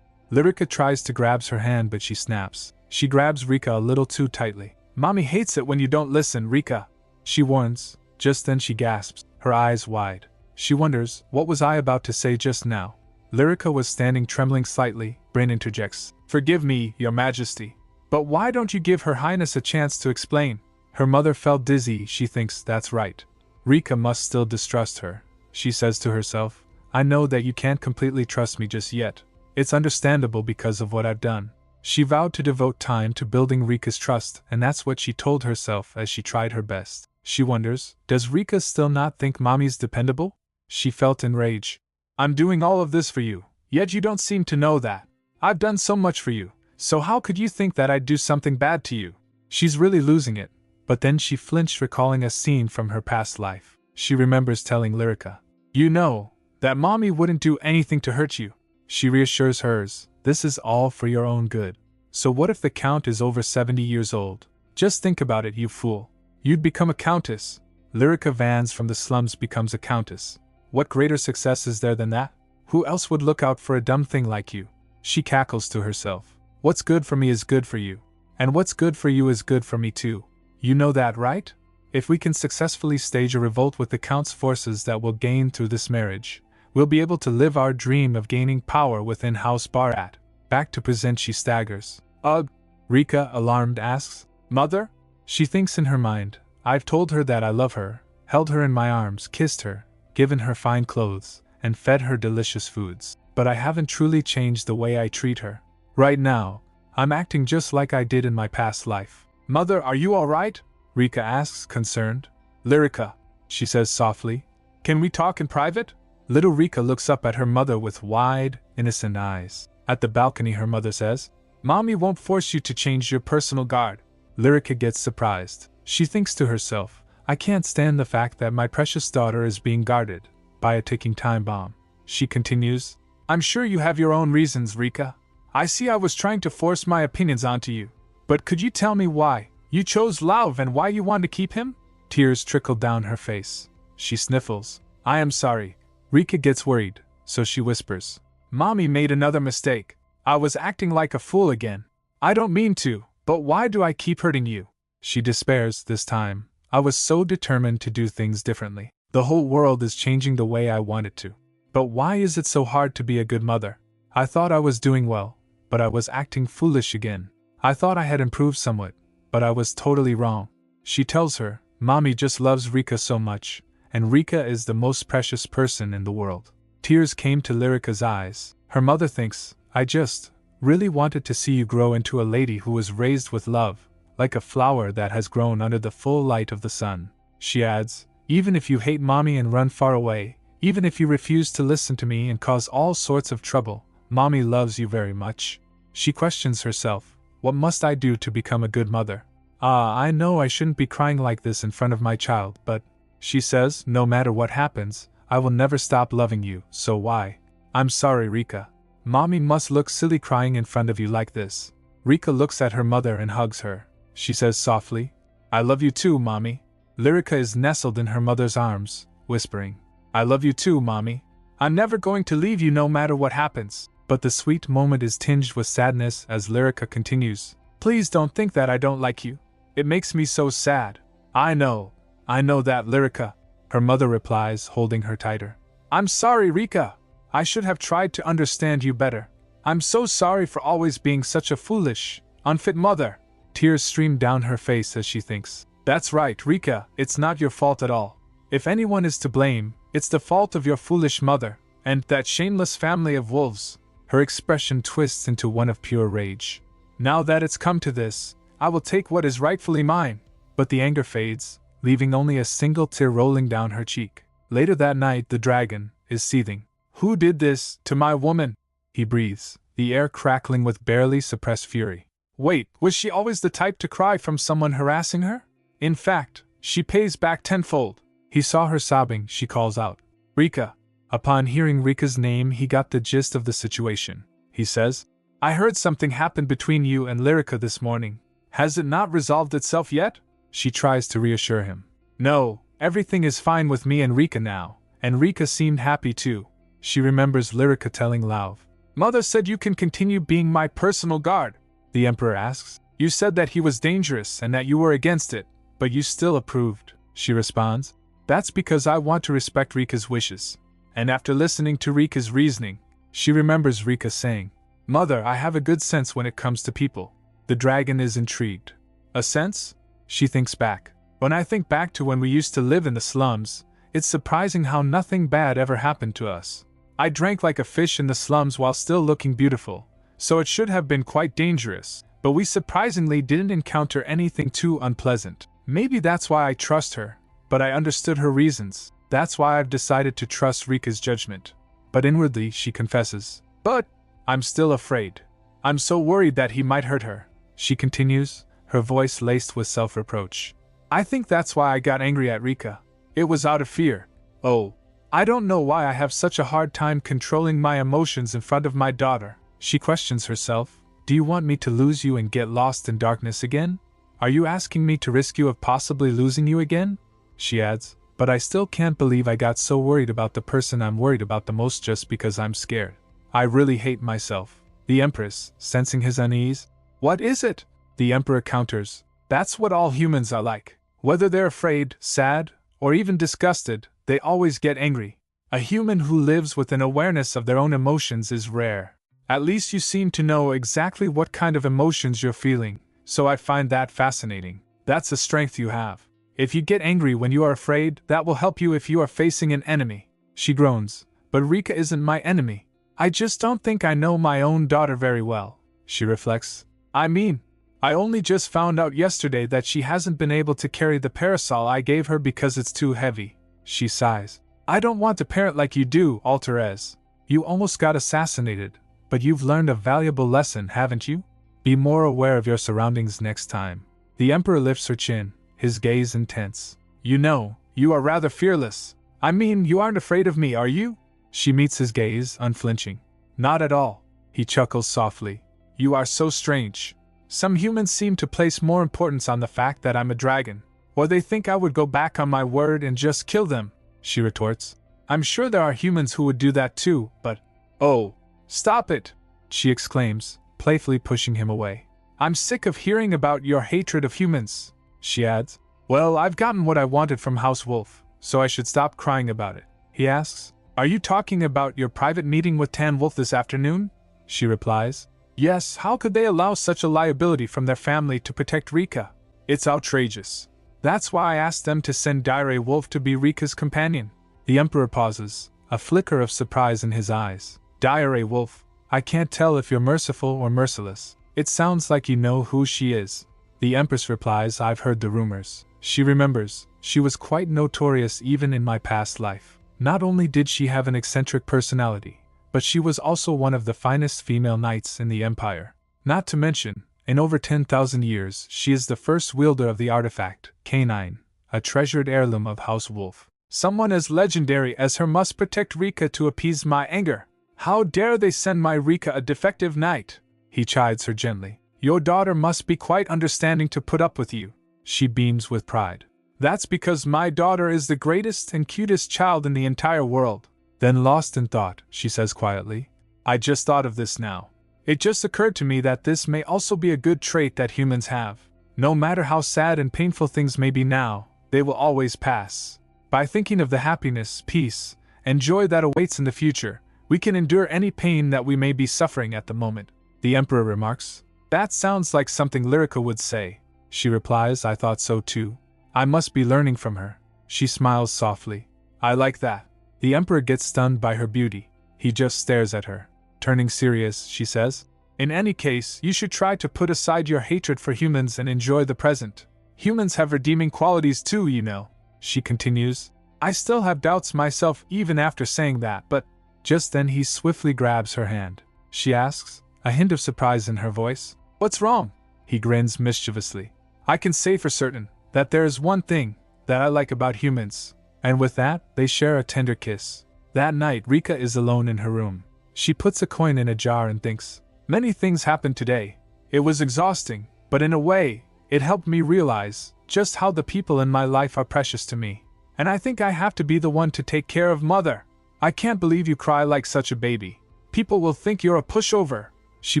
Lyrica tries to grab her hand, but she snaps. She grabs Rika a little too tightly. Mommy hates it when you don't listen, Rika, she warns. Just then she gasps, her eyes wide. She wonders, what was I about to say just now? Lyrica was standing trembling slightly. Bryn interjects, Forgive me, Your Majesty. But why don't you give Her Highness a chance to explain? Her mother felt dizzy. She thinks that's right. Rika must still distrust her. She says to herself, I know that you can't completely trust me just yet. It's understandable because of what I've done. She vowed to devote time to building Rika's trust, and that's what she told herself as she tried her best. She wonders, does Rika still not think Mommy's dependable? She felt enraged. I'm doing all of this for you, yet you don't seem to know that. I've done so much for you, so how could you think that I'd do something bad to you? She's really losing it. But then she flinched, recalling a scene from her past life. She remembers telling Lyrica, You know, that Mommy wouldn't do anything to hurt you. She reassures hers, this is all for your own good. So what if the Count is over 70 years old? Just think about it, you fool. You'd become a countess. Lyrica Vans from the slums becomes a countess. What greater success is there than that? Who else would look out for a dumb thing like you? She cackles to herself. What's good for me is good for you. And what's good for you is good for me too. You know that, right? If we can successfully stage a revolt with the Count's forces that will gain through this marriage, we'll be able to live our dream of gaining power within House Barat. Back to present she staggers. Ugh! Rika, alarmed, asks, Mother? She thinks in her mind, I've told her that I love her, held her in my arms, kissed her, given her fine clothes, and fed her delicious foods. But I haven't truly changed the way I treat her. Right now, I'm acting just like I did in my past life. Mother, are you alright? Rika asks, concerned. Lyrica, she says softly. Can we talk in private? Little Rika looks up at her mother with wide, innocent eyes. At the balcony her mother says, Mommy won't force you to change your personal guard. Lyrica gets surprised. She thinks to herself, I can't stand the fact that my precious daughter is being guarded by a ticking time bomb. She continues, I'm sure you have your own reasons, Rika. I see I was trying to force my opinions onto you. But could you tell me why you chose Lauv and why you want to keep him? Tears trickle down her face. She sniffles. I am sorry. Rika gets worried, so she whispers. Mommy made another mistake. I was acting like a fool again. I don't mean to, but why do I keep hurting you? She despairs this time. I was so determined to do things differently. The whole world is changing the way I want it to. But why is it so hard to be a good mother? I thought I was doing well, but I was acting foolish again. I thought I had improved somewhat, but I was totally wrong. She tells her, Mommy just loves Rika so much, and Rika is the most precious person in the world. Tears came to Lyrica's eyes. Her mother thinks, I just really wanted to see you grow into a lady who was raised with love, like a flower that has grown under the full light of the sun. She adds, even if you hate Mommy and run far away, even if you refuse to listen to me and cause all sorts of trouble, Mommy loves you very much. She questions herself, what must I do to become a good mother? I know I shouldn't be crying like this in front of my child, but, she says, no matter what happens, I will never stop loving you, so why? I'm sorry, Rika. Mommy must look silly crying in front of you like this. Rika looks at her mother and hugs her. She says softly, I love you too, Mommy. Lyrica is nestled in her mother's arms, whispering, I love you too, Mommy. I'm never going to leave you no matter what happens. But the sweet moment is tinged with sadness as Lyrica continues, Please don't think that I don't like you. It makes me so sad. I know that, Lyrica. Her mother replies, holding her tighter. I'm sorry, Rika. I should have tried to understand you better. I'm so sorry for always being such a foolish, unfit mother. Tears stream down her face as she thinks, That's right, Rika, it's not your fault at all. If anyone is to blame, it's the fault of your foolish mother, and that shameless family of wolves. Her expression twists into one of pure rage. Now that it's come to this, I will take what is rightfully mine. But the anger fades, leaving only a single tear rolling down her cheek. Later that night the dragon is seething. Who did this to my woman? He breathes, the air crackling with barely suppressed fury. Wait, was she always the type to cry from someone harassing her? In fact, she pays back tenfold. He saw her sobbing. She calls out, Rika. Upon hearing Rika's name he got the gist of the situation. He says, I heard something happened between you and Lyrica this morning. Has it not resolved itself yet? She tries to reassure him. No, everything is fine with me and Rika now, and Rika seemed happy too. She remembers Lyrica telling Lauv, Mother said you can continue being my personal guard. The Emperor asks, You said that he was dangerous and that you were against it, but you still approved. She responds, That's because I want to respect Rika's wishes. And after listening to Rika's reasoning, she remembers Rika saying, Mother, I have a good sense when it comes to people. The dragon is intrigued. A sense? She thinks back. When I think back to when we used to live in the slums, it's surprising how nothing bad ever happened to us. I drank like a fish in the slums while still looking beautiful, so it should have been quite dangerous, but we surprisingly didn't encounter anything too unpleasant. Maybe that's why I trust her, but I understood her reasons. That's why I've decided to trust Rika's judgment. But inwardly she confesses, But I'm still afraid. I'm so worried that he might hurt her. She continues, her voice laced with self-reproach. I think that's why I got angry at Rika. It was out of fear. Oh, I don't know why I have such a hard time controlling my emotions in front of my daughter. She questions herself. Do you want me to lose you and get lost in darkness again? Are you asking me to risk you of possibly losing you again? She adds, but I still can't believe I got so worried about the person I'm worried about the most just because I'm scared. I really hate myself. The Empress, sensing his unease. What is it? The Emperor counters. That's what all humans are like. Whether they're afraid, sad, or even disgusted, they always get angry. A human who lives with an awareness of their own emotions is rare. At least you seem to know exactly what kind of emotions you're feeling, so I find that fascinating. That's a strength you have. If you get angry when you are afraid, that will help you if you are facing an enemy. She groans. But Rika isn't my enemy. I just don't think I know my own daughter very well. She reflects. I mean, I only just found out yesterday that she hasn't been able to carry the parasol I gave her because it's too heavy. She sighs. I don't want to parent like you do, Alterez. You almost got assassinated, but you've learned a valuable lesson, haven't you? Be more aware of your surroundings next time. The Emperor lifts her chin, his gaze intense. You know, you are rather fearless. I mean, you aren't afraid of me, are you? She meets his gaze, unflinching. Not at all. He chuckles softly. You are so strange. Some humans seem to place more importance on the fact that I'm a dragon, or they think I would go back on my word and just kill them, she retorts. I'm sure there are humans who would do that too, but… Oh, stop it, she exclaims, playfully pushing him away. I'm sick of hearing about your hatred of humans, she adds. Well, I've gotten what I wanted from House Wolf, so I should stop crying about it, he asks. Are you talking about your private meeting with Tan Wolf this afternoon? She replies. Yes, how could they allow such a liability from their family to protect Rika? It's outrageous. That's why I asked them to send Dire Wolf to be Rika's companion. The Emperor pauses, a flicker of surprise in his eyes. Dire Wolf, I can't tell if you're merciful or merciless. It sounds like you know who she is. The Empress replies, I've heard the rumors. She remembers, she was quite notorious even in my past life. Not only did she have an eccentric personality, but she was also one of the finest female knights in the Empire. Not to mention, in over 10,000 years, she is the first wielder of the artifact, K9, a treasured heirloom of House Wolf. Someone as legendary as her must protect Rika to appease my anger. How dare they send my Rika a defective knight? He chides her gently. Your daughter must be quite understanding to put up with you. She beams with pride. That's because my daughter is the greatest and cutest child in the entire world. Then, lost in thought, she says quietly, I just thought of this now. It just occurred to me that this may also be a good trait that humans have. No matter how sad and painful things may be now, they will always pass. By thinking of the happiness, peace, and joy that awaits in the future, we can endure any pain that we may be suffering at the moment. The Emperor remarks. That sounds like something Lyrica would say. She replies, I thought so too. I must be learning from her. She smiles softly. I like that. The Emperor gets stunned by her beauty. He just stares at her. Turning serious, she says, in any case, you should try to put aside your hatred for humans and enjoy the present. Humans have redeeming qualities too, you know. She continues. I still have doubts myself even after saying that, but… Just then he swiftly grabs her hand. She asks, a hint of surprise in her voice. What's wrong? He grins mischievously. I can say for certain that there is one thing that I like about humans. And with that, they share a tender kiss. That night, Rika is alone in her room. She puts a coin in a jar and thinks, many things happened today. It was exhausting, but in a way, it helped me realize just how the people in my life are precious to me. And I think I have to be the one to take care of Mother. I can't believe you cry like such a baby. People will think you're a pushover. She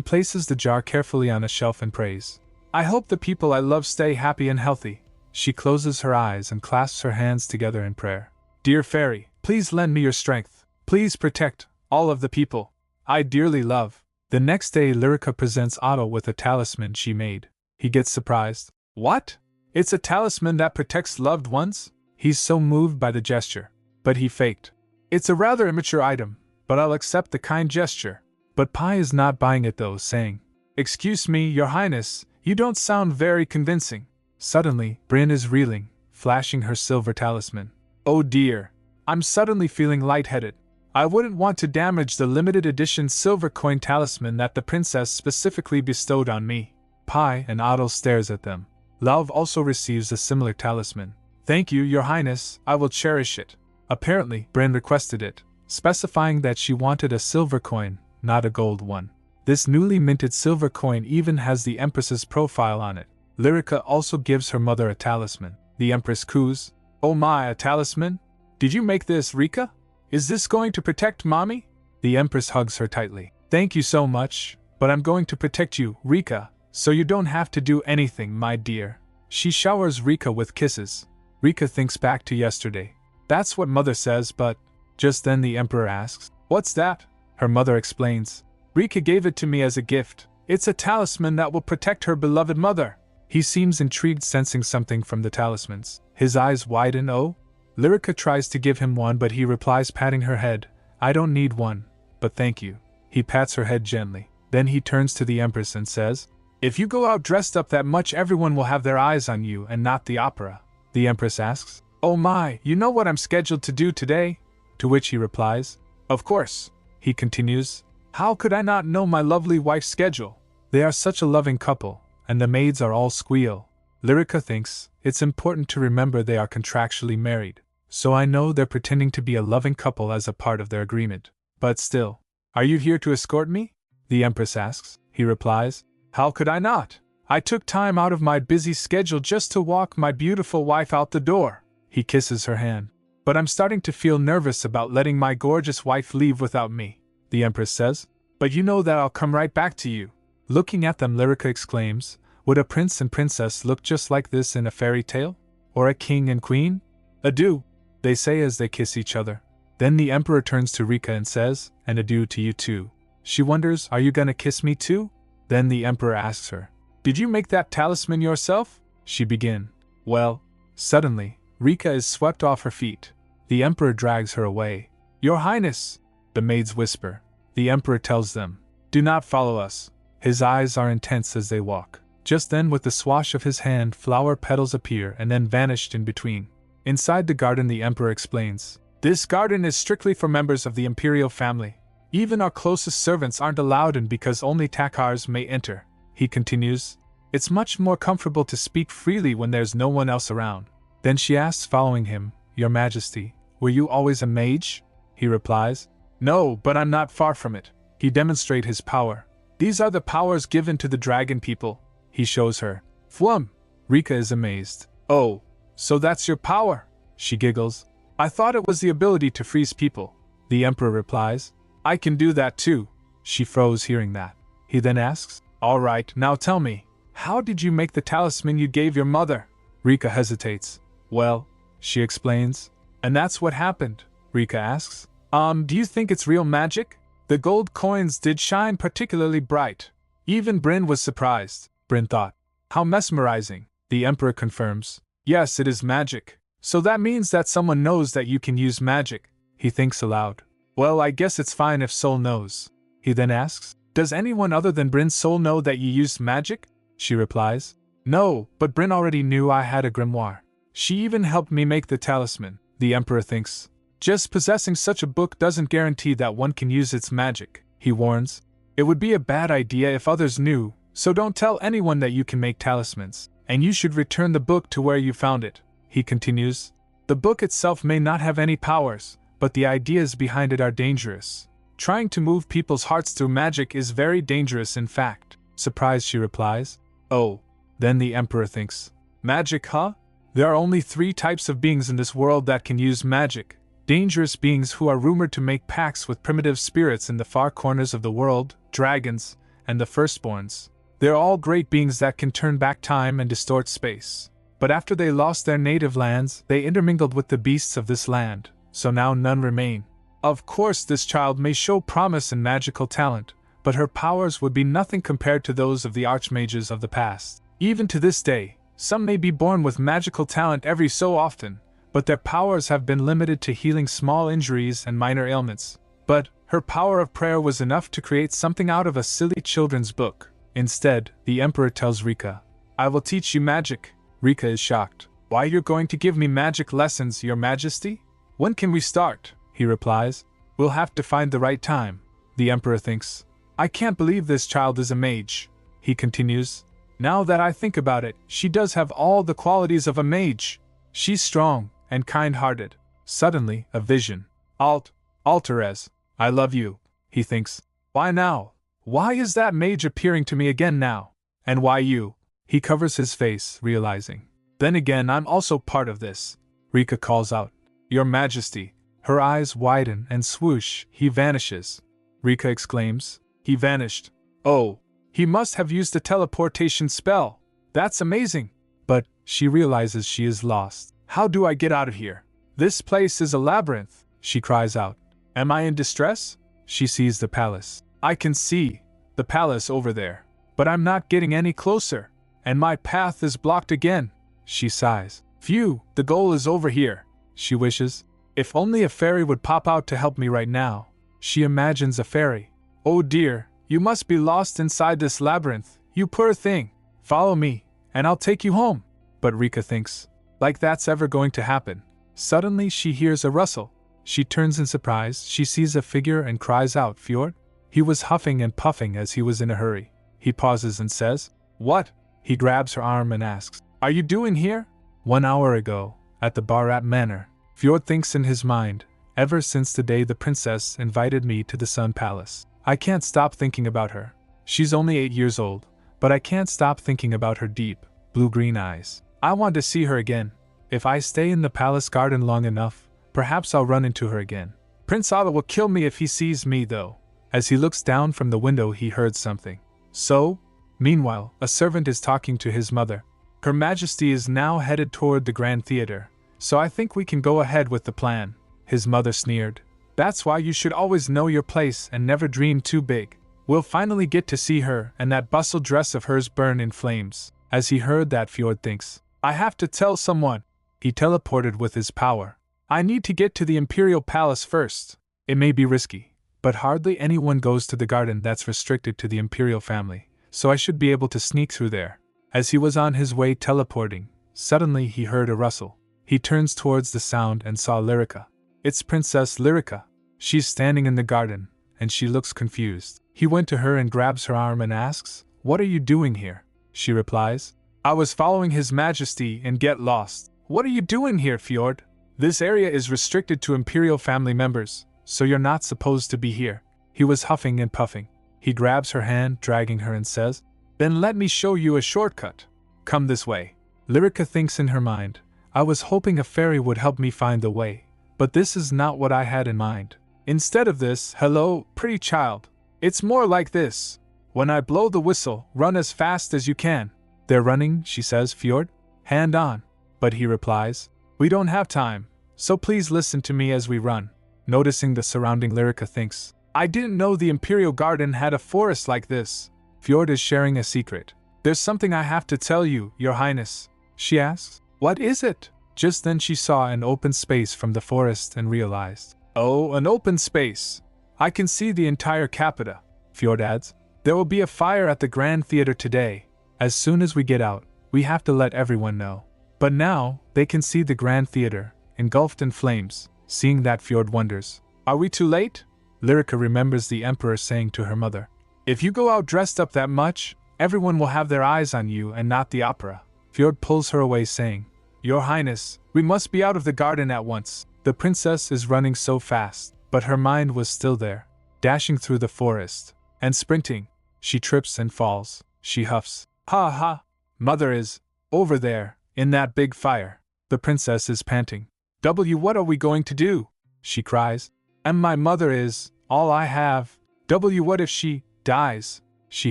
places the jar carefully on a shelf and prays. I hope the people I love stay happy and healthy. She closes her eyes and clasps her hands together in prayer. Dear Fairy, please lend me your strength. Please protect all of the people I dearly love. The next day, Lyrica presents Otto with a talisman she made. He gets surprised. What? It's a talisman that protects loved ones? He's so moved by the gesture. But he faked. It's a rather immature item, but I'll accept the kind gesture. But Pai is not buying it though, saying, Excuse me, Your Highness, you don't sound very convincing. Suddenly, Bryn is reeling, flashing her silver talisman. Oh dear, I'm suddenly feeling lightheaded. I wouldn't want to damage the limited edition silver coin talisman that the princess specifically bestowed on me. Pai and Otto stares at them. Love also receives a similar talisman. Thank you, Your Highness, I will cherish it. Apparently, Bryn requested it, specifying that she wanted a silver coin, not a gold one. This newly minted silver coin even has the Empress's profile on it. Lyrica also gives her mother a talisman. The Empress coos. Oh my, a talisman? Did you make this, Rika? Is this going to protect Mommy? The Empress hugs her tightly. Thank you so much, but I'm going to protect you, Rika, so you don't have to do anything, my dear. She showers Rika with kisses. Rika thinks back to yesterday. That's what Mother says, but… Just then the Emperor asks, "What's that?" Her mother explains. Rika gave it to me as a gift. It's a talisman that will protect her beloved mother. He seems intrigued, sensing something from the talismans. His eyes widen. Oh? Lyrica tries to give him one, but he replies, patting her head, "I don't need one, but thank you." He pats her head gently. Then he turns to the Empress and says, "If you go out dressed up that much, everyone will have their eyes on you and not the opera." The Empress asks, "Oh my, you know what I'm scheduled to do today?" To which he replies, "Of course." He continues, "How could I not know my lovely wife's schedule? They are such a loving couple, and the maids are all squeal." Lyrica thinks, it's important to remember they are contractually married, so I know they're pretending to be a loving couple as a part of their agreement. But still, "Are you here to escort me?" the Empress asks. He replies, "How could I not? I took time out of my busy schedule just to walk my beautiful wife out the door." He kisses her hand. "But I'm starting to feel nervous about letting my gorgeous wife leave without me," the Empress says. "But you know that I'll come right back to you." Looking at them, Lyrica exclaims, "Would a prince and princess look just like this in a fairy tale? Or a king and queen?" "Adieu," they say as they kiss each other. Then the Emperor turns to Rika and says, "And adieu to you too." She wonders, "Are you gonna kiss me too?" Then the Emperor asks her, "Did you make that talisman yourself?" She begin. Well, suddenly, Rika is swept off her feet. The Emperor drags her away. "Your Highness," the maids whisper. The Emperor tells them, "Do not follow us." His eyes are intense as they walk. Just then, with the swash of his hand, flower petals appear and then vanished in between. Inside the garden, the Emperor explains, "This garden is strictly for members of the imperial family. Even our closest servants aren't allowed in because only Takars may enter." He continues, "It's much more comfortable to speak freely when there's no one else around." Then she asks, following him, "Your Majesty, were you always a mage?" He replies, "No, but I'm not far from it." He demonstrates his power. "These are the powers given to the dragon people." He shows her. Flum! Rika is amazed. "Oh, so that's your power?" She giggles. "I thought it was the ability to freeze people." The Emperor replies, "I can do that too." She froze hearing that. He then asks, "All right, now tell me, how did you make the talisman you gave your mother?" Rika hesitates. "Well," she explains. "And that's what happened?" Rika asks. Do you think it's real magic?" The gold coins did shine particularly bright. Even Bryn was surprised. Bryn thought, "How mesmerizing." The Emperor confirms, "Yes, it is magic. So that means that someone knows that you can use magic." He thinks aloud. "Well, I guess it's fine if Soul knows." He then asks, "Does anyone other than Bryn's soul know that you used magic?" She replies, "No, but Bryn already knew I had a grimoire. She even helped me make the talisman." The Emperor thinks, "Just possessing such a book doesn't guarantee that one can use its magic." He warns, "It would be a bad idea if others knew, so don't tell anyone that you can make talismans, and you should return the book to where you found it." He continues, "The book itself may not have any powers, but the ideas behind it are dangerous. Trying to move people's hearts through magic is very dangerous, in fact." Surprised, she replies, "Oh." Then the Emperor thinks, "Magic, huh? There are only 3 types of beings in this world that can use magic. Dangerous beings who are rumored to make pacts with primitive spirits in the far corners of the world, dragons, and the firstborns. They're all great beings that can turn back time and distort space. But after they lost their native lands, they intermingled with the beasts of this land, so now none remain. Of course, this child may show promise and magical talent, but her powers would be nothing compared to those of the archmages of the past. Even to this day, some may be born with magical talent every so often, but their powers have been limited to healing small injuries and minor ailments. But her power of prayer was enough to create something out of a silly children's book." Instead, the Emperor tells Rika, "I will teach you magic." Rika is shocked. "Why, you're going to give me magic lessons, Your Majesty? When can we start?" He replies, "We'll have to find the right time." The Emperor thinks, "I can't believe this child is a mage." He continues, "Now that I think about it, she does have all the qualities of a mage. She's strong and kind-hearted." Suddenly, a vision. Alterez, I love you." He thinks, "Why now? Why is that mage appearing to me again now? And why you?" He covers his face, realizing. Then again, I'm also part of this. Rika calls out. Your Majesty. Her eyes widen and swoosh, he vanishes. Rika exclaims. He vanished. Oh, he must have used a teleportation spell. That's amazing. But she realizes she is lost. How do I get out of here? This place is a labyrinth, she cries out. Am I in distress? She sees the palace. I can see the palace over there, but I'm not getting any closer, and my path is blocked again. She sighs. Phew, the goal is over here, she wishes. If only a fairy would pop out to help me right now. She imagines a fairy. Oh dear, you must be lost inside this labyrinth, you poor thing. Follow me, and I'll take you home. But Rika thinks, like that's ever going to happen. Suddenly she hears a rustle. She turns in surprise, she sees a figure and cries out, Fjord? He was huffing and puffing as he was in a hurry. He pauses and says, What? He grabs her arm and asks, Are you doing here? 1 hour ago, at the Barat Manor. Fjord thinks in his mind, ever since the day the princess invited me to the Sun Palace. I can't stop thinking about her. She's only 8 years old, but I can't stop thinking about her deep, blue-green eyes. I want to see her again. If I stay in the palace garden long enough, perhaps I'll run into her again. Prince Otto will kill me if he sees me, though. As he looks down from the window, he heard something. So? Meanwhile, a servant is talking to his mother. Her Majesty is now headed toward the Grand Theater, so I think we can go ahead with the plan. His mother sneered. That's why you should always know your place and never dream too big. We'll finally get to see her and that bustle dress of hers burn in flames. As he heard that, Fjord thinks, I have to tell someone. He teleported with his power. I need to get to the Imperial Palace first. It may be risky, but hardly anyone goes to the garden that's restricted to the Imperial family, so I should be able to sneak through there. As he was on his way teleporting, suddenly he heard a rustle. He turns towards the sound and saw Lyrica. It's Princess Lyrica. She's standing in the garden, and she looks confused. He went to her and grabs her arm and asks, What are you doing here? She replies, I was following His Majesty and get lost. What are you doing here, Fjord? This area is restricted to Imperial family members, so you're not supposed to be here. He was huffing and puffing. He grabs her hand, dragging her, and says, Then let me show you a shortcut. Come this way. Lyrica thinks in her mind, I was hoping a fairy would help me find the way, but this is not what I had in mind. Instead of this, hello, pretty child. It's more like this. When I blow the whistle, run as fast as you can. They're running, she says, Fjord. Hand on. But he replies, We don't have time, so please listen to me as we run. Noticing the surrounding, Lyrica thinks, I didn't know the Imperial Garden had a forest like this. Fjord is sharing a secret. There's something I have to tell you, Your Highness. She asks, What is it? Just then she saw an open space from the forest and realized, Oh, an open space. I can see the entire Capita. Fjord adds, There will be a fire at the Grand Theater today. As soon as we get out, we have to let everyone know. But now, they can see the Grand Theater, engulfed in flames. Seeing that, Fjord wonders, Are we too late? Lyrica remembers the Emperor saying to her mother, If you go out dressed up that much, everyone will have their eyes on you and not the opera. Fjord pulls her away saying, Your Highness, we must be out of the garden at once. The princess is running so fast, but her mind was still there, dashing through the forest, and sprinting. She trips and falls. She huffs. Ha ha! Mother is over there, in that big fire. The princess is panting. What are we going to do? She cries. And my mother is all I have. What if she dies? She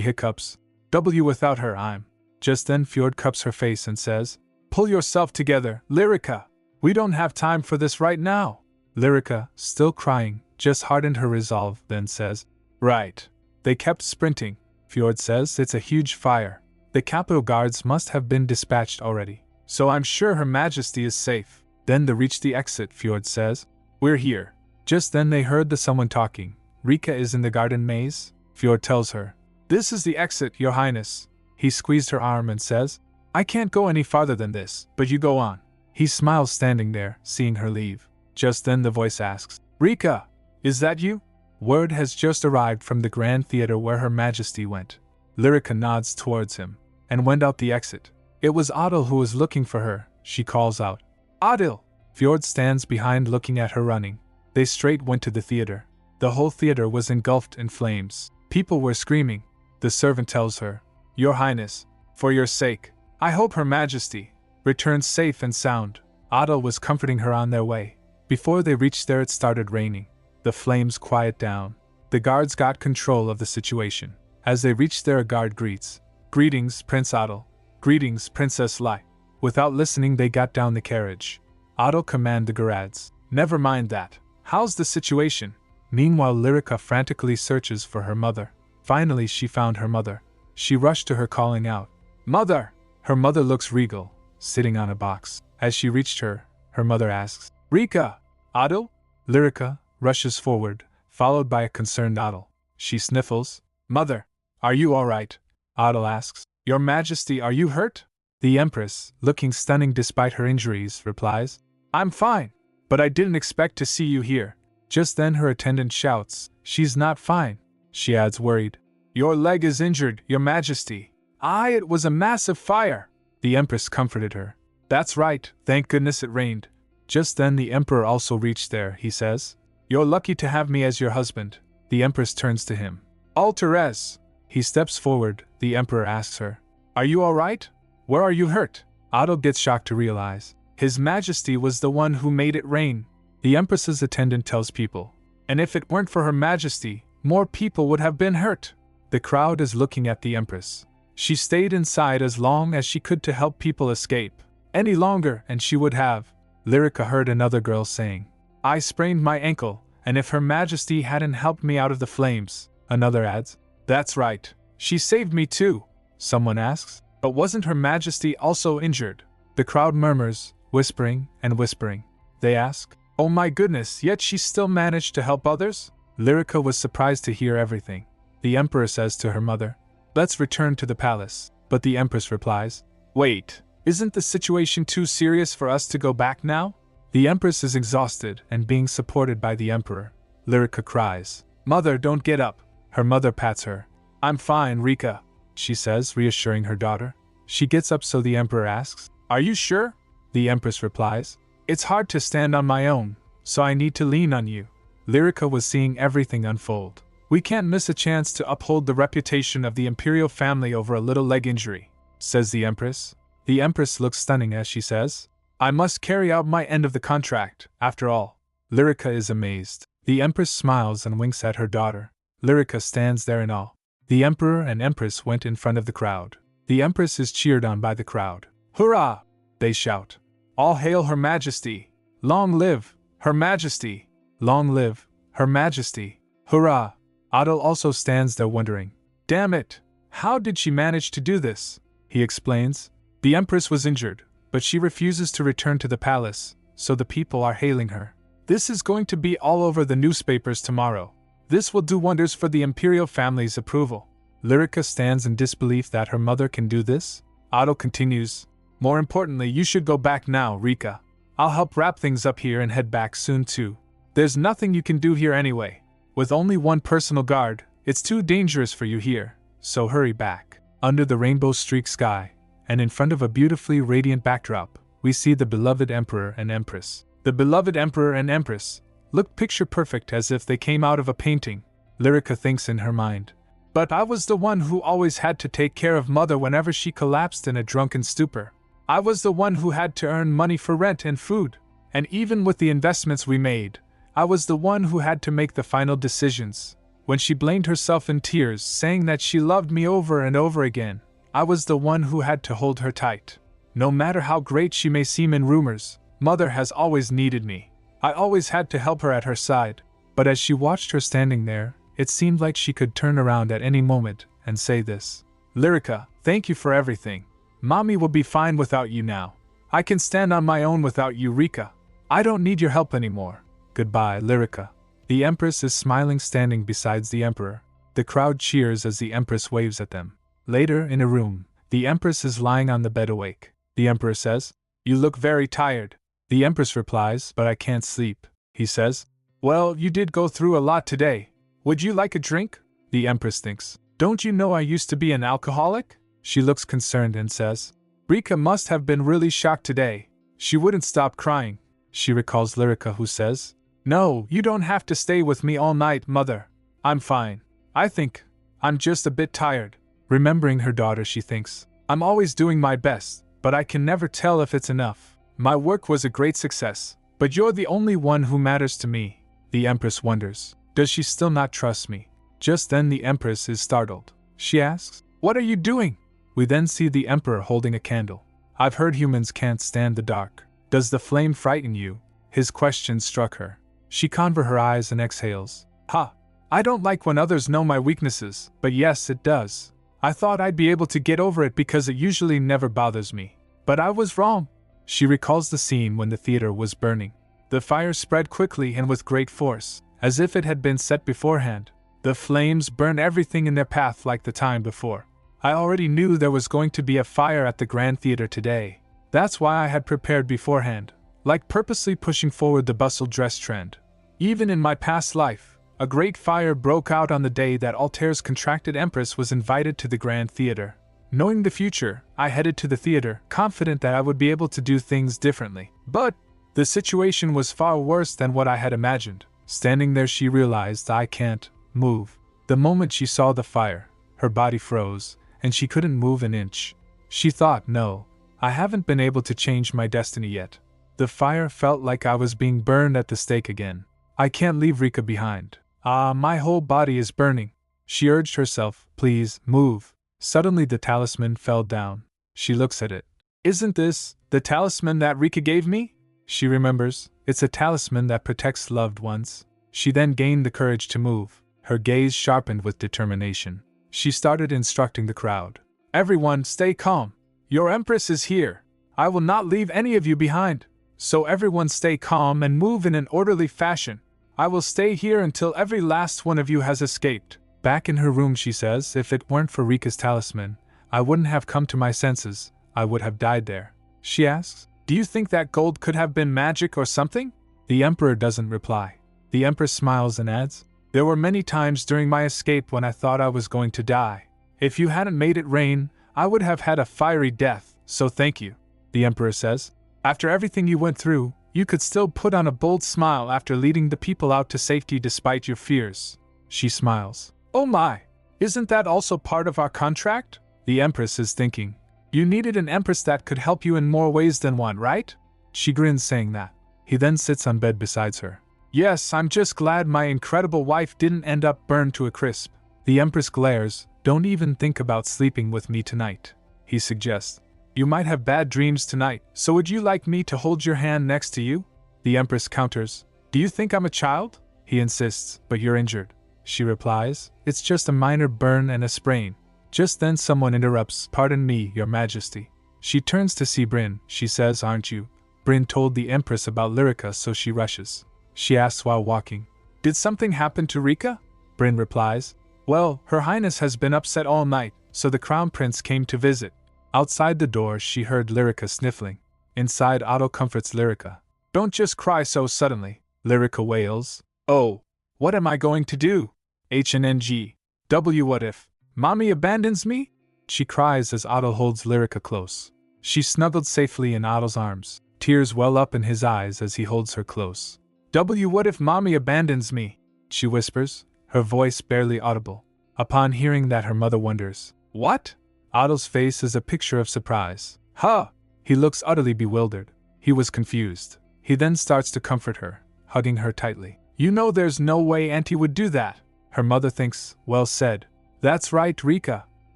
hiccups. Without her I'm. Just then Fjord cups her face and says, Pull yourself together, Lyrica. We don't have time for this right now. Lyrica, still crying, just hardened her resolve, then says, Right. They kept sprinting. Fjord says, It's a huge fire. The capital guards must have been dispatched already, so I'm sure Her Majesty is safe. Then they reach the exit, Fjord says. We're here. Just then they heard someone talking. Rika is in the garden maze? Fjord tells her. This is the exit, Your Highness. He squeezed her arm and says, I can't go any farther than this, but you go on. He smiles standing there, seeing her leave. Just then the voice asks, Rika, is that you? Word has just arrived from the Grand Theater where Her Majesty went. Lyrica nods towards him, and went out the exit. It was Adil who was looking for her. She calls out, Adil! Fjord stands behind looking at her running. They straight went to the theater. The whole theater was engulfed in flames. People were screaming. The servant tells her, Your Highness, for your sake, I hope Her Majesty returns safe and sound. Adel was comforting her on their way. Before they reached there, it started raining. The flames quiet down. The guards got control of the situation. As they reached there, a guard greets. Greetings, Prince Adel. Greetings, Princess Lai. Without listening, they got down the carriage. Adel commanded the guards. Never mind that. How's the situation? Meanwhile, Lyrica frantically searches for her mother. Finally, she found her mother. She rushed to her, calling out, "Mother!" Her mother looks regal, sitting on a box. As she reached her, her mother asks, "Rika! Adel?" Lyrica rushes forward, followed by a concerned Adel. She sniffles. "Mother, are you all right?" Adel asks. "Your Majesty, are you hurt?" The Empress, looking stunning despite her injuries, replies, "I'm fine, but I didn't expect to see you here." Just then her attendant shouts, "She's not fine." She adds, worried, "Your leg is injured, Your Majesty." "Aye, it was a massive fire." The Empress comforted her. "That's right, thank goodness it rained." Just then the Emperor also reached there. He says, "You're lucky to have me as your husband." The Empress turns to him. "Alterez." He steps forward. The Emperor asks her, "Are you all right? Where are you hurt?" Adel gets shocked to realize His Majesty was the one who made it rain. The Empress's attendant tells people, "And if it weren't for Her Majesty, more people would have been hurt." The crowd is looking at the Empress. She stayed inside as long as she could to help people escape. Any longer and she would have. Lyrica heard another girl saying, "I sprained my ankle, and if Her Majesty hadn't helped me out of the flames." Another adds, "That's right, she saved me too." Someone asks, "But wasn't Her Majesty also injured?" The crowd murmurs, whispering and whispering. They ask, "Oh my goodness, yet she still managed to help others?" Lyrica was surprised to hear everything. The Emperor says to her mother, "Let's return to the palace." But the Empress replies, "Wait, isn't the situation too serious for us to go back now?" The Empress is exhausted and being supported by the Emperor. Lyrica cries, "Mother, don't get up." Her mother pats her. "I'm fine, Rika," she says, reassuring her daughter. She gets up, so the Emperor asks, "Are you sure?" The Empress replies, "It's hard to stand on my own, so I need to lean on you." Lyrica was seeing everything unfold. "We can't miss a chance to uphold the reputation of the imperial family over a little leg injury," says the Empress. The Empress looks stunning as she says, "I must carry out my end of the contract, after all." Lyrica is amazed. The Empress smiles and winks at her daughter. Lyrica stands there in awe. The Emperor and Empress went in front of the crowd. The Empress is cheered on by the crowd. "Hurrah!" they shout. "All hail Her Majesty! Long live Her Majesty! Long live Her Majesty! Hurrah!" Adel also stands there wondering, "Damn it! How did she manage to do this?" He explains, "The Empress was injured, but she refuses to return to the palace, so the people are hailing her. This is going to be all over the newspapers tomorrow. This will do wonders for the imperial family's approval." Lyrica stands in disbelief that her mother can do this. Adel continues, "More importantly, you should go back now, Rika. I'll help wrap things up here and head back soon too. There's nothing you can do here anyway. With only one personal guard, it's too dangerous for you here, so hurry back." Under the rainbow-streaked sky, and in front of a beautifully radiant backdrop, we see the beloved Emperor and Empress. The beloved Emperor and Empress look picture-perfect as if they came out of a painting. Lyrica thinks in her mind, "But I was the one who always had to take care of Mother whenever she collapsed in a drunken stupor. I was the one who had to earn money for rent and food, and even with the investments we made, I was the one who had to make the final decisions. When she blamed herself in tears, saying that she loved me over and over again, I was the one who had to hold her tight. No matter how great she may seem in rumors, Mother has always needed me. I always had to help her at her side." But as she watched her standing there, it seemed like she could turn around at any moment and say this, "Lyrica, thank you for everything. Mommy will be fine without you now. I can stand on my own without you, Rika. I don't need your help anymore. Goodbye, Lyrica." The Empress is smiling, standing beside the Emperor. The crowd cheers as the Empress waves at them. Later, in a room, the Empress is lying on the bed awake. The Emperor says, "You look very tired." The Empress replies, "But I can't sleep." He says, "Well, you did go through a lot today. Would you like a drink?" The Empress thinks, "Don't you know I used to be an alcoholic?" She looks concerned and says, "Rika must have been really shocked today. She wouldn't stop crying." She recalls Lyrica, who says, "No, you don't have to stay with me all night, Mother. I'm fine. I think I'm just a bit tired." Remembering her daughter, she thinks, "I'm always doing my best, but I can never tell if it's enough. My work was a great success, but you're the only one who matters to me. The Empress wonders, does she still not trust me? Just then the Empress is startled. She asks, what are you doing? We then see the Emperor holding a candle. I've heard humans can't stand the dark. Does the flame frighten you? His question struck her. She covers her eyes and exhales. Ha! I don't like when others know my weaknesses, but yes, it does. I thought I'd be able to get over it because it usually never bothers me. But I was wrong. She recalls the scene when the theater was burning. The fire spread quickly and with great force, as if it had been set beforehand. The flames burned everything in their path like the time before. I already knew there was going to be a fire at the Grand Theater today. That's why I had prepared beforehand, like purposely pushing forward the bustle dress trend. Even in my past life, a great fire broke out on the day that Altair's contracted Empress was invited to the Grand Theater. Knowing the future, I headed to the theater, confident that I would be able to do things differently. But the situation was far worse than what I had imagined. Standing there, she realized I can't move. The moment she saw the fire, her body froze, and she couldn't move an inch. She thought, no, I haven't been able to change my destiny yet. The fire felt like I was being burned at the stake again. I can't leave Rika behind. My whole body is burning. She urged herself, please, move. Suddenly the talisman fell down. She looks at it. Isn't this the talisman that Rika gave me? She remembers, it's a talisman that protects loved ones. She then gained the courage to move. Her gaze sharpened with determination. She started instructing the crowd. Everyone, stay calm. Your Empress is here. I will not leave any of you behind. So everyone stay calm and move in an orderly fashion. I will stay here until every last one of you has escaped. Back in her room, she says, if it weren't for Rika's talisman, I wouldn't have come to my senses. I would have died there. She asks, do you think that gold could have been magic or something? The Emperor doesn't reply. The Empress smiles and adds, there were many times during my escape when I thought I was going to die. If you hadn't made it rain, I would have had a fiery death, so thank you. The Emperor says, after everything you went through, you could still put on a bold smile after leading the people out to safety despite your fears. She smiles. Oh my! Isn't that also part of our contract? The Empress is thinking. You needed an Empress that could help you in more ways than one, right? She grins saying that. He then sits on bed beside her. Yes, I'm just glad my incredible wife didn't end up burned to a crisp. The Empress glares. Don't even think about sleeping with me tonight, he suggests. You might have bad dreams tonight, so would you like me to hold your hand next to you? The Empress counters. Do you think I'm a child? He insists, but you're injured. She replies, it's just a minor burn and a sprain. Just then someone interrupts, pardon me, your majesty. She turns to see Bryn. She says, aren't you? Bryn told the Empress about Lyrica, so she rushes. She asks while walking, did something happen to Rika? Bryn replies, well, Her Highness has been upset all night, so the Crown Prince came to visit. Outside the door she heard Lyrica sniffling. Inside, Otto comforts Lyrica. Don't just cry so suddenly, Lyrica wails. Oh, what am I going to do? HNNG. What if Mommy abandons me? She cries as Otto holds Lyrica close. She's snuggled safely in Otto's arms. Tears well up in his eyes as he holds her close. What if Mommy abandons me? She whispers, her voice barely audible. Upon hearing that, her mother wonders, what? Otto's face is a picture of surprise. Huh! He looks utterly bewildered. He was confused. He then starts to comfort her, hugging her tightly. You know there's no way Auntie would do that. Her mother thinks, well said. That's right, Rika.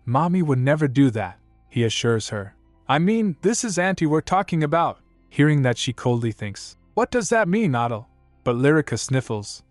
Mommy would never do that, he assures her. I mean, this is Auntie we're talking about. Hearing that, she coldly thinks, what does that mean, Otto? But Lyrica sniffles.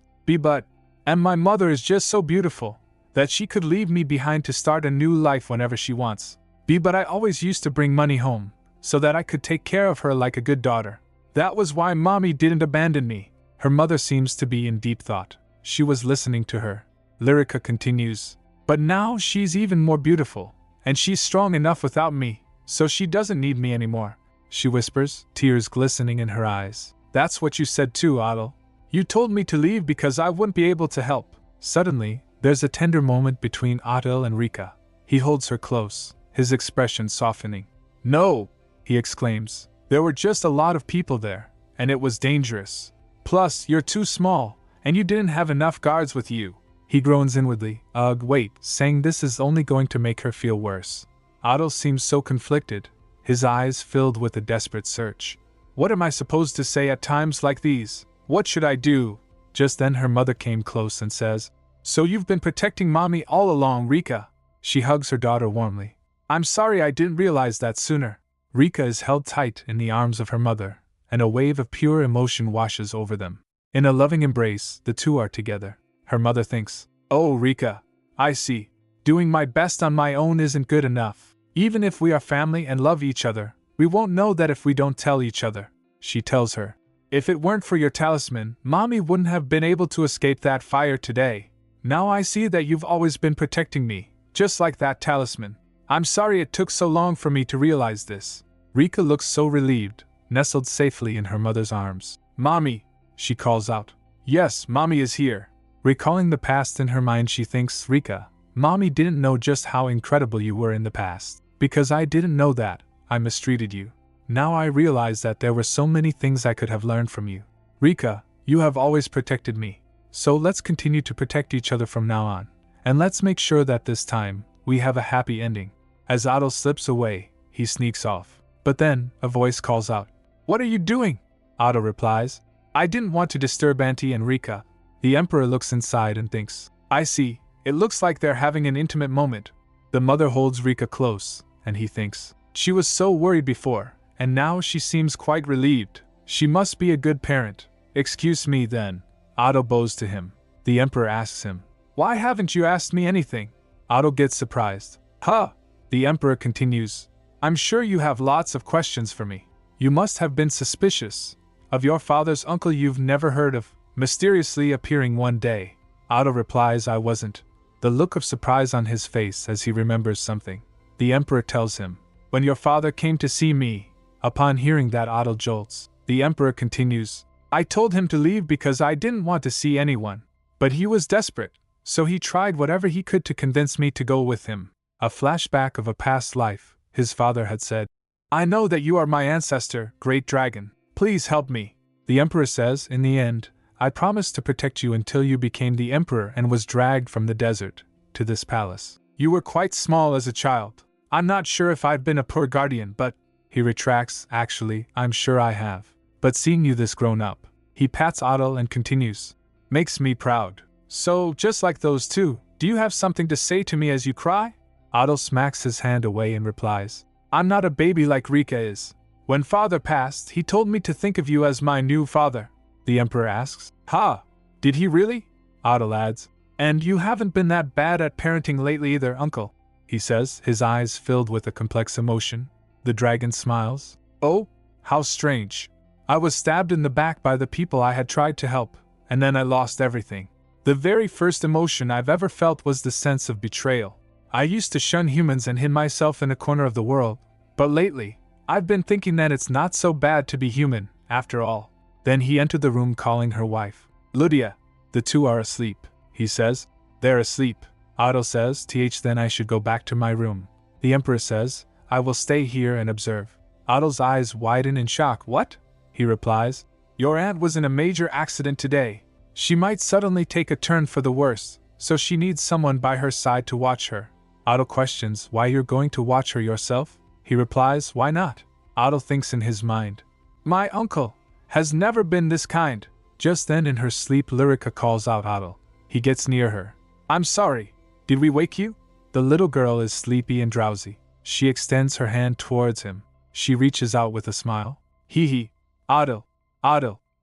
And my mother is just so beautiful that she could leave me behind to start a new life whenever she wants. But I always used to bring money home, so that I could take care of her like a good daughter. That was why Mommy didn't abandon me. Her mother seems to be in deep thought. She was listening to her. Lyrica continues, but now she's even more beautiful, and she's strong enough without me, so she doesn't need me anymore. She whispers, tears glistening in her eyes. That's what you said too, Otto. You told me to leave because I wouldn't be able to help. Suddenly, there's a tender moment between Otto and Rika. He holds her close, his expression softening. No, he exclaims. There were just a lot of people there, and it was dangerous. Plus, you're too small, and you didn't have enough guards with you. He groans inwardly, wait, saying this is only going to make her feel worse. Otto seems so conflicted, his eyes filled with a desperate search. What am I supposed to say at times like these? What should I do? Just then her mother came close and says, "So you've been protecting Mommy all along, Rika." She hugs her daughter warmly. "I'm sorry I didn't realize that sooner." Rika is held tight in the arms of her mother, and a wave of pure emotion washes over them. In a loving embrace, the two are together. Her mother thinks, "Oh, Rika, I see. Doing my best on my own isn't good enough. Even if we are family and love each other, we won't know that if we don't tell each other." She tells her, "If it weren't for your talisman, Mommy wouldn't have been able to escape that fire today. Now I see that you've always been protecting me, just like that talisman. I'm sorry it took so long for me to realize this." Rika looks so relieved, nestled safely in her mother's arms. "Mommy," she calls out. "Yes, Mommy is here." Recalling the past in her mind, she thinks, "Rika, Mommy didn't know just how incredible you were in the past. Because I didn't know that, I mistreated you. Now I realize that there were so many things I could have learned from you. Rika, you have always protected me. So let's continue to protect each other from now on. And let's make sure that this time, we have a happy ending." As Otto slips away, he sneaks off. But then, a voice calls out, "What are you doing?" Otto replies, "I didn't want to disturb Auntie and Rika." The Emperor looks inside and thinks, "I see, it looks like they're having an intimate moment." The mother holds Rika close, and he thinks, "She was so worried before, and now she seems quite relieved. She must be a good parent." "Excuse me then." Otto bows to him. The Emperor asks him, "Why haven't you asked me anything?" Otto gets surprised. "Huh!" The Emperor continues, "I'm sure you have lots of questions for me. You must have been suspicious of your father's uncle you've never heard of, mysteriously appearing one day." Otto replies, "I wasn't." The look of surprise on his face as he remembers something. The Emperor tells him, "When your father came to see me." Upon hearing that, Otto jolts. The Emperor continues, "I told him to leave because I didn't want to see anyone. But he was desperate, so he tried whatever he could to convince me to go with him." A flashback of a past life, his father had said, "I know that you are my ancestor, Great Dragon. Please help me." The Emperor says, "In the end, I promised to protect you until you became the Emperor and was dragged from the desert to this palace. You were quite small as a child. I'm not sure if I've been a poor guardian, but..." He retracts, "Actually, I'm sure I have. But seeing you this grown up," he pats Otto and continues, "makes me proud. So, just like those two, do you have something to say to me as you cry?" Otto smacks his hand away and replies, "I'm not a baby like Rika is. When father passed, he told me to think of you as my new father." The Emperor asks, "Ha! Did he really?" Otto adds, "And you haven't been that bad at parenting lately either, uncle," he says, his eyes filled with a complex emotion. The dragon smiles. "Oh, how strange. I was stabbed in the back by the people I had tried to help, and then I lost everything. The very first emotion I've ever felt was the sense of betrayal. I used to shun humans and hid myself in a corner of the world, but lately, I've been thinking that it's not so bad to be human, after all." Then he entered the room calling her wife. "Lydia, the two are asleep," he says. "They're asleep," Otto says. Then I should go back to my room." The Emperor says, "I will stay here and observe." Otto's eyes widen in shock. "What?" he replies. "Your aunt was in a major accident today. She might suddenly take a turn for the worse, so she needs someone by her side to watch her." Otto questions, "Why you're going to watch her yourself?" He replies, "Why not?" Otto thinks in his mind, "My uncle has never been this kind." Just then in her sleep Lyrica calls out Otto. He gets near her. "I'm sorry, did we wake you?" The little girl is sleepy and drowsy. She extends her hand towards him. She reaches out with a smile. Hee. Otto,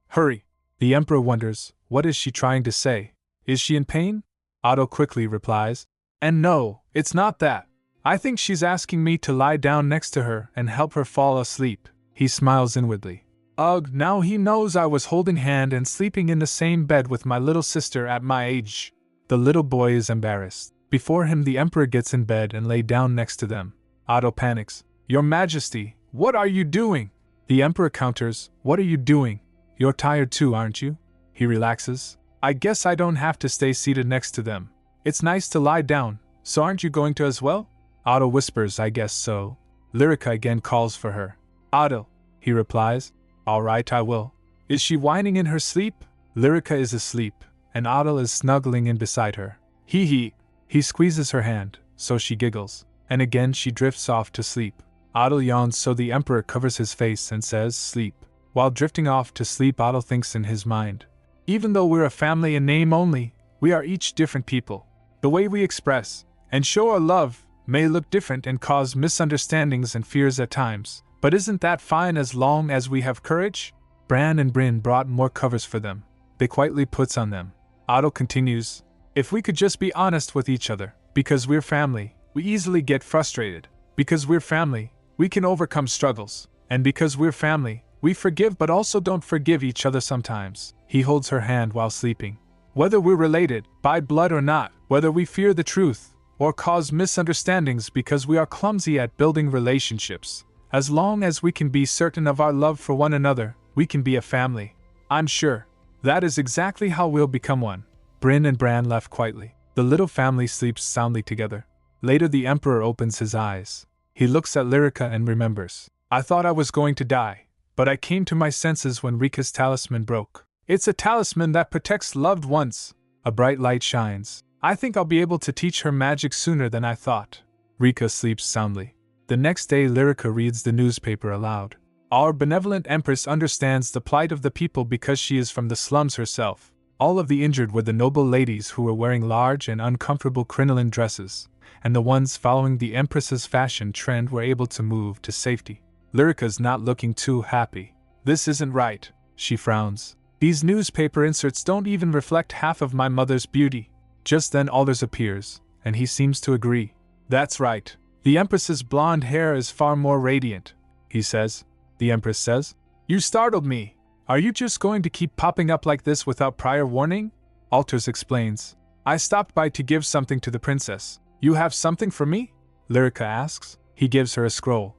hurry." The Emperor wonders, what is she trying to say? Is she in pain? Otto quickly replies, "And no, it's not that. I think she's asking me to lie down next to her and help her fall asleep." He smiles inwardly. Ugh, now he knows I was holding hand and sleeping in the same bed with my little sister at my age. The little boy is embarrassed. Before him the Emperor gets in bed and lay down next to them. Otto panics. "Your Majesty, what are you doing?" The Emperor counters, "What are you doing? You're tired too, aren't you?" He relaxes. "I guess I don't have to stay seated next to them. It's nice to lie down, so aren't you going to as well?" Otto whispers, "I guess so." Lyrica again calls for her. "Otto," he replies, "All right, I will." Is she whining in her sleep? Lyrica is asleep, and Otto is snuggling in beside her. He squeezes her hand, so she giggles, and again she drifts off to sleep. Otto yawns, so the Emperor covers his face and says, "Sleep." While drifting off to sleep, Otto thinks in his mind. Even though we're a family in name only, we are each different people. The way we express and show our love may look different and cause misunderstandings and fears at times, but isn't that fine as long as we have courage? Bran and Bryn brought more covers for them. They quietly puts on them. Otto continues, if we could just be honest with each other, because we're family, we easily get frustrated. Because we're family, we can overcome struggles. And because we're family, we forgive but also don't forgive each other sometimes. He holds her hand while sleeping. Whether we're related, by blood or not, whether we fear the truth, or cause misunderstandings because we are clumsy at building relationships, as long as we can be certain of our love for one another, we can be a family. I'm sure that is exactly how we'll become one. Bryn and Bran left quietly. The little family sleeps soundly together. Later the Emperor opens his eyes. He looks at Lyrica and remembers. I thought I was going to die, but I came to my senses when Rika's talisman broke. It's a talisman that protects loved ones. A bright light shines. I think I'll be able to teach her magic sooner than I thought. Rika sleeps soundly. The next day Lyrica reads the newspaper aloud. Our benevolent Empress understands the plight of the people because she is from the slums herself. All of the injured were the noble ladies who were wearing large and uncomfortable crinoline dresses, and the ones following the Empress's fashion trend were able to move to safety. Lyrica's not looking too happy. This isn't right, she frowns. These newspaper inserts don't even reflect half of my mother's beauty. Just then Aldous appears, and he seems to agree. That's right. The Empress's blonde hair is far more radiant, he says. The Empress says, You startled me. Are you just going to keep popping up like this without prior warning? Aldous explains. I stopped by to give something to the princess. You have something for me? Lyrica asks. He gives her a scroll.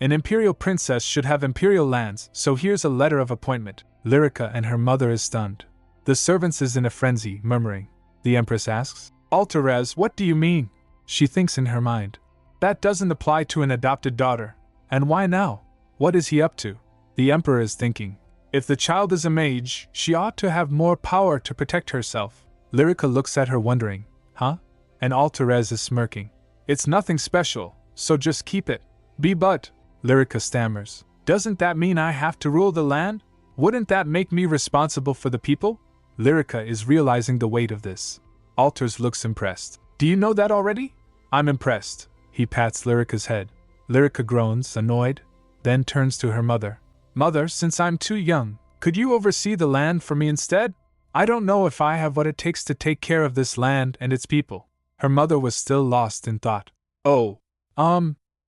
An imperial princess should have imperial lands, so here's a letter of appointment. Lyrica and her mother is stunned. The servants is in a frenzy, murmuring. The Empress asks, Alterez, what do you mean? She thinks in her mind. That doesn't apply to an adopted daughter. And why now? What is he up to? The Emperor is thinking. If the child is a mage, she ought to have more power to protect herself. Lyrica looks at her wondering. Huh? And Alterez is smirking. It's nothing special, so just keep it. But, Lyrica stammers. Doesn't that mean I have to rule the land? Wouldn't that make me responsible for the people? Lyrica is realizing the weight of this. Alters looks impressed. Do you know that already? I'm impressed. He pats Lyrica's head. Lyrica groans, annoyed, then turns to her mother. Mother, since I'm too young, could you oversee the land for me instead? I don't know if I have what it takes to take care of this land and its people. Her mother was still lost in thought.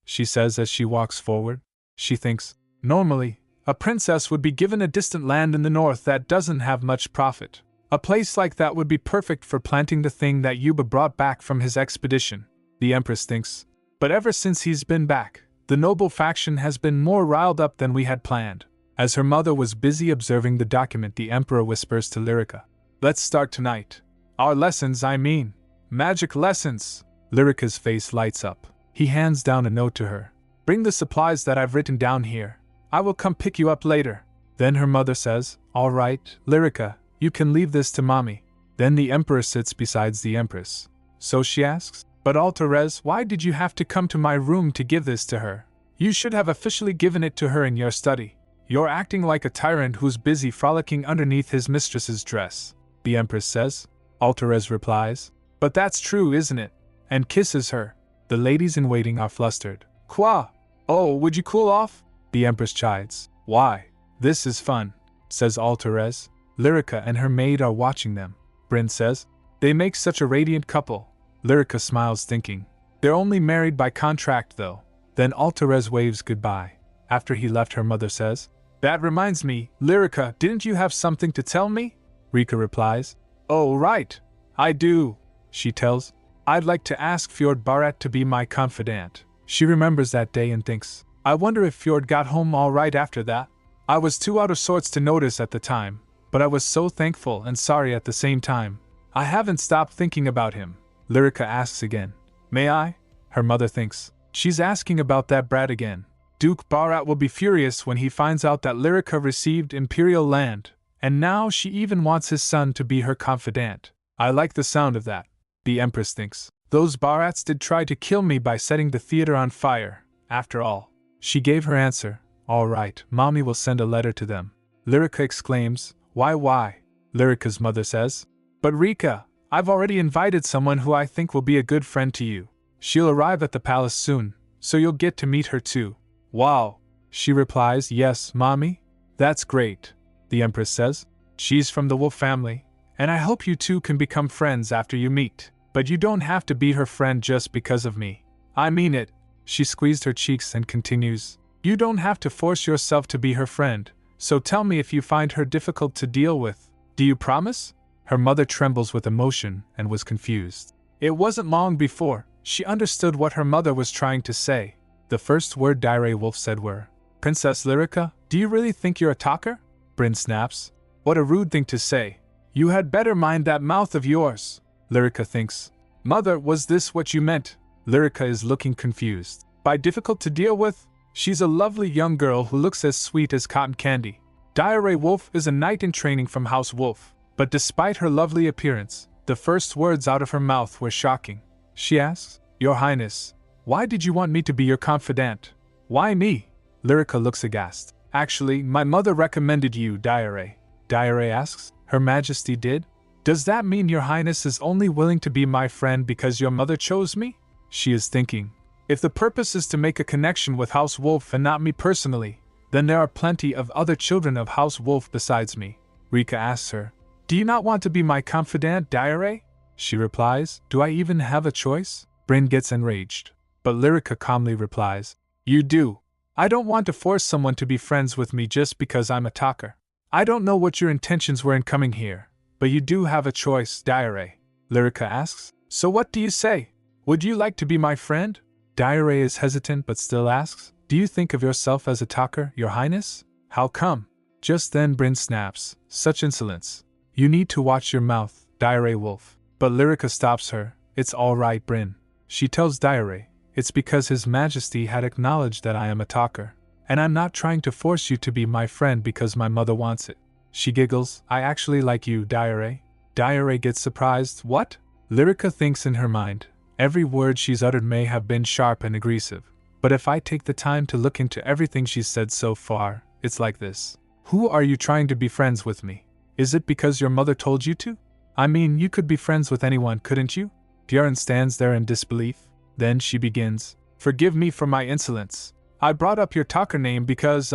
She says as she walks forward. She thinks, normally, a princess would be given a distant land in the north that doesn't have much profit. A place like that would be perfect for planting the thing that Yuba brought back from his expedition. The Empress thinks. But ever since he's been back, the noble faction has been more riled up than we had planned. As her mother was busy observing the document, the Emperor whispers to Lyrica. Let's start tonight. Our lessons, I mean. Magic lessons. Lyrica's face lights up. He hands down a note to her. Bring the supplies that I've written down here. I will come pick you up later. Then her mother says, All right, Lyrica, you can leave this to Mommy. Then the Emperor sits beside the Empress. So she asks, But Alterez, why did you have to come to my room to give this to her? You should have officially given it to her in your study. You're acting like a tyrant who's busy frolicking underneath his mistress's dress. The Empress says. Alterez replies, But that's true, isn't it? And kisses her. The ladies in waiting are flustered. Qua? Oh, would you cool off? The Empress chides. Why? This is fun, says Alterez. Lyrica and her maid are watching them. Bryn says, They make such a radiant couple. Lyrica smiles, thinking. They're only married by contract, though. Then Alterez waves goodbye. After he left, her mother says, That reminds me, Lyrica, didn't you have something to tell me? Rika replies, Oh, right. I do, she tells. I'd like to ask Fjord Barat to be my confidant. She remembers that day and thinks, I wonder if Fjord got home all right after that. I was too out of sorts to notice at the time, but I was so thankful and sorry at the same time. I haven't stopped thinking about him. Lyrica asks again. May I? Her mother thinks. She's asking about that brat again. Duke Barat will be furious when he finds out that Lyrica received imperial land, and now she even wants his son to be her confidant. I like the sound of that. The Empress thinks. Those Barats did try to kill me by setting the theater on fire, after all. She gave her answer, All right, Mommy will send a letter to them. Lyrica exclaims, Why? Lyrica's mother says, But Rika, I've already invited someone who I think will be a good friend to you. She'll arrive at the palace soon, so you'll get to meet her too. Wow. She replies, Yes, Mommy? That's great. The Empress says, She's from the wolf family, and I hope you two can become friends after you meet. But you don't have to be her friend just because of me. I mean it. She squeezed her cheeks and continues, You don't have to force yourself to be her friend, so tell me if you find her difficult to deal with. Do you promise? Her mother trembles with emotion and was confused. It wasn't long before she understood what her mother was trying to say. The first word Dire Wolf said were, Princess Lyrica, do you really think you're a talker? Bryn snaps. What a rude thing to say. You had better mind that mouth of yours. Lyrica thinks. Mother, was this what you meant? Lyrica is looking confused. By difficult to deal with? She's a lovely young girl who looks as sweet as cotton candy. Dire Wolf is a knight in training from House Wolf, but despite her lovely appearance, the first words out of her mouth were shocking. She asks, Your Highness, why did you want me to be your confidant? Why me? Lyrica looks aghast. Actually, my mother recommended you, Dire. Dire asks, Her Majesty did? Does that mean your Highness is only willing to be my friend because your mother chose me? She is thinking. If the purpose is to make a connection with House Wolf and not me personally, then there are plenty of other children of House Wolf besides me. Rika asks her, Do you not want to be my confidant, Dire? She replies, Do I even have a choice? Bryn gets enraged. But Lyrica calmly replies, You do. I don't want to force someone to be friends with me just because I'm a talker. I don't know what your intentions were in coming here, but you do have a choice, Dire. Lyrica asks, So what do you say? Would you like to be my friend? Dire is hesitant but still asks, Do you think of yourself as a talker, Your Highness? How come? Just then Bryn snaps, Such insolence. You need to watch your mouth, Dire Wolf. But Lyrica stops her, It's all right, Bryn. She tells Dire, It's because His Majesty had acknowledged that I am a talker, and I'm not trying to force you to be my friend because my mother wants it. She giggles, I actually like you, Dire. Dire gets surprised, What? Lyrica thinks in her mind, Every word she's uttered may have been sharp and aggressive, but if I take the time to look into everything she's said so far, it's like this. Who are you trying to be friends with me? Is it because your mother told you to? I mean, you could be friends with anyone, couldn't you? Björn stands there in disbelief. Then she begins, Forgive me for my insolence. I brought up your talker name because,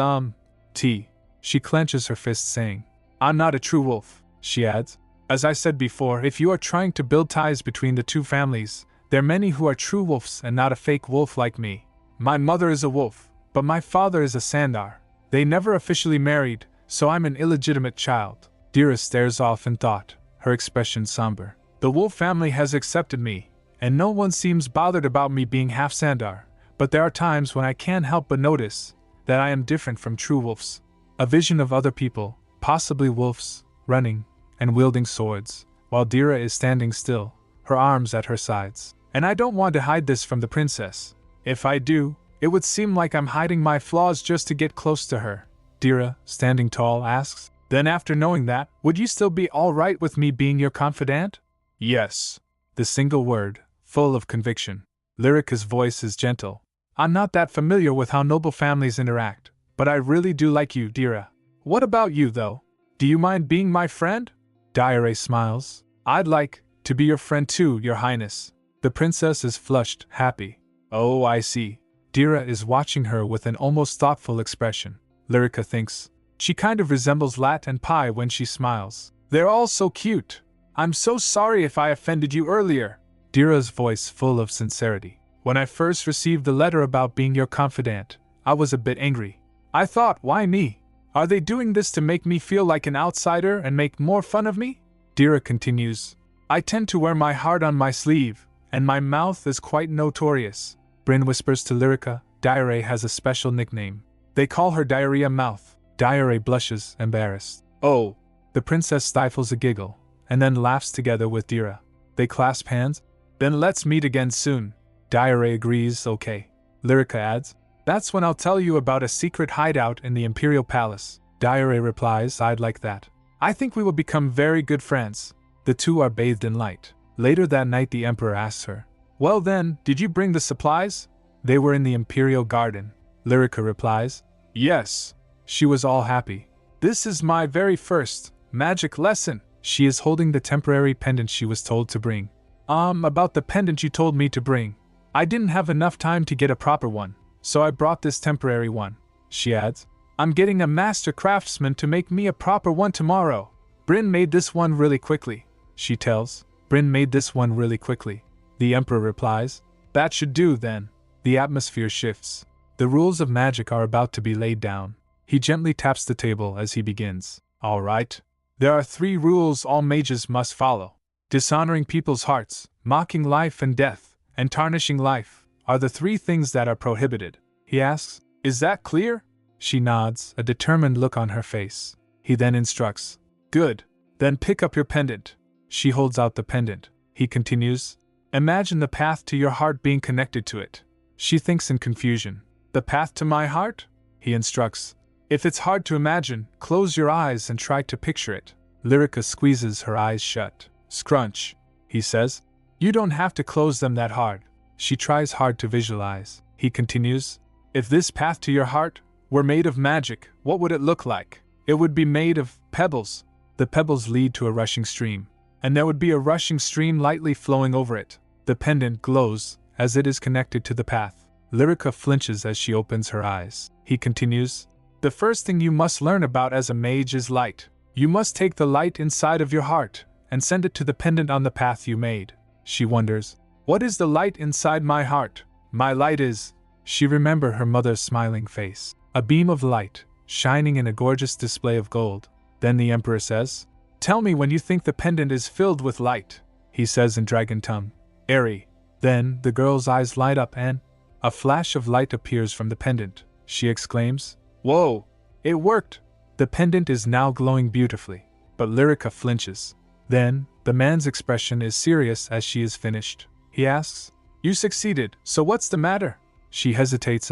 She clenches her fist saying, I'm not a true wolf, she adds. As I said before, if you are trying to build ties between the two families, there are many who are true wolves and not a fake wolf like me. My mother is a wolf, but my father is a Sandar. They never officially married, so I'm an illegitimate child. Dira stares off in thought, her expression somber. The wolf family has accepted me, and no one seems bothered about me being half Sandar, but there are times when I can't help but notice that I am different from true wolves. A vision of other people, possibly wolves, running and wielding swords, while Dira is standing still, her arms at her sides. And I don't want to hide this from the princess. If I do, it would seem like I'm hiding my flaws just to get close to her. Dira, standing tall, asks, Then after knowing that, would you still be all right with me being your confidant? Yes. The single word, full of conviction. Lyrica's voice is gentle. I'm not that familiar with how noble families interact, but I really do like you, Dira. What about you, though? Do you mind being my friend? Dire smiles. I'd like to be your friend too, Your Highness. The princess is flushed, happy. Oh, I see. Dira is watching her with an almost thoughtful expression. Lyrica thinks, She kind of resembles Lat and Pi when she smiles. They're all so cute. I'm so sorry if I offended you earlier. Dira's voice full of sincerity. When I first received the letter about being your confidant, I was a bit angry. I thought, why me? Are they doing this to make me feel like an outsider and make more fun of me? Dira continues, I tend to wear my heart on my sleeve, and my mouth is quite notorious. Bryn whispers to Lyrica, Dire has a special nickname. They call her Diarrhea Mouth. Dire blushes, embarrassed. Oh. The princess stifles a giggle, and then laughs together with Dira. They clasp hands. Then let's meet again soon. Dire agrees, okay. Lyrica adds, That's when I'll tell you about a secret hideout in the Imperial Palace. Dire replies, I'd like that. I think we will become very good friends. The two are bathed in light. Later that night the Emperor asks her, Well then, did you bring the supplies? They were in the Imperial Garden. Lyrica replies, Yes. She was all happy. This is my very first magic lesson. She is holding the temporary pendant she was told to bring. About the pendant you told me to bring. I didn't have enough time to get a proper one, so I brought this temporary one, she adds. I'm getting a master craftsman to make me a proper one tomorrow. Bryn made this one really quickly, she tells. Bryn made this one really quickly. The Emperor replies. That should do then. The atmosphere shifts. The rules of magic are about to be laid down. He gently taps the table as he begins. All right. There are 3 rules all mages must follow. Dishonoring people's hearts, mocking life and death, and tarnishing life are the 3 things that are prohibited. He asks, Is that clear? She nods, a determined look on her face. He then instructs, Good. Then pick up your pendant. She holds out the pendant. He continues, Imagine the path to your heart being connected to it. She thinks in confusion. The path to my heart? He instructs. If it's hard to imagine, close your eyes and try to picture it. Lyrica squeezes her eyes shut. Scrunch, he says. You don't have to close them that hard. She tries hard to visualize. He continues, If this path to your heart were made of magic, what would it look like? It would be made of pebbles. The pebbles lead to a rushing stream, and there would be a rushing stream lightly flowing over it. The pendant glows as it is connected to the path. Lyrica flinches as she opens her eyes. He continues, The first thing you must learn about as a mage is light. You must take the light inside of your heart and send it to the pendant on the path you made. She wonders, What is the light inside my heart? My light is… She remembers her mother's smiling face. A beam of light, shining in a gorgeous display of gold. Then the Emperor says, Tell me when you think the pendant is filled with light, he says in dragon tongue. Airy. Then the girl's eyes light up and a flash of light appears from the pendant. She exclaims, Whoa! It worked! The pendant is now glowing beautifully, but Lyrica flinches. Then, the man's expression is serious as she is finished. He asks, You succeeded, so what's the matter? She hesitates.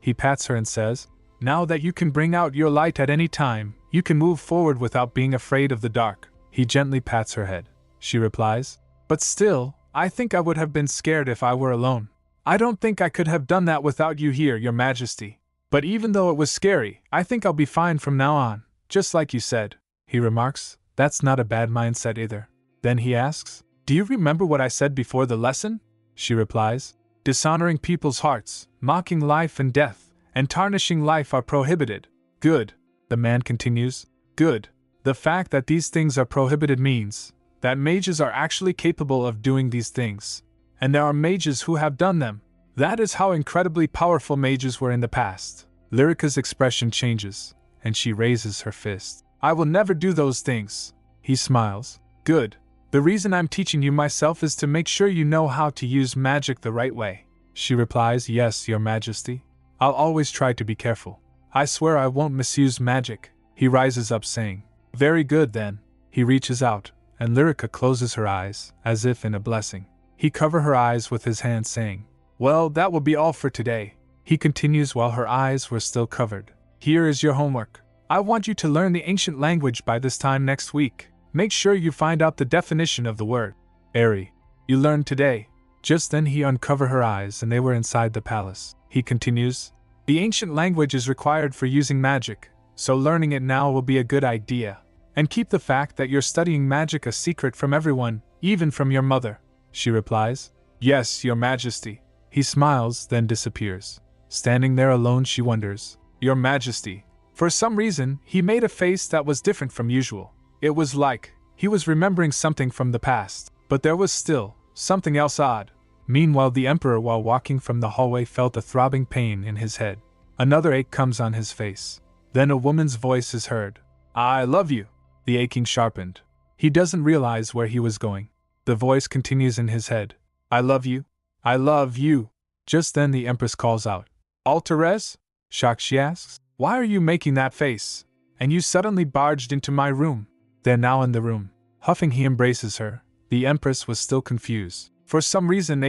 He pats her and says, Now that you can bring out your light at any time, you can move forward without being afraid of the dark. He gently pats her head. She replies, But still, I think I would have been scared if I were alone. I don't think I could have done that without you here, Your Majesty. But even though it was scary, I think I'll be fine from now on, just like you said. He remarks, That's not a bad mindset either. Then he asks, Do you remember what I said before the lesson? She replies, Dishonoring people's hearts, mocking life and death, and tarnishing life are prohibited. Good. The man continues, Good. The fact that these things are prohibited means that mages are actually capable of doing these things. And there are mages who have done them. That is how incredibly powerful mages were in the past. Lyrica's expression changes, and she raises her fist. I will never do those things. He smiles. Good. The reason I'm teaching you myself is to make sure you know how to use magic the right way. She replies, Yes, Your Majesty. I'll always try to be careful. I swear I won't misuse magic. He rises up saying, Very good then. He reaches out, and Lyrica closes her eyes, as if in a blessing. He covers her eyes with his hand saying, Well, that will be all for today. He continues while her eyes were still covered. Here is your homework. I want you to learn the ancient language by this time next week. Make sure you find out the definition of the word. Airy. You learned today. Just then he uncovered her eyes and they were inside the palace. He continues, The ancient language is required for using magic, so learning it now will be a good idea. And keep the fact that you're studying magic a secret from everyone, even from your mother. She replies, Yes, Your Majesty. He smiles, then disappears. Standing there alone, she wonders, Your Majesty. For some reason, he made a face that was different from usual. It was like he was remembering something from the past, but there was still something else odd. Meanwhile, the Emperor, while walking from the hallway, felt a throbbing pain in his head. Another ache comes on his face. Then a woman's voice is heard. I love you. The aching sharpened. He doesn't realize where he was going. The voice continues in his head. I love you. I love you. Just then the Empress calls out. Alterez? Shocked, she asks. Why are you making that face? And you suddenly barged into my room. They're now in the room. Huffing, he embraces her. The Empress was still confused. For some reason,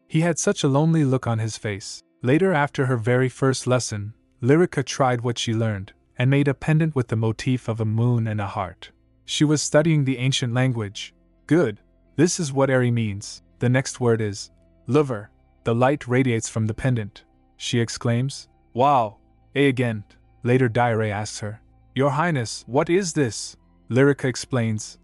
he had such a lonely look on his face. Later, after her very first lesson, Lyrica tried what she learned, and made a pendant with the motif of a moon and a heart. She was studying the ancient language. Good. This is what Airy means. The next word is Lover. The light radiates from the pendant. She exclaims, Wow! Again. Later Daire asks her, Your Highness, what is this? Lyrica explains,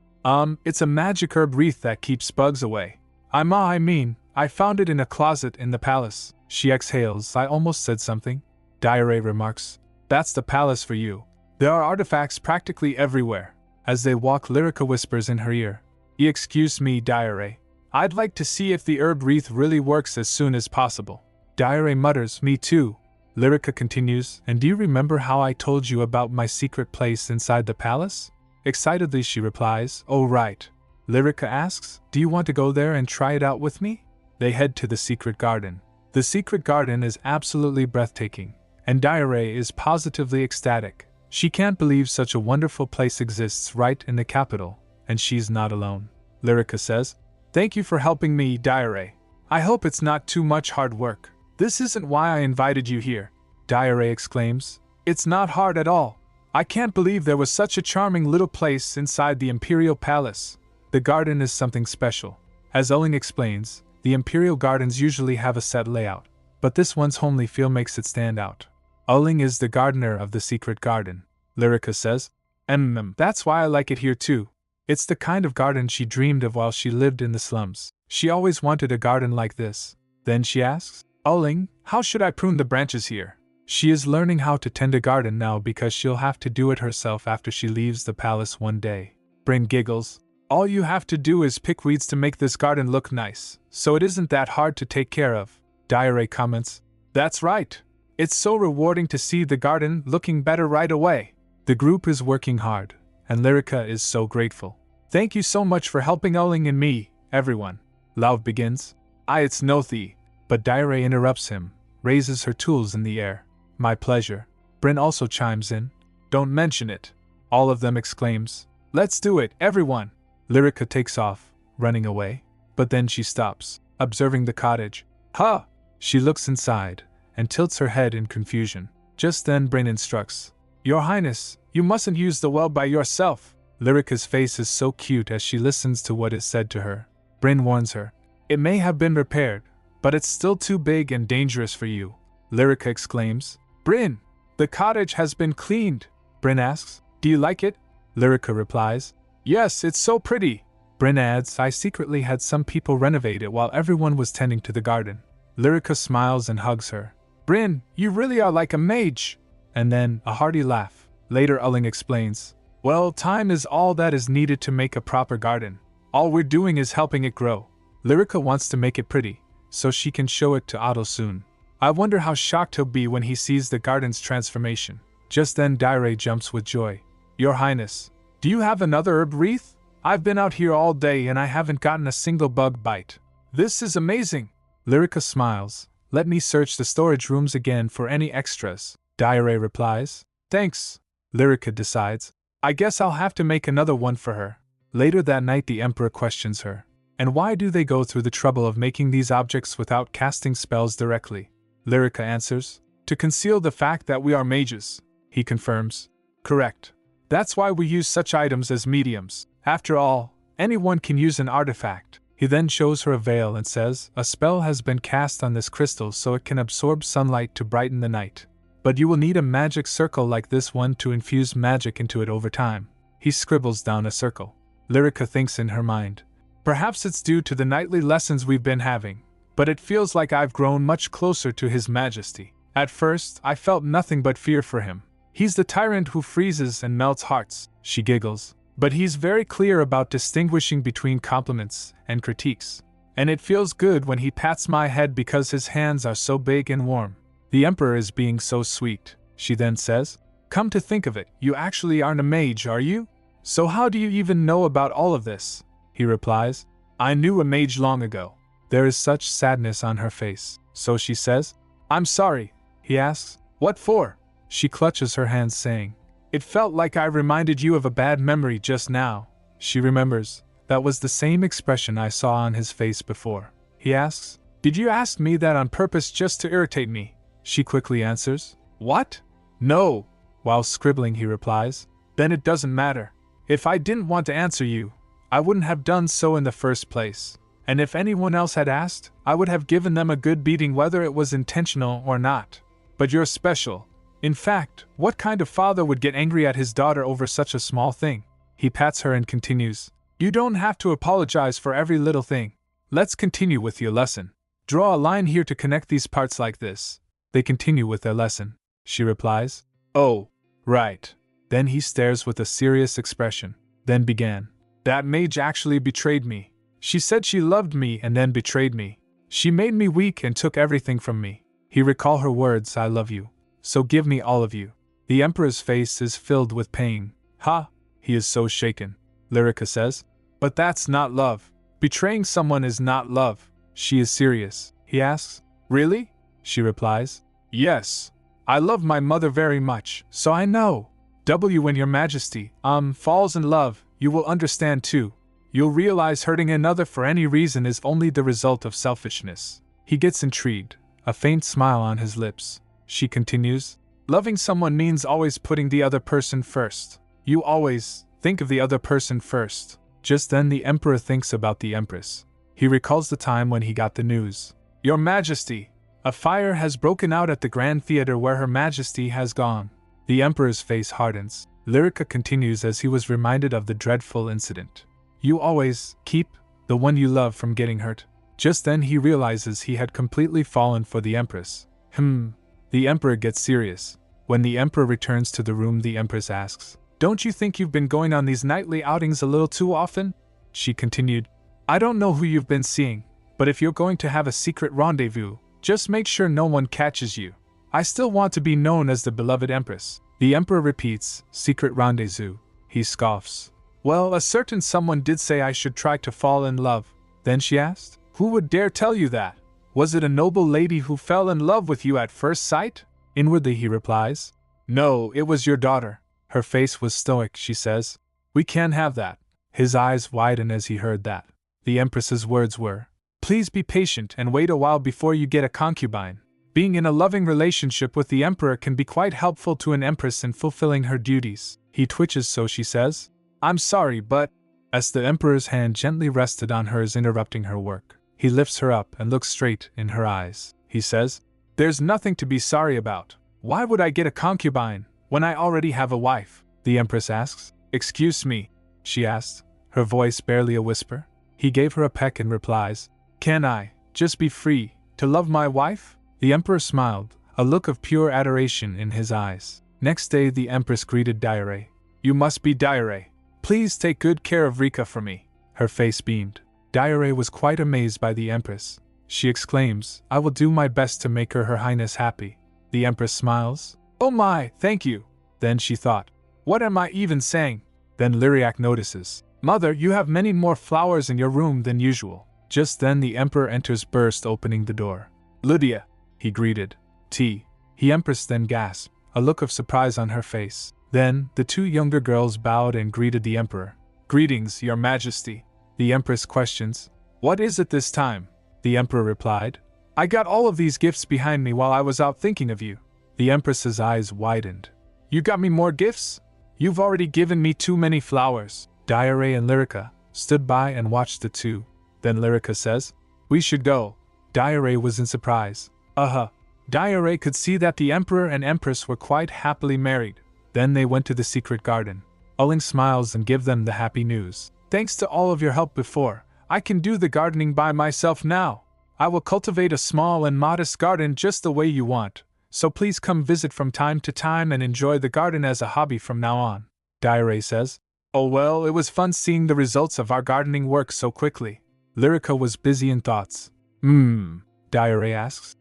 it's a magic herb wreath that keeps bugs away. I found it in a closet in the palace. She exhales, I almost said something. Daire remarks, That's the palace for you. There are artifacts practically everywhere. As they walk, Lyrica whispers in her ear, Excuse me, Daire. I'd like to see if the herb wreath really works as soon as possible. Daire mutters, Me too. Lyrica continues, And do you remember how I told you about my secret place inside the palace? Excitedly she replies, Oh right. Lyrica asks, Do you want to go there and try it out with me? They head to the secret garden. The secret garden is absolutely breathtaking, and Daire is positively ecstatic. She can't believe such a wonderful place exists right in the capital, and she's not alone. Lyrica says, Thank you for helping me, Daire. I hope it's not too much hard work. This isn't why I invited you here. Daire exclaims, It's not hard at all. I can't believe there was such a charming little place inside the Imperial Palace. The garden is something special. As Ulling explains, the Imperial Gardens usually have a set layout, but this one's homely feel makes it stand out. Ulling is the gardener of the secret garden. Lyrica says, That's why I like it here too. It's the kind of garden she dreamed of while she lived in the slums. She always wanted a garden like this. Then she asks, Ulling, how should I prune the branches here? She is learning how to tend a garden now because she'll have to do it herself after she leaves the palace one day. Bryn giggles, All you have to do is pick weeds to make this garden look nice, so it isn't that hard to take care of. Daire comments, That's right. It's so rewarding to see the garden looking better right away. The group is working hard, and Lyrica is so grateful. Thank you so much for helping Ulling and me, everyone. Lauv begins, It's no thee. But Daire interrupts him, raises her tools in the air. My pleasure. Bryn also chimes in, Don't mention it. All of them exclaims, Let's do it, everyone. Lyrica takes off, running away. But then she stops, observing the cottage. Ha! She looks inside, and tilts her head in confusion. Just then Bryn instructs, Your Highness, you mustn't use the well by yourself. Lyrica's face is so cute as she listens to what is said to her. Bryn warns her, It may have been repaired, but it's still too big and dangerous for you. Lyrica exclaims, Bryn, the cottage has been cleaned. Bryn asks, Do you like it? Lyrica replies, Yes, it's so pretty. Bryn adds, I secretly had some people renovate it while everyone was tending to the garden. Lyrica smiles and hugs her. Bryn, you really are like a mage. And then, a hearty laugh. Later Ulling explains, Well, time is all that is needed to make a proper garden. All we're doing is helping it grow. Lyrica wants to make it pretty, so she can show it to Otto soon. I wonder how shocked he'll be when he sees the garden's transformation. Just then Daire jumps with joy. Your Highness, do you have another herb wreath? I've been out here all day and I haven't gotten a single bug bite. This is amazing. Lyrica smiles. Let me search the storage rooms again for any extras. Daire replies, Thanks. Lyrica decides, I guess I'll have to make another one for her. Later that night the Emperor questions her. And why do they go through the trouble of making these objects without casting spells directly? Lyrica answers, To conceal the fact that we are mages. He confirms, Correct. That's why we use such items as mediums. After all, anyone can use an artifact. He then shows her a veil and says, A spell has been cast on this crystal so it can absorb sunlight to brighten the night. But you will need a magic circle like this one to infuse magic into it over time. He scribbles down a circle. Lyrica thinks in her mind, Perhaps it's due to the nightly lessons we've been having, but it feels like I've grown much closer to His Majesty. At first, I felt nothing but fear for him. He's the tyrant who freezes and melts hearts, she giggles, but he's very clear about distinguishing between compliments and critiques. And it feels good when he pats my head because his hands are so big and warm. The Emperor is being so sweet, she then says. Come to think of it, you actually aren't a mage, are you? So how do you even know about all of this? He replies, I knew a mage long ago. There is such sadness on her face, so she says, I'm sorry. He asks, What for? She clutches her hands saying, It felt like I reminded you of a bad memory just now. She remembers, that was the same expression I saw on his face before. He asks, Did you ask me that on purpose just to irritate me? She quickly answers, What? No. While scribbling he replies, Then it doesn't matter. If I didn't want to answer you, I wouldn't have done so in the first place. And if anyone else had asked, I would have given them a good beating whether it was intentional or not. But you're special. In fact, what kind of father would get angry at his daughter over such a small thing? He pats her and continues, "You don't have to apologize for every little thing. Let's continue with your lesson. Draw a line here to connect these parts like this." They continue with their lesson. She replies, "Oh, right." Then he stares with a serious expression. Then began, "That mage actually betrayed me. She said she loved me and then betrayed me. She made me weak and took everything from me." He recall her words, "I love you. So give me all of you." The Emperor's face is filled with pain. "Ha!" He is so shaken. Lyrica says, "But that's not love. Betraying someone is not love." She is serious. He asks, "Really?" She replies, "Yes. I love my mother very much, so I know. When your majesty, falls in love, you will understand too. You'll realize hurting another for any reason is only the result of selfishness." He gets intrigued, a faint smile on his lips. She continues, "Loving someone means always putting the other person first. You always think of the other person first." Just then the Emperor thinks about the Empress. He recalls the time when he got the news. "Your Majesty, a fire has broken out at the Grand Theater where Her Majesty has gone." The Emperor's face hardens. Lyrica continues as he was reminded of the dreadful incident. "You always keep the one you love from getting hurt." Just then he realizes he had completely fallen for the Empress. The Emperor gets serious. When the Emperor returns to the room, the Empress asks, "Don't you think you've been going on these nightly outings a little too often?" She continued, "I don't know who you've been seeing, but if you're going to have a secret rendezvous, just make sure no one catches you. I still want to be known as the beloved Empress." The Emperor repeats, "Secret rendezvous." He scoffs. "Well, a certain someone did say I should try to fall in love." Then she asked, "Who would dare tell you that? Was it a noble lady who fell in love with you at first sight?" Inwardly he replies, "No, it was your daughter." Her face was stoic. She says, "We can't have that." His eyes widen as he heard that. The Empress's words were, "Please be patient and wait a while before you get a concubine." Being in a loving relationship with the Emperor can be quite helpful to an Empress in fulfilling her duties. He twitches, so she says, "I'm sorry, but..." As the Emperor's hand gently rested on hers, interrupting her work, he lifts her up and looks straight in her eyes. He says, "There's nothing to be sorry about. Why would I get a concubine when I already have a wife?" The Empress asks, "Excuse me," she asked, her voice barely a whisper. He gave her a peck and replies, "Can I just be free to love my wife?" The Emperor smiled, a look of pure adoration in his eyes. Next day the Empress greeted Daire. "You must be Daire. Please take good care of Rika for me." Her face beamed. Daire was quite amazed by the Empress. She exclaims, "I will do my best to make Her Highness happy." The Empress smiles. "Oh my, thank you." Then she thought, "What am I even saying?" Then Lyriac notices, "Mother, you have many more flowers in your room than usual." Just then the Emperor enters, burst opening the door. "Lydia," he greeted. "Tea." The Empress then gasped, a look of surprise on her face. Then, the two younger girls bowed and greeted the Emperor. "Greetings, Your Majesty." The Empress questions, "What is it this time?" The Emperor replied, "I got all of these gifts behind me while I was out thinking of you." The Empress's eyes widened. "You got me more gifts? You've already given me too many flowers." Daire and Lyrica stood by and watched the two. Then Lyrica says, "We should go." Daire was in surprise. Daire could see that the Emperor and Empress were quite happily married. Then they went to the secret garden. Ulling smiles and give them the happy news. "Thanks to all of your help before, I can do the gardening by myself now. I will cultivate a small and modest garden just the way you want, so please come visit from time to time and enjoy the garden as a hobby from now on." Daire says, "Oh well, it was fun seeing the results of our gardening work so quickly." Lyrica was busy in thoughts. Daire asks,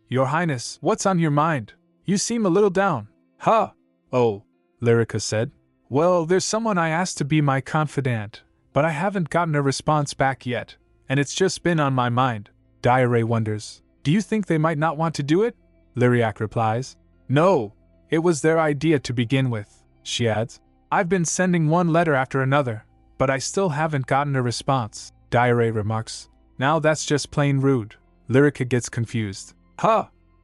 "Your Highness, what's on your mind? You seem a little down." "Oh," Lyrica said. "Well, there's someone I asked to be my confidant, but I haven't gotten a response back yet, and it's just been on my mind." Daire wonders, "Do you think they might not want to do it?" Lyriac replies, "No, it was their idea to begin with." She adds, "I've been sending one letter after another, but I still haven't gotten a response." Daire remarks, "Now that's just plain rude." Lyrica gets confused.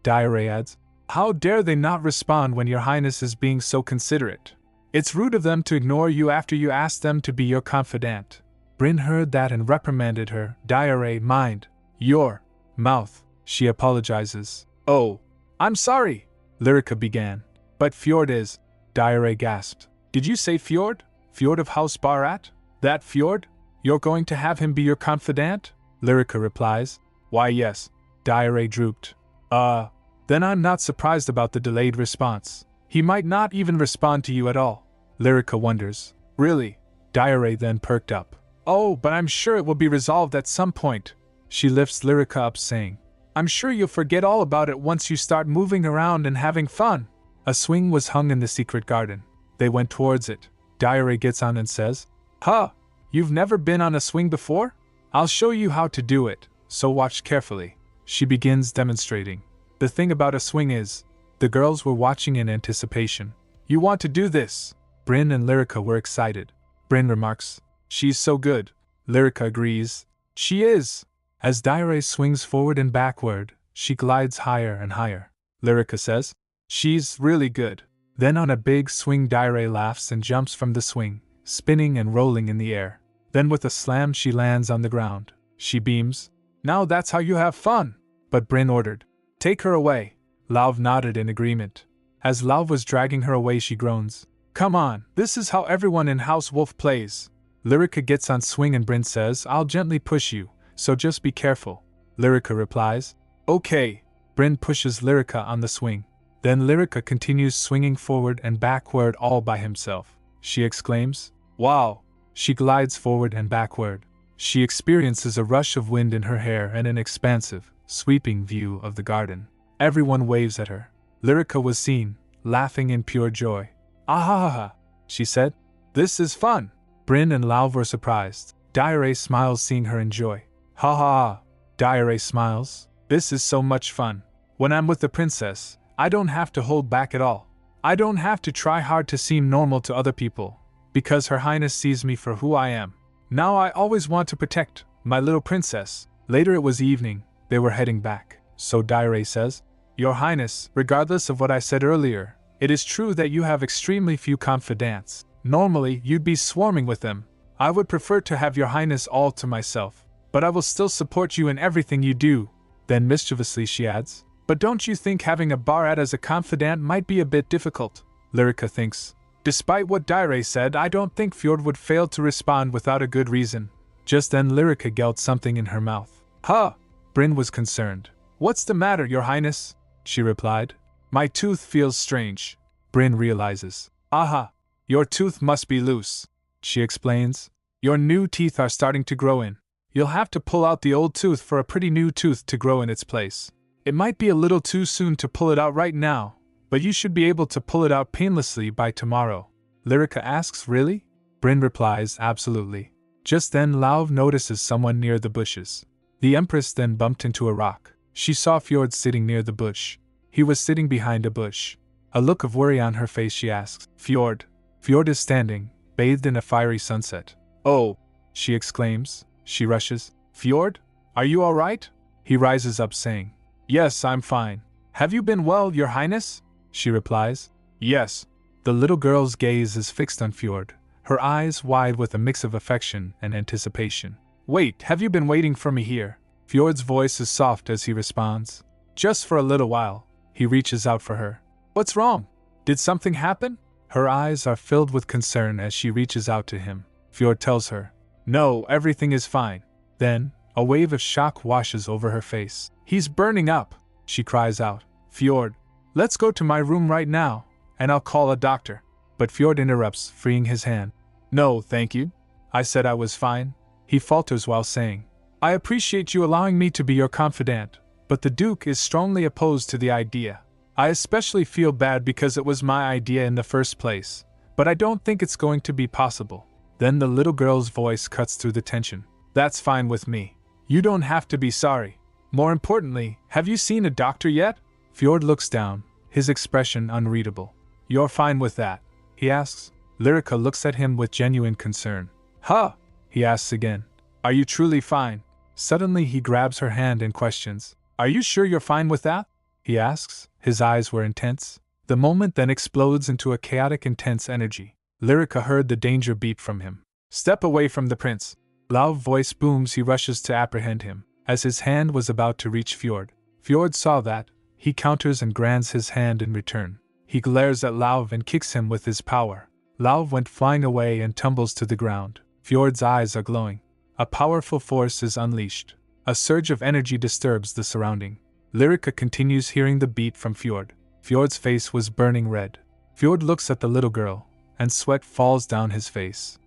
Daire adds, "How dare they not respond when Your Highness is being so considerate? It's rude of them to ignore you after you asked them to be your confidant." Bryn heard that and reprimanded her. Daire, "Mind your mouth," she apologizes. "Oh, I'm sorry." Lyrica began. But Fjord is. Diare gasped. Did you say Fjord? Fjord of House Barat? That Fjord? You're going to have him be your confidant? Lyrica replies. Why yes. Diare drooped. Then I'm not surprised about the delayed response. He might not even respond to you at all. Lyrica wonders. Really? Diare then perked up. Oh, but I'm sure it will be resolved at some point. She lifts Lyrica up saying, I'm sure you'll forget all about it once you start moving around and having fun. A swing was hung in the secret garden. They went towards it. Diare gets on and says, Huh, you've never been on a swing before? I'll show you how to do it, so watch carefully. She begins demonstrating. The thing about a swing is, the girls were watching in anticipation. You want to do this? Bryn and Lyrica were excited. Bryn remarks, She's so good. Lyrica agrees, She is. As Diare swings forward and backward, she glides higher and higher. Lyrica says, She's really good. Then on a big swing Diare laughs and jumps from the swing, spinning and rolling in the air. Then with a slam she lands on the ground. She beams, Now that's how you have fun. But Bryn ordered, Take her away. Lauv nodded in agreement. As Lauv was dragging her away she groans, Come on, this is how everyone in House Wolf plays. Lyrica gets on swing and Bryn says, I'll gently push you, so just be careful. Lyrica replies, Okay. Bryn pushes Lyrica on the swing. Then Lyrica continues swinging forward and backward all by himself. She exclaims, Wow! She glides forward and backward. She experiences a rush of wind in her hair and an expansive, sweeping view of the garden. Everyone waves at her. Lyrica was seen, laughing in pure joy. Ahahaha, she said. This is fun. Bryn and Lauv were surprised. Diare smiles seeing her enjoy. Ha ha ha. Diare smiles. This is so much fun. When I'm with the princess, I don't have to hold back at all. I don't have to try hard to seem normal to other people, because Her Highness sees me for who I am. Now I always want to protect my little princess. Later it was evening, they were heading back. So Diare says, Your Highness, regardless of what I said earlier, it is true that you have extremely few confidants. Normally, you'd be swarming with them. I would prefer to have Your Highness all to myself, but I will still support you in everything you do. Then mischievously she adds, But don't you think having a Barat as a confidant might be a bit difficult? Lyrica thinks, Despite what Diare said, I don't think Fjord would fail to respond without a good reason. Just then Lyrica gelled something in her mouth. Huh! Bryn was concerned. What's the matter, Your Highness? She replied. My tooth feels strange. Bryn realizes. Aha! Your tooth must be loose. She explains. Your new teeth are starting to grow in. You'll have to pull out the old tooth for a pretty new tooth to grow in its place. It might be a little too soon to pull it out right now, but you should be able to pull it out painlessly by tomorrow. Lyrica asks, Really? Bryn replies, Absolutely. Just then Lauv notices someone near the bushes. The Empress then bumped into a rock. She saw Fjord sitting near the bush. He was sitting behind a bush. A look of worry on her face, she asks, Fjord. Fjord is standing, bathed in a fiery sunset. Oh! She exclaims. She rushes. Fjord? Are you all right? He rises up saying, Yes, I'm fine. Have you been well, Your Highness? She replies, Yes. The little girl's gaze is fixed on Fjord, her eyes wide with a mix of affection and anticipation. Wait, have you been waiting for me here? Fjord's voice is soft as he responds. Just for a little while. He reaches out for her. What's wrong? Did something happen? Her eyes are filled with concern as she reaches out to him. Fjord tells her, No, everything is fine. Then, a wave of shock washes over her face. He's burning up, she cries out. Fjord, let's go to my room right now, and I'll call a doctor. But Fjord interrupts, freeing his hand. No, thank you. I said I was fine. He falters while saying, I appreciate you allowing me to be your confidant, but the Duke is strongly opposed to the idea. I especially feel bad because it was my idea in the first place, but I don't think it's going to be possible. Then the little girl's voice cuts through the tension. That's fine with me. You don't have to be sorry. More importantly, have you seen a doctor yet? Fjord looks down, his expression unreadable. You're fine with that? He asks. Lyrica looks at him with genuine concern. Huh? He asks again. Are you truly fine? Suddenly he grabs her hand and questions. Are you sure you're fine with that? He asks. His eyes were intense. The moment then explodes into a chaotic intense energy. Lyrica heard the danger beep from him. Step away from the prince. Loud voice booms. He rushes to apprehend him. As his hand was about to reach Fjord. Fjord saw that, He counters and grants his hand in return. He glares at Lauv and kicks him with his power. Lauv went flying away and tumbles to the ground. Fjord's eyes are glowing. A powerful force is unleashed. A surge of energy disturbs the surrounding. Lyrica continues hearing the beat from Fjord. Fjord's face was burning red. Fjord looks at the little girl, and sweat falls down his face.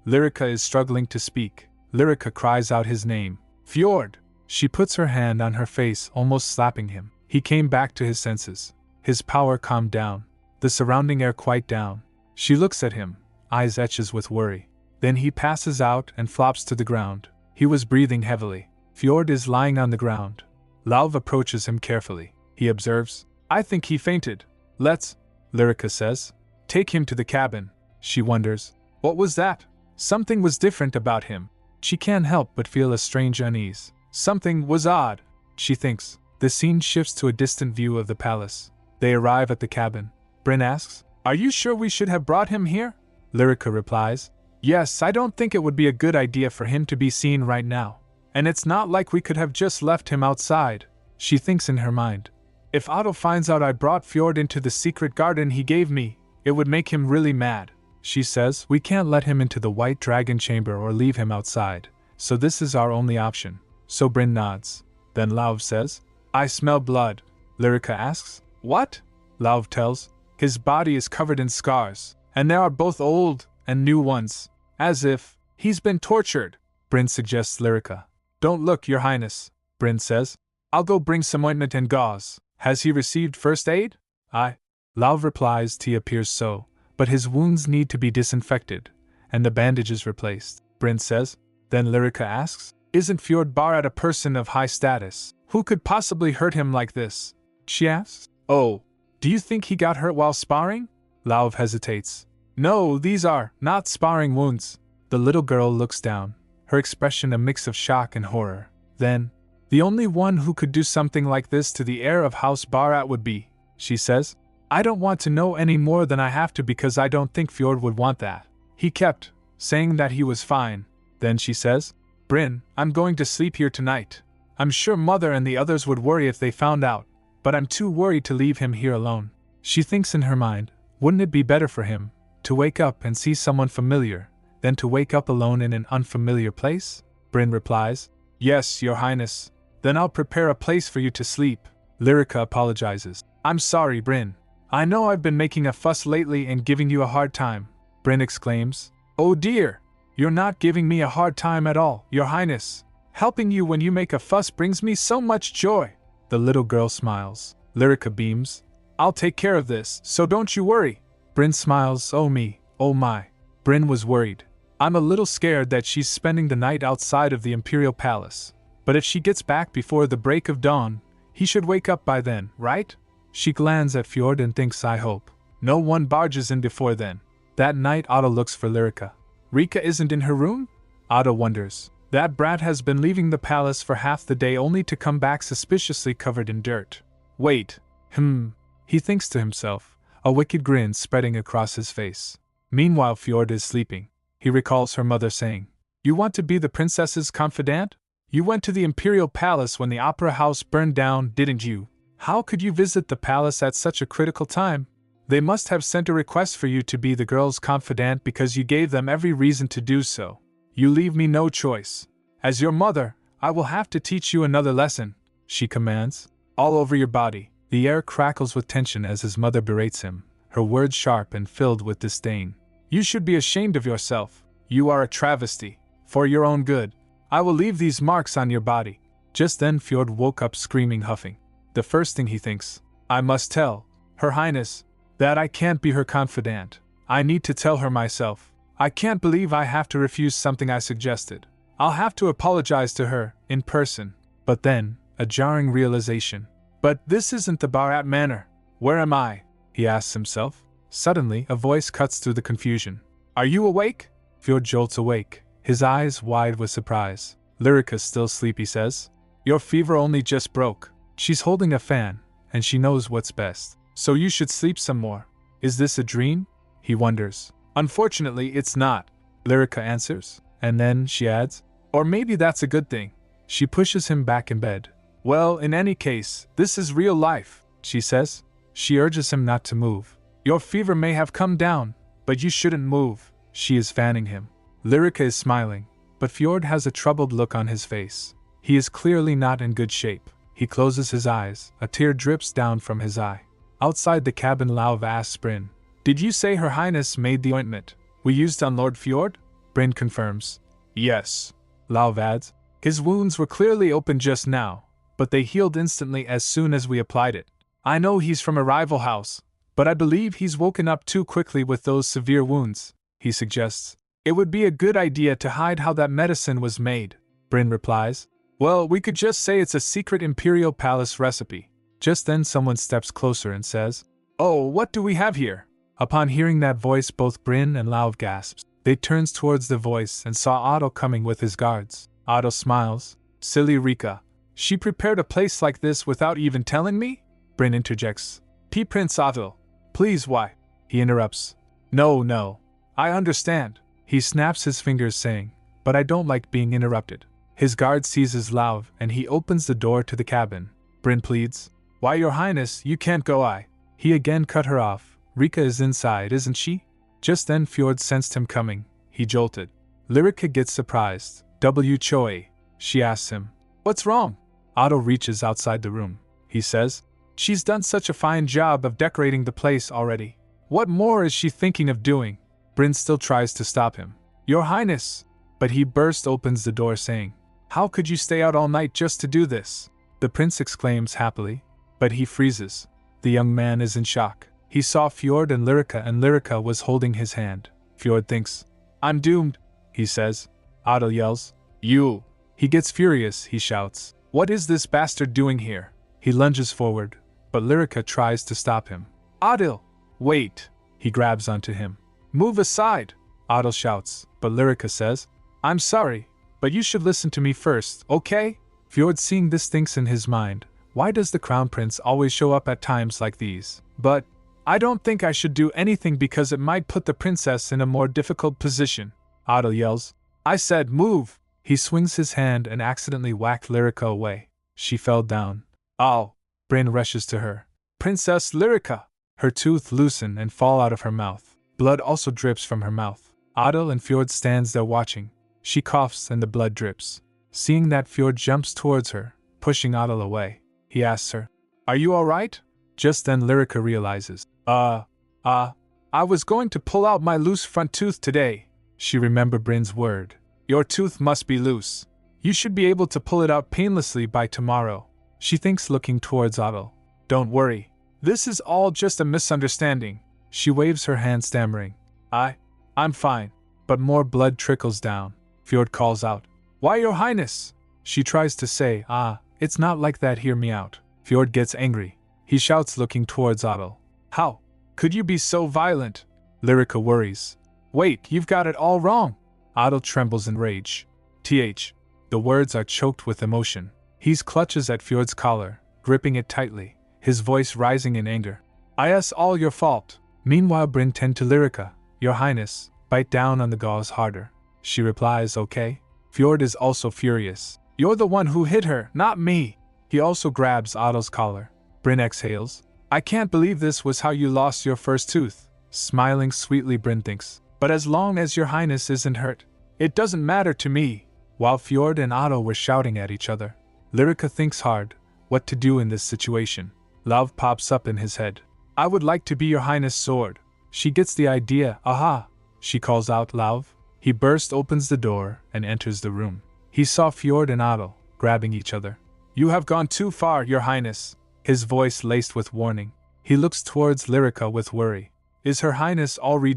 Lyrica is struggling to speak. Lyrica cries out his name. Fjord! She puts her hand on her face, almost slapping him. He came back to his senses. His power calmed down. The surrounding air quieted down. She looks at him, eyes etches with worry. Then he passes out and flops to the ground. He was breathing heavily. Fjord is lying on the ground. Lauv approaches him carefully. He observes, I think he fainted. Let's, Lyrica says, take him to the cabin. She wonders, what was that? Something was different about him. She can't help but feel a strange unease. Something was odd, she thinks. The scene shifts to a distant view of the palace. They arrive at the cabin. Bryn asks, are you sure we should have brought him here? Lyrica replies, yes, I don't think it would be a good idea for him to be seen right now. And it's not like we could have just left him outside. She thinks in her mind, if Otto finds out I brought Fjord into the secret garden he gave me, it would make him really mad. She says, we can't let him into the White Dragon chamber or leave him outside, so this is our only option. So Bryn nods. Then Lauv says, I smell blood. Lyrica asks, what? Lauv tells, his body is covered in scars, and there are both old and new ones, as if he's been tortured. Bryn suggests Lyrica. Don't look, Your Highness, Bryn says. I'll go bring some ointment and gauze. Has he received first aid? Aye. Lauv replies he appears so, but his wounds need to be disinfected, and the bandages replaced. Bryn says. Then Lyrica asks, isn't Fjord Barat a person of high status? Who could possibly hurt him like this? She asks. Oh, do you think he got hurt while sparring? Lauv hesitates. No, these are not sparring wounds. The little girl looks down, her expression a mix of shock and horror. Then, the only one who could do something like this to the heir of House Barat would be, she says. I don't want to know any more than I have to because I don't think Fjord would want that. He kept saying that he was fine. Then she says, Bryn, I'm going to sleep here tonight. I'm sure Mother and the others would worry if they found out, but I'm too worried to leave him here alone. She thinks in her mind, wouldn't it be better for him to wake up and see someone familiar than to wake up alone in an unfamiliar place? Bryn replies, yes, Your Highness. Then I'll prepare a place for you to sleep. Lyrica apologizes. I'm sorry, Bryn. I know I've been making a fuss lately and giving you a hard time. Bryn exclaims, oh dear, you're not giving me a hard time at all, Your Highness. Helping you when you make a fuss brings me so much joy. The little girl smiles. Lyrica beams. I'll take care of this, so don't you worry. Bryn smiles. Oh me, oh my. Bryn was worried. I'm a little scared that she's spending the night outside of the Imperial Palace. But if she gets back before the break of dawn, he should wake up by then, right? She glances at Fjord and thinks, I hope no one barges in before then. That night Otto looks for Lyrica. Rika isn't in her room? Otto wonders. That brat has been leaving the palace for half the day only to come back suspiciously covered in dirt. Wait, he thinks to himself, a wicked grin spreading across his face. Meanwhile Fjord is sleeping. He recalls her mother saying, you want to be the princess's confidant? You went to the Imperial Palace when the Opera House burned down, didn't you? How could you visit the palace at such a critical time? They must have sent a request for you to be the girl's confidant because you gave them every reason to do so. You leave me no choice. As your mother, I will have to teach you another lesson, she commands. All over your body. The air crackles with tension as his mother berates him, her words sharp and filled with disdain. You should be ashamed of yourself. You are a travesty. For your own good, I will leave these marks on your body. Just then Fjord woke up screaming, huffing. The first thing he thinks, I must tell Her Highness that I can't be her confidant. I need to tell her myself. I can't believe I have to refuse something I suggested. I'll have to apologize to her, in person. But then, a jarring realization. But this isn't the Barat Manor. Where am I? He asks himself. Suddenly, a voice cuts through the confusion. Are you awake? Fjord jolts awake, his eyes wide with surprise. Lyrica's still sleepy, says. Your fever only just broke. She's holding a fan, and she knows what's best. So you should sleep some more. Is this a dream? He wonders. Unfortunately, it's not, Lyrica answers, and then she adds, or maybe that's a good thing. She pushes him back in bed, Well, in any case, this is real life, she says. She urges him not to move. Your fever may have come down, but you shouldn't move. She is fanning him. Lyrica is smiling, but Fjord has a troubled look on his face. He is clearly not in good shape. He closes his eyes, a tear drips down from his eye. Outside the cabin, Lauv asks Bryn, "Did you say Her Highness made the ointment we used on Lord Fjord?" Bryn confirms. "Yes," Lauv adds. "His wounds were clearly open just now, but they healed instantly as soon as we applied it. I know he's from a rival house, but I believe he's woken up too quickly with those severe wounds," he suggests. "It would be a good idea to hide how that medicine was made," Bryn replies. "Well, we could just say it's a secret Imperial Palace recipe." Just then someone steps closer and says, "Oh, what do we have here?" Upon hearing that voice, both Bryn and Lauv gasps. They turns towards the voice and saw Otto coming with his guards. Otto smiles. "Silly Rika. She prepared a place like this without even telling me?" Bryn interjects. "Prince Otto. Please, why?" He interrupts. No. I understand." He snaps his fingers saying, "But I don't like being interrupted." His guard seizes Lauv and he opens the door to the cabin. Bryn pleads, "Why, Your Highness, you can't go." He again cut her off. "Rika is inside, isn't she?" Just then Fjord sensed him coming. He jolted. Lyrica gets surprised. "W Choi," she asks him. "What's wrong?" Otto reaches outside the room. He says, "She's done such a fine job of decorating the place already. What more is she thinking of doing?" Bryn still tries to stop him. "Your Highness!" But he burst opens the door saying, "How could you stay out all night just to do this?" The prince exclaims happily, but he freezes. The young man is in shock. He saw Fjord and Lyrica was holding his hand. Fjord thinks, "I'm doomed," he says. Otto yells, "You!" He gets furious, he shouts, "What is this bastard doing here?" He lunges forward, but Lyrica tries to stop him. "Adil! Wait!" He grabs onto him. "Move aside!" Adil shouts, but Lyrica says, "I'm sorry, but you should listen to me first, okay?" Fjord, seeing this, thinks in his mind, why does the crown prince always show up at times like these? But I don't think I should do anything because it might put the princess in a more difficult position. Adil yells, "I said move!" He swings his hand and accidentally whacked Lyrica away. She fell down. "Oh!" Bryn rushes to her. "Princess Lyrica!" Her tooth loosen and fall out of her mouth. Blood also drips from her mouth. Adil and Fjord stands there watching. She coughs and the blood drips. Seeing that, Fjord jumps towards her, pushing Adil away. He asks her, "Are you alright?" Just then Lyrica realizes, I was going to pull out my loose front tooth today." She remembered Bryn's word. "Your tooth must be loose. You should be able to pull it out painlessly by tomorrow." She thinks, looking towards Adil. "Don't worry. This is all just a misunderstanding." She waves her hand, stammering, I'm fine." But more blood trickles down. Fjord calls out, "Why, Your Highness?" She tries to say, "It's not like that, hear me out." Fjord gets angry. He shouts, looking towards Adil, "How could you be so violent?" Lyrica worries. "Wait, you've got it all wrong." Adil trembles in rage. The words are choked with emotion. He clutches at Fjord's collar, gripping it tightly, his voice rising in anger. "It's all your fault." Meanwhile, Bryn tends to Lyrica. "Your Highness, bite down on the gauze harder." She replies, "Okay." Fjord is also furious. "You're the one who hit her, not me." He also grabs Adil's collar. Bryn exhales. "I can't believe this was how you lost your first tooth." Smiling sweetly, Bryn thinks, "But as long as Your Highness isn't hurt, it doesn't matter to me." While Fjord and Otto were shouting at each other, Lyrica thinks hard what to do in this situation. Love pops up in his head. "I would like to be Your Highness' sword." She gets the idea. "Aha!" She calls out, "Love." He opens the door and enters the room. He saw Fjord and Otto grabbing each other. "You have gone too far, Your Highness," his voice laced with warning. He looks towards Lyrica with worry. "Is Her Highness all re-?"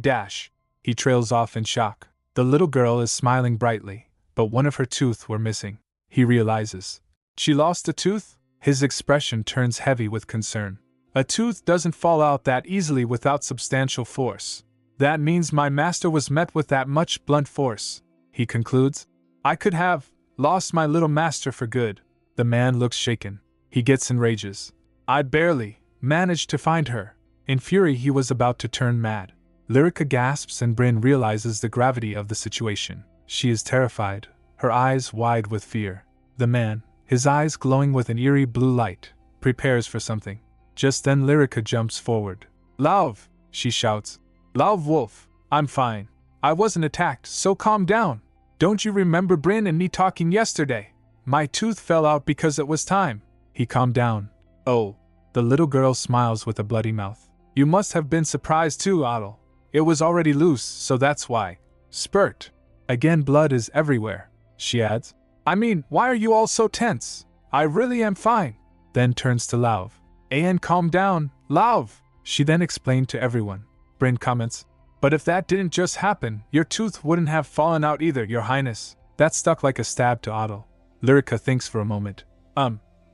He trails off in shock. The little girl is smiling brightly, but one of her teeth were missing. He realizes. She lost a tooth? His expression turns heavy with concern. "A tooth doesn't fall out that easily without substantial force. That means my master was met with that much blunt force," he concludes. "I could have lost my little master for good." The man looks shaken. He gets enrages. "I barely managed to find her." In fury, he was about to turn mad. Lyrica gasps and Bryn realizes the gravity of the situation. She is terrified, her eyes wide with fear. The man, his eyes glowing with an eerie blue light, prepares for something. Just then Lyrica jumps forward. "Love!" she shouts. "Love Wolf, I'm fine. I wasn't attacked, so calm down. Don't you remember Bryn and me talking yesterday? My tooth fell out because it was time." He calmed down. "Oh." The little girl smiles with a bloody mouth. "You must have been surprised too, Otto. It was already loose, so that's why." Spurt. Again blood is everywhere, she adds. "I mean, why are you all so tense? I really am fine." Then turns to Lauv. "And calm down, Lauv," she then explained to everyone. Bryn comments, "But if that didn't just happen, your tooth wouldn't have fallen out either, Your Highness." That stuck like a stab to Otto. Lyrica thinks for a moment.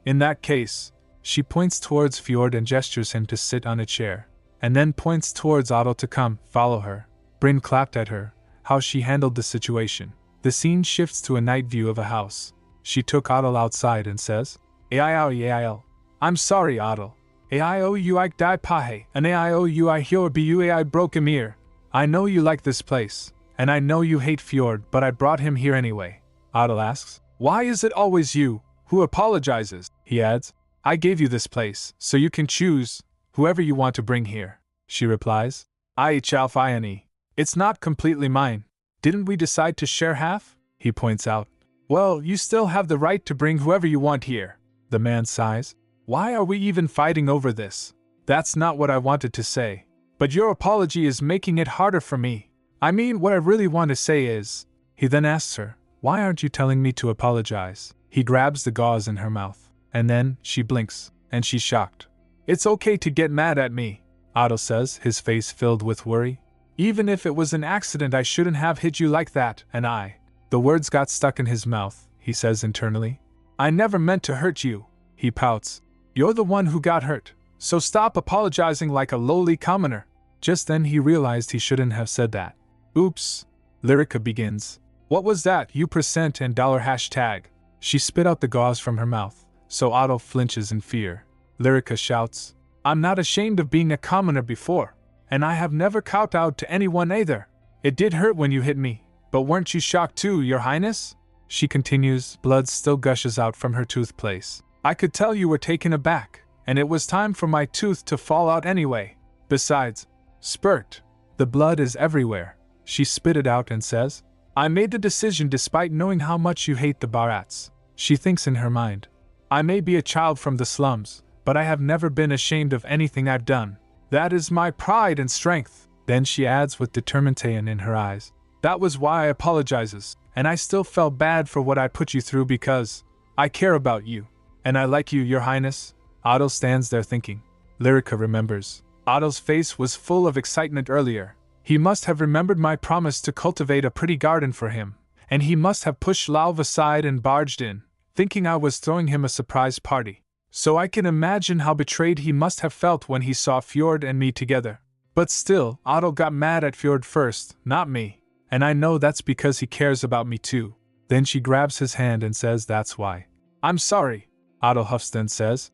In that case," she points towards Fjord and gestures him to sit on a chair, and then points towards Otto to come, follow her. Bryn clapped at her, how she handled the situation. The scene shifts to a night view of a house. She took Otto outside and says, "Aio, I'm sorry, Otto. Aio uik die pahe, and aio ui hior bu broke emir. I know you like this place, and I know you hate Fjord, but I brought him here anyway." Otto asks, "Why is it always you who apologizes?" He adds, "I gave you this place, so you can choose whoever you want to bring here." She replies, "I chalfiani. It's not completely mine. Didn't we decide to share half?" He points out, "Well, you still have the right to bring whoever you want here." The man sighs, "Why are we even fighting over this? That's not what I wanted to say. But your apology is making it harder for me. I mean, what I really want to say is..." He then asks her, "Why aren't you telling me to apologize?" He grabs the gauze in her mouth, and then she blinks, and she's shocked. "It's okay to get mad at me," Otto says, his face filled with worry. "Even if it was an accident, I shouldn't have hit you like that, and I..." The words got stuck in his mouth, he says internally. "I never meant to hurt you." He pouts. "You're the one who got hurt, so stop apologizing like a lowly commoner." Just then he realized he shouldn't have said that. "Oops." Lyrica begins. "What was that, U% and $#?" She spit out the gauze from her mouth, so Otto flinches in fear. Lyrica shouts, "I'm not ashamed of being a commoner before, and I have never kowtowed to anyone either. It did hurt when you hit me, but weren't you shocked too, Your Highness?" She continues, blood still gushes out from her tooth place. "I could tell you were taken aback, and it was time for my tooth to fall out anyway. Besides..." Spurt. The blood is everywhere. She spit it out and says, "I made the decision despite knowing how much you hate the Barats." She thinks in her mind, "I may be a child from the slums, but I have never been ashamed of anything I've done. That is my pride and strength." Then she adds with determination in her eyes, "That was why I apologizes, and I still felt bad for what I put you through because I care about you, and I like you, Your Highness." Otto stands there thinking. Lyrica remembers. Otto's face was full of excitement earlier. He must have remembered my promise to cultivate a pretty garden for him, and he must have pushed Lauv aside and barged in, thinking I was throwing him a surprise party. So I can imagine how betrayed he must have felt when he saw Fjord and me together. But still, Otto got mad at Fjord first, not me, and I know that's because he cares about me too. Then she grabs his hand and says that's why. "I'm sorry," Otto huffs then says.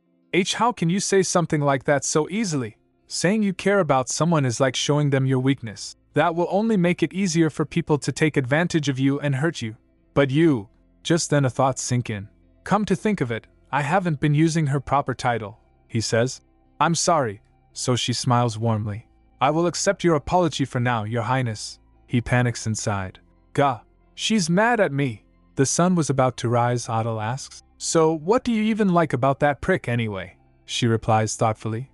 How can you say something like that so easily? Saying you care about someone is like showing them your weakness. That will only make it easier for people to take advantage of you and hurt you. But you..." Just then a thought sink in. "Come to think of it, I haven't been using her proper title," he says. "I'm sorry." So she smiles warmly. "I will accept your apology for now, Your Highness." He panics inside. "Gah! She's mad at me." The sun was about to rise, Otto asks. "So, what do you even like about that prick anyway?" She replies thoughtfully.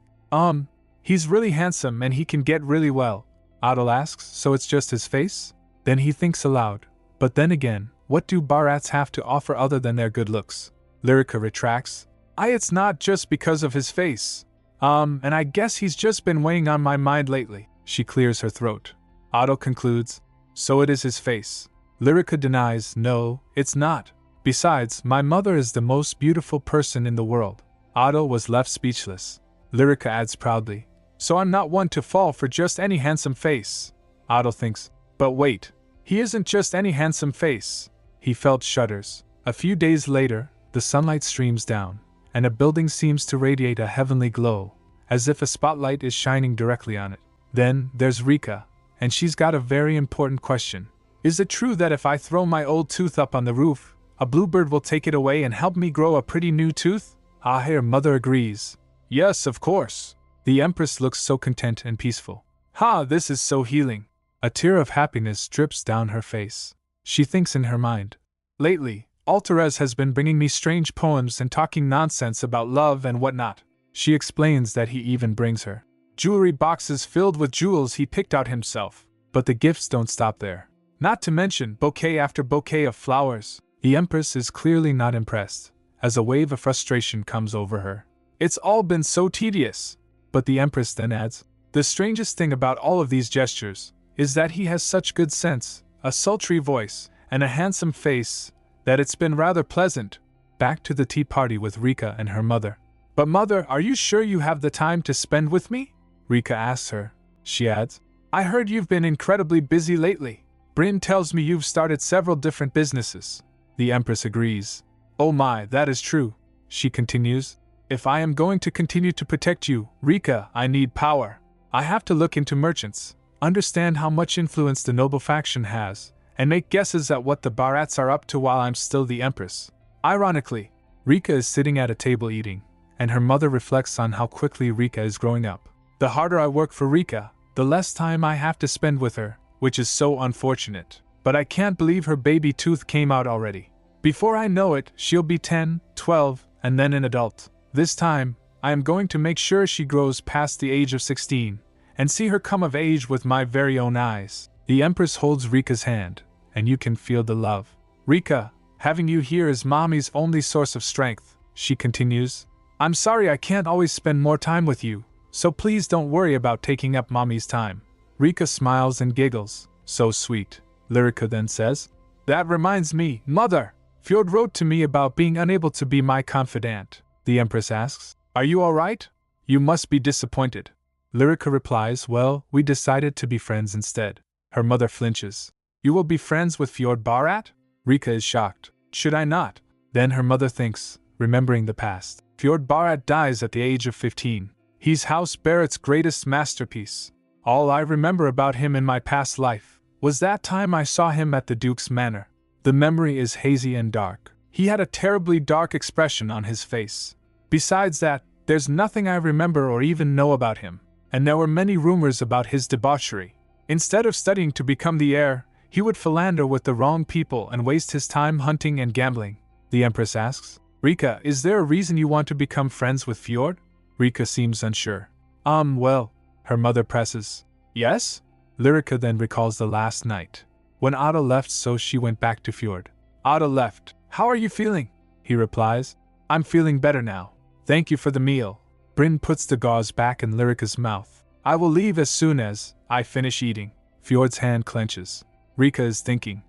He's really handsome and he can get really well." Otto asks, "So it's just his face?" Then he thinks aloud. "But then again, what do Barats have to offer other than their good looks?" Lyrica retracts. It's not just because of his face. And I guess he's just been weighing on my mind lately." She clears her throat. Otto concludes, "So it is his face." Lyrica denies, "No, it's not. Besides, my mother is the most beautiful person in the world." Otto was left speechless. Lyrica adds proudly, "So I'm not one to fall for just any handsome face." Otto thinks, but wait, he isn't just any handsome face. He felt shudders. A few days later, the sunlight streams down, and a building seems to radiate a heavenly glow, as if a spotlight is shining directly on it. Then, there's Rika, and she's got a very important question. "Is it true that if I throw my old tooth up on the roof, A bluebird will take it away and help me grow a pretty new tooth? Ah, her mother agrees. Yes, of course. The Empress looks so content and peaceful. Ha, this is so healing. A tear of happiness drips down her face. She thinks in her mind. Lately, Alterez has been bringing me strange poems and talking nonsense about love and whatnot. She explains that he even brings her jewelry boxes filled with jewels he picked out himself. But the gifts don't stop there. Not to mention bouquet after bouquet of flowers. The Empress is clearly not impressed, as a wave of frustration comes over her. It's all been so tedious. But the Empress then adds, the strangest thing about all of these gestures is that he has such good sense, a sultry voice, and a handsome face, that it's been rather pleasant. Back to the tea party with Rika and her mother. But mother, are you sure you have the time to spend with me? Rika asks her. She adds, I heard you've been incredibly busy lately. Bryn tells me you've started several different businesses. The Empress agrees. Oh my, that is true. She continues. If I am going to continue to protect you, Rika, I need power. I have to look into merchants, understand how much influence the noble faction has, and make guesses at what the Bharats are up to while I'm still the Empress. Ironically, Rika is sitting at a table eating, and her mother reflects on how quickly Rika is growing up. The harder I work for Rika, the less time I have to spend with her, which is so unfortunate. But I can't believe her baby tooth came out already. Before I know it, she'll be 10, 12, and then an adult. This time, I am going to make sure she grows past the age of 16, and see her come of age with my very own eyes. The Empress holds Rika's hand, and you can feel the love. Rika, having you here is Mommy's only source of strength, she continues. I'm sorry I can't always spend more time with you, so please don't worry about taking up Mommy's time. Rika smiles and giggles. So sweet. Lyrica then says, That reminds me, Mother! Fjord wrote to me about being unable to be my confidant. The Empress asks, Are you alright? You must be disappointed. Lyrica replies, Well, we decided to be friends instead. Her mother flinches. You will be friends with Fjord Bharat? Rika is shocked. Should I not? Then her mother thinks, remembering the past. Fjord Bharat dies at the age of 15. He's House Barrett's greatest masterpiece. All I remember about him in my past life was that time I saw him at the Duke's manor. The memory is hazy and dark. He had a terribly dark expression on his face. Besides that, there's nothing I remember or even know about him, and there were many rumors about his debauchery. Instead of studying to become the heir, he would philander with the wrong people and waste his time hunting and gambling. The Empress asks, Rika, is there a reason you want to become friends with Fjord? Rika seems unsure. Well, her mother presses. Yes? Lyrica then recalls the last night, when Ada left, so she went back to Fjord. Ada left. How are you feeling? He replies. I'm feeling better now. Thank you for the meal. Bryn puts the gauze back in Lyrica's mouth. I will leave as soon as I finish eating. Fjord's hand clenches. Rika is thinking.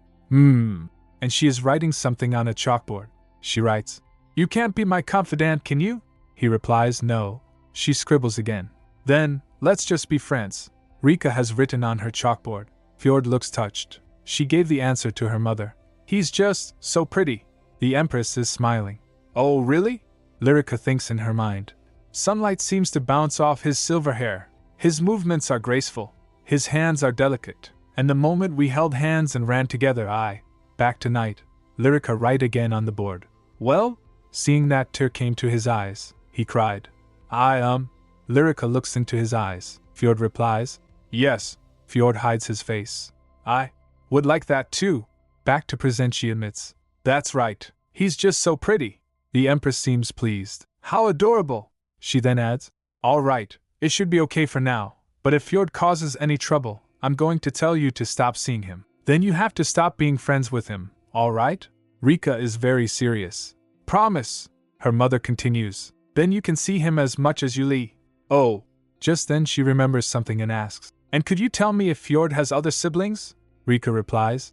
And she is writing something on a chalkboard. She writes, You can't be my confidant, can you? He replies, No. She scribbles again. Then, let's just be friends. Rika has written on her chalkboard. Fjord looks touched. She gave the answer to her mother. He's just so pretty. The Empress is smiling. Oh, really? Lyrica thinks in her mind. Sunlight seems to bounce off his silver hair. His movements are graceful. His hands are delicate. And the moment we held hands and ran together, back tonight. Lyrica write again on the board. Well? Seeing that tear came to his eyes, he cried. Lyrica looks into his eyes. Fjord replies. Yes. Fjord hides his face. I would like that too. Back to present, she admits. That's right. He's just so pretty. The Empress seems pleased. How adorable. She then adds. All right. It should be okay for now. But if Fjord causes any trouble, I'm going to tell you to stop seeing him. Then you have to stop being friends with him. All right? Rika is very serious. Promise. Her mother continues. Then you can see him as much as you like. Oh. Just then she remembers something and asks. And could you tell me if Fjord has other siblings? Rika replies.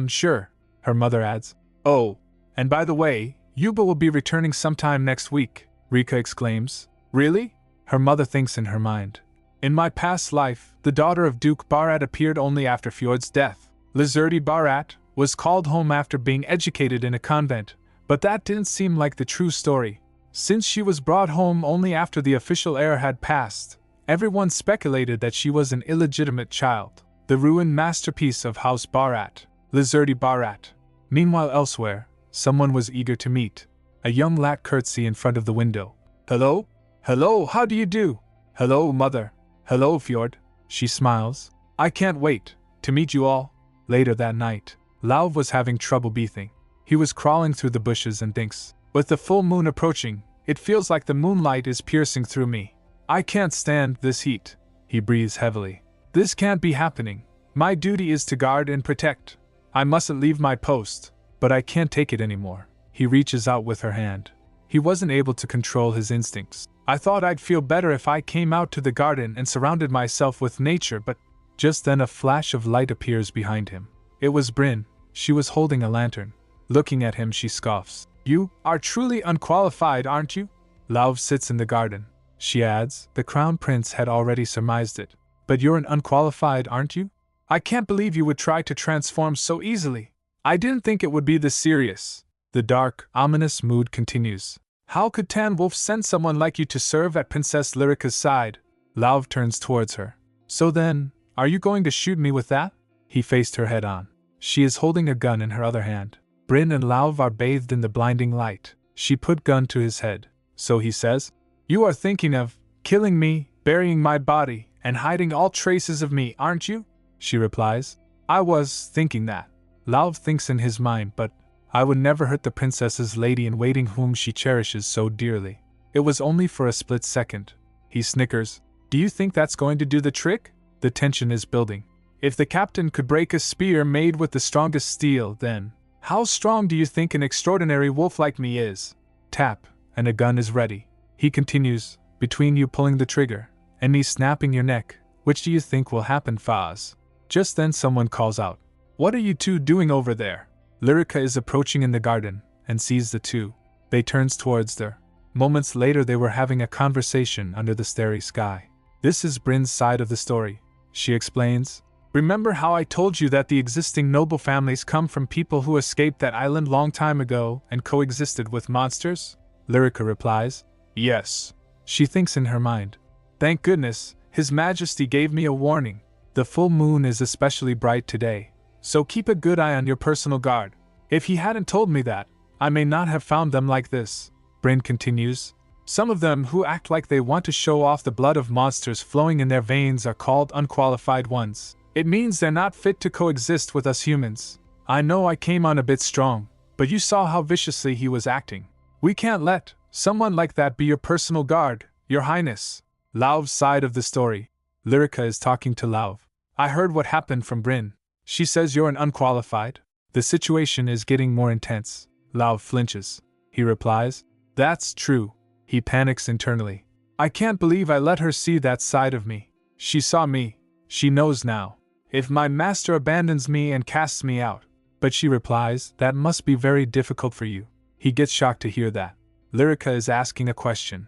Sure. Her mother adds. Oh. And by the way, Yuba will be returning sometime next week. Rika exclaims. Really? Her mother thinks in her mind. In my past life, the daughter of Duke Bharat appeared only after Fjord's death. Lizurdi Bharat was called home after being educated in a convent, but that didn't seem like the true story. Since she was brought home only after the official heir had passed, everyone speculated that she was an illegitimate child, the ruined masterpiece of House Bharat, Lizurdi Bharat. Meanwhile elsewhere, Someone was eager to meet. A young lad curtsy in front of the window. Hello? Hello, how do you do? Hello, mother. Hello, Fjord. She smiles. I can't wait to meet you all. Later that night, Lauv was having trouble breathing. He was crawling through the bushes and thinks, with the full moon approaching, it feels like the moonlight is piercing through me. I can't stand this heat. He breathes heavily. This can't be happening. My duty is to guard and protect. I mustn't leave my post, but I can't take it anymore. He reaches out with her hand. He wasn't able to control his instincts. I thought I'd feel better if I came out to the garden and surrounded myself with nature, but just then a flash of light appears behind him. It was Bryn. She was holding a lantern. Looking at him, she scoffs. You are truly unqualified, aren't you? Lauv sits in the garden. She adds, the crown prince had already surmised it. But you're an unqualified, aren't you? I can't believe you would try to transform so easily. I didn't think it would be this serious. The dark, ominous mood continues. How could Tan Wolf send someone like you to serve at Princess Lyrica's side? Lauv turns towards her. So then, are you going to shoot me with that? He faced her head on. She is holding a gun in her other hand. Bryn and Lauv are bathed in the blinding light. She put gun to his head. So he says, you are thinking of killing me, burying my body, and hiding all traces of me, aren't you? She replies, I was thinking that. Lauv thinks in his mind, but I would never hurt the princess's lady-in-waiting whom she cherishes so dearly. It was only for a split second. He snickers. Do you think that's going to do the trick? The tension is building. If the captain could break a spear made with the strongest steel, then how strong do you think an extraordinary wolf like me is? Tap, and a gun is ready. He continues, between you pulling the trigger and me snapping your neck, which do you think will happen, Faz? Just then someone calls out. What are you two doing over there? Lyrica is approaching in the garden and sees the two. They turns towards her. Moments later they were having a conversation under the starry sky. This is Bryn's side of the story. She explains, remember how I told you that the existing noble families come from people who escaped that island long time ago and coexisted with monsters? Lyrica replies, yes. She thinks in her mind, thank goodness, His Majesty gave me a warning. The full moon is especially bright today, so keep a good eye on your personal guard. If he hadn't told me that, I may not have found them like this. Bryn continues, some of them who act like they want to show off the blood of monsters flowing in their veins are called unqualified ones. It means they're not fit to coexist with us humans. I know I came on a bit strong, but you saw how viciously he was acting. We can't let someone like that be your personal guard, Your Highness. Lauv's side of the story. Lyrica is talking to Lauv. I heard what happened from Bryn. She says you're an unqualified. The situation is getting more intense. Lauv flinches. He replies, that's true. He panics internally. I can't believe I let her see that side of me. She saw me. She knows now. If my master abandons me and casts me out. But she replies, that must be very difficult for you. He gets shocked to hear that. Lyrica is asking a question.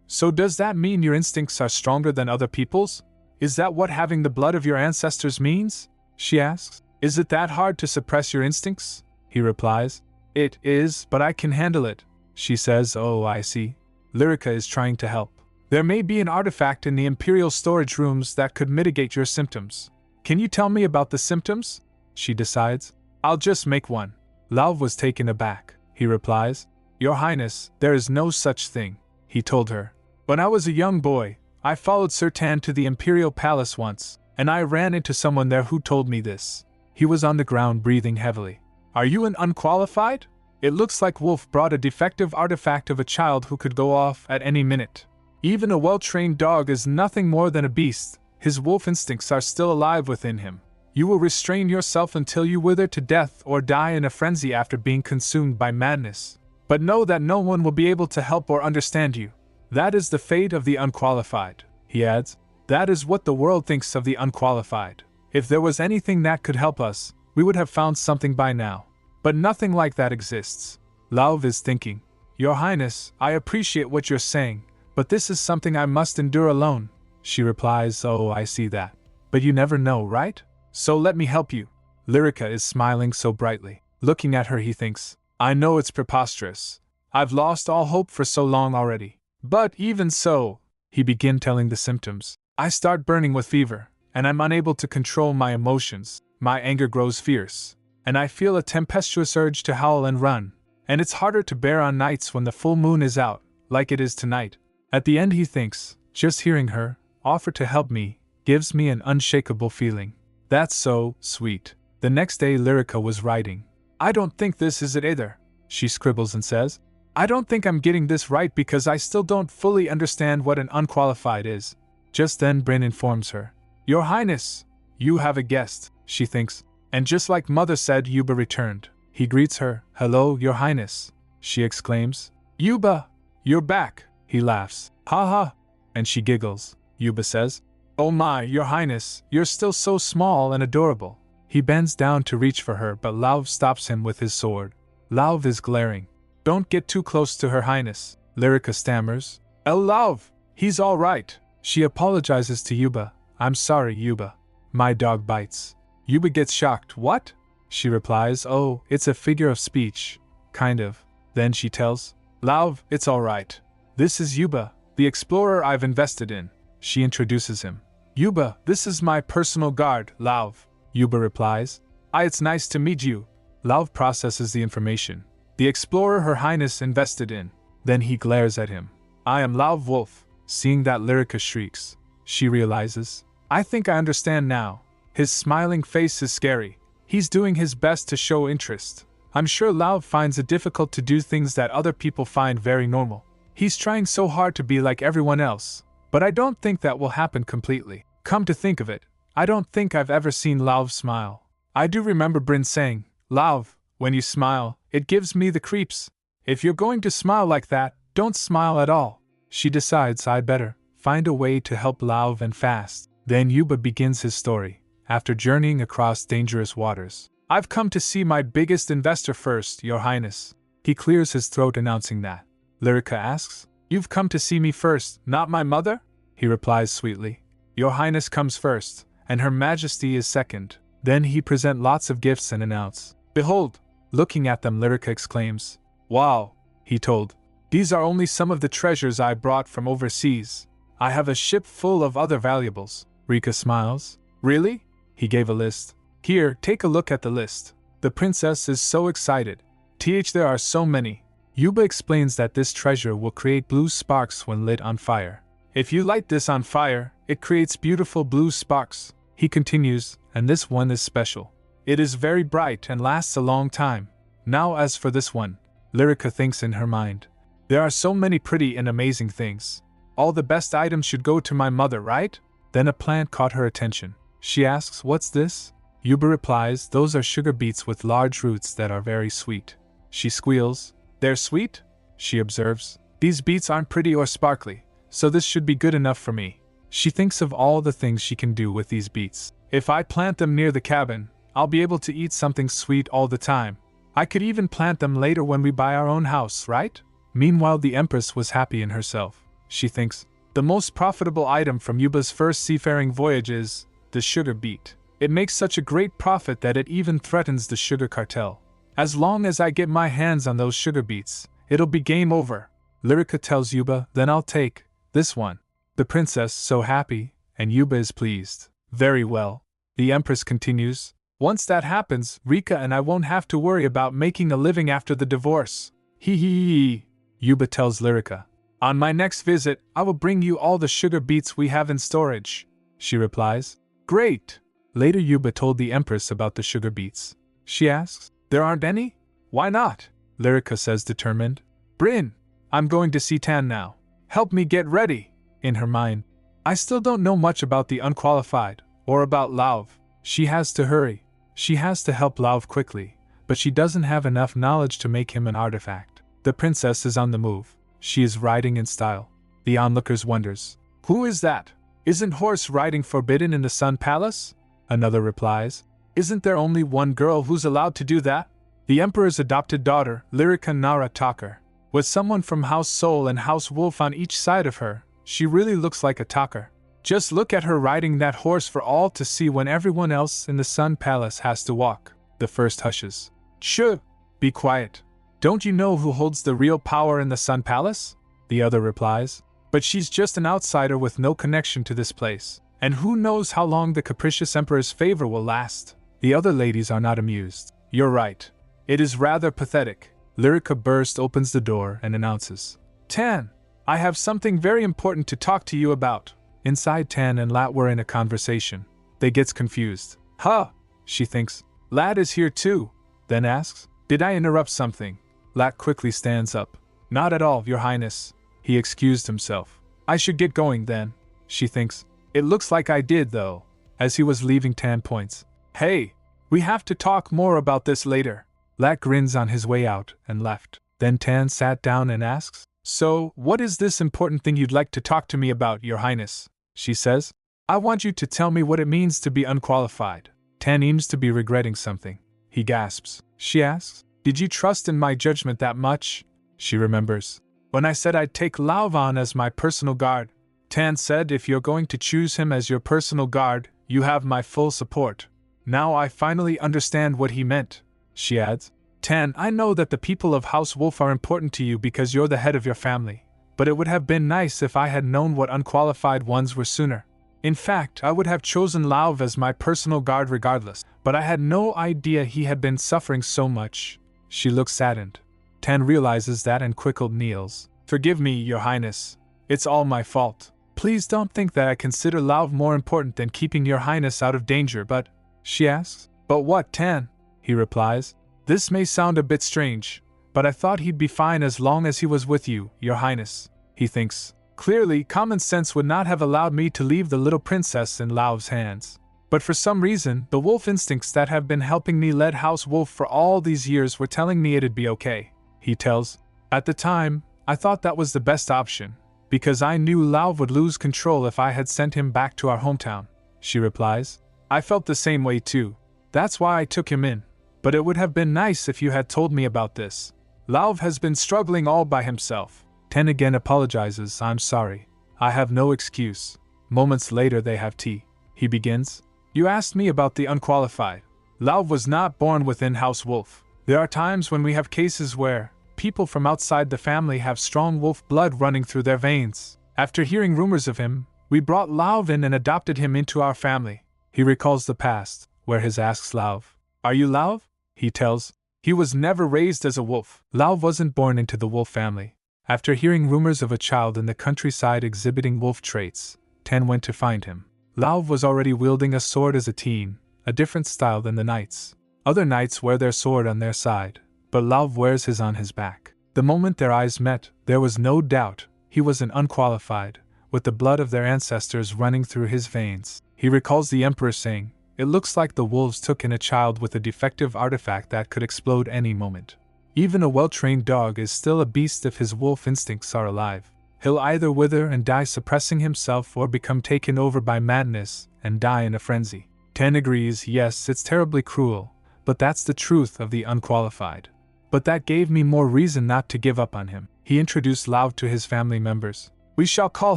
So does that mean your instincts are stronger than other people's? Is that what having the blood of your ancestors means? She asks. Is it that hard to suppress your instincts? He replies. It is, but I can handle it. She says, oh, I see. Lyrica is trying to help. There may be an artifact in the Imperial storage rooms that could mitigate your symptoms. Can you tell me about the symptoms? She decides. I'll just make one. Lauv was taken aback. He replies, Your Highness, there is no such thing. He told her. When I was a young boy, I followed Sir Tan to the Imperial Palace once, and I ran into someone there who told me this. He was on the ground breathing heavily. Are you an unqualified? It looks like Wolf brought a defective artifact of a child who could go off at any minute. Even a well-trained dog is nothing more than a beast. His wolf instincts are still alive within him. You will restrain yourself until you wither to death or die in a frenzy after being consumed by madness. But know that no one will be able to help or understand you. That is the fate of the unqualified, he adds. That is what the world thinks of the unqualified. If there was anything that could help us, we would have found something by now. But nothing like that exists. Lauv is thinking. Your Highness, I appreciate what you're saying, but this is something I must endure alone. She replies, oh, I see that. But you never know, right? So let me help you. Lyrica is smiling so brightly. Looking at her, he thinks, I know it's preposterous. I've lost all hope for so long already. But even so, he began telling the symptoms. I start burning with fever, and I'm unable to control my emotions. My anger grows fierce, and I feel a tempestuous urge to howl and run. And it's harder to bear on nights when the full moon is out, like it is tonight. At the end he thinks, just hearing her offer to help me gives me an unshakable feeling. That's so sweet. The next day Lyrica was writing. I don't think this is it either, she scribbles and says. I don't think I'm getting this right because I still don't fully understand what an unqualified is. Just then Bryn informs her. Your Highness, you have a guest, she thinks. And just like Mother said, Yuba returned. He greets her. Hello, Your Highness, she exclaims. Yuba, you're back, he laughs. Ha ha, and she giggles. Yuba says, Oh my, Your Highness, you're still so small and adorable. He bends down to reach for her, but Lauv stops him with his sword. Lauv is glaring. Don't get too close to Her Highness, Lyrica stammers. Lauv, he's all right. She apologizes to Yuba. I'm sorry, Yuba. My dog bites. Yuba gets shocked. What? She replies, Oh, it's a figure of speech. Kind of. Then she tells Lauv, it's all right. This is Yuba, the explorer I've invested in. She introduces him. Yuba, this is my personal guard, Lauv. Yuba replies. It's nice to meet you. Lauv processes the information. The explorer Her Highness invested in. Then he glares at him. I am Lauv Wolf. Seeing that, Lyrica shrieks. She realizes. I think I understand now. His smiling face is scary. He's doing his best to show interest. I'm sure Lauv finds it difficult to do things that other people find very normal. He's trying so hard to be like everyone else. But I don't think that will happen completely. Come to think of it, I don't think I've ever seen Lauv smile. I do remember Bryn saying, Lauv, when you smile, it gives me the creeps. If you're going to smile like that, don't smile at all. She decides I'd better find a way to help Lauv and fast. Then Yuba begins his story. After journeying across dangerous waters, I've come to see my biggest investor first, Your Highness. He clears his throat announcing that. Lyrica asks, You've come to see me first, not my mother? He replies sweetly. Your Highness comes first, and Her Majesty is second. Then he present lots of gifts and announce. Behold! Looking at them, Lyrica exclaims. Wow, he told. These are only some of the treasures I brought from overseas. I have a ship full of other valuables. Rika smiles. Really? He gave a list. Here, take a look at the list. The princess is so excited. There are so many. Yuba explains that this treasure will create blue sparks when lit on fire. If you light this on fire, it creates beautiful blue sparks. He continues, and this one is special. It is very bright and lasts a long time. Now as for this one, Lyrica thinks in her mind. There are so many pretty and amazing things. All the best items should go to my mother, right? Then a plant caught her attention. She asks, What's this? Yuba replies, Those are sugar beets with large roots that are very sweet. She squeals. They're sweet? She observes. These beets aren't pretty or sparkly, so this should be good enough for me. She thinks of all the things she can do with these beets. If I plant them near the cabin, I'll be able to eat something sweet all the time. I could even plant them later when we buy our own house, right? Meanwhile, the Empress was happy in herself. She thinks, the most profitable item from Yuba's first seafaring voyage is the sugar beet. It makes such a great profit that it even threatens the sugar cartel. As long as I get my hands on those sugar beets, it'll be game over. Lyrica tells Yuba, then I'll take this one. The princess so happy, and Yuba is pleased. Very well. The Empress continues, once that happens, Rika and I won't have to worry about making a living after the divorce. Hee hee hee. Yuba tells Lyrica, on my next visit, I will bring you all the sugar beets we have in storage. She replies, great. Later Yuba told the Empress about the sugar beets. She asks, there aren't any? Why not? Lyrica says determined. Bryn, I'm going to see Tan now. Help me get ready. In her mind, I still don't know much about the unqualified, or about Lauv. She has to hurry. She has to help Lauv quickly, but she doesn't have enough knowledge to make him an artifact. The princess is on the move. She is riding in style. The onlookers wonders, who is that? Isn't horse riding forbidden in the Sun Palace? Another replies, isn't there only one girl who's allowed to do that? The Emperor's adopted daughter, Lyrica Nara Talker. With someone from House Soul and House Wolf on each side of her, she really looks like a talker. Just look at her riding that horse for all to see when everyone else in the Sun Palace has to walk. The first hushes. Shh! Be quiet. Don't you know who holds the real power in the Sun Palace? The other replies. But she's just an outsider with no connection to this place. And who knows how long the capricious Emperor's favor will last? The other ladies are not amused. You're right. It is rather pathetic. Lyrica burst opens the door and announces, Tan, I have something very important to talk to you about. Inside, Tan and Lat were in a conversation. They gets confused. Huh, she thinks. Lat is here too. Then asks, did I interrupt something? Lat quickly stands up. Not at all, Your Highness. He excused himself. I should get going then, she thinks. It looks like I did though. As he was leaving, Tan points. Hey, we have to talk more about this later. Lat grins on his way out and left. Then Tan sat down and asks, so, what is this important thing you'd like to talk to me about, Your Highness? She says, I want you to tell me what it means to be unqualified. Tan seems to be regretting something. He gasps. She asks, did you trust in my judgment that much? She remembers. When I said I'd take Lao on as my personal guard, Tan said if you're going to choose him as your personal guard, you have my full support. Now I finally understand what he meant. She adds, Tan, I know that the people of House Wolf are important to you because you're the head of your family, but it would have been nice if I had known what unqualified ones were sooner. In fact, I would have chosen Lauv as my personal guard regardless, but I had no idea he had been suffering so much. She looks saddened. Tan realizes that and quickly kneels. Forgive me, Your Highness. It's all my fault. Please don't think that I consider Lauv more important than keeping Your Highness out of danger, but... She asks. But what, Tan? He replies. This may sound a bit strange, but I thought he'd be fine as long as he was with you, Your Highness. He thinks. Clearly, common sense would not have allowed me to leave the little princess in Lao's hands. But for some reason, the wolf instincts that have been helping me lead House Wolf for all these years were telling me it'd be okay. He tells. At the time, I thought that was the best option, because I knew Lao would lose control if I had sent him back to our hometown. She replies. I felt the same way too. That's why I took him in. But it would have been nice if you had told me about this. Lao has been struggling all by himself. Ten again apologizes. I'm sorry. I have no excuse. Moments later they have tea. He begins. You asked me about the unqualified. Lao was not born within House Wolf. There are times when we have cases where people from outside the family have strong wolf blood running through their veins. After hearing rumors of him, we brought Lao in and adopted him into our family. He recalls the past, where his asks Lao, are you Lao? He tells. He was never raised as a wolf. Lao wasn't born into the wolf family. After hearing rumors of a child in the countryside exhibiting wolf traits, Ten went to find him. Lao was already wielding a sword as a teen, a different style than the knights. Other knights wear their sword on their side, but Lao wears his on his back. The moment their eyes met, there was no doubt he was an unqualified, with the blood of their ancestors running through his veins. He recalls the Empress saying, it looks like the wolves took in a child with a defective artifact that could explode any moment. Even a well-trained dog is still a beast if his wolf instincts are alive. He'll either wither and die suppressing himself or become taken over by madness and die in a frenzy. Ten agrees, yes, it's terribly cruel, but that's the truth of the unqualified. But that gave me more reason not to give up on him. He introduced Lao to his family members. We shall call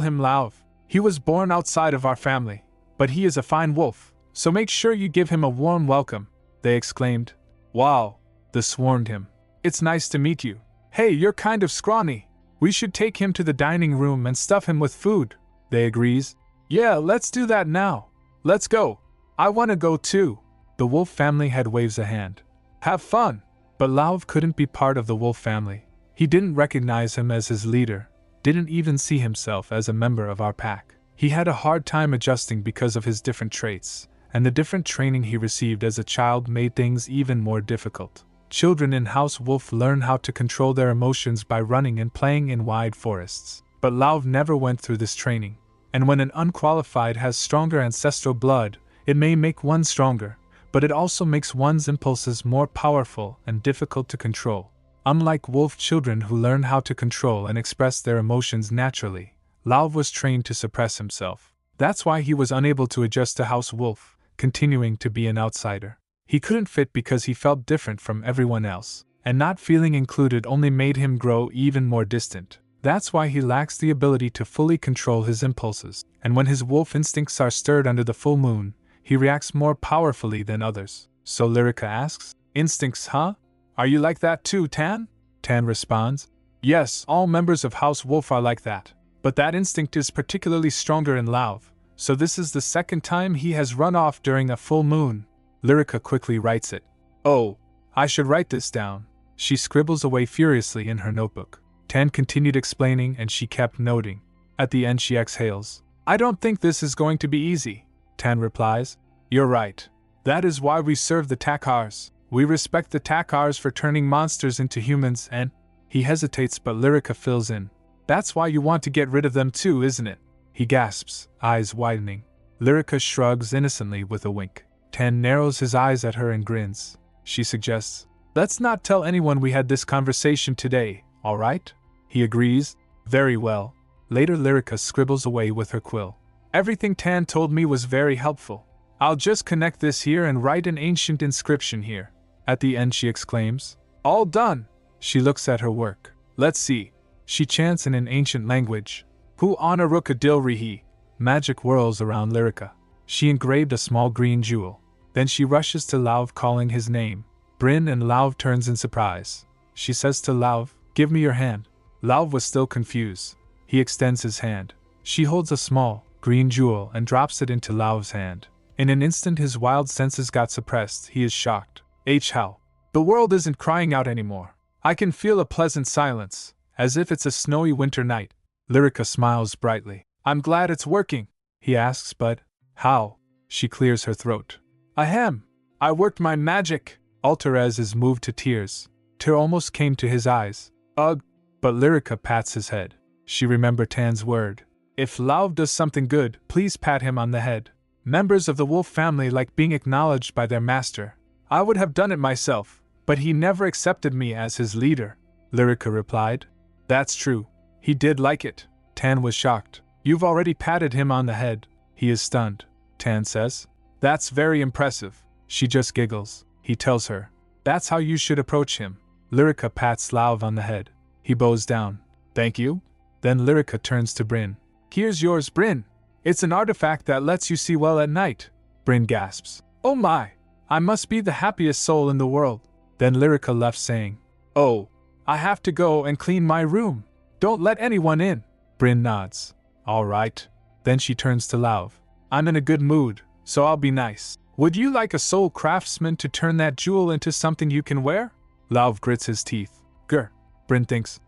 him Lao. He was born outside of our family, but he is a fine wolf, so make sure you give him a warm welcome, they exclaimed. Wow, this warned him. It's nice to meet you. Hey, you're kind of scrawny. We should take him to the dining room and stuff him with food, they agrees. Yeah, let's do that now. Let's go. I want to go too. The wolf family head waves a hand. Have fun. But Lao couldn't be part of the wolf family. He didn't recognize him as his leader, didn't even see himself as a member of our pack. He had a hard time adjusting because of his different traits, and the different training he received as a child made things even more difficult. Children in House Wolf learn how to control their emotions by running and playing in wide forests. But Lao never went through this training. And when an unqualified has stronger ancestral blood, it may make one stronger, but it also makes one's impulses more powerful and difficult to control. Unlike wolf children who learn how to control and express their emotions naturally, Lao was trained to suppress himself. That's why he was unable to adjust to House Wolf, continuing to be an outsider. He couldn't fit because he felt different from everyone else, and not feeling included only made him grow even more distant. That's why he lacks the ability to fully control his impulses, and when his wolf instincts are stirred under the full moon, he reacts more powerfully than others. So Lyrica asks, instincts, huh? Are you like that too, Tan? Tan responds, yes, all members of House Wolf are like that, but that instinct is particularly stronger in Lao, so this is the second time he has run off during a full moon. Lyrica quickly writes it. Oh, I should write this down. She scribbles away furiously in her notebook. Tan continued explaining and she kept noting. At the end she exhales. I don't think this is going to be easy. Tan replies. You're right. That is why we serve the Takars. We respect the Takars for turning monsters into humans and… He hesitates but Lyrica fills in. That's why you want to get rid of them too, isn't it? He gasps, eyes widening. Lyrica shrugs innocently with a wink. Tan narrows his eyes at her and grins. She suggests, let's not tell anyone we had this conversation today, all right? He agrees. Very well. Later Lyrica scribbles away with her quill. Everything Tan told me was very helpful. I'll just connect this here and write an ancient inscription here. At the end she exclaims, all done! She looks at her work. Let's see. She chants in an ancient language. Hu ana ruka dilrihi. Magic whirls around Lyrica. She engraved a small green jewel. Then she rushes to Lauv calling his name. Bryn and Lauv turns in surprise. She says to Lauv, give me your hand. Lauv was still confused. He extends his hand. She holds a small, green jewel and drops it into Lauv's hand. In an instant his wild senses got suppressed. He is shocked. How? The world isn't crying out anymore. I can feel a pleasant silence, as if it's a snowy winter night. Lyrica smiles brightly. I'm glad it's working, he asks, but how? She clears her throat. Ahem! I worked my magic! Alterez is moved to tears. Tear almost came to his eyes. Ugh! But Lyrica pats his head. She remembered Tan's word. If Lauv does something good, please pat him on the head. Members of the wolf family like being acknowledged by their master. I would have done it myself, but he never accepted me as his leader, Lyrica replied. That's true. He did like it. Tan was shocked. You've already patted him on the head. He is stunned. Tan says. That's very impressive. She just giggles. He tells her. That's how you should approach him. Lyrica pats Lauv on the head. He bows down. Thank you. Then Lyrica turns to Bryn. Here's yours, Bryn. It's an artifact that lets you see well at night. Bryn gasps. Oh my! I must be the happiest soul in the world. Then Lyrica left saying, oh, I have to go and clean my room. Don't let anyone in. Bryn nods. All right. Then she turns to Lauv. I'm in a good mood, so I'll be nice. Would you like a soul craftsman to turn that jewel into something you can wear? Lauv grits his teeth. Grr. Bryn thinks,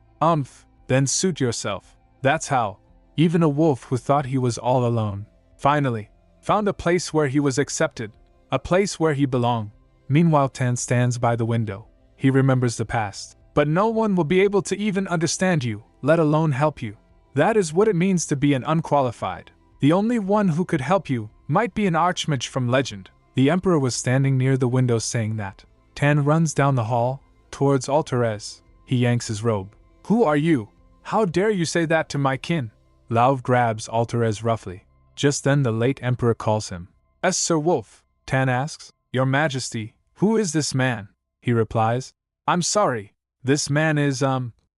then suit yourself. That's how. Even a wolf who thought he was all alone, finally, found a place where he was accepted. A place where he belonged. Meanwhile Tan stands by the window. He remembers the past. But no one will be able to even understand you, let alone help you. That is what it means to be an unqualified. The only one who could help you might be an archmage from legend. The Emperor was standing near the window saying that. Tan runs down the hall, towards Alterez. He yanks his robe. Who are you? How dare you say that to my kin? Lauv grabs Alterez roughly. Just then the late Emperor calls him. Sir Wolf. Tan asks, Your Majesty, who is this man? He replies, I'm sorry. This man is,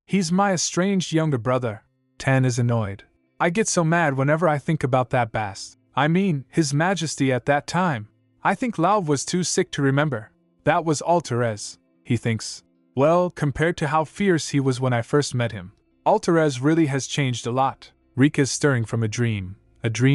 he's my estranged younger brother. Tan is annoyed. I get so mad whenever I think about that bast. I mean, His Majesty at that time. I think Lauv was too sick to remember. That was Alterez, he thinks. Well, compared to how fierce he was when I first met him, Alterez really has changed a lot. Rika's stirring from a dream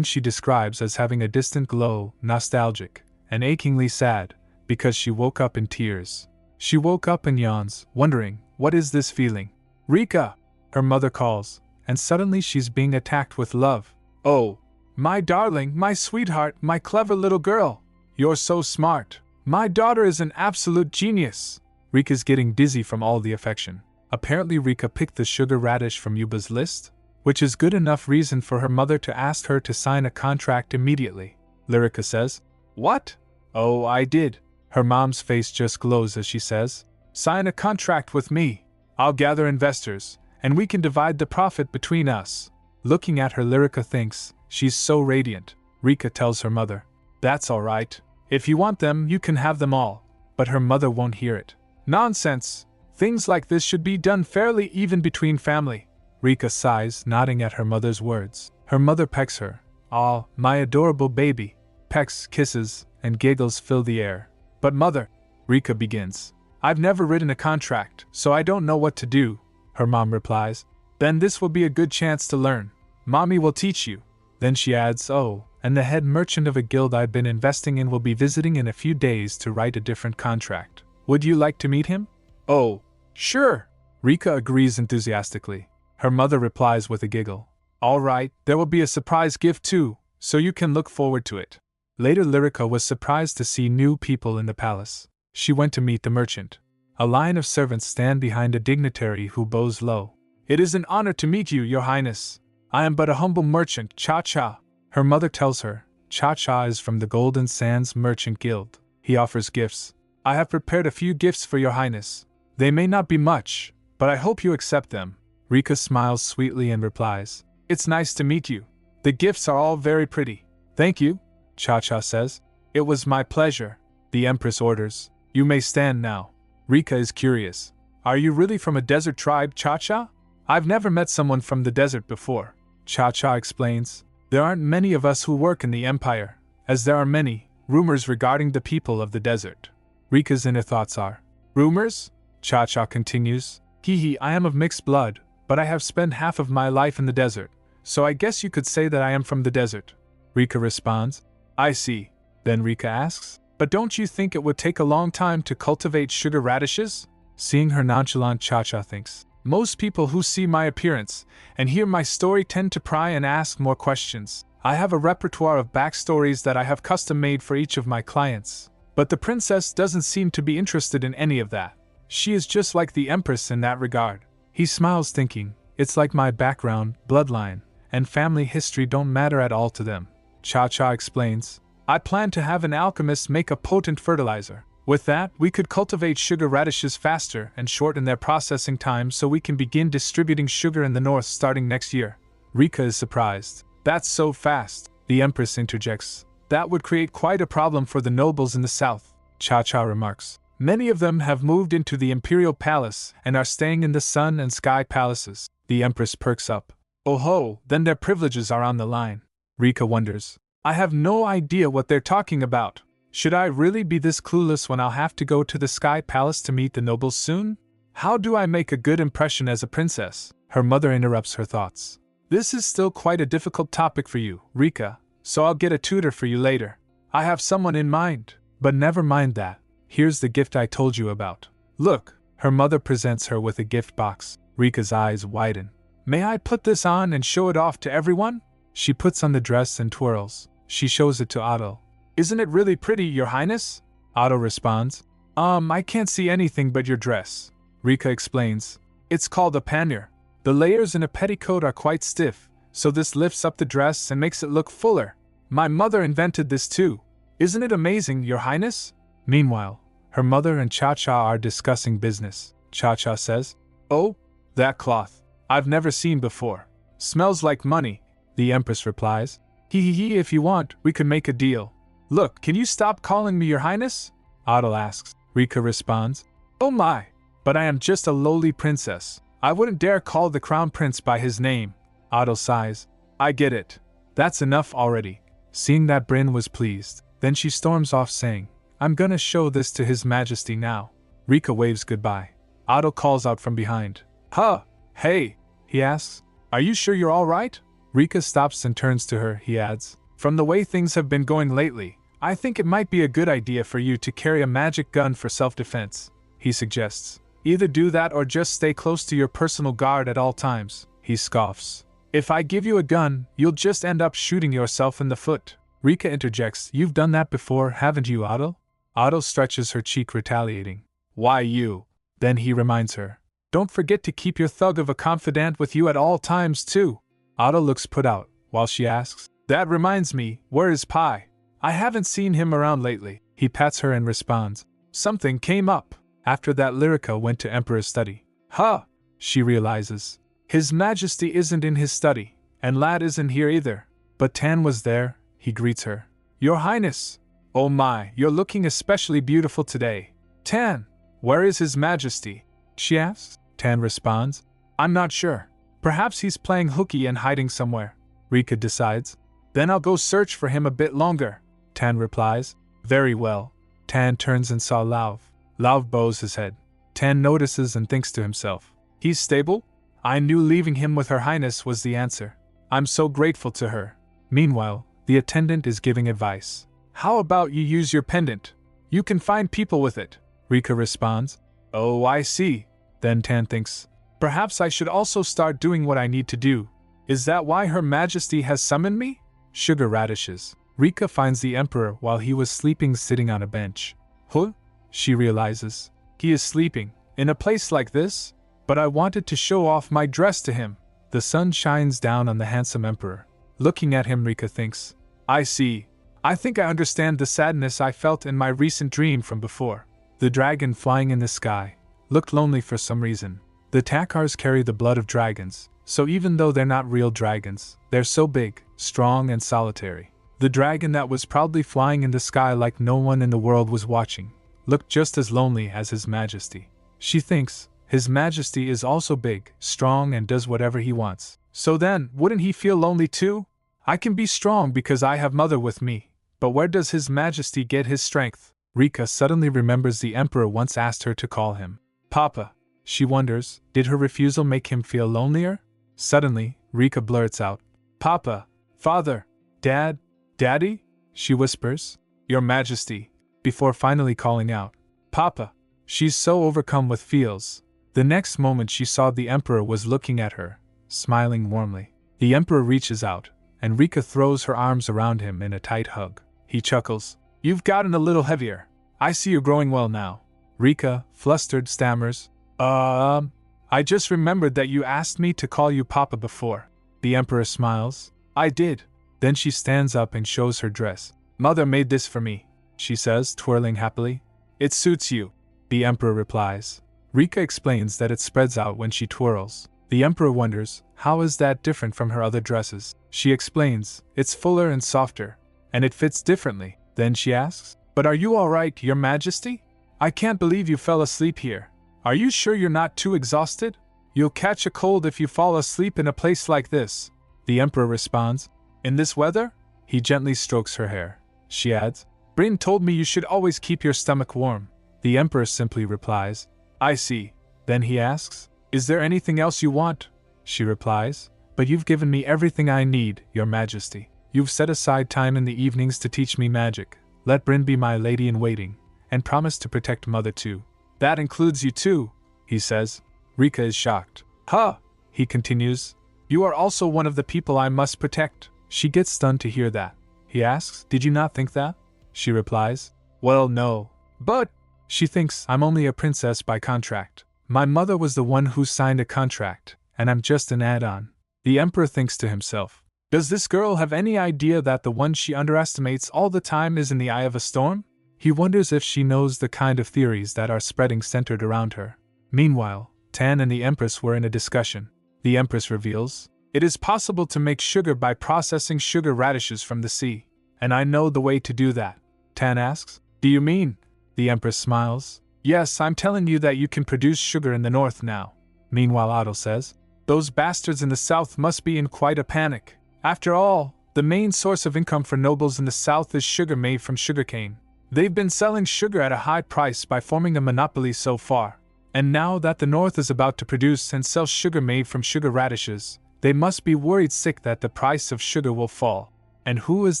she describes as having a distant glow, nostalgic, and achingly sad, because she woke up in tears. She woke up and yawns, wondering, what is this feeling? Rika! Her mother calls, and suddenly she's being attacked with love. Oh, my darling, my sweetheart, my clever little girl. You're so smart. My daughter is an absolute genius. Rika's getting dizzy from all the affection. Apparently Rika picked the sugar radish from Yuba's list, which is good enough reason for her mother to ask her to sign a contract immediately. Lyrica says, What? Oh, I did. Her mom's face just glows as she says, Sign a contract with me. I'll gather investors, and we can divide the profit between us. Looking at her, Lyrica thinks, she's so radiant. Rika tells her mother, That's all right. If you want them, you can have them all. But her mother won't hear it. Nonsense. Things like this should be done fairly even between family. Rika sighs, nodding at her mother's words. Her mother pecks her. Ah, my adorable baby. Pecks, kisses, and giggles fill the air. But mother, Rika begins. I've never written a contract, so I don't know what to do, her mom replies. Then this will be a good chance to learn. Mommy will teach you. Then she adds, Oh, and the head merchant of a guild I've been investing in will be visiting in a few days to write a different contract. Would you like to meet him? Oh, sure. Rika agrees enthusiastically. Her mother replies with a giggle. All right, there will be a surprise gift too, so you can look forward to it. Later, Lyrica was surprised to see new people in the palace. She went to meet the merchant. A line of servants stand behind a dignitary who bows low. It is an honor to meet you, Your Highness. I am but a humble merchant, Cha-Cha. Her mother tells her, Cha-Cha is from the Golden Sands Merchant Guild. He offers gifts. I have prepared a few gifts for Your Highness. They may not be much, but I hope you accept them. Rika smiles sweetly and replies, It's nice to meet you. The gifts are all very pretty. Thank you, Cha-Cha says. It was my pleasure. The Empress orders. You may stand now. Rika is curious. Are you really from a desert tribe, Cha-Cha? I've never met someone from the desert before. Cha-Cha explains. There aren't many of us who work in the Empire, as there are many rumors regarding the people of the desert. Rika's inner thoughts are, rumors? Cha-Cha continues. Hee, I am of mixed blood, but I have spent half of my life in the desert, so I guess you could say that I am from the desert. Rika responds. I see. Then Rika asks, but don't you think it would take a long time to cultivate sugar radishes? Seeing her nonchalant, Cha-Cha thinks, most people who see my appearance and hear my story tend to pry and ask more questions. I have a repertoire of backstories that I have custom made for each of my clients. But the princess doesn't seem to be interested in any of that. She is just like the Empress in that regard. He smiles thinking, it's like my background, bloodline, and family history don't matter at all to them. Cha-Cha explains, I plan to have an alchemist make a potent fertilizer. With that, we could cultivate sugar radishes faster and shorten their processing time so we can begin distributing sugar in the north starting next year. Rika is surprised. That's so fast, the Empress interjects. That would create quite a problem for the nobles in the south, Cha-Cha remarks. Many of them have moved into the Imperial Palace and are staying in the Sun and Sky Palaces. The Empress perks up. Oh ho, then their privileges are on the line. Rika wonders. I have no idea what they're talking about. Should I really be this clueless when I'll have to go to the Sky Palace to meet the nobles soon? How do I make a good impression as a princess? Her mother interrupts her thoughts. This is still quite a difficult topic for you, Rika, so I'll get a tutor for you later. I have someone in mind, but never mind that. Here's the gift I told you about. Look, her mother presents her with a gift box. Rika's eyes widen. May I put this on and show it off to everyone? She puts on the dress and twirls. She shows it to Otto. Isn't it really pretty, Your Highness? Otto responds. I can't see anything but your dress. Rika explains. It's called a pannier. The layers in a petticoat are quite stiff, so this lifts up the dress and makes it look fuller. My mother invented this too. Isn't it amazing, Your Highness? Meanwhile, her mother and Cha-Cha are discussing business. Cha-Cha says, Oh, that cloth. I've never seen before. Smells like money, the Empress replies. Hee, if you want, we could make a deal. Look, can you stop calling me Your Highness? Otto asks. Rika responds. Oh my, but I am just a lowly princess. I wouldn't dare call the crown prince by his name. Otto sighs. I get it. That's enough already. Seeing that Bryn was pleased, then she storms off saying, I'm gonna show this to His Majesty now. Rika waves goodbye. Otto calls out from behind. Huh, hey, he asks. Are you sure you're all right? Rika stops and turns to her, he adds. From the way things have been going lately, I think it might be a good idea for you to carry a magic gun for self-defense, he suggests. Either do that or just stay close to your personal guard at all times, he scoffs. If I give you a gun, you'll just end up shooting yourself in the foot. Rika interjects, You've done that before, haven't you, Otto? Otto stretches her cheek, retaliating. Why you? Then he reminds her. Don't forget to keep your thug of a confidant with you at all times, too. Otto looks put out, while she asks, That reminds me, where is Pi? I haven't seen him around lately. He pats her and responds. Something came up. After that, Lyrica went to Emperor's study. Huh, she realizes. His Majesty isn't in his study, and Lad isn't here either. But Tan was there, he greets her. Your Highness! Oh my, you're looking especially beautiful today. Tan, where is His Majesty? She asks. Tan responds. I'm not sure. Perhaps he's playing hooky and hiding somewhere. Rika decides. Then I'll go search for him a bit longer. Tan replies. Very well. Tan turns and saw Lauv. Lauv bows his head. Tan notices and thinks to himself. He's stable? I knew leaving him with Her Highness was the answer. I'm so grateful to her. Meanwhile, the attendant is giving advice. How about you use your pendant? You can find people with it. Rika responds. Oh, I see. Then Tan thinks, perhaps I should also start doing what I need to do. Is that why Her Majesty has summoned me? Sugar radishes. Rika finds the Emperor while he was sleeping sitting on a bench. Huh? She realizes. He is sleeping. In a place like this? But I wanted to show off my dress to him. The sun shines down on the handsome Emperor. Looking at him, Rika thinks, I see. I think I understand the sadness I felt in my recent dream from before. The dragon flying in the sky looked lonely for some reason. The Takars carry the blood of dragons, so even though they're not real dragons, they're so big, strong, and solitary. The dragon that was proudly flying in the sky like no one in the world was watching looked just as lonely as His Majesty. She thinks, His Majesty is also big, strong, and does whatever he wants. So then, wouldn't he feel lonely too? I can be strong because I have Mother with me. But where does His Majesty get his strength? Rika suddenly remembers the Emperor once asked her to call him Papa. She wonders, did her refusal make him feel lonelier? Suddenly, Rika blurts out, Papa, Father, Dad, Daddy? She whispers, Your Majesty, before finally calling out, Papa. She's so overcome with feels. The next moment she saw the Emperor was looking at her, smiling warmly. The Emperor reaches out, and Rika throws her arms around him in a tight hug. He chuckles, You've gotten a little heavier. I see you're growing well now. Rika, flustered, stammers, I just remembered that you asked me to call you Papa before. The Emperor smiles, I did. Then she stands up and shows her dress. Mother made this for me, she says, twirling happily. It suits you, the Emperor replies. Rika explains that it spreads out when she twirls. The Emperor wonders, how is that different from her other dresses? She explains, it's fuller and softer, and it fits differently. Then she asks, But are you all right, Your Majesty? I can't believe you fell asleep here. Are you sure you're not too exhausted? You'll catch a cold if you fall asleep in a place like this. The Emperor responds, In this weather? He gently strokes her hair. She adds, Bryn told me you should always keep your stomach warm. The Emperor simply replies, I see. Then he asks, Is there anything else you want? She replies, But you've given me everything I need, Your Majesty. You've set aside time in the evenings to teach me magic. Let Bryn be my lady-in-waiting, and promise to protect Mother too. That includes you too, he says. Rika is shocked. Huh, he continues. You are also one of the people I must protect. She gets stunned to hear that. He asks, Did you not think that? She replies, Well, no. But, she thinks, I'm only a princess by contract. My mother was the one who signed a contract, and I'm just an add-on. The Emperor thinks to himself, Does this girl have any idea that the one she underestimates all the time is in the eye of a storm? He wonders if she knows the kind of theories that are spreading centered around her. Meanwhile, Tan and the Empress were in a discussion. The Empress reveals, It is possible to make sugar by processing sugar radishes from the sea. And I know the way to do that. Tan asks, Do you mean? The Empress smiles. Yes, I'm telling you that you can produce sugar in the north now. Meanwhile, Otto says, Those bastards in the south must be in quite a panic. After all, the main source of income for nobles in the south is sugar made from sugarcane. They've been selling sugar at a high price by forming a monopoly so far. And now that the north is about to produce and sell sugar made from sugar radishes, they must be worried sick that the price of sugar will fall. And who is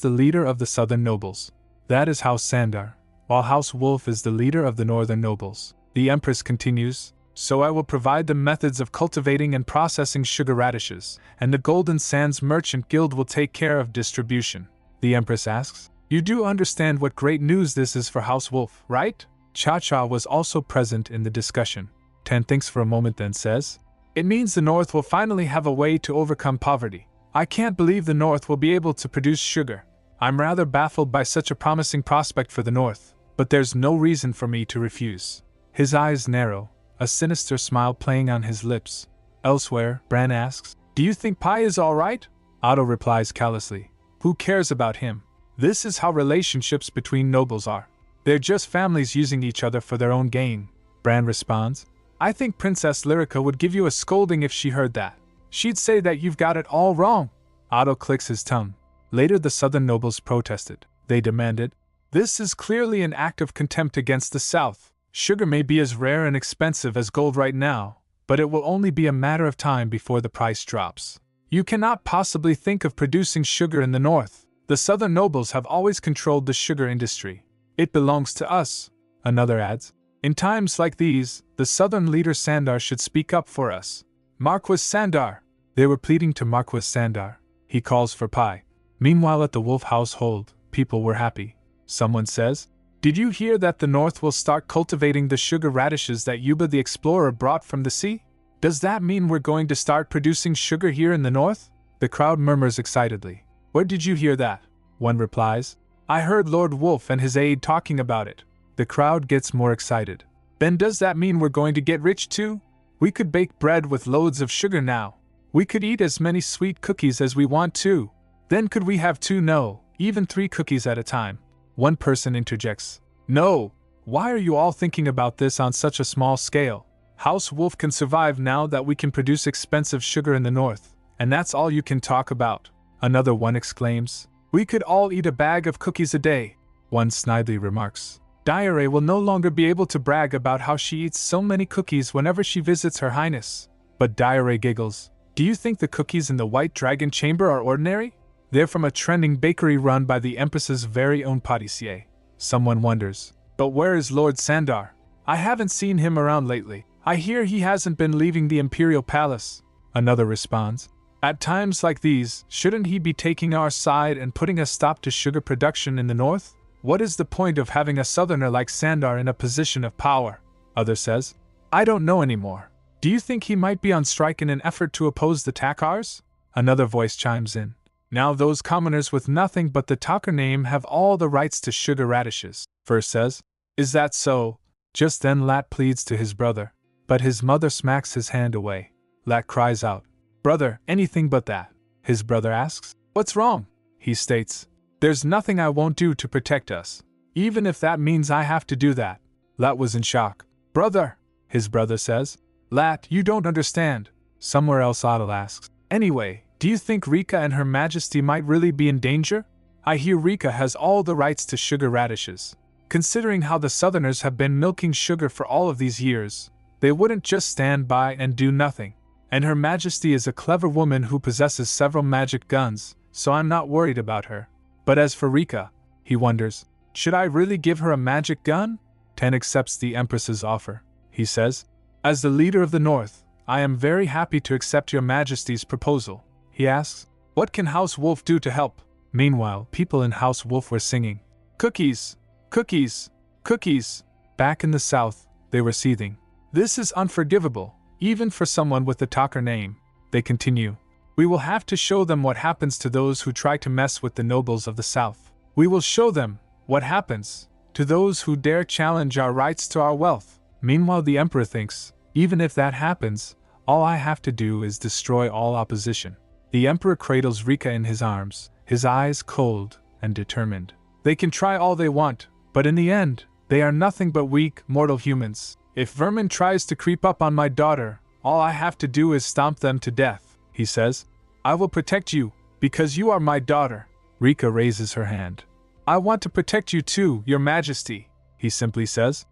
the leader of the southern nobles? That is House Sandar, while House Wolf is the leader of the northern nobles. The Empress continues, So I will provide the methods of cultivating and processing sugar radishes, and the Golden Sands Merchant Guild will take care of distribution. The Empress asks, You do understand what great news this is for House Wolf, right? Cha-Cha was also present in the discussion. Tan thinks for a moment then says, It means the North will finally have a way to overcome poverty. I can't believe the North will be able to produce sugar. I'm rather baffled by such a promising prospect for the North, but there's no reason for me to refuse. His eyes narrow, a sinister smile playing on his lips. Elsewhere, Bran asks, Do you think Pai is all right? Otto replies callously, Who cares about him? This is how relationships between nobles are. They're just families using each other for their own gain. Bran responds, I think Princess Lyrica would give you a scolding if she heard that. She'd say that you've got it all wrong. Otto clicks his tongue. Later the southern nobles protested. They demanded, This is clearly an act of contempt against the south. Sugar may be as rare and expensive as gold right now, but it will only be a matter of time before the price drops. You cannot possibly think of producing sugar in the north. The southern nobles have always controlled the sugar industry. It belongs to us. Another adds, In times like these, the southern leader Sandar should speak up for us. Marquis Sandar! They were pleading to Marquis Sandar. He calls for pie. Meanwhile at the Wolf household, people were happy. Someone says, "Did you hear that the North will start cultivating the sugar radishes that Yuba the explorer brought from the sea? Does that mean we're going to start producing sugar here in the North?" The crowd murmurs excitedly. "Where did you hear that?" One replies, "I heard Lord Wolf and his aide talking about it." The crowd gets more excited. "Then does that mean we're going to get rich too? We could bake bread with loads of sugar now. We could eat as many sweet cookies as we want to. Then could we have 2, no, even 3 cookies at a time?" One person interjects, "No, why are you all thinking about this on such a small scale? House Wolf can survive now that we can produce expensive sugar in the North, and that's all you can talk about." Another one exclaims, "We could all eat a bag of cookies a day." One snidely remarks, "Diarrhea will no longer be able to brag about how she eats so many cookies whenever she visits Her Highness." But Diarrhea giggles, "Do you think the cookies in the White Dragon Chamber are ordinary? They're from a trending bakery run by the Empress's very own pâtissier." Someone wonders, "But where is Lord Sandar? I haven't seen him around lately. I hear he hasn't been leaving the Imperial Palace." Another responds, "At times like these, shouldn't he be taking our side and putting a stop to sugar production in the North? What is the point of having a southerner like Sandar in a position of power?" Other says, "I don't know anymore. Do you think he might be on strike in an effort to oppose the Takars?" Another voice chimes in, "Now those commoners with nothing but the Takar name have all the rights to sugar radishes." First says, "Is that so?" Just then Lat pleads to his brother, but his mother smacks his hand away. Lat cries out, "Brother, anything but that." His brother asks, "What's wrong?" He states, "There's nothing I won't do to protect us, even if that means I have to do that." Lat was in shock. "Brother," his brother says, "Lat, you don't understand." Somewhere else Adil asks, "Anyway, do you think Rika and Her Majesty might really be in danger? I hear Rika has all the rights to sugar radishes. Considering how the Southerners have been milking sugar for all of these years, they wouldn't just stand by and do nothing. And Her Majesty is a clever woman who possesses several magic guns, so I'm not worried about her. But as for Rika," he wonders, "should I really give her a magic gun?" Ten accepts the Empress's offer. He says, "As the leader of the North, I am very happy to accept your Majesty's proposal." He asks, "What can House Wolf do to help?" Meanwhile, people in House Wolf were singing, "Cookies! Cookies! Cookies!" Back in the South, they were seething. "This is unforgivable, even for someone with the Takar name." They continue, "We will have to show them what happens to those who try to mess with the nobles of the South. We will show them what happens to those who dare challenge our rights to our wealth." Meanwhile, the Emperor thinks, even if that happens, all I have to do is destroy all opposition. The Emperor cradles Rika in his arms, his eyes cold and determined. "They can try all they want, but in the end, they are nothing but weak, mortal humans. If vermin tries to creep up on my daughter, all I have to do is stomp them to death," he says. "I will protect you, because you are my daughter." Rika raises her hand. "I want to protect you too, Your Majesty," he simply says.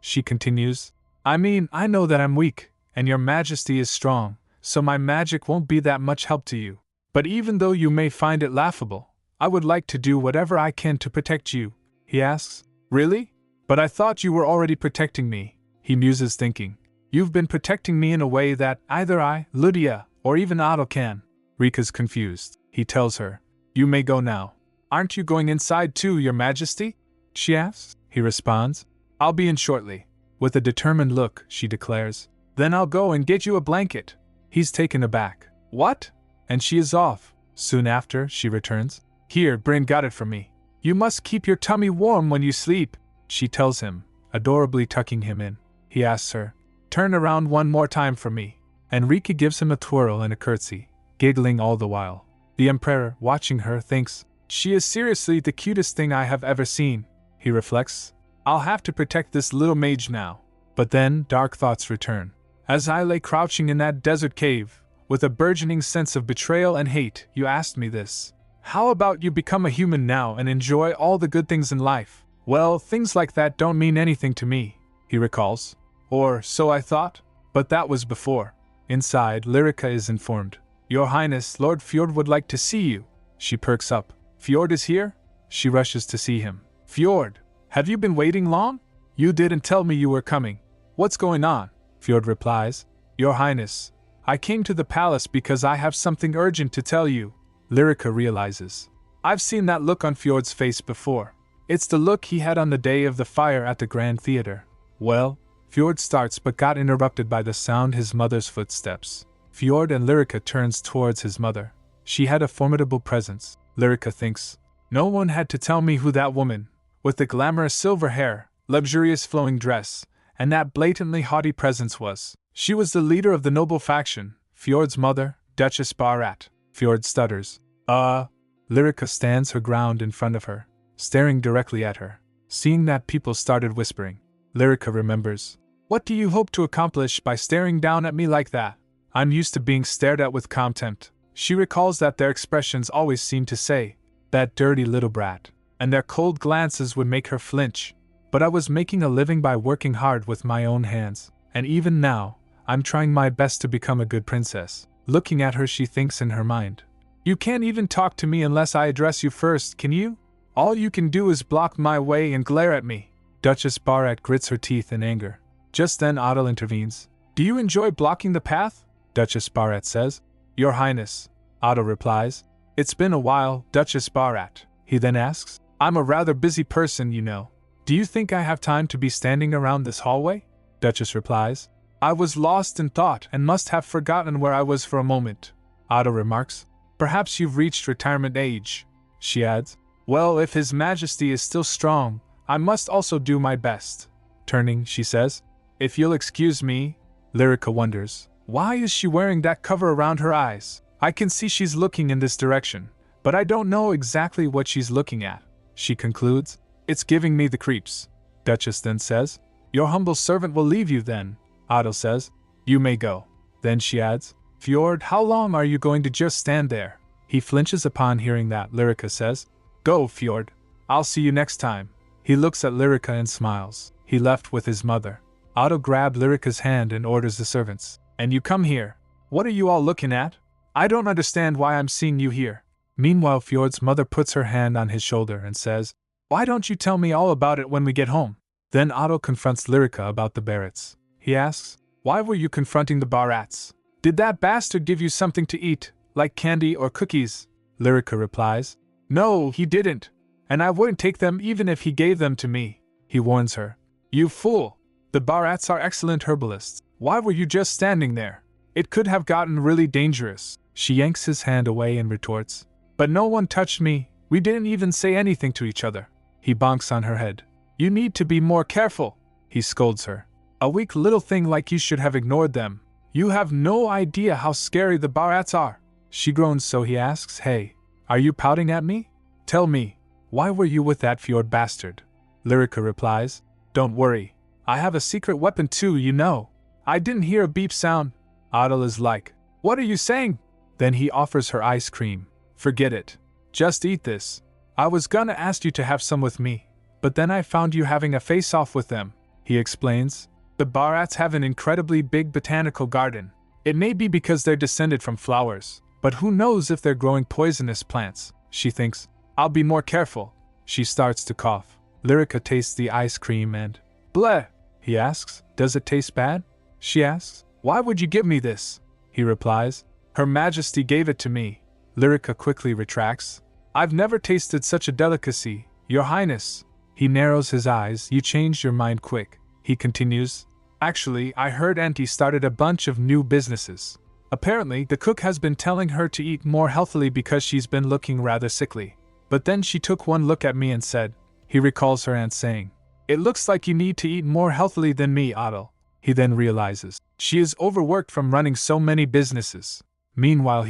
She continues, "I mean, I know that I'm weak, and Your Majesty is strong, so my magic won't be that much help to you. But even though you may find it laughable, I would like to do whatever I can to protect you." He asks, "Really? But I thought you were already protecting me." He muses, thinking, "You've been protecting me in a way that either I, Lydia, or even Adil can." Rika's confused. He tells her, "You may go now." "Aren't you going inside too, Your Majesty?" she asks. He responds, "I'll be in shortly." With a determined look, she declares, "Then I'll go and get you a blanket." He's taken aback. "What?" And she is off. Soon after, she returns. "Here, Bryn got it for me. You must keep your tummy warm when you sleep," she tells him, adorably tucking him in. He asks her, "Turn around one more time for me." And Rika gives him a twirl and a curtsy, giggling all the while. The Emperor, watching her, thinks, "She is seriously the cutest thing I have ever seen." He reflects, "I'll have to protect this little mage now." But then dark thoughts return. "As I lay crouching in that desert cave, with a burgeoning sense of betrayal and hate, you asked me this. How about you become a human now and enjoy all the good things in life?" "Well, things like that don't mean anything to me," he recalls. "Or so I thought, but that was before." Inside, Lyrica is informed. "Your Highness, Lord Fjord would like to see you." She perks up. "Fjord is here?" She rushes to see him. "Fjord, have you been waiting long?" You didn't tell me you were coming. What's going on? Fjord replies. Your Highness, I came to the palace because I have something urgent to tell you. Lyrica realizes. I've seen that look on Fjord's face before. It's the look he had on the day of the fire at the Grand Theater. Well, Fjord starts but got interrupted by the sound his mother's footsteps. Fjord and Lyrica turns towards his mother. She had a formidable presence. Lyrica thinks, no one had to tell me who that woman, with the glamorous silver hair, luxurious flowing dress, and that blatantly haughty presence was. She was the leader of the noble faction, Fjord's mother, Duchess Barat. Fjord stutters. Lyrica stands her ground in front of her, staring directly at her. Seeing that, people started whispering. Lyrica remembers. What do you hope to accomplish by staring down at me like that? I'm used to being stared at with contempt. She recalls that their expressions always seemed to say, that dirty little brat, and their cold glances would make her flinch. But I was making a living by working hard with my own hands, and even now, I'm trying my best to become a good princess. Looking at her, she thinks in her mind. You can't even talk to me unless I address you first, can you? All you can do is block my way and glare at me. Duchess Barat grits her teeth in anger. Just then Adil intervenes. Do you enjoy blocking the path? Duchess Barat says. Your Highness, Adil replies. It's been a while, Duchess Barat. He then asks. I'm a rather busy person, you know. Do you think I have time to be standing around this hallway? Duchess replies. I was lost in thought and must have forgotten where I was for a moment. Adil remarks. Perhaps you've reached retirement age. She adds. Well, if His Majesty is still strong, I must also do my best. Turning, she says. If you'll excuse me. Lyrica wonders. Why is she wearing that cover around her eyes? I can see she's looking in this direction, but I don't know exactly what she's looking at. She concludes. It's giving me the creeps. Duchess then says. Your humble servant will leave you then. Adil says. You may go. Then she adds. Fjord, how long are you going to just stand there? He flinches upon hearing that. Lyrica says. Go, Fjord. I'll see you next time. He looks at Lyrica and smiles. He left with his mother. Adil grabbed Lyrica's hand and orders the servants. And you come here. What are you all looking at? I don't understand why I'm seeing you here. Meanwhile, Fjord's mother puts her hand on his shoulder and says, Why don't you tell me all about it when we get home? Then Adil confronts Lyrica about the Barats. He asks, Why were you confronting the Barats? Did that bastard give you something to eat, like candy or cookies? Lyrica replies, No, he didn't. And I wouldn't take them even if he gave them to me. He warns her, You fool! The Barats are excellent herbalists. Why were you just standing there? It could have gotten really dangerous. She yanks his hand away and retorts, But no one touched me. We didn't even say anything to each other. He bonks on her head. You need to be more careful. He scolds her. A weak little thing like you should have ignored them. You have no idea how scary the Barats are. She groans, so he asks, Hey, are you pouting at me? Tell me, why were you with that Fjord bastard? Lyrica replies, Don't worry. I have a secret weapon too, you know. I didn't hear a beep sound. Adil is like, What are you saying? Then he offers her ice cream. Forget it. Just eat this. I was gonna ask you to have some with me, but then I found you having a face-off with them. He explains. The Barats have an incredibly big botanical garden. It may be because they're descended from flowers, but who knows if they're growing poisonous plants. She thinks, I'll be more careful. She starts to cough. Lyrica tastes the ice cream and, Bleh! He asks, Does it taste bad? She asks, Why would you give me this? He replies, Her Majesty gave it to me. Lyrica quickly retracts, I've never tasted such a delicacy, Your Highness. He narrows his eyes. You changed your mind quick. He continues, Actually, I heard Auntie started a bunch of new businesses. Apparently, the cook has been telling her to eat more healthily because she's been looking rather sickly. But then she took one look at me and said, He recalls her aunt saying, It looks like you need to eat more healthily than me, Adil. He then realizes, she is overworked from running so many businesses. Meanwhile,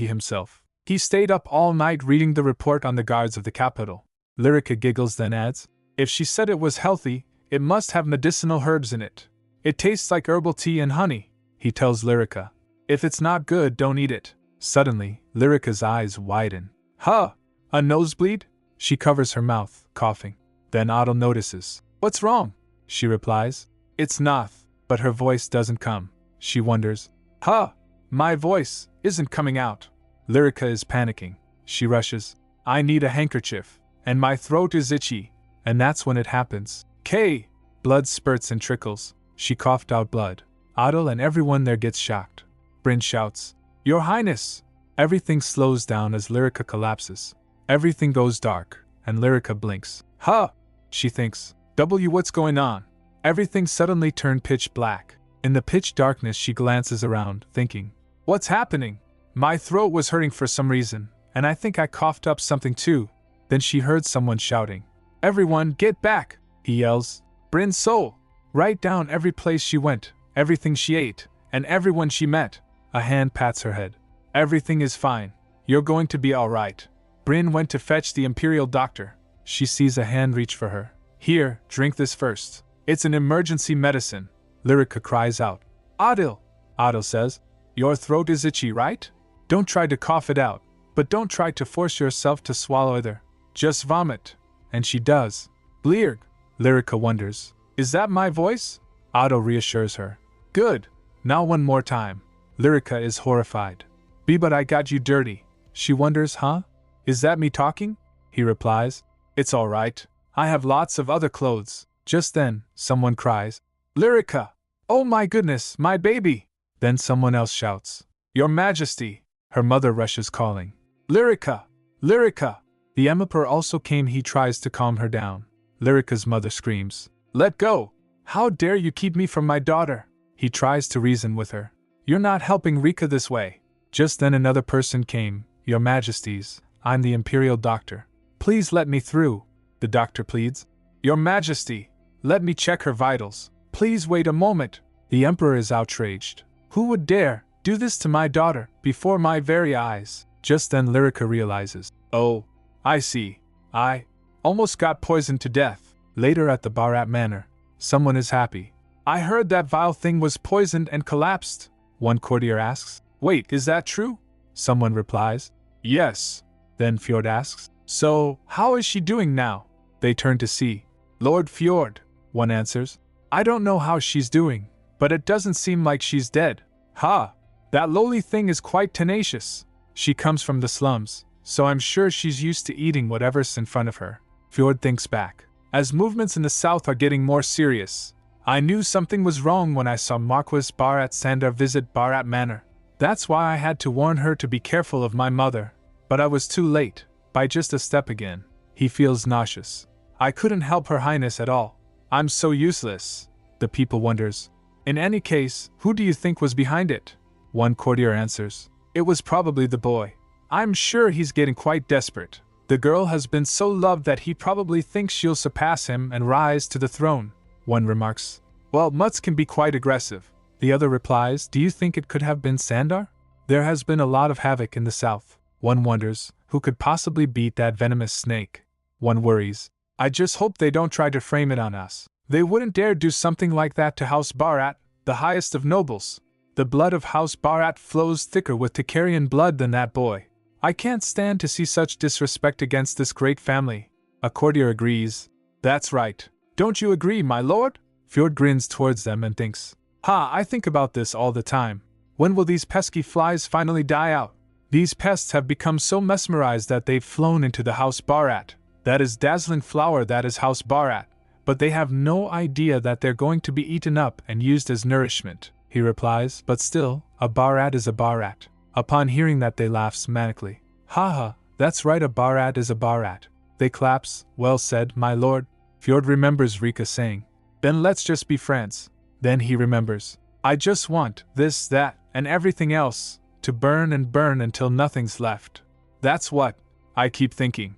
he stayed up all night reading the report on the guards of the capital. Lyrica giggles, then adds, If she said it was healthy, it must have medicinal herbs in it. It tastes like herbal tea and honey. He tells Lyrica, If it's not good, don't eat it. Suddenly, Lyrica's eyes widen. Huh! A nosebleed? She covers her mouth, coughing. Then Adil notices. What's wrong? She replies, It's Nath, but her voice doesn't come. She wonders, Huh! My voice isn't coming out. Lyrica is panicking. She rushes, I need a handkerchief, and my throat is itchy. And that's when it happens. K! Blood spurts and trickles. She coughed out blood. Adil and everyone there gets shocked. Bryn shouts, "Your Highness!" Everything slows down as Lyrica collapses. Everything goes dark, and Lyrica blinks. Huh! She thinks. What's going on? Everything suddenly turned pitch black. In the pitch darkness she glances around, thinking, what's happening? My throat was hurting for some reason, and I think I coughed up something too. Then she heard someone shouting. Everyone, get back! He yells. Bryn's soul! Write down every place she went, everything she ate, and everyone she met. A hand pats her head. Everything is fine. You're going to be alright. Bryn went to fetch the Imperial doctor. She sees a hand reach for her. Here, drink this first. It's an emergency medicine. Lyrica cries out. Adil! Adil says, your throat is itchy, right? Don't try to cough it out, but don't try to force yourself to swallow either. Just vomit. And she does. Blearg! Lyrica wonders, is that my voice? Adil reassures her. Good. Now one more time. Lyrica is horrified. But I got you dirty. She wonders, huh? Is that me talking? He replies, it's alright. I have lots of other clothes. Just then, someone cries, Lyrica! Oh my goodness, my baby! Then someone else shouts, Your Majesty! Her mother rushes calling, Lyrica! Lyrica! The Emperor also came. He tries to calm her down. Lyrica's mother screams, let go! How dare you keep me from my daughter? He tries to reason with her. You're not helping Rika this way. Just then another person came. Your Majesties, I'm the Imperial Doctor. Please let me through. The doctor pleads. Your Majesty, let me check her vitals. Please wait a moment. The Emperor is outraged. Who would dare do this to my daughter before my very eyes? Just then Lyrica realizes. Oh, I see. I almost got poisoned to death. Later at the Bharat Manor, someone is happy. I heard that vile thing was poisoned and collapsed. One courtier asks. Wait, is that true? Someone replies. Yes. Then Fjord asks. So, how is she doing now? They turn to see. Lord Fjord, one answers. I don't know how she's doing, but it doesn't seem like she's dead. Ha! That lowly thing is quite tenacious. She comes from the slums, so I'm sure she's used to eating whatever's in front of her. Fjord thinks back. As movements in the south are getting more serious, I knew something was wrong when I saw Marquis Bharat Sandar visit Bharat Manor. That's why I had to warn her to be careful of my mother. But I was too late, by just a step again. He feels nauseous. I couldn't help Her Highness at all. I'm so useless. The people wonders. In any case, who do you think was behind it? One courtier answers. It was probably the boy. I'm sure he's getting quite desperate. The girl has been so loved that he probably thinks she'll surpass him and rise to the throne. One remarks. Well, mutts can be quite aggressive. The other replies, do you think it could have been Sandar? There has been a lot of havoc in the south. One wonders, who could possibly beat that venomous snake? One worries. I just hope they don't try to frame it on us. They wouldn't dare do something like that to House Bharat, the highest of nobles. The blood of House Bharat flows thicker with Takarian blood than that boy. I can't stand to see such disrespect against this great family. A courtier agrees. That's right. Don't you agree, my lord? Fjord grins towards them and thinks. Ha, I think about this all the time. When will these pesky flies finally die out? These pests have become so mesmerized that they've flown into the House Bharat. That is dazzling flower, that is House Bharat. But they have no idea that they're going to be eaten up and used as nourishment. He replies, but still, a Bharat is a Bharat. Upon hearing that they laughs manically. Ha, that's right, a Bharat is a Bharat. They claps, well said, my lord. Fjord remembers Rika saying, then let's just be friends. Then he remembers, I just want this, that, and everything else, to burn and burn until nothing's left. That's what I keep thinking.